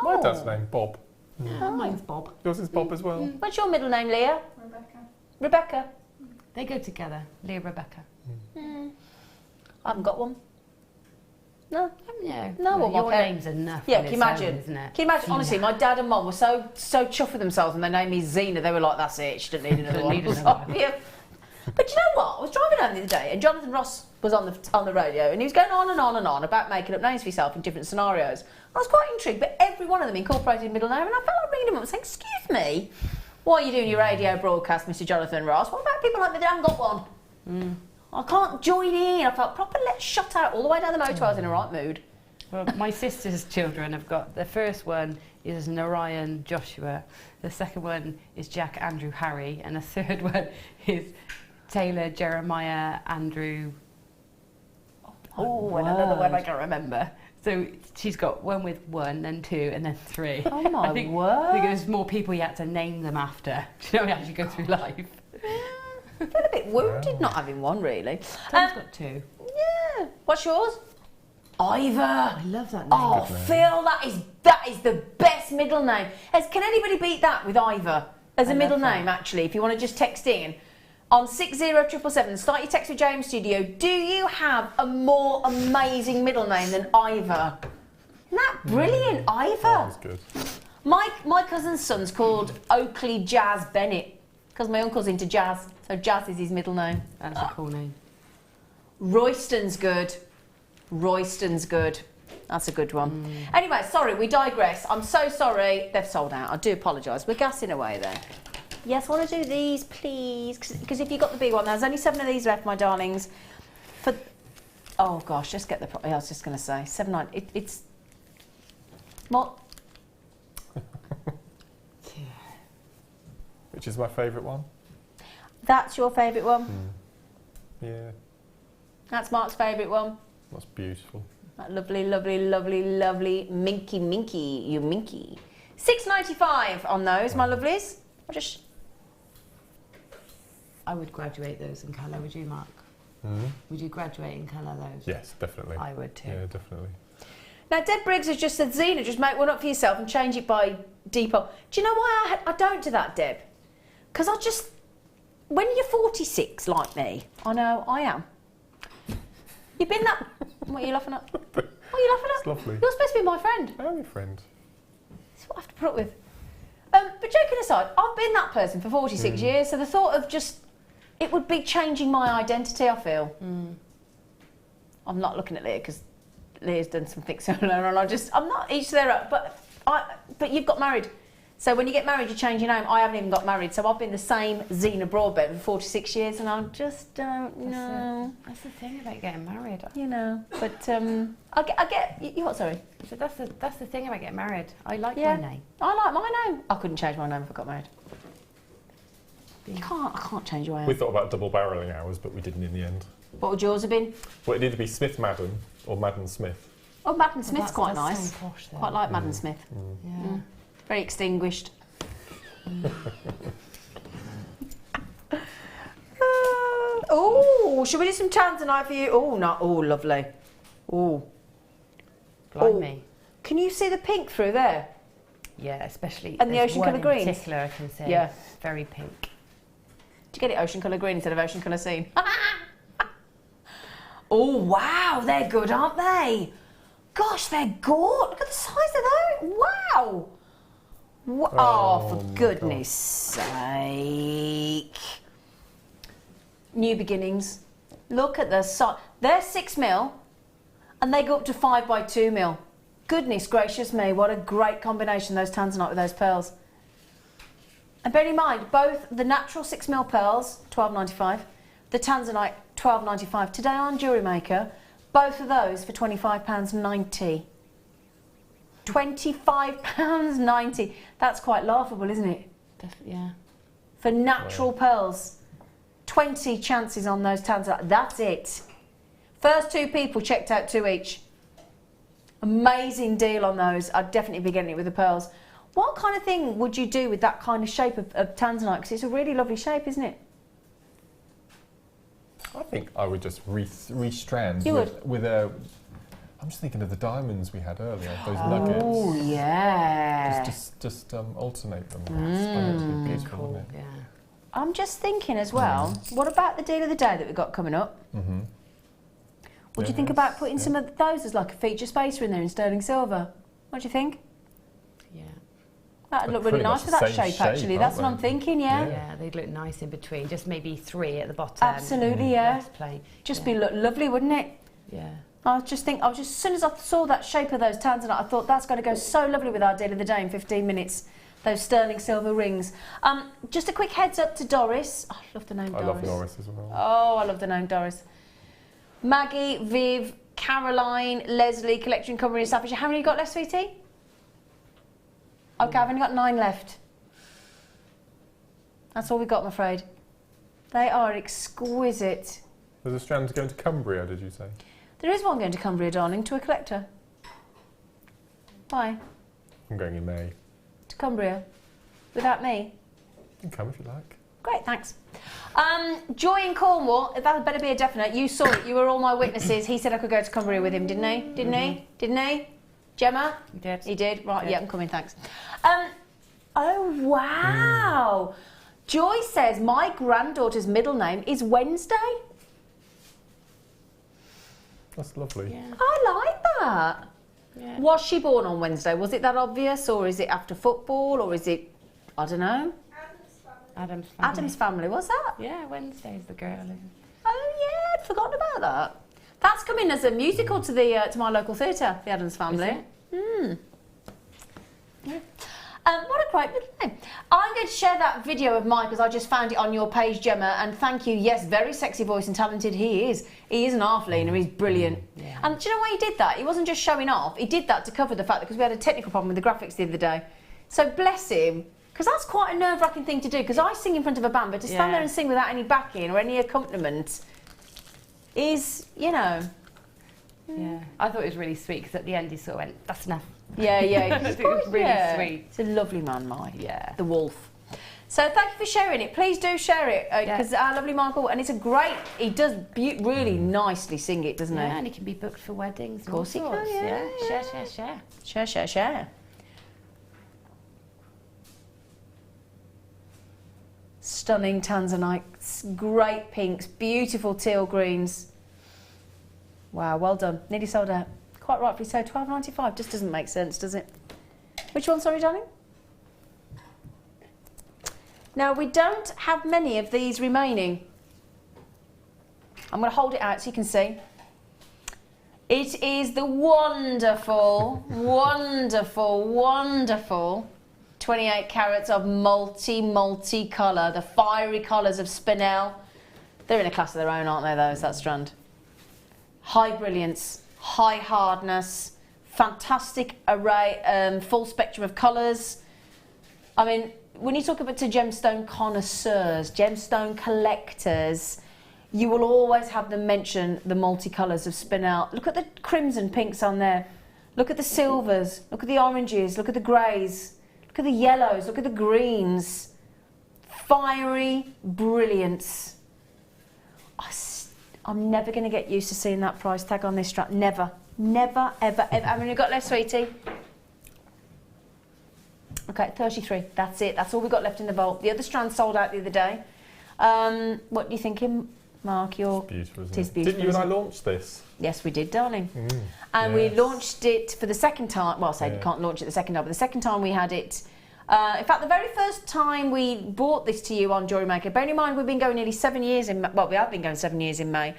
My dad's name, Bob. Oh, mine's Bob. Yours is Bob as well. What's your middle name, Leah? Rebecca. They go together. Leah, Rebecca. I haven't got one. No. No, well, your name's enough. Yeah, can you imagine? Isn't it? Can you imagine? Honestly, my dad and mum were so chuffed with themselves when they named me Zena. They were like, "That's it. She doesn't need another one." Yeah. But you know what? I was driving home the other day, and Jonathan Ross was on the radio, and he was going on and on and on about making up names for yourself in different scenarios. I was quite intrigued, but every one of them incorporated a middle name, and I felt like ringing him up and saying, "Excuse me, what are you doing your radio broadcast, Mr. Jonathan Ross? What about people like me that haven't got one? I can't join in." I felt proper shut out all the way down the motor. I was in a right mood. Well, my sister's children have got, the first one is Narayan Joshua, the second one is Jack Andrew Harry, and the third one is Taylor Jeremiah Andrew. Oh, and another one I can't remember. So she's got one with 1, then 2, and then 3. Oh my I think word! there's more people you had to name them after. Do you know, as you go through life. I feel a bit wounded not having one, really. Tom's got 2. Yeah. What's yours? Ivor. I love that name. Oh, Phil, that is the best middle name. Can anybody beat that with Ivor as a middle name? Actually, if you want to just text in on 60777, start your text with James Studio. Do you have a more amazing middle name than Ivor? Isn't that brilliant, Ivor? That's good. My cousin's son's called Oakley Jazz Bennett because my uncle's into jazz, so Jazz is his middle name. That's a cool name. Royston's good. Royston's good. That's a good one. Anyway, sorry, we digress. I'm so sorry. They've sold out. I do apologise. We're gassing away there. Yes, I want to do these, please. Because if you got the big one, there's only 7 of these left, my darlings. Oh, gosh, just get the... I was just going to say. 7.9. It's... What? Which is my favourite one? That's your favourite one? Yeah. That's Mark's favourite one? That's beautiful. That lovely, lovely, lovely, lovely minky, you minky. $6.95 on those, my lovelies. I would graduate those in colour, would you, Mark? Would you graduate in colour those? Yes, definitely. I would too. Yeah, definitely. Now, Deb Briggs has just said, Zena, just make one up for yourself and change it by Depot. Do you know why I don't do that, Deb? Because when you're 46 like me, I know I am. You've been that... What are you laughing at? What are you laughing at? It's lovely. You're supposed to be my friend. I am your friend. That's what I have to put up with. But joking aside, I've been that person for 46 years, so the thought of it would be changing my identity, I feel. I'm not looking at Leah because Leah's done some fixing on her, and I'm not each their own, but you've got married. So when you get married, you change your name. I haven't even got married, so I've been the same Zena Broadbent for 46 years, and I just don't know. That's the thing about getting married. You know, but I get you. What? Sorry. So that's the thing about getting married. I like my name. I like my name. I couldn't change my name if I got married. I can't change your name. We thought about double barrelling ours, but we didn't in the end. What would yours have been? Well, it'd either be Smith Madden or Madden Smith. Oh, Madden Smith's quite nice. So posh, though. Quite like Madden Smith. Yeah. Very extinguished. Oh, should we do some tanzanite for you? Oh, no. Oh, lovely. Oh. Blimey. Can you see the pink through there? Yeah, especially. And the ocean colour greens? In particular, I can see. Yeah. Very pink. Did you get it ocean colour green instead of ocean colour scene? Oh, wow. They're good, aren't they? Gosh, they're good. Look at the size of those. Wow. Oh, for goodness sake. New beginnings. Look at the size. They're 6 mil and they go up to 5 by 2 mil. goodness gracious me, what a great combination, those tanzanite with those pearls. And bear in mind, both the natural 6mm pearls, £12.95, the tanzanite, £12.95. Today on Jewellery Maker, both of those for £25.90. £25.90. That's quite laughable, isn't it? Yeah. For natural pearls. 20 chances on those tanzanite. That's it. First 2 people checked out 2 each. Amazing deal on those. I'd definitely be getting it with the pearls. What kind of thing would you do with that kind of shape of tanzanite? Because it's a really lovely shape, isn't it? I think I would just restrand You with a... I'm just thinking of the diamonds we had earlier, those nuggets. Oh, yeah. Just alternate them. That's beautiful, cool. isn't it? Yeah. I'm just thinking as well, what about the deal of the day that we've got coming up? Would you think about putting some of those as like a feature spacer in there in sterling silver? What do you think? Yeah. That'd look really nice with that shape, actually. That's what I'm thinking, yeah. Yeah, they'd look nice in between. Just maybe 3 at the bottom. Absolutely, yeah. Less plain. Just be look lovely, wouldn't it? Yeah. As soon as I saw that shape of those tanzanite, I thought that's got to go so lovely with our deal of the day in 15 minutes. Those sterling silver rings. Just a quick heads up to Doris. Oh, I love the name Doris. I love Doris as well. Oh, I love the name Doris. Maggie, Viv, Caroline, Leslie, Collection Company in Staffordshire. How many you got left, sweetie? Okay, I've only got 9 left. That's all we've got, I'm afraid. They are exquisite. There's a strand going to Cumbria, did you say? There is one going to Cumbria, darling, to a collector. Why? I'm going in May. To Cumbria? Without me? You can come if you like. Great, thanks. Joy in Cornwall, that better be a definite. You saw it, you were all my witnesses. He said I could go to Cumbria with him, didn't he? Didn't he? Didn't he? Gemma? He did. He did? Right, yeah, I'm coming, thanks. Oh, wow. Joy says my granddaughter's middle name is Wednesday. That's lovely. Yeah. I like that. Yeah. Was she born on Wednesday? Was it that obvious, or is it after football, or is it, I don't know? Adam's family. Adam's family, was that? Yeah, Wednesday's the girl. Oh yeah, I'd forgotten about that. That's coming as a musical to the to my local theatre, the Adams Family. Yeah. What a great little name. I'm going to share that video of Mike, because I just found it on your page, Gemma, and thank you. Yes, very sexy voice and talented he is. He is an half-leaner, he's brilliant. Yeah. And do you know why he did that? He wasn't just showing off, he did that to cover the fact that, because we had a technical problem with the graphics the other day. So bless him, because that's quite a nerve-wracking thing to do, because I sing in front of a band, but to stand there and sing without any backing or any accompaniment is, you know... Yeah, I thought it was really sweet, because at the end he sort of went, that's enough. Yeah. It was really sweet. It's a lovely man, Mike. Yeah. The wolf. So thank you for sharing it. Please do share it, because our lovely Michael, and it's a great, he does really nicely sing it, doesn't he? Yeah, and he can be booked for weddings. Of course he can, yeah. Share. Stunning tanzanites, great pinks, beautiful teal greens. Wow, well done. Nearly sold out. Quite rightfully so. £12.95 just doesn't make sense, does it? Which one, sorry, darling? Now, we don't have many of these remaining. I'm going to hold it out so you can see. It is the wonderful, wonderful 28 carats of multi-colour, the fiery colours of spinel. They're in a class of their own, aren't they, those, that strand? High brilliance, high hardness, fantastic array, full spectrum of colours. I mean, when you talk about to gemstone connoisseurs, gemstone collectors, you will always have them mention the multicolours of spinel. Look at the crimson pinks on there. Look at the silvers. Look at the oranges. Look at the greys. Look at the yellows. Look at the greens. Fiery brilliance. I'm never going to get used to seeing that price tag on this strap. Never, ever. How many you got left, sweetie? Okay, 33. That's it. That's all we got left in the vault. The other strand sold out the other day. What are you thinking, Mark? It's beautiful, isn't it? It is beautiful. Didn't you and I launch this? Yes, we did, darling. And we launched it for the second time. Well, I say you can't launch it the second time, but the second time we had it. In fact, the very first time we brought this to you on Jewellery Maker, bearing in mind we've been going nearly 7 years in... Well, we have been going 7 years in May.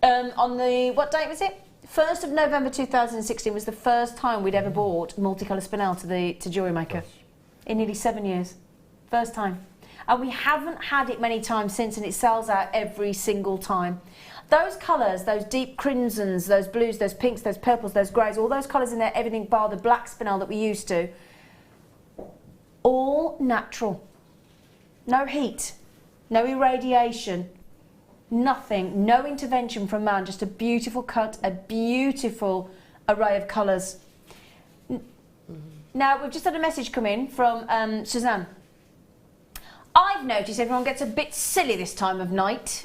On the... What date was it? 1st of November 2016 was the first time we'd ever bought multicolour spinel to Jewellery Maker. In nearly 7 years. First time. And we haven't had it many times since, and it sells out every single time. Those colours, those deep crimsons, those blues, those pinks, those purples, those greys, all those colours in there, everything bar the black spinel that we used to, all natural. No heat, no irradiation, nothing, no intervention from man, just a beautiful cut, a beautiful array of colours. Now, we've just had a message come in from Suzanne. I've noticed everyone gets a bit silly this time of night.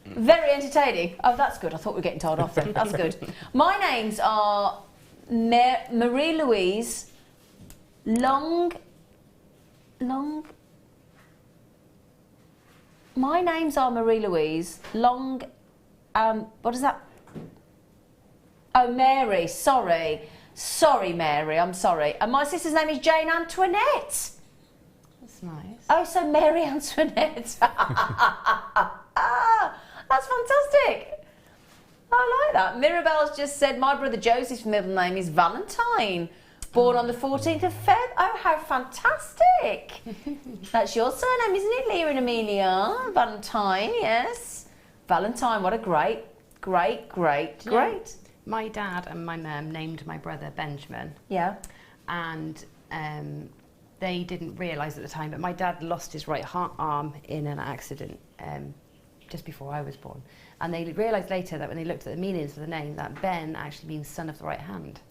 Very entertaining. Oh, that's good. I thought we were getting told off then. That's good. My names are Marie-Louise My names are Marie-Louise what is that? Oh, Mary, sorry. Sorry, Mary, I'm sorry. And my sister's name is Jane Antoinette. That's nice. Oh, so Mary Antoinette. That's fantastic. I like that. Mirabelle's just said, my brother Joseph's middle name is Valentine. Born on the 14th of Feb. Oh, how fantastic. That's your surname, isn't it, Leah and Amelia? Valentine, yes. Valentine, what a great. My dad and my mum named my brother Benjamin. Yeah. And they didn't realise at the time, but my dad lost his right arm in an accident just before I was born. And they realised later that when they looked at the meanings of the name, that Ben actually means son of the right hand.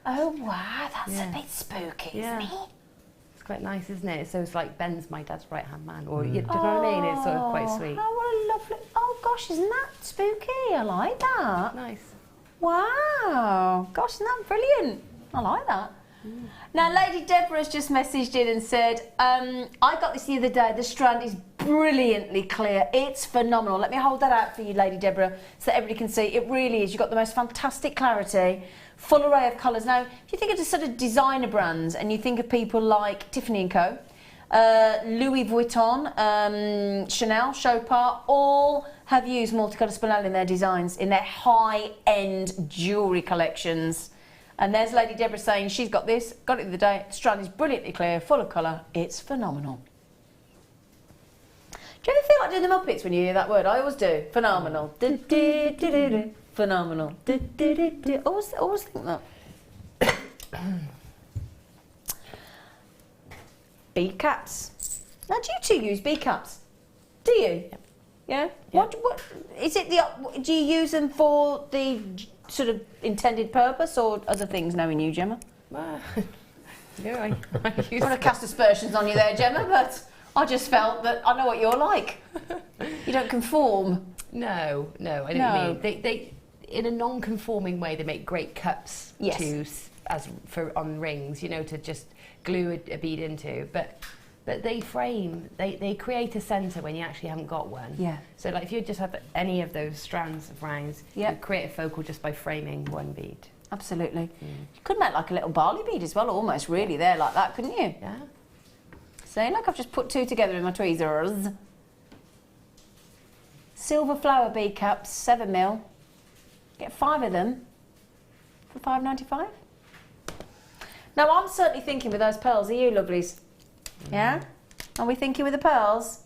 Oh, wow, that's a bit spooky, isn't it? It's quite nice, isn't it? So it's like Ben's my dad's right-hand man, or you know what I mean? It's sort of quite sweet. Oh, what a lovely... Oh, gosh, isn't that spooky? I like that. Nice. Wow. Gosh, isn't that brilliant? I like that. Now, Lady Deborah's just messaged in and said, I got this the other day. The strand is brilliantly clear. It's phenomenal. Let me hold that out for you, Lady Deborah, so that everybody can see. It really is. You've got the most fantastic clarity, full array of colours. Now, if you think of the sort of designer brands and you think of people like Tiffany & Co., Louis Vuitton, Chanel, Chopard, all have used multicolour spinel in their designs, in their high-end jewellery collections. And there's Lady Deborah saying she's got this, got it the other day. The strand is brilliantly clear, full of colour. It's phenomenal. Do you ever feel like doing the Muppets when you hear that word? I always do. Phenomenal. Phenomenal. Always think that. Bead caps. Now, do you two use bead caps? Do you? Yeah. What is it? Do you use them for the sort of intended purpose or other things? Knowing you, Gemma. I I want to cast aspersions on you there, Gemma, but I just felt that I know what you're like. You don't conform. No, I don't mean. They in a non-conforming way, they make great cups on rings, you know, to just glue a bead into. But they frame, they create a centre when you actually haven't got one. Yeah. So like if you just have any of those strands of rounds, you create a focal just by framing one bead. Absolutely. You could make like a little barley bead as well, almost really there like that, couldn't you? Yeah. See, look, I've just put two together in my tweezers. Silver flower bead caps, 7mm. Get 5 of them for $5.95. Now, I'm certainly thinking with those pearls. Are you, lovelies? Yeah? Are we thinking with the pearls?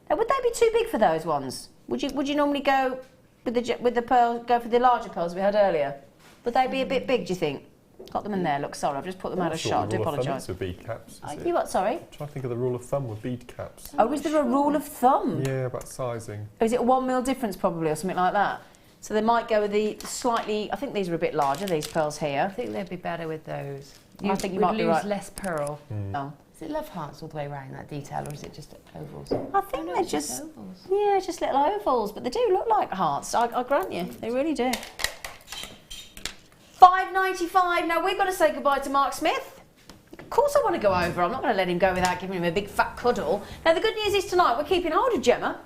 Now, would they be too big for those ones? Would you normally go with the pearl, go for the larger pearls we had earlier? Would they be a bit big, do you think? Got them in there. Look, sorry, I've just put them out of shot. I do apologise. With bead caps. You what? Sorry. I'm trying to think of the rule of thumb with bead caps. Oh, is there a rule of thumb? Yeah, about sizing. Or is it a 1mm difference probably, or something like that? So they might go with the slightly. I think these are a bit larger. These pearls here. I think they'd be better with those. I think you might be right. Lose less pearl. Oh. Is it love hearts all the way around that detail, or is it just ovals? I think they're just ovals. Yeah, just little ovals, but they do look like hearts. I grant you, they really do. $5.95. Now we've got to say goodbye to Mark Smith. Of course I want to go over. I'm not going to let him go without giving him a big fat cuddle. Now the good news is tonight we're keeping hold of Gemma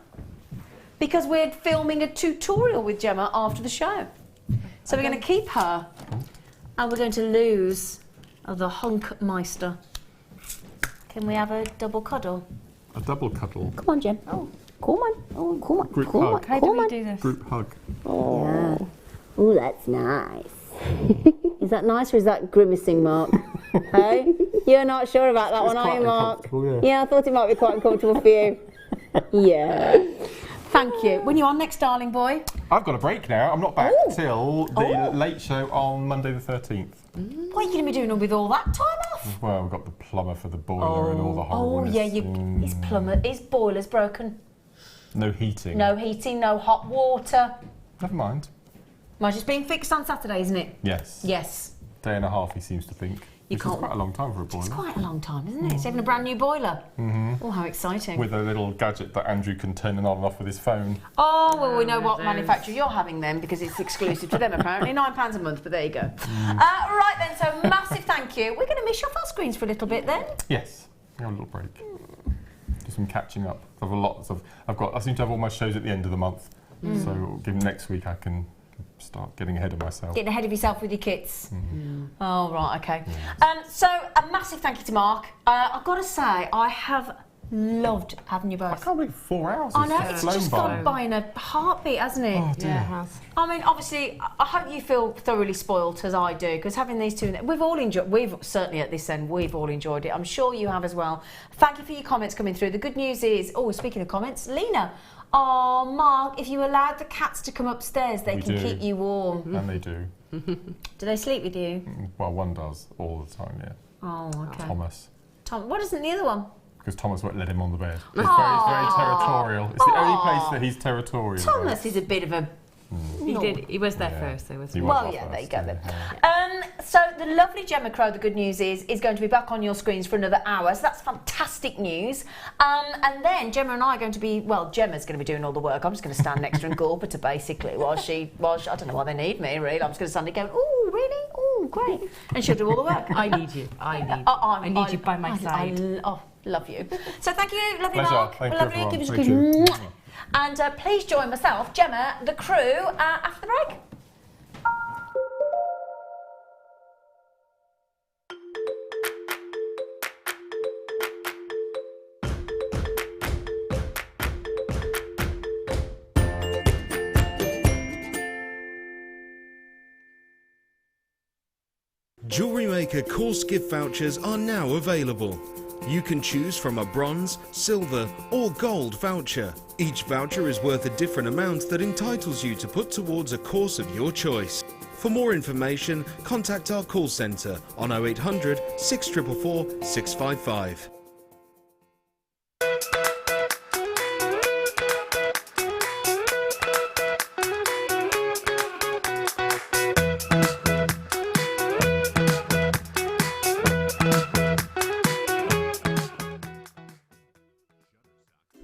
because we're filming a tutorial with Gemma after the show. So we're going to keep her and we're going to lose the Hunkmeister. Can we have a double cuddle? A double cuddle? Come on, Gem. Oh, come on. Oh, come on. Group come hug. on. How do we do this? Group hug. Oh. Oh, that's nice. Is that nice or is that grimacing, Mark? Hey? You're not sure about that one, are you, Mark? Yeah, I thought it might be quite uncomfortable for you. Yeah. Thank you. When you on next, darling boy? I've got a break now. I'm not back till the late show on Monday the 13th. What are you going to be doing with all that time off? Well, we've got the plumber for the boiler and all the horribleness. Oh, yeah, his boiler's broken. No heating. No heating, no hot water. Never mind. Well, it's just being fixed on Saturday, isn't it? Yes. Yes. Day and a half, he seems to think. Which is quite a long time for a boiler. It's quite a long time, isn't it? It's even a brand new boiler. Oh, how exciting. With a little gadget that Andrew can turn on and off with his phone. Oh, well, we know what manufacturer you're having then, because it's exclusive to them, apparently. £9 a month, but there you go. Right then, so massive thank you. We're going to miss your full screens for a little bit then. Yes. Have a little break. Do some catching up. I seem to have all my shows at the end of the month. So next week I can start getting ahead of myself. Getting ahead of yourself with your kits. Oh, right, okay. So a massive thank you to Mark. I've got to say, I have loved having you both. I can't believe 4 hours. I know, it's just gone by in a heartbeat, hasn't it? Oh, dear. Yeah, it has. I mean, obviously, I hope you feel thoroughly spoilt as I do, because having these two, we've certainly at this end, we've all enjoyed it. I'm sure you have as well. Thank you for your comments coming through. The good news is, speaking of comments, Lena. Oh, Mark, if you allowed the cats to come upstairs, they can keep you warm. And they do. Do they sleep with you? Well, one does all the time, yeah. Oh, okay. Thomas. What isn't the other one? Because Thomas won't let him on the bed. It's very territorial. It's the only place that he's territorial. Thomas is a bit of a... He was there first, though, wasn't he? Well, yeah, there you go then. So the lovely Gemma Crow, the good news is going to be back on your screens for another hour. So that's fantastic news. And then Gemma and I are going to be, Gemma's going to be doing all the work. I'm just going to stand next to her and gulp her basically while she, I don't know why they need me really. I'm just going to stand there going, oh, really? Oh, great. And she'll do all the work. I need you. I need you by my side. Love you. So thank you, lovely Pleasure. Mark. Thank Lovely. you, Give us a Thank good you. mwah. And please join myself, Gemma, the crew, after the break. Jewellery Maker course gift vouchers are now available. You can choose from a bronze, silver or gold voucher. Each voucher is worth a different amount that entitles you to put towards a course of your choice. For more information, contact our call centre on 0800 644 655.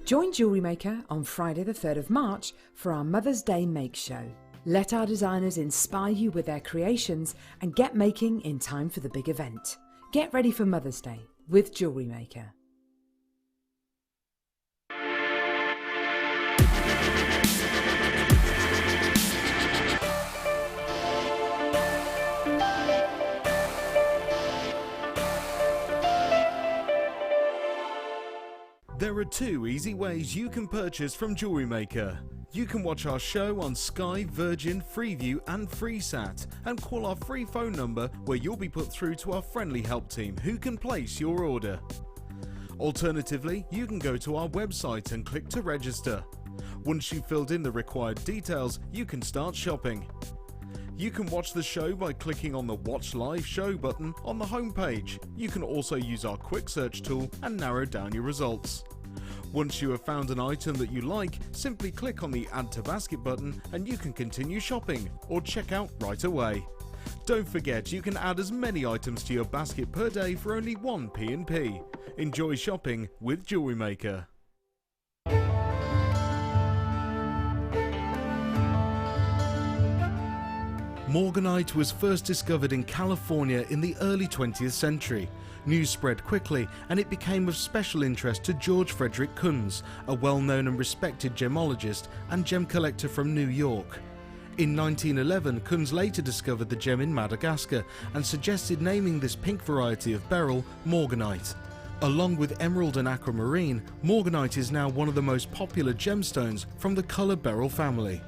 Join Jewellery Maker on Friday the 3rd of March for our Mother's Day Make Show. Let our designers inspire you with their creations and get making in time for the big event. Get ready for Mother's Day with Jewellery Maker. There are 2 easy ways you can purchase from Jewellery Maker. You can watch our show on Sky, Virgin, Freeview and FreeSat and call our free phone number where you'll be put through to our friendly help team who can place your order. Alternatively, you can go to our website and click to register. Once you've filled in the required details, you can start shopping. You can watch the show by clicking on the Watch Live Show button on the homepage. You can also use our quick search tool and narrow down your results. Once you have found an item that you like, simply click on the Add to Basket button and you can continue shopping or check out right away. Don't forget you can add as many items to your basket per day for only 1 P&P. Enjoy shopping with Jewellery Maker. Morganite was first discovered in California in the early 20th century. News spread quickly and it became of special interest to George Frederick Kunz, a well-known and respected gemologist and gem collector from New York. In 1911, Kunz later discovered the gem in Madagascar and suggested naming this pink variety of beryl Morganite. Along with emerald and aquamarine, Morganite is now one of the most popular gemstones from the colour beryl family.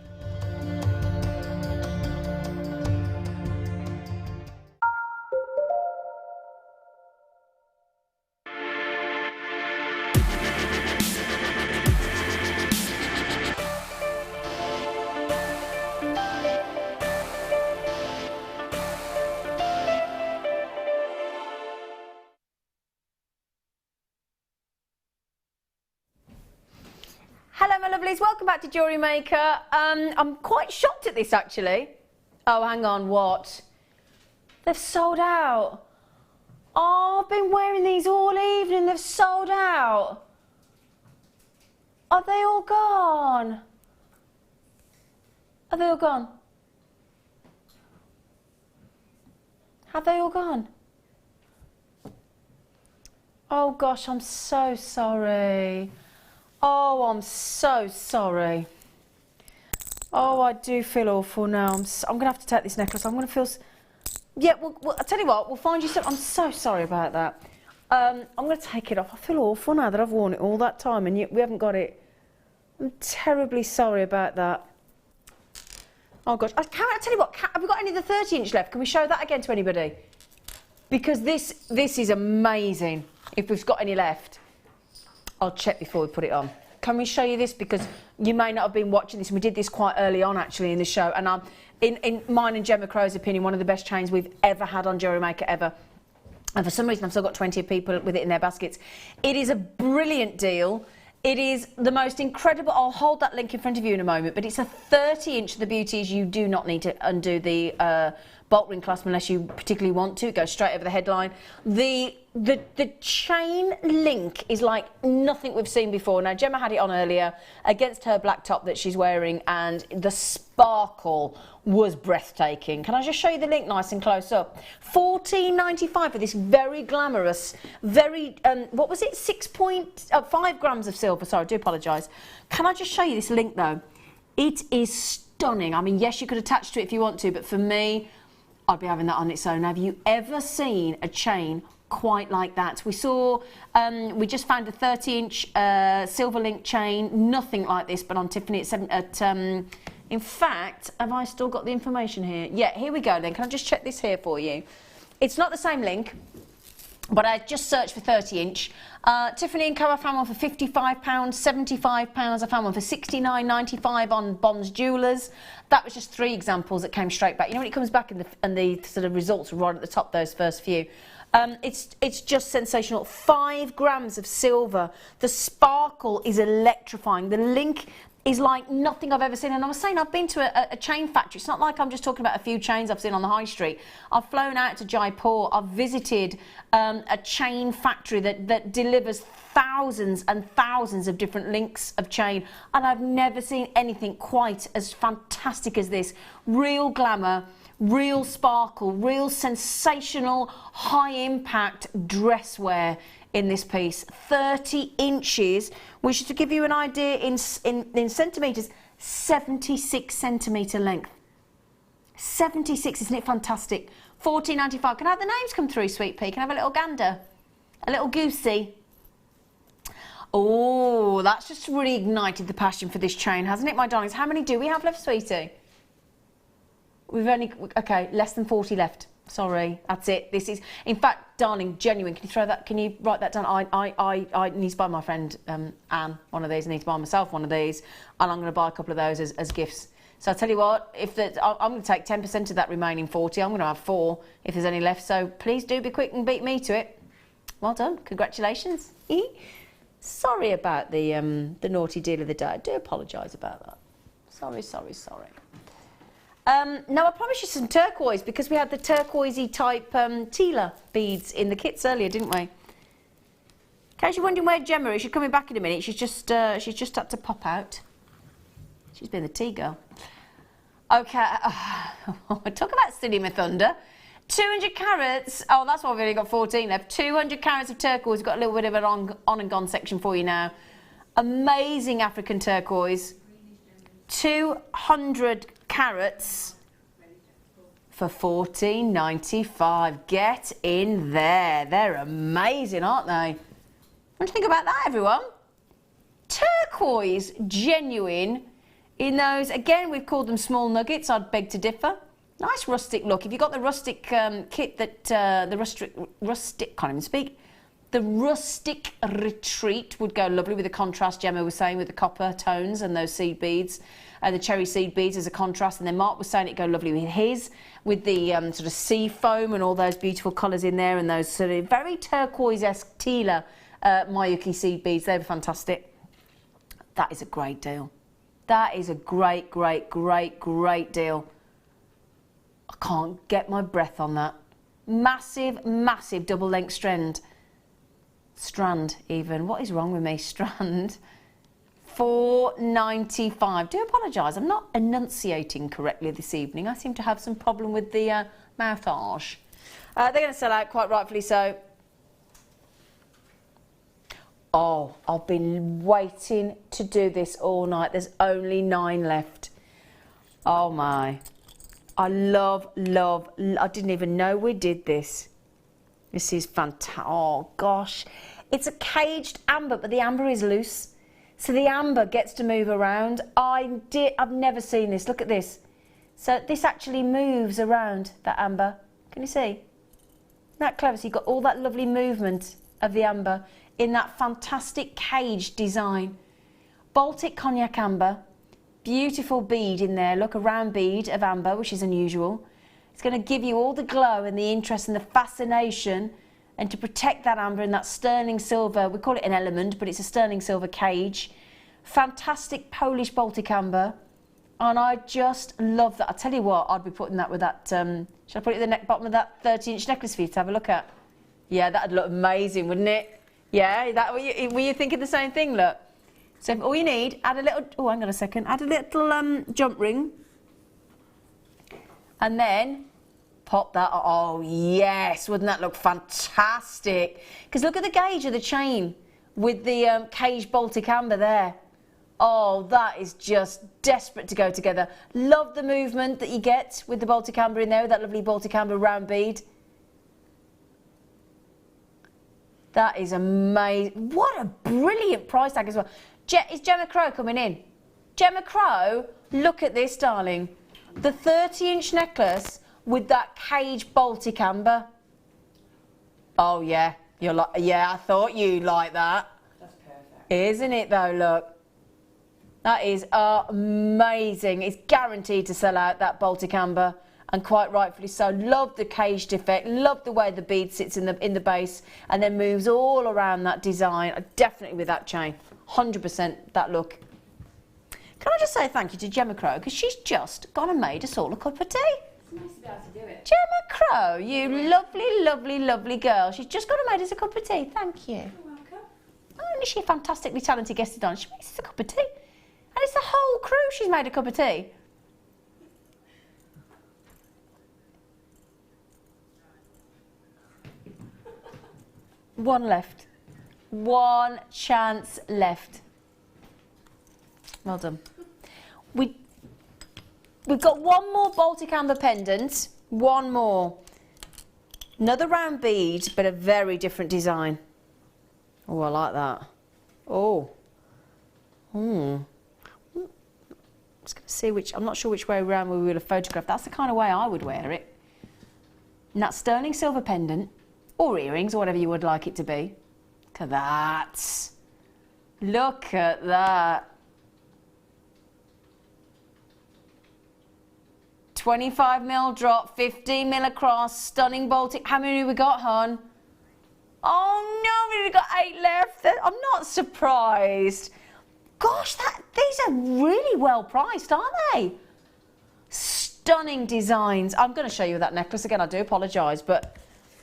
lovelies, welcome back to Jewellery Maker. I'm quite shocked at this actually. Oh, hang on, what? They've sold out. Oh, I've been wearing these all evening, they've sold out. Are they all gone? Are they all gone? Have they all gone? Oh gosh, I'm so sorry. Oh, I'm so sorry. Oh, I do feel awful now. I'm going to have to take this necklace. I'm going to feel... Yeah, well, I'll tell you what, we'll find you some... I'm so sorry about that. I'm going to take it off. I feel awful now that I've worn it all that time and we haven't got it. I'm terribly sorry about that. Oh gosh, I tell you what, have we got any of the 30-inch left? Can we show that again to anybody? Because this is amazing, if we've got any left. I'll check before we put it on. Can we show you this? Because you may not have been watching this, and we did this quite early on actually in the show, and in mine and Gemma Crow's opinion, one of the best chains we've ever had on Jewellery Maker ever. And for some reason I've still got 20 people with it in their baskets. It is a brilliant deal. It is the most incredible, I'll hold that link in front of you in a moment, but it's a 30-inch. The beauty is you do not need to undo the bolt ring clasp unless you particularly want to. It goes straight over the headline. The chain link is like nothing we've seen before. Now, Gemma had it on earlier against her black top that she's wearing, and the sparkle was breathtaking. Can I just show you the link nice and close up? $14.95 for this very glamorous, very, what was it, 5 grams of silver. Sorry, I do apologise. Can I just show you this link though? It is stunning. I mean, yes, you could attach to it if you want to, but for me, I'd be having that on its own. Have you ever seen a chain quite like that? We saw, we just found a 30-inch silver link chain, nothing like this, but on Tiffany in fact, have I still got the information here? Yeah, here we go then. Can I just check this here for you? It's not the same link, but I just searched for 30-inch. Tiffany & Co. I found one for £55, £75. I found one for £69.95 on Bond's Jewellers. That was just 3 examples that came straight back. You know when it comes back and the sort of results are right at the top, those first few. It's just sensational. 5 grams of silver. The sparkle is electrifying. The link is like nothing I've ever seen. And I was saying, I've been to a chain factory. It's not like I'm just talking about a few chains I've seen on the high street. I've flown out to Jaipur. I've visited a chain factory that delivers thousands and thousands of different links of chain. And I've never seen anything quite as fantastic as this. Real glamour, real sparkle, real sensational, high impact dress wear in this piece. 30 inches, which is, to give you an idea in centimetres, 76 centimetre length. 76, isn't it fantastic? $14.95. Can I have the names come through, Sweet Pea? Can I have a little gander? A little goosey? Oh, that's just really ignited the passion for this chain, hasn't it, my darlings? How many do we have left, sweetie? We've only, okay, less than 40 left. Sorry, that's it. This is, in fact, darling, genuine. Can you throw that? Can you write that down? I need to buy my friend Anne one of these. I need to buy myself one of these, and I'm going to buy a couple of those as gifts. So I'll tell you what, I'm going to take 10% of that remaining 40. I'm going to have 4 if there's any left. So please do be quick and beat me to it. Well done. Congratulations. Sorry about the naughty deal of the day. I do apologise about that. Sorry. Now, I promised you some turquoise because we had the turquoisey type Tila beads in the kits earlier, didn't we? In case you're wondering where Gemma is, she's coming back in a minute. She's just had to pop out. She's been the tea girl. Okay, talk about stealing my thunder. 200 carats. Oh, that's why we've only got 14 left. 200 carats of turquoise. We've got a little bit of an on and gone section for you now. Amazing African turquoise. 200 carats for $14.95. Get in there. They're amazing, aren't they? What do you think about that, everyone? Turquoise, genuine. In those, again, we've called them small nuggets. I'd beg to differ. Nice rustic look. If you've got the rustic kit that the rustic can't even speak. The rustic retreat would go lovely with the contrast Gemma was saying with the copper tones and those seed beads, the cherry seed beads as a contrast. And then Mark was saying it'd go lovely with his, with the sort of sea foam and all those beautiful colours in there and those sort of very turquoise-esque Tila Mayuki seed beads. They were fantastic. That is a great deal. That is a great, great, great, great deal. I can't get my breath on that. Massive, massive double length strand even. What is wrong with me? Strand. $4.95. Do apologise, I'm not enunciating correctly this evening. I seem to have some problem with the mouthage. They're going to sell out, quite rightfully so. Oh, I've been waiting to do this all night. There's only 9 left. Oh my. I love, I didn't even know we did this. This is fantastic. Oh gosh. It's a caged amber, but the amber is loose. So the amber gets to move around. I've never seen this. Look at this. So this actually moves around, that amber. Can you see? Isn't that clever? So you've got all that lovely movement of the amber in that fantastic cage design. Baltic cognac amber. Beautiful bead in there. Look, a round bead of amber, which is unusual. It's going to give you all the glow and the interest and the fascination, and to protect that amber in that sterling silver. We call it an element, but it's a sterling silver cage. Fantastic Polish Baltic amber. And I just love that. I tell you what, I'd be putting that with that, should I put it at the bottom of that 30-inch necklace for you to have a look at? Yeah, that'd look amazing, wouldn't it? Yeah, were you thinking the same thing? Look. So all you need, add a little, oh, hang on a second, add a little jump ring. And then pop that, oh yes, wouldn't that look fantastic? Because look at the gauge of the chain with the caged Baltic amber there. Oh, that is just desperate to go together. Love the movement that you get with the Baltic amber in there, with that lovely Baltic amber round bead. That is amazing. What a brilliant price tag as well. Is Gemma Crow coming in? Gemma Crow, look at this, darling. The 30-inch necklace with that cage Baltic amber. Oh yeah, you're like, yeah, I thought you'd like that. That's perfect. Isn't it though, look. That is amazing. It's guaranteed to sell out, that Baltic amber, and quite rightfully so. Love the caged effect, love the way the bead sits in the base and then moves all around that design. Definitely with that chain, 100% that look. Can I just say thank you to Gemma Crow, because she's just gone and made us all a cup of tea. It's nice to be able to do it. Gemma Crow, you lovely, lovely, lovely girl. She's just gone and made us a cup of tea. Thank you. You're welcome. Not only is she a fantastically talented guest on, she makes us a cup of tea. And it's the whole crew she's made a cup of tea. One left. One chance left. Well done. We've got one more Baltic amber pendant. One more. Another round bead, but a very different design. Oh, I like that. Oh. Just going to see which, I'm not sure which way around we would have photographed. That's the kind of way I would wear it. And that sterling silver pendant, or earrings, or whatever you would like it to be. Look at that. Look at that. 25mm drop, 15mm across, stunning Baltic. How many have we got, hon? Oh no, we've got 8 left. I'm not surprised. Gosh, these are really well priced, aren't they? Stunning designs. I'm going to show you that necklace again. I do apologise, but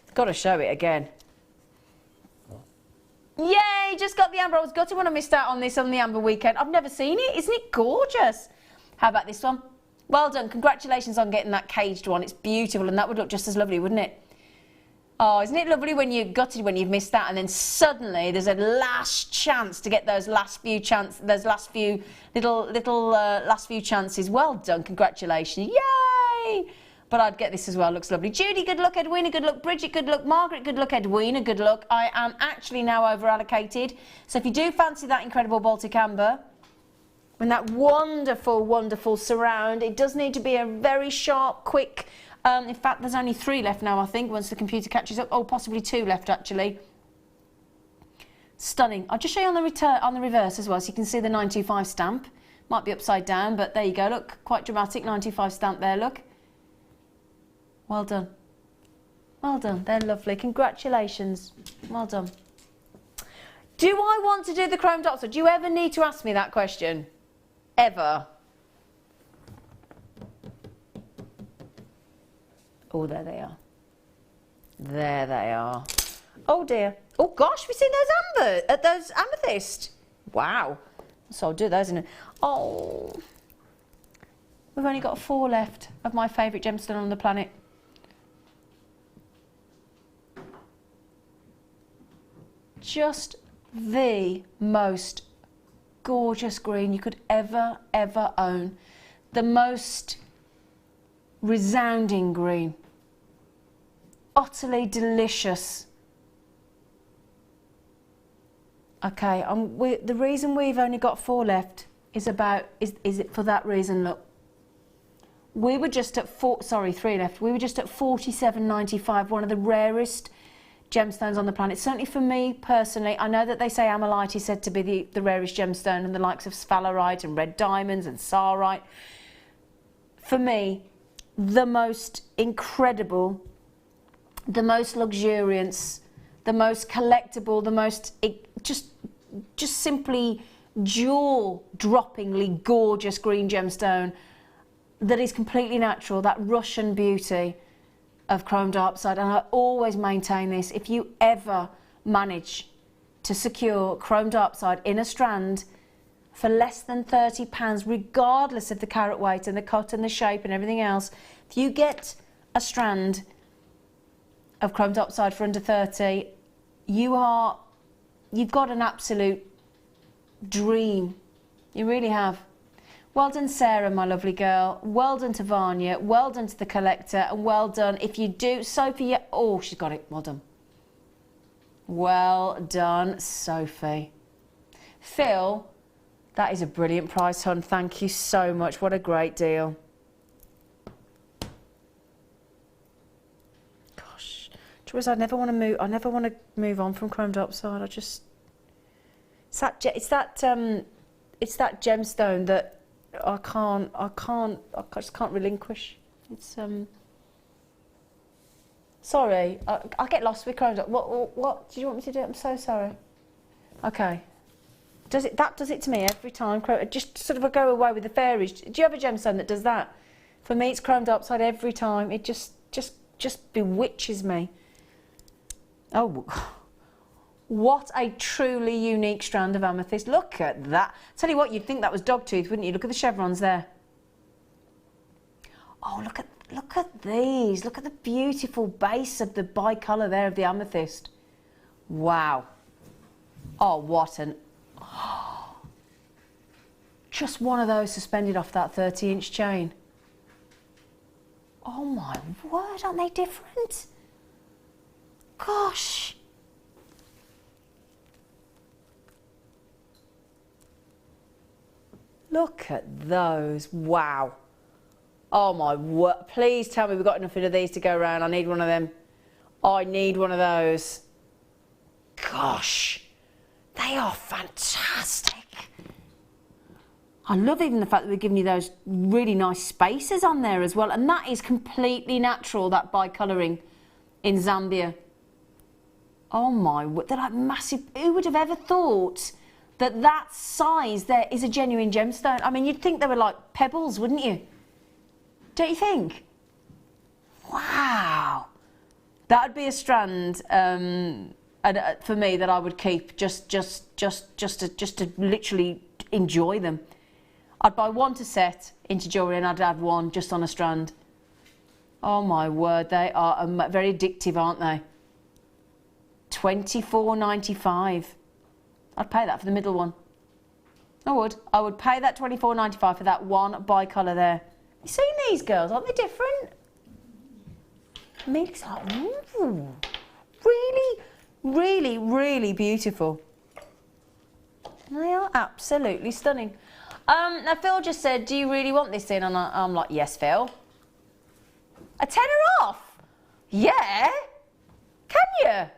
I've got to show it again. Yay, just got the amber. I was gutted when I missed out on this on the amber weekend. I've never seen it. Isn't it gorgeous? How about this one? Well done. Congratulations on getting that caged one. It's beautiful, and that would look just as lovely, wouldn't it? Oh, isn't it lovely when you're gutted when you've missed that, and then suddenly there's a last chance to get those last few chances. Well done, congratulations, yay! But I'd get this as well. Looks lovely. Judy, good luck. Edwina, good luck. Bridget, good luck. Margaret, good luck. Edwina, good luck. I am actually now over allocated. So if you do fancy that incredible Baltic amber, and that wonderful, wonderful surround, it does need to be a very sharp, quick. In fact, there's only 3 left now, I think, once the computer catches up. Oh, possibly 2 left, actually. Stunning. I'll just show you on the reverse as well, so you can see the 925 stamp. Might be upside down, but there you go. Look, quite dramatic. 925 stamp there, look. Well done. Well done. They're lovely. Congratulations. Well done. Do I want to do the chrome dots? Or do you ever need to ask me that question? Ever? Oh, there they are. There they are. Oh dear. Oh gosh, we've seen those amethyst. Wow. So I'll do those in a... Oh. We've only got 4 left of my favourite gemstone on the planet. Just the most gorgeous green you could ever own. The most resounding green. Utterly delicious. Okay, the reason we've only got 4 left is it for that reason. Look, we were just at 3 left. We were just at $47.95, one of the rarest gemstones on the planet. Certainly for me personally, I know that they say amalite is said to be the rarest gemstone, and the likes of sphalerite and red diamonds and sarite. For me, the most incredible, the most luxuriance, the most collectible, the most just simply jaw-droppingly gorgeous green gemstone that is completely natural, that Russian beauty of chrome diopside. And I always maintain this: if you ever manage to secure chrome diopside in a strand for less than £30, regardless of the carat weight and the cut and the shape and everything else, if you get a strand of chrome diopside for under 30, you've got an absolute dream. You really have. Well done, Sarah, my lovely girl. Well done to Vanya. Well done to the collector. And well done if you do. Sophie, oh, she's got it. Well done. Well done, Sophie. Phil, that is a brilliant price, hon. Thank you so much. What a great deal. Gosh. Truth is, I never want to move on from chrome diopside. It's that gemstone that I just can't relinquish. It's sorry, I get lost with chrome. What do you want me to do? I'm so sorry. Okay. That does it to me every time. Just sort of go away with the fairies. Do you have a gemstone that does that? For me, it's chrome diopside every time. It just bewitches me. Oh. What a truly unique strand of amethyst. Look at that. Tell you what, you'd think that was dogtooth, wouldn't you? Look at the chevrons there. Oh, look at these. Look at the beautiful base of the bicolour there of the amethyst. Wow. Oh, what an... Oh, just one of those suspended off that 30-inch chain. Oh my word, aren't they different? Gosh. Look at those. Wow. Oh my word. Please tell me we've got enough of these to go around. I need one of them. I need one of those. Gosh. They are fantastic. I love even the fact that we're giving you those really nice spaces on there as well. And that is completely natural, that bicolouring in Zambia. Oh my word. They're like massive. Who would have ever thought that size there is a genuine gemstone? I mean, you'd think they were like pebbles, wouldn't you? Don't you think? Wow. That would be a strand for me that I would keep just to literally enjoy them. I'd buy one to set into jewellery and I'd add one just on a strand. Oh my word, they are very addictive, aren't they? $24.95. I'd pay that for the middle one. I would. I would pay that $24.95 for that one bicolour there. You seen these girls? Aren't they different? I mean, it's like, ooh, really, really, really beautiful. They are absolutely stunning. Now Phil just said, do you really want this in? And I'm like, yes, Phil. A tenner off? Yeah? Can you?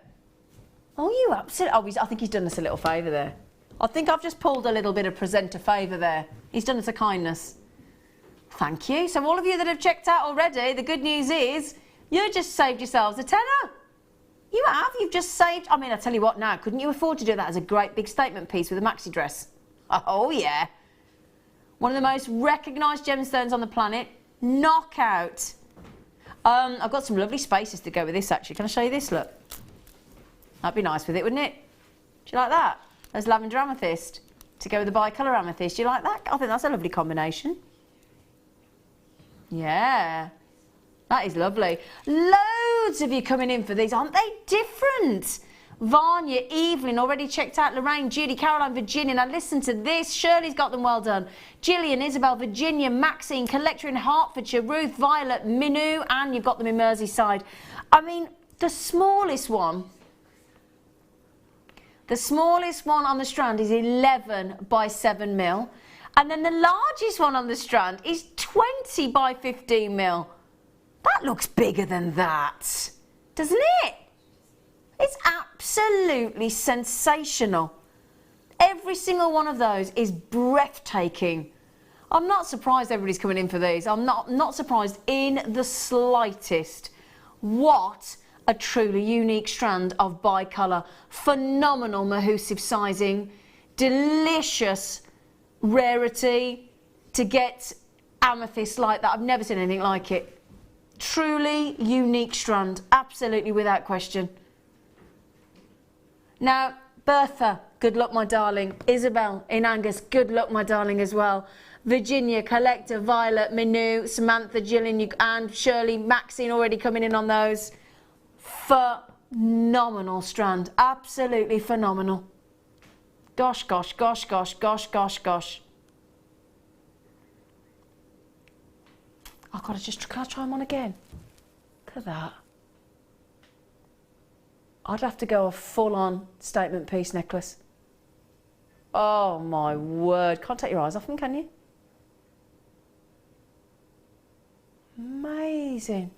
Oh, you absolutely... Oh, I think he's done us a little favour there. I think I've just pulled a little bit of presenter favour there. He's done us a kindness. Thank you. So all of you that have checked out already, the good news is you just saved yourselves a tenner. You have. just saved, I mean, I tell you what now, couldn't you afford to do that as a great big statement piece with a maxi dress? Oh yeah. One of the most recognised gemstones on the planet. Knockout. I've got some lovely spaces to go with this actually. Can I show you this? Look. That'd be nice with it, wouldn't it? Do you like that? There's lavender amethyst to go with the bicolour amethyst. Do you like that? I think that's a lovely combination. Yeah. That is lovely. Loads of you coming in for these. Aren't they different? Vanya, Evelyn, already checked out. Lorraine, Judy, Caroline, Virginia. Now listen to this. Shirley's got them well done. Gillian, Isabel, Virginia, Maxine, Collector in Hertfordshire, Ruth, Violet, Minu, and you've got them in Merseyside. I mean, the smallest one on the strand is 11 by 7 mil. And then the largest one on the strand is 20 by 15 mil. That looks bigger than that, doesn't it? It's absolutely sensational. Every single one of those is breathtaking. I'm not surprised everybody's coming in for these. I'm not surprised in the slightest. What a truly unique strand of bicolour. Phenomenal mahoosive sizing. Delicious rarity to get amethyst like that. I've never seen anything like it. Truly unique strand, absolutely without question. Now, Bertha, good luck, my darling. Isabel in Angus, good luck, my darling, as well. Virginia, Collector, Violet, Minu, Samantha, Gillian, and Shirley, Maxine already coming in on those. Phenomenal strand, absolutely phenomenal. Gosh, gosh, gosh, gosh, gosh, gosh, gosh. I've got to just, can I try them on again? Look at that. I'd have to go a full-on statement piece necklace. Oh my word. Can't take your eyes off them, can you? Amazing.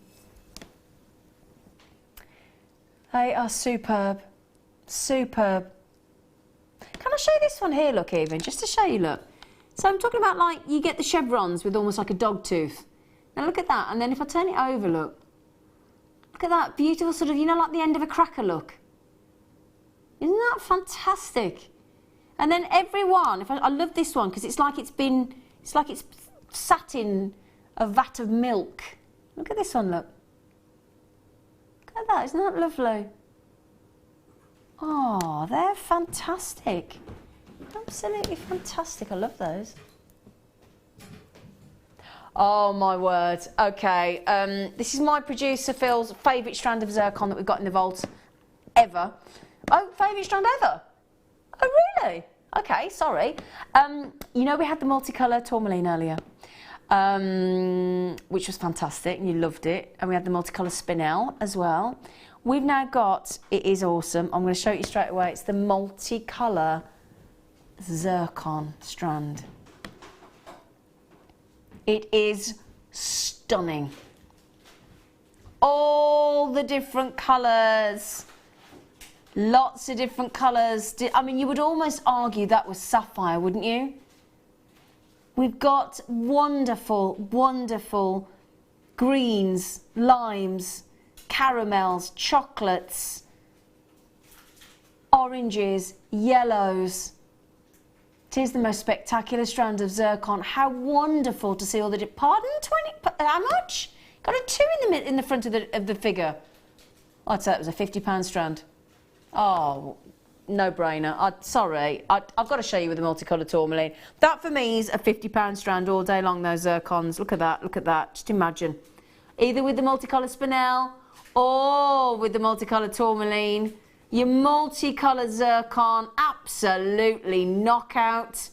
They are superb. Superb. Can I show you this one here, look, even, just to show you, look. So I'm talking about, like, you get the chevrons with almost like a dog tooth. Now look at that, and then if I turn it over, look at that beautiful sort of, you know, like the end of a cracker look. Isn't that fantastic? And then every one, I love this one because it's like it's sat in a vat of milk. Look at this one, look. Look at that, isn't that lovely? Oh, they're fantastic. Absolutely fantastic, I love those. Oh my word. Okay, this is my producer Phil's favourite strand of zircon that we've got in the vault ever. Oh, favourite strand ever? Oh really? Okay, sorry. You know we had the multicolour tourmaline earlier, which was fantastic and you loved it. And we had the multicolour spinel as well. We've now got, it is awesome, I'm going to show you straight away, it's the multicolour zircon strand. It is stunning. All the different colours. Lots of different colours. I mean, you would almost argue that was sapphire, wouldn't you? We've got wonderful, wonderful greens, limes, caramels, chocolates, oranges, yellows. It is the most spectacular strand of zircon. How wonderful to see all the... Pardon? 20... How much? Got a 2 in the front of the figure. I'd say that was a £50 strand. Oh, no brainer. Sorry, I've got to show you with the multicolour tourmaline. That for me is a £50 strand all day long, those zircons. Look at that, look at that. Just imagine. Either with the multicolour spinel or with the multicolour tourmaline. Your multicolour zircon, absolutely knockout.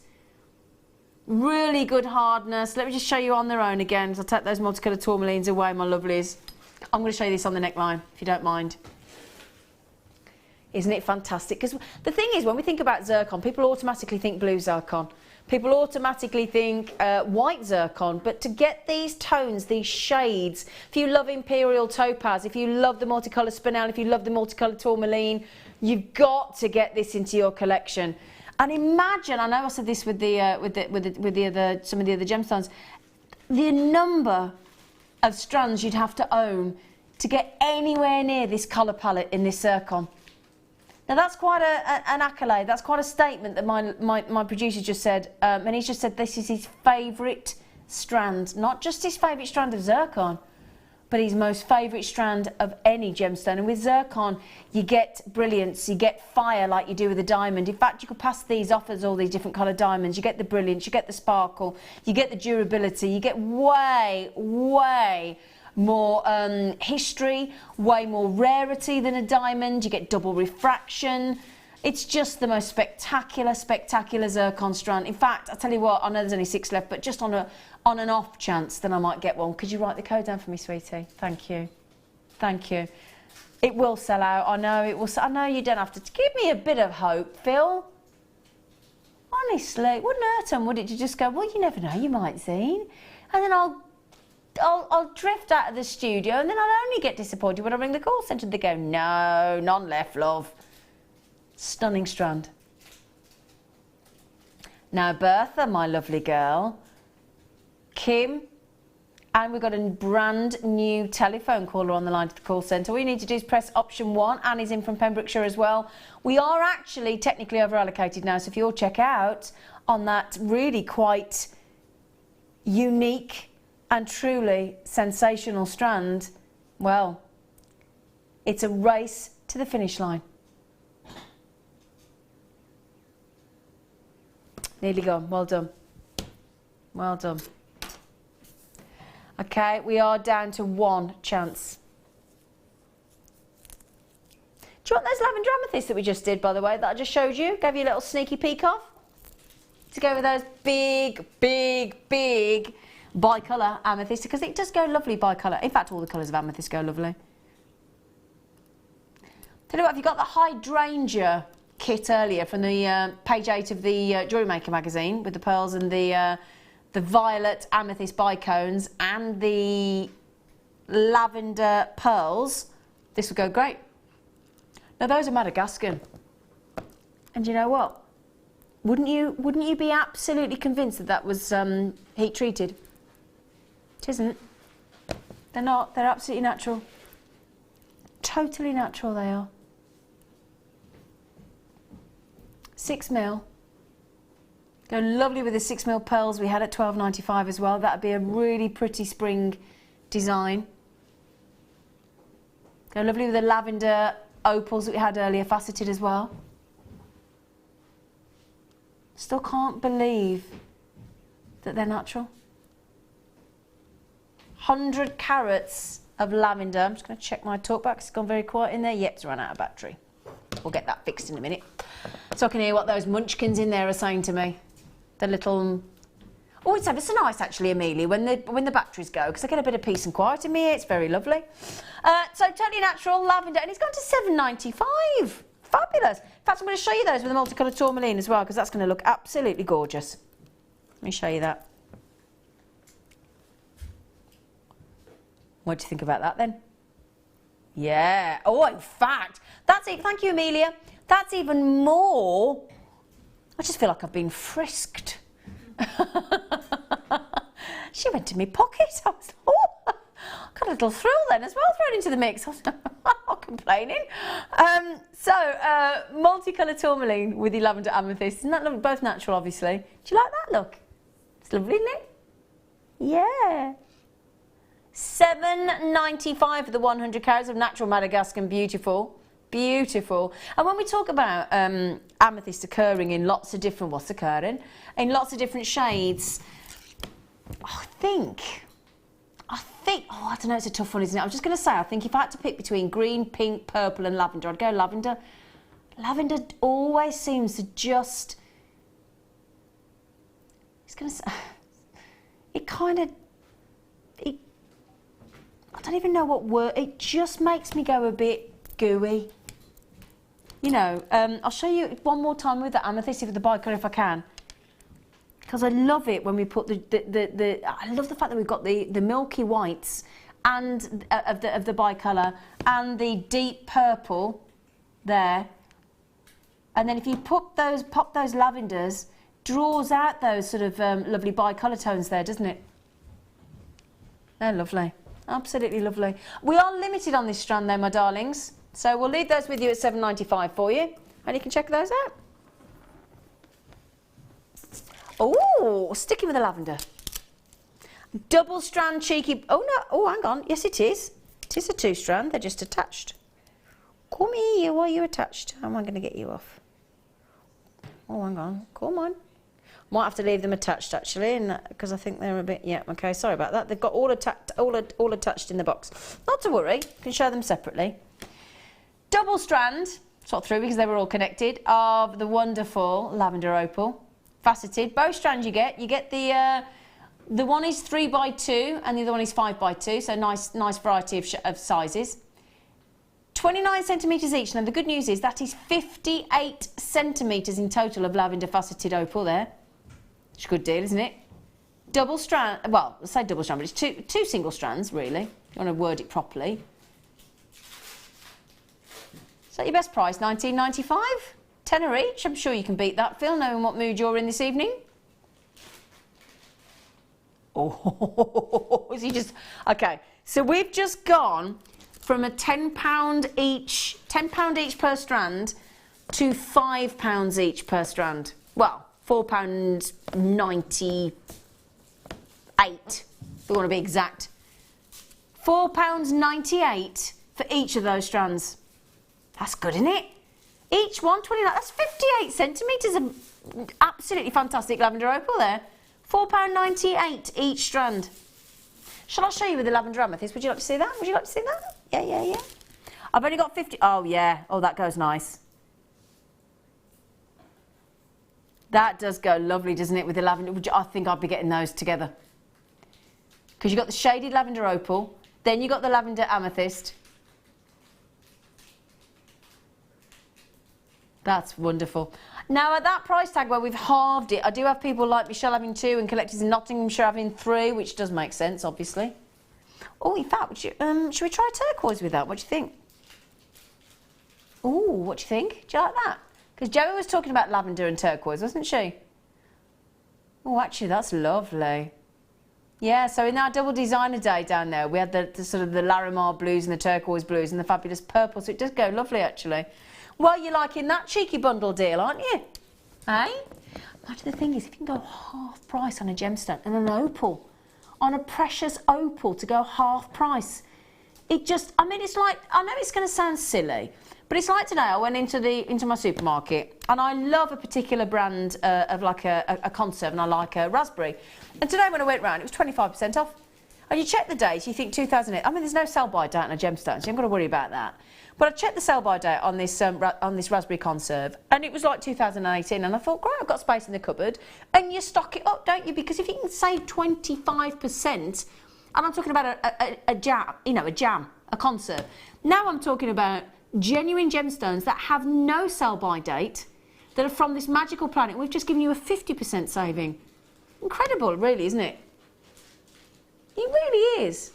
Really good hardness. Let me just show you on their own again. So I'll take those multicolour tourmalines away, my lovelies. I'm going to show you this on the neckline, if you don't mind. Isn't it fantastic? Because the thing is, when we think about zircon, people automatically think blue zircon. People automatically think white zircon, but to get these tones, these shades, if you love imperial topaz, if you love the multicolour spinel, if you love the multicolour tourmaline, you've got to get this into your collection. And imagine, I know I said this with some of the other gemstones, the number of strands you'd have to own to get anywhere near this colour palette in this zircon. Now that's quite an accolade. That's quite a statement that my producer just said, and he's just said this is his favourite strand, not just his favourite strand of zircon, but his most favourite strand of any gemstone. And with zircon, you get brilliance, you get fire like you do with a diamond. In fact, you could pass these off as all these different coloured diamonds. You get the brilliance, you get the sparkle, you get the durability, you get way more history, way more rarity than a diamond. You get double refraction. It's just the most spectacular zircon strand. In fact, I'll tell you what, I know there's only 6 left, but just on an off chance, then I might get one. Could you write the code down for me, sweetie? Thank you. Thank you. It will sell out. I know it will. I know you don't have to. Give me a bit of hope, Phil. Honestly, it wouldn't hurt them, would it, to just go, well, you never know, you might, Zine. And then I'll drift out of the studio, and then I'll only get disappointed when I ring the call centre and they go, no, none left, love. Stunning strand. Now, Bertha, my lovely girl, Kim, and we've got a brand new telephone caller on the line to the call centre. All you need to do is press option 1. Annie's in from Pembrokeshire as well. We are actually technically over allocated now, so if you'll check out on that really quite unique and truly sensational strand, well, it's a race to the finish line. Nearly gone. Well done. Well done. Okay, we are down to 1 chance. Do you want those lavender amethysts that we just did, by the way, that I just showed you? Gave you a little sneaky peek of? To go with those big bi-colour amethysts, because it does go lovely bi-colour. In fact, all the colours of amethyst go lovely. Tell you what, have you got the hydrangea kit earlier from the page 8 of the Jewellery Maker magazine with the pearls and the violet amethyst bicones and the lavender pearls? This would go great. Now those are Madagascan, and you know what? Wouldn't you be absolutely convinced that that was heat treated? It isn't. They're not. They're absolutely natural. Totally natural they are. 6mm. Go lovely with the 6mm pearls we had at £12.95 as well. That'd be a really pretty spring design. Go lovely with the lavender opals that we had earlier, faceted as well. Still can't believe that they're natural. 100 carats of lavender. I'm just going to check my talkback. It's gone very quiet in there. Yep, it's run out of battery. We'll get that fixed in a minute. So I can hear what those munchkins in there are saying to me. The little... Oh, it's ever so nice actually, Amelia, when the batteries go, because I get a bit of peace and quiet in me. It's very lovely. So totally natural lavender, and it's gone to £7.95. Fabulous. In fact, I'm going to show you those with the multicoloured tourmaline as well, because that's going to look absolutely gorgeous. Let me show you that. What do you think about that then? Yeah. Oh, in fact, that's it. Thank you, Amelia. That's even more. I just feel like I've been frisked. She went in my pocket. I was, oh, got a little thrill then as well thrown into the mix. I was not complaining. Multicoloured tourmaline with the lavender amethyst. Isn't that lovely? Both natural, obviously. Do you like that look? It's lovely, isn't it? Yeah. £7.95 for the 100 carats of natural Madagascan. Beautiful. Beautiful. And when we talk about amethyst occurring in lots of different, in lots of different shades, I think, oh, I don't know, it's a tough one, isn't it? I'm just going to say, I think if I had to pick between green, pink, purple and lavender, I'd go lavender. Lavender always seems to just, it's going to say, I don't even know what word, it just makes me go a bit gooey. You know, I'll show you one more time with the amethyst with the bicolour if I can, because I love it when we put I love the fact that we've got the milky whites and of the bicolour and the deep purple there, and then if you pop those lavenders, draws out those sort of lovely bicolour tones there, doesn't it? They're lovely. Absolutely lovely. We are limited on this strand though, my darlings. So we'll leave those with you at £7.95 for you, and you can check those out. Oh, sticking with the lavender. Double strand cheeky. Oh no. Oh, hang on. Yes, it is. It is a 2-strand. They're just attached. Come here. Why are you attached? How am I going to get you off? Oh, hang on. Come on. Might have to leave them attached actually, because I think they're a bit. Yeah. Okay. Sorry about that. They've got all attached in the box. Not to worry. You can show them separately. Double strand. Sort through because they were all connected. Of the wonderful lavender opal, faceted. Both strands you get. You get the one is 3x2 and the other one is 5x2, so nice variety of sizes. 29 centimetres each. Now the good news is that is 58 centimetres in total of lavender faceted opal there. It's a good deal, isn't it? Double strand, well, I say double strand, but it's two single strands really. You want to word it properly. Is that your best price? £19.95? Tenner each. I'm sure you can beat that, Phil, knowing what mood you're in this evening. Oh, is he just... Okay, so we've just gone from a £10 each per strand to £5 each per strand. Well, £4.98, if we want to be exact. £4.98 for each of those strands. That's good, isn't it? Each one, 29, that's 58 centimetres of absolutely fantastic lavender opal there. £4.98 each strand. Shall I show you with the lavender amethyst? Would you like to see that? Would you like to see that? Yeah. I've only got 50. Oh, yeah. Oh, that goes nice. That does go lovely, doesn't it, with the lavender? I think I'd be getting those together. Because you've got the shaded lavender opal, then you've got the lavender amethyst. That's wonderful. Now, at that price tag where we've halved it, I do have people like Michelle having 2 and collectors in Nottinghamshire having 3, which does make sense, obviously. Oh, in fact, should we try turquoise with that? What do you think? Oh, what do you think? Do you like that? Because Gemma was talking about lavender and turquoise, wasn't she? Oh, actually, that's lovely. Yeah, so in our double designer day down there, we had the sort of the Larimar blues and the turquoise blues and the fabulous purple, so it does go lovely, actually. Well, you're liking that cheeky bundle deal, aren't you? Eh? Actually, the thing is, if you can go half price on a gemstone and an opal, on a precious opal to go half price, it just, I mean, it's like, I know it's going to sound silly, but it's like today I went into my supermarket and I love a particular brand of like a conserve, and I like a raspberry. And today when I went round, it was 25% off. And you check the date, you think 2008. I mean, there's no sell-by date on a gemstone, so you haven't got to worry about that. But I checked the sell-by date on this raspberry conserve, and it was like 2018. And I thought, great, I've got space in the cupboard. And you stock it up, don't you? Because if you can save 25%, and I'm talking about a jam, you know, a conserve. Now I'm talking about genuine gemstones that have no sell-by date, that are from this magical planet. We've just given you a 50% saving. Incredible, really, isn't it? It really is.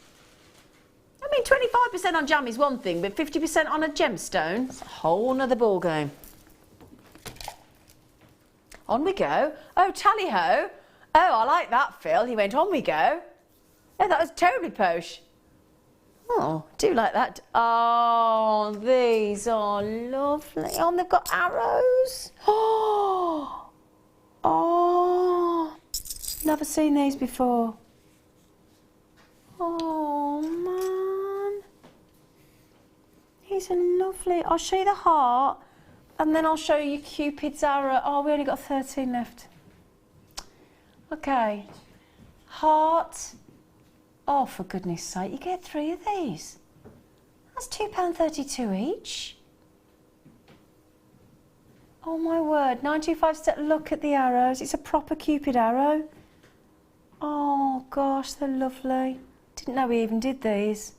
I mean, 25% on jam is one thing, but 50% on a gemstone, it's a whole nother ballgame. On we go. Oh, tally-ho. Oh, I like that, Phil. He went, on we go. Oh, that was terribly posh. Oh, I do like that. Oh, these are lovely. Oh, and they've got arrows. Oh, never seen these before. Oh, man. These are lovely. I'll show you the heart, and then I'll show you Cupid's arrow. Oh, we only got 13 left. Okay. Heart. Oh, for goodness sake, you get 3 of these. That's £2.32 each. Oh, my word. 925. Look at the arrows. It's a proper Cupid arrow. Oh, gosh, they're lovely. Didn't know we even did these.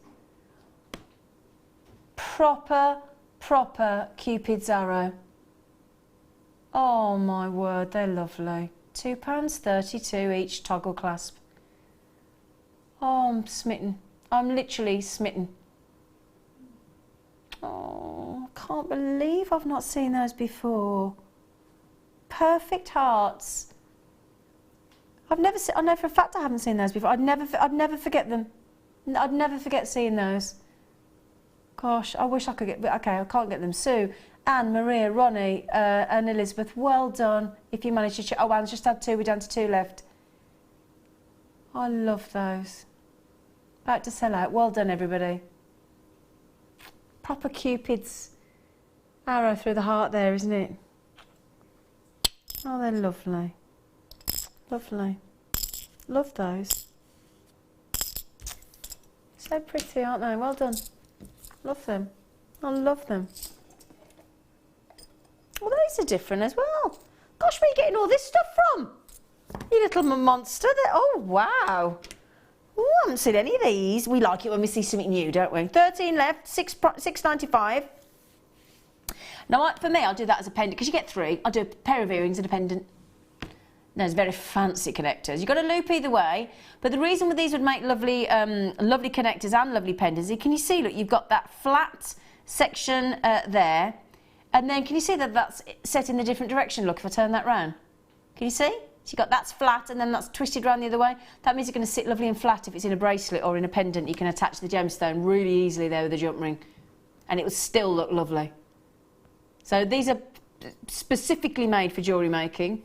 Proper Cupid's arrow. Oh, my word, they're lovely. £2.32 each toggle clasp. Oh, I'm smitten. I'm literally smitten. Oh, I can't believe I've not seen those before. Perfect hearts. I know for a fact I haven't seen those before. I'd never forget them. I'd never forget seeing those. Gosh, I wish I could get, but okay, I can't get them. Sue, Anne, Maria, Ronnie, and Elizabeth, well done. If you manage to, oh, Anne's just had 2, we're down to 2 left. I love those. About to sell out. Well done, everybody. Proper Cupid's arrow through the heart there, isn't it? Oh, they're lovely. Lovely. Love those. So pretty, aren't they? Well done. Love them. I love them. Well, those are different as well. Gosh, where are you getting all this stuff from? You little monster. Oh, wow. Ooh, I haven't seen any of these. We like it when we see something new, don't we? 13 left, $6.95. Now, for me, I'll do that as a pendant, because you get 3. I'll do a pair of earrings and a pendant. Those very fancy connectors. You've got a loop either way, but the reason these would make lovely, lovely connectors and lovely pendants, can you see, look, you've got that flat section there, and then can you see that that's set in a different direction? Look, if I turn that round. Can you see? So you've got that's flat and then that's twisted round the other way. That means it's going to sit lovely and flat if it's in a bracelet or in a pendant. You can attach the gemstone really easily there with a jump ring, and it will still look lovely. So these are specifically made for jewellery making,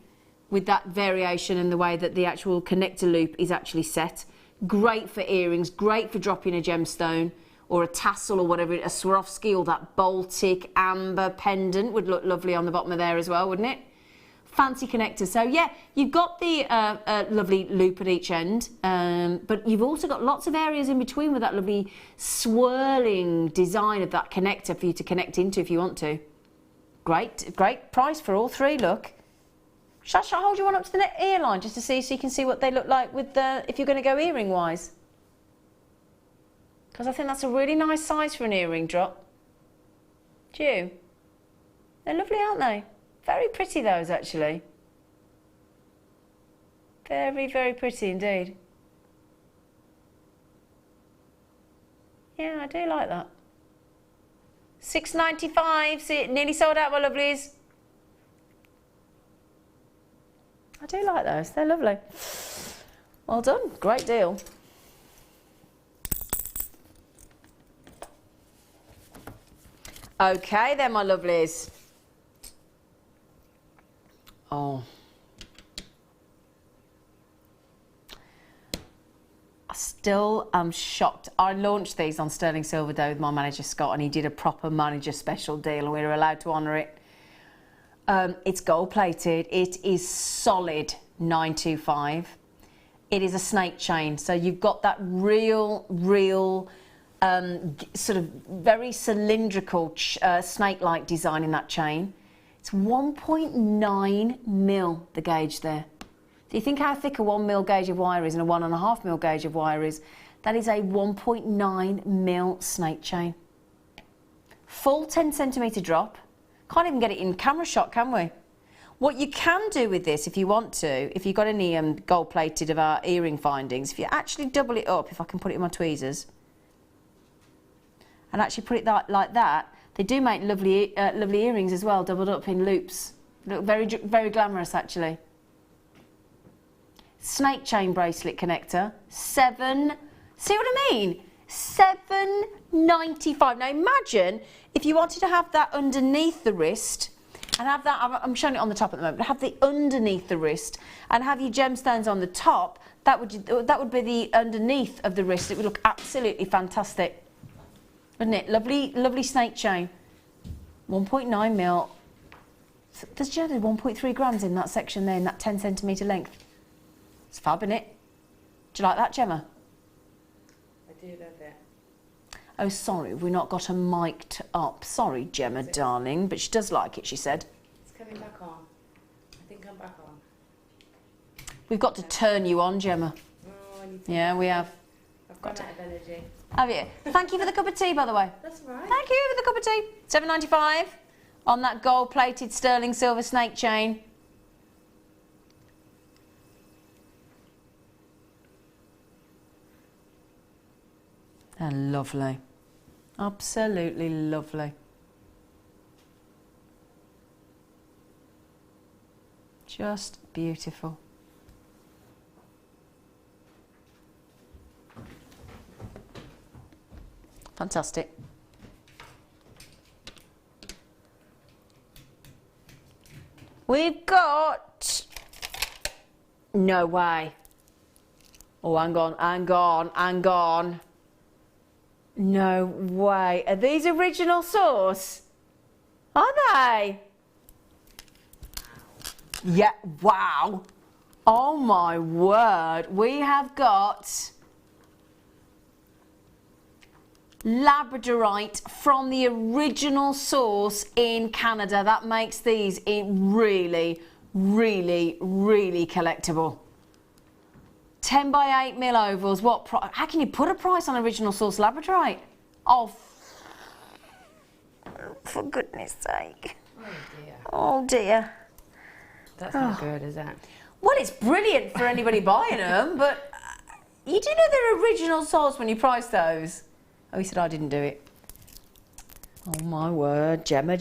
with that variation and the way that the actual connector loop is actually set. Great for earrings, great for dropping a gemstone or a tassel or whatever, a Swarovski or that Baltic amber pendant would look lovely on the bottom of there as well, wouldn't it? Fancy connector. So yeah, you've got the lovely loop at each end, but you've also got lots of areas in between with that lovely swirling design of that connector for you to connect into if you want to. Great, great price for all 3, look. Shall I hold you one up to the ear line just to see, so you can see what they look like with the, if you're going to go earring wise? Because I think that's a really nice size for an earring drop. Do you? They're lovely, aren't they? Very pretty those, actually. Very, very pretty indeed. Yeah, I do like that. $6.95. See, it nearly sold out, my lovelies. I do like those. They're lovely. Well done. Great deal. Okay then, my lovelies. Oh. I still am shocked. I launched these on Sterling Silver Day with my manager Scott, and he did a proper manager special deal, and we were allowed to honour it. It's gold plated. It is solid 925. It is a snake chain, so you've got that real sort of very cylindrical snake-like design in that chain. It's 1.9 mil the gauge there. Do you think how thick a 1 mil gauge of wire is and a 1.5 mil gauge of wire is? That is a 1.9 mil snake chain. Full 10 centimetre drop. Can't even get it in camera shot, can we? What you can do with this, if you want to, if you've got any gold plated of our earring findings, if you actually double it up, if I can put it in my tweezers, and actually put it like that, they do make lovely, lovely earrings as well, doubled up in loops. Look very, very glamorous, actually. Snake chain bracelet connector, see what I mean? $7.95. Now imagine if you wanted to have that underneath the wrist and have that, I'm showing it on the top at the moment, but have the underneath the wrist and have your gemstones on the top, that would be the underneath of the wrist. It would look absolutely fantastic, wouldn't it? Lovely, lovely snake chain. 1.9 mil. There's generally 1.3 grams in that section there, in that 10 centimetre length. It's fab, isn't it? Do you like that, Gemma? I do love it. Oh, sorry, we've not got her mic'd up. Sorry, Gemma, darling, but she does like it, she said. It's coming back on. I think I'm back on. We've got to turn you on, Gemma. Oh, I need to we have. I've got out of energy. Have you? Thank you for the cup of tea, by the way. That's all right. Thank you for the cup of tea. $7.95 on that gold-plated sterling silver snake chain. They're lovely. Absolutely lovely. Just beautiful. Fantastic. We've got... No way. Oh, hang on. No way. Are these original sauce? Are they? Yeah, wow. Oh my word. We have got Labradorite from the original source in Canada. That makes these really, really, really collectible. 10 by 8 mil ovals. What price? How can you put a price on original source Labradorite? Oh, for goodness sake. Oh dear. Oh dear. That's not good, is it? Well, it's brilliant for anybody buying them, but you do know they're original source when you price those. Oh, he said I didn't do it. Oh my word, Gemma.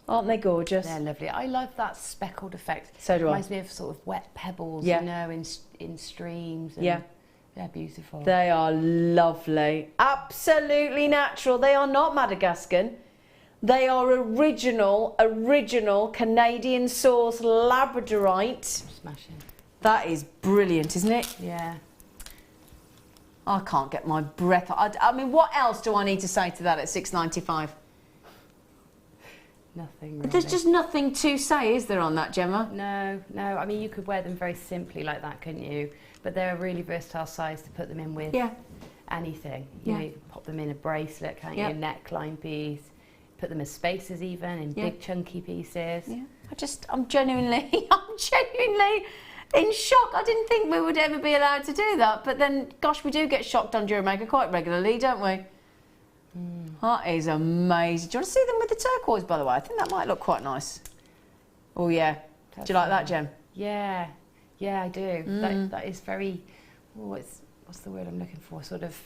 Aren't they gorgeous? They're lovely. I love that speckled effect. So do I. Reminds me of sort of wet pebbles, yeah. you know, in streams. And yeah. They're beautiful. They are lovely. Absolutely natural. They are not Madagascan. They are original Canadian source Labradorite. Smashing. That is brilliant, isn't it? Yeah. I can't get my breath. I mean, what else do I need to say to that at $6.95? Nothing really. There's just nothing to say, is there, on that, Gemma? No. I mean, you could wear them very simply like that, couldn't you? But they're a really versatile size to put them in with anything. You know, you can pop them in a bracelet, can't you? A neckline piece. Put them as spaces even, in big chunky pieces. Yeah. I'm genuinely in shock. I didn't think we would ever be allowed to do that. But then, gosh, we do get shocked on Jewellery Maker quite regularly, don't we? That is amazing. Do you want to see them with the turquoise, by the way? I think that might look quite nice. Oh, yeah. Do you like that, Gem? Yeah, I do. That is very, what's the word I'm looking for? Sort of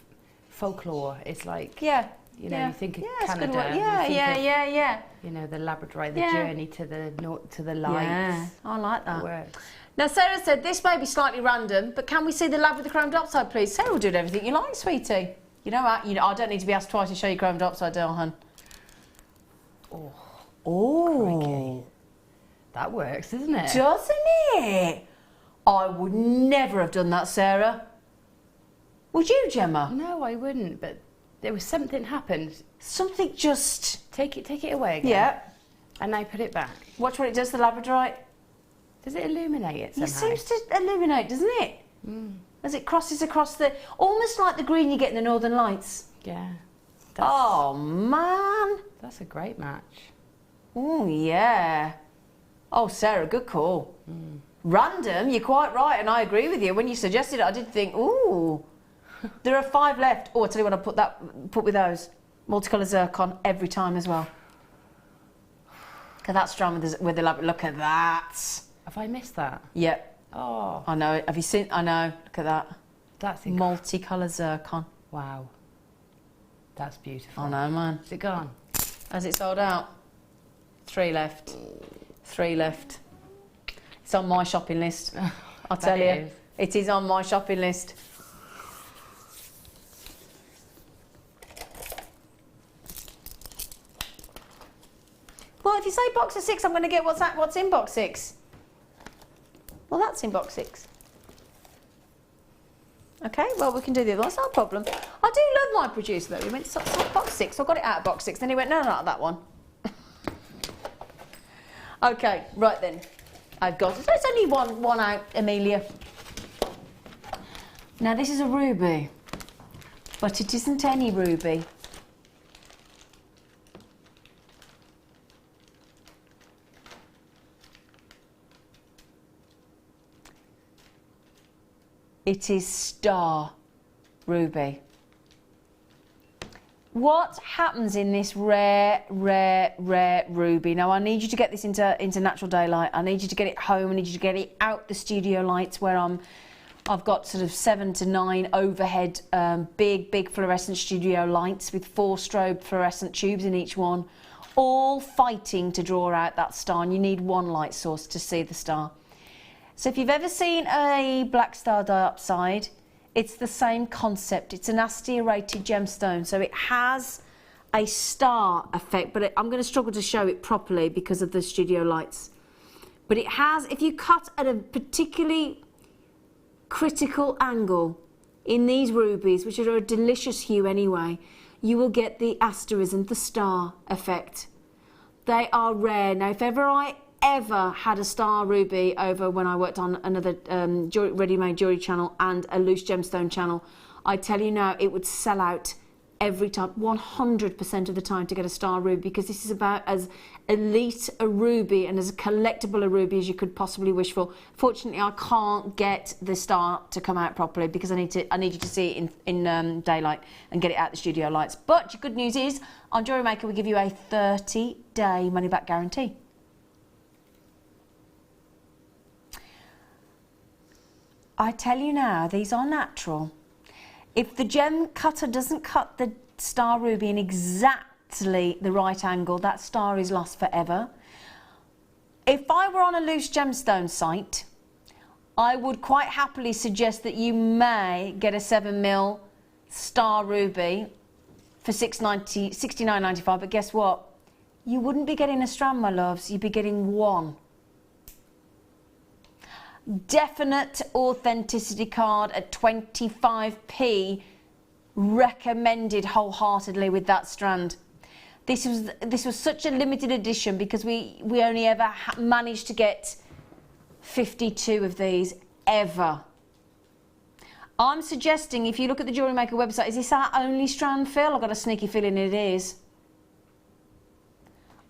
folklore. It's like, you know, you think of Canada. Yeah. You know, the Labradorite, the journey to the lights. Yeah, I like that. It works. Now, Sarah said this may be slightly random, but can we see the lab with the chromed upside, please? Sarah will do everything you like, sweetie. You know what? I don't need to be asked twice to show you chromed upside down, hun. Oh. That works, doesn't it? Doesn't it? I would never have done that, Sarah. Would you, Gemma? No, I wouldn't, but there was something happened. Something just... Take it away again. Yeah. And now put it back. Watch what it does to the Labradorite. Does it illuminate it somehow? It seems to illuminate, doesn't it? As it crosses across the... Almost like the green you get in the Northern Lights. Yeah. Oh, man. That's a great match. Oh, yeah. Oh, Sarah, good call. Random, you're quite right, and I agree with you. When you suggested it, I did think, ooh, there are 5 left. Oh, I tell you what, I put with those. Multicolour zircon every time as well. Look at that strand with the Labradorite. Look at that. Have I missed that? Yep. Oh. I know. Have you seen? I know. Look at that. That's multicolour zircon. Wow. That's beautiful. I know, man. Is it gone? Has it sold out? 3 left. 3 left. It's on my shopping list. I'll tell you. It is on my shopping list. Well, if you say box of 6, I'm going to get what's in box 6. Well, that's in box 6. Okay, well, we can do the other one. It's not a problem. I do love my producer, though. He went, box 6. So I got it out of box 6. Then he went, no, not that one. Okay, right then. I've got it. There's only one out, Amelia. Now, this is a ruby. But it isn't any ruby. It is star ruby. What happens in this rare ruby? Now, I need you to get this into natural daylight. I need you to get it home. I need you to get it out the studio lights where I've got sort of 7 to 9 overhead big fluorescent studio lights with 4 strobe fluorescent tubes in each one, all fighting to draw out that star. And you need one light source to see the star. So if you've ever seen a black star diopside, it's the same concept. It's an asterated gemstone, so it has a star effect, but I'm going to struggle to show it properly because of the studio lights. But it has, if you cut at a particularly critical angle in these rubies, which are a delicious hue anyway, you will get the asterism, the star effect. They are rare. Now, if I ever had a star ruby over when I worked on another ready-made jewellery channel and a loose gemstone channel, I tell you now, it would sell out every time, 100% of the time, to get a star ruby, because this is about as elite a ruby and as collectible a ruby as you could possibly wish for. Fortunately, I can't get the star to come out properly because I need you to see it in daylight and get it out the studio lights. But the good news is, on Jewellery Maker, we give you a 30-day money-back guarantee. I tell you now, these are natural. If the gem cutter doesn't cut the star ruby in exactly the right angle, that star is lost forever. If I were on a loose gemstone site, I would quite happily suggest that you may get a 7mm star ruby for $69.95, but guess what? You wouldn't be getting a strand, my loves, you'd be getting one. Definite authenticity card at 25p, recommended wholeheartedly with that strand. This was such a limited edition because we only ever managed to get 52 of these ever. I'm suggesting, if you look at the Jewellery Maker website, is this our only strand, Phil? I've got a sneaky feeling it is.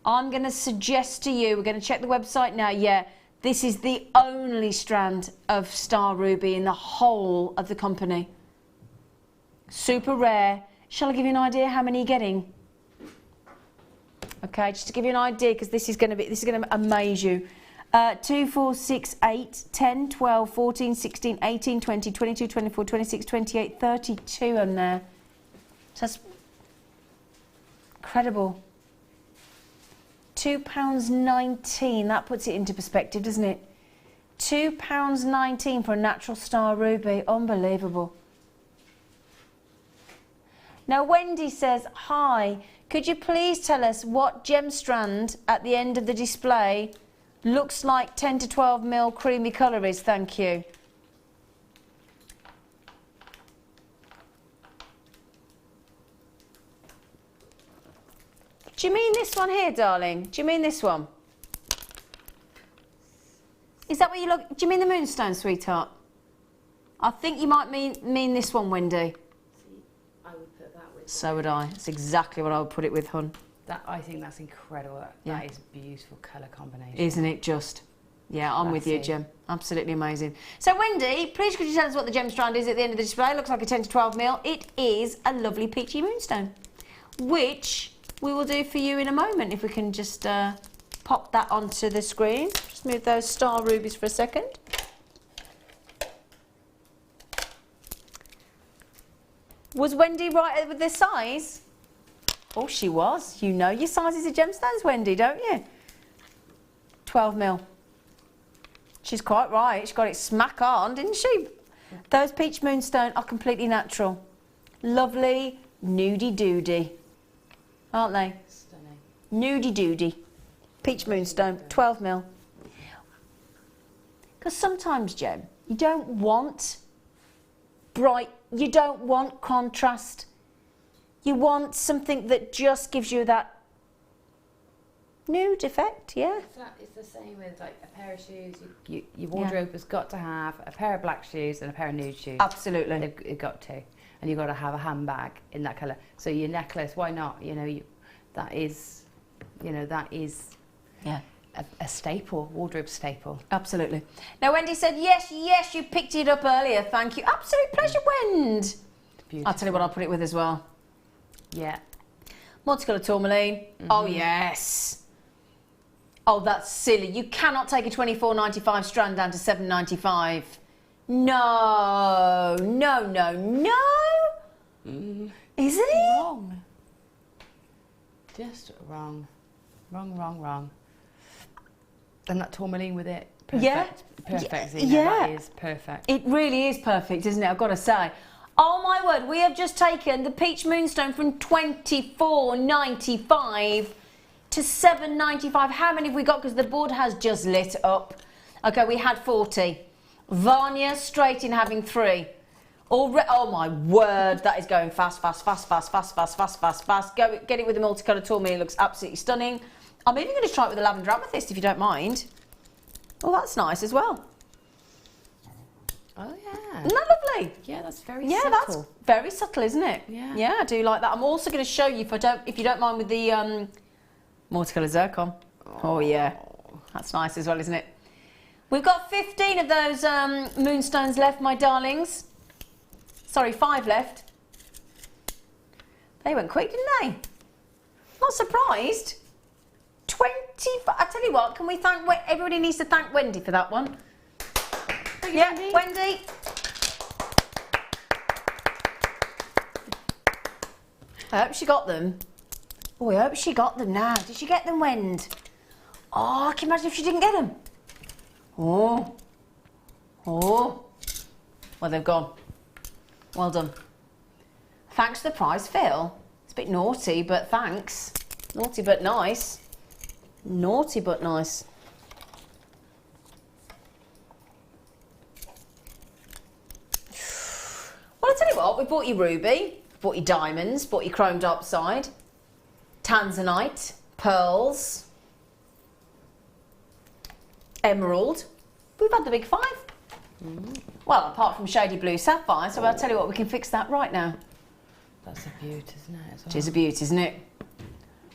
I'm going to suggest to you, we're going to check the website now, yeah, this is the only strand of star ruby in the whole of the company. Super rare. Shall I give you an idea how many you're getting? Okay, just to give you an idea, because this is going to amaze you. 2, 4, 6, 8, 10, 12, 14, 16, 18, 20, 22, 24, 26, 28, 32 on there. So that's incredible. £2.19, that puts it into perspective, doesn't it? £2.19 for a natural star ruby, unbelievable. Now Wendy says, hi, could you please tell us what gem strand at the end of the display looks like 10 to 12mm creamy colour is, thank you. Do you mean this one here, darling? Do you mean this one? Is that what you look? Do you mean the moonstone, sweetheart? I think you might mean this one, Wendy. I would put that with. So would I. That's exactly what I would put it with, hun. I think that's incredible. That is a beautiful colour combination. Isn't it just? Yeah, I'm with you, Gem. Absolutely amazing. So, Wendy, please could you tell us what the gem strand is at the end of the display? It looks like a 10 to 12mm. It is a lovely peachy moonstone, which we will do for you in a moment. If we can just pop that onto the screen. Just move those star rubies for a second. Was Wendy right with the size? Oh, she was. You know your sizes of gemstones, Wendy, don't you? 12mm. She's quite right. She got it smack on, didn't she? Those peach moonstone are completely natural. Lovely, nudie-doodie. Aren't they? Stunning. Nudie-doodie. Peach moonstone, 12mm. Because sometimes, Gem, you don't want bright, you don't want contrast. You want something that just gives you that nude effect, yeah? It's the same with like a pair of shoes. Your wardrobe has got to have a pair of black shoes and a pair of nude shoes. Absolutely. You've got to. And you've got to have a handbag in that colour. So your necklace, why not? You know, that is yeah, a staple, wardrobe staple. Absolutely. Now, Wendy said, yes, you picked it up earlier. Thank you. Absolute pleasure, Wend. I'll tell you what I'll put it with as well. Yeah. Multicolour tourmaline. Oh, yes. Oh, that's silly. You cannot take a £24.95 strand down to £7.95. No. Is it? Wrong. Just wrong. Wrong. And that tourmaline with it. Perfect. Yeah. Perfect, Zena. Yeah. That is perfect. It really is perfect, isn't it? I've got to say. Oh my word, we have just taken the peach moonstone from $24.95 to $7.95. How many have we got? Because the board has just lit up. Okay, we had 40. Vanya straight in having 3. Oh my word, that is going fast, fast, fast, fast, fast, fast, fast, fast, fast. Go, get it with the multicolour tourmaline, it looks absolutely stunning. I'm even going to try it with the lavender amethyst if you don't mind. Oh, that's nice as well. Oh yeah. Isn't that lovely? Yeah, that's very subtle. That's very subtle, isn't it? Yeah. Yeah, I do like that. I'm also going to show you, if you don't mind, with the multicolour zircon. Oh yeah, that's nice as well, isn't it? We've got 15 of those moonstones left, my darlings. Sorry, 5 left. They went quick, didn't they? Not surprised. 25. I tell you what, can we thank... Everybody needs to thank Wendy for that one. Yeah, Wendy. I hope she got them. Oh, I hope she got them now. Did she get them, Wend? Oh, can you imagine if she didn't get them? Oh. Oh. Well, they've gone. Well done. Thanks for the prize, Phil. It's a bit naughty, but thanks. Naughty but nice. Naughty but nice. Well, I tell you what, we bought you ruby, bought you diamonds, bought you chrome dioxide, tanzanite, pearls, emerald. We've had the big 5. Well, apart from shady blue sapphire, so I'll tell you what, we can fix that right now. That's a beaut, isn't it? As well? It is a beaut, isn't it?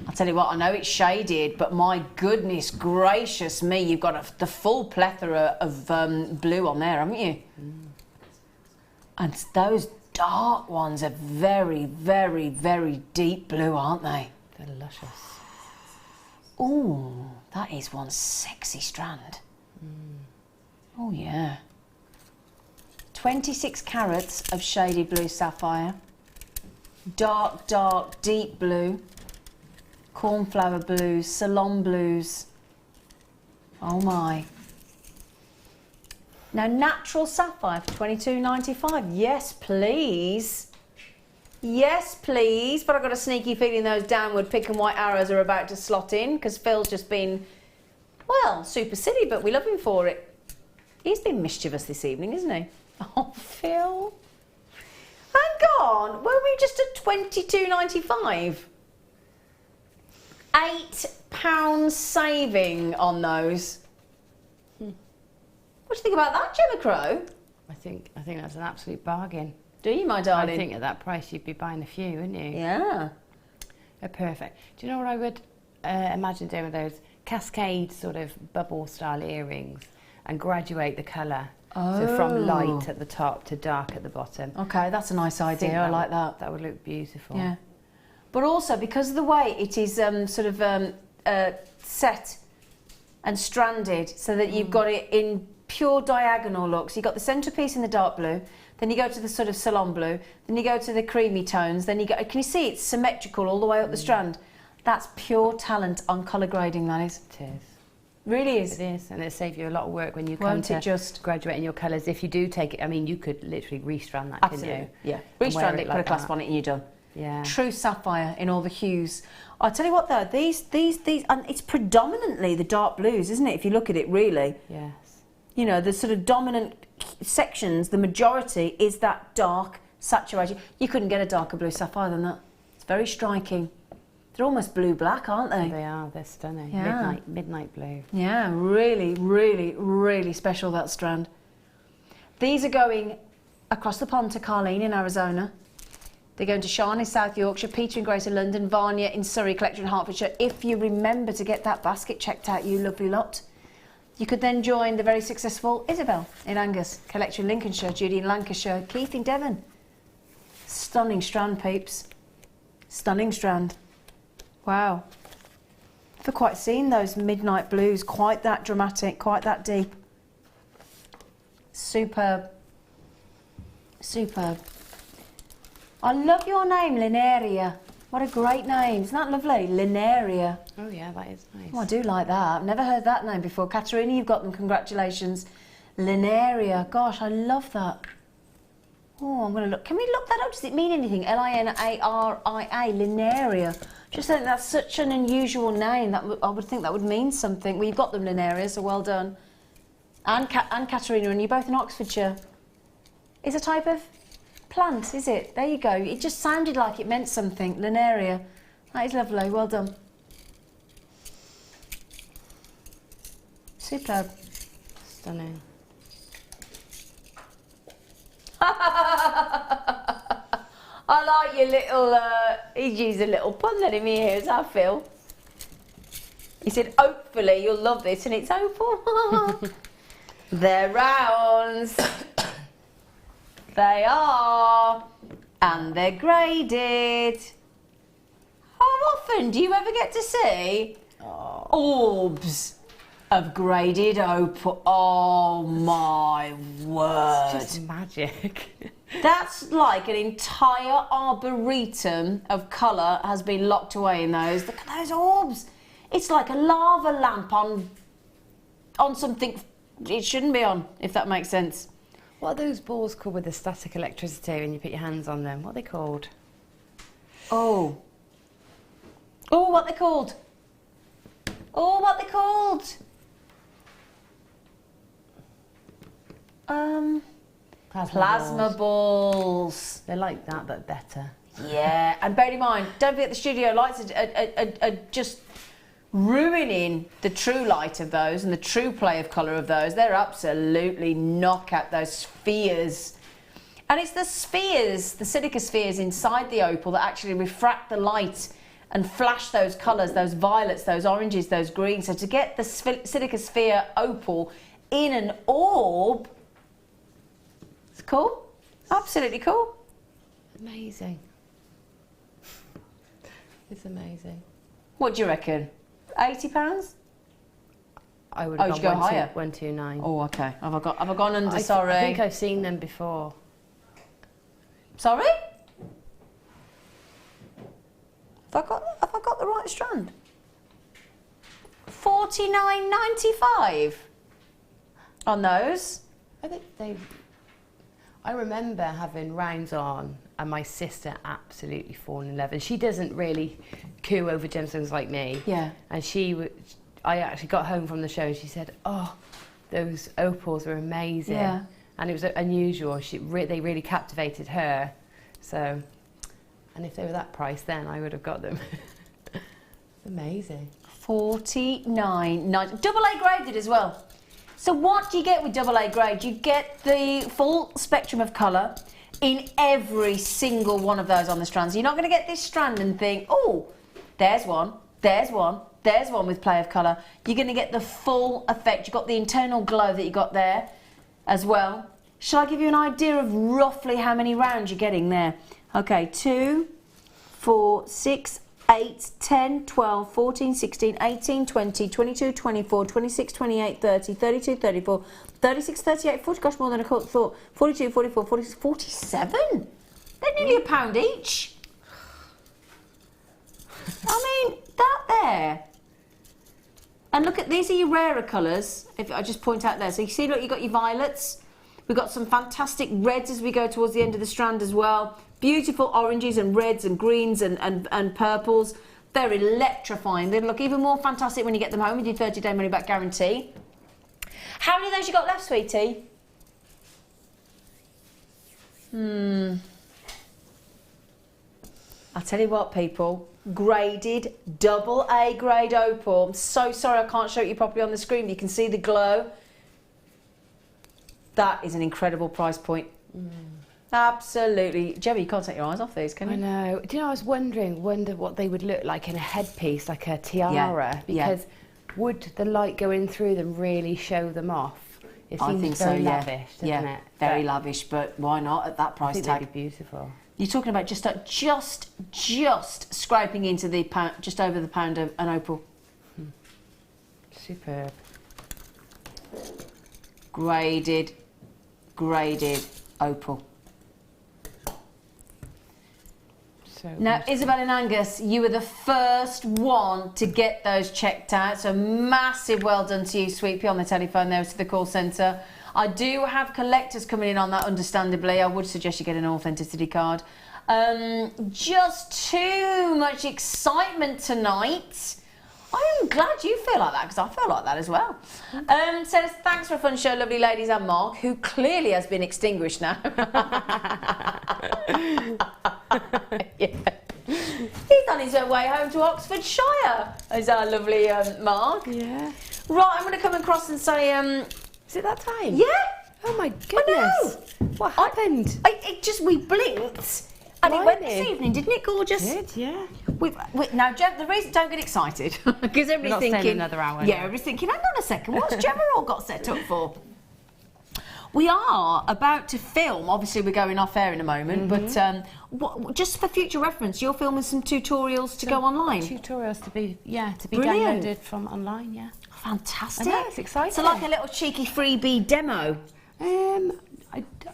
I'll tell you what, I know it's shaded, but my goodness gracious me, you've got the full plethora of blue on there, haven't you? And those dark ones are very, very, very deep blue, aren't they? They're luscious. Ooh, that is one sexy strand. Oh yeah. 26 carats of shaded blue sapphire. Dark, dark, deep blue. Cornflower blues, salon blues. Oh my. Now, natural sapphire for $22.95. Yes, please. Yes, please. But I've got a sneaky feeling those downward pink and white arrows are about to slot in because Phil's just been, well, super silly, but we love him for it. He's been mischievous this evening, isn't he? Oh, Phil. Hang on. Were we just at $22.95? £8 saving on those. What do you think about that, Gemma Crow? I think that's an absolute bargain. Do you, my darling? I think at that price you'd be buying a few, wouldn't you? Yeah. They're perfect. Do you know what I would imagine doing with those? Cascade sort of bubble style earrings and graduate the colour. Oh. So from light at the top to dark at the bottom. Okay, that's a nice idea. I like that. That would look beautiful. Yeah. But also because of the way it is set and stranded so that you've got it in pure diagonal looks. You've got the centrepiece in the dark blue, then you go to the sort of salon blue, then you go to the creamy tones, then you go... Can you see it's symmetrical all the way up the strand? That's pure talent on colour grading, that is. It is. Really is. It is, and it'll save you a lot of work when you come to just graduate in your colours. If you do take it, I mean, you could literally restrand that, absolutely, couldn't you? Yeah. Restrand it, put a clasp on it and you're done. Yeah. True sapphire in all the hues. I'll tell you what though, these, and it's predominantly the dark blues, isn't it, if you look at it really? Yes. You know, the sort of dominant sections, the majority is that dark, saturated. You couldn't get a darker blue sapphire than that. It's very striking. They're almost blue-black, aren't they? They are, they're stunning. Yeah. Midnight blue. Yeah, really, really, really special, that strand. These are going across the pond to Carleen in Arizona. They're going to Sean in South Yorkshire, Peter in Greater London, Vanya in Surrey, Collector in Hertfordshire. If you remember to get that basket checked out, you lovely lot. You could then join the very successful Isabel in Angus, Collector in Lincolnshire, Judy in Lancashire, Keith in Devon. Stunning strand, peeps. Stunning strand. Wow. Never quite seen those midnight blues, quite that dramatic, quite that deep. Superb. Superb. I love your name, Linearia. What a great name. Isn't that lovely? Linearia. Oh, yeah, that is nice. Oh, I do like that. I've never heard that name before. Katerina, you've got them. Congratulations. Linearia. Gosh, I love that. Oh, I'm going to look. Can we look that up? Does it mean anything? L-I-N-A-R-I-A, Linaria. Just think that's such an unusual name. I would think that would mean something. Well, you've got them, Linaria, so well done. And Katerina, and you're both in Oxfordshire. It's a type of plant, is it? There you go. It just sounded like it meant something. Linaria. That is lovely. Well done. Superb. Stunning. I like your little, he's used a little pun, let him hear. How's that feel? He said, hopefully you'll love this, and it's opal. They're rounds. They are. And they're graded. How often do you ever get to see orbs of graded opal? Oh my word. It's just magic. That's like an entire arboretum of colour has been locked away in those. Look at those orbs. It's like a lava lamp on something it shouldn't be on, if that makes sense. What are those balls called with the static electricity when you put your hands on them? What are they called? Oh, what they called? Oh, what they called? Plasma balls. They're like that, but better. Yeah, and bear in mind, don't forget the studio lights are just ruining the true light of those and the true play of colour of those. They're absolutely knockout, those spheres. And it's the spheres, the silica spheres inside the opal that actually refract the light and flash those colours, those violets, those oranges, those greens. So to get the silica sphere opal in an orb, it's cool. Absolutely cool. Amazing. It's amazing. What do you reckon? £80? I would have gone higher. 129. Oh, okay. Have I gone under? Sorry. I think I've seen them before. Sorry? Have I got the right strand? $49.95 on those. I think I remember having rounds on, and my sister absolutely fallen in love. And she doesn't really coo over gemstones like me. Yeah. And I actually got home from the show and she said, oh, those opals were amazing. Yeah. And it was unusual. They really captivated her. So, and if they were that price then, I would have got them. Amazing. $49.90. Double A graded as well. So what do you get with double A grade? You get the full spectrum of colour in every single one of those on the strands. You're not going to get this strand and think, oh, there's one, there's one, there's one with play of colour. You're going to get the full effect. You've got the internal glow that you got there as well. Shall I give you an idea of roughly how many rounds you're getting there? Okay, 2, 4, 6, 8, 10, 12, 14, 16, 18, 20, 22, 24, 26, 28, 30, 32, 34, 36, 38, 40, gosh, more than I thought, 42, 44, 46, 47? They're nearly £1 each. I mean, that there. And look at, these are your rarer colours, if I just point out there. So you see, look, you've got your violets. We've got some fantastic reds as we go towards the end of the strand as well. Beautiful oranges and reds and greens and purples. They're electrifying. They look even more fantastic when you get them home with your 30-day money-back guarantee. How many of those you got left, sweetie? I'll tell you what, people. Graded, double A grade opal. I'm so sorry I can't show it you properly on the screen, but you can see the glow. That is an incredible price point. Absolutely. Gemma, you can't take your eyes off these, can you? I know. Do you know, I was wonder what they would look like in a headpiece, like a tiara, because would the light going through them really show them off? It seems very lavish, doesn't it? Very lavish, but why not at that price tag? They'd be beautiful. You're talking about just scraping into the pound, just over the pound of an opal. Superb. Graded opal. So now, Isabel and Angus, you were the first one to get those checked out, so massive well done to you, Sweet Pea, on the telephone there to the call centre. I do have collectors coming in on that, understandably. I would suggest you get an authenticity card. Just too much excitement tonight. I'm glad you feel like that, because I feel like that as well. Says, thanks for a fun show, lovely ladies, and Mark, who clearly has been extinguished now. Yeah. He's on his way home to Oxfordshire, is our lovely Mark. Yeah. Right, I'm going to come across and say, is it that time? Yeah. Oh my goodness. What happened? We blinked. And it went this evening, didn't it, gorgeous? It did, yeah. Now, Gemma, the reason, don't get excited, because everybody's thinking, another hour. Yeah, everybody's thinking, hang on a second, what's Gemma all got set up for? We are about to film, obviously we're going off air in a moment, but just for future reference, you're filming some tutorials to go online? Tutorials to be Brilliant. downloaded from online, yeah. Fantastic. I know, it's exciting. So like a little cheeky freebie demo?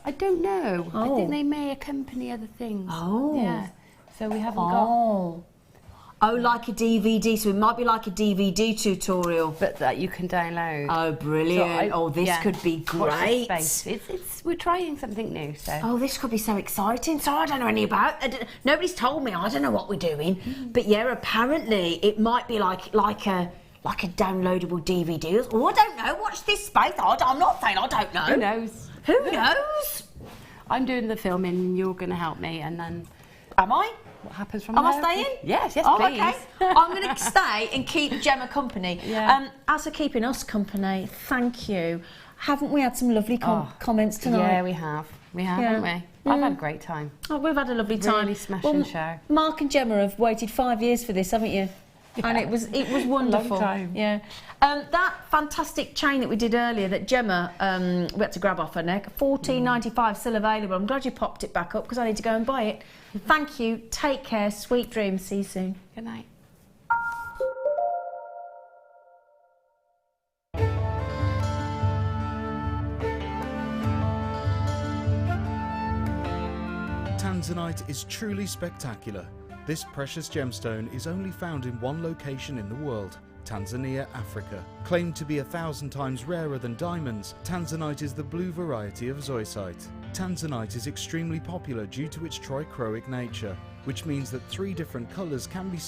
I don't know. Oh. I think they may accompany other things. Oh. Yeah. So we haven't got... Oh, like a DVD, so it might be like a DVD tutorial. But that you can download. Oh, brilliant. This could be great. We're trying something new, so... Oh, this could be so exciting. So I don't know any about... Nobody's told me. I don't know what we're doing. But yeah, apparently it might be like a downloadable DVD. Oh, I don't know. Watch this space. I'm not saying I don't know. Who knows? Who knows? I'm doing the filming and you're going to help me, and then... Am I? What happens from Am there? I staying? Yes, please. Okay. I'm going to stay and keep Gemma company. Yeah. As for keeping us company, thank you. Haven't we had some lovely comments tonight? Yeah, we have. We have, haven't we? I've had a great time. Oh, we've had a lovely time. Really smashing show. Mark and Gemma have waited 5 years for this, haven't you? Yeah. And it was wonderful. Long time. Yeah. That fantastic chain that we did earlier that Gemma we had to grab off her neck, $14.95, still available. I'm glad you popped it back up because I need to go and buy it. Thank you. Take care. Sweet dreams. See you soon. Good night. Tanzanite is truly spectacular. This precious gemstone is only found in one location in the world, Tanzania, Africa. Claimed to be 1,000 times rarer than diamonds, Tanzanite is the blue variety of zoisite. Tanzanite is extremely popular due to its trichroic nature, which means that 3 different colours can be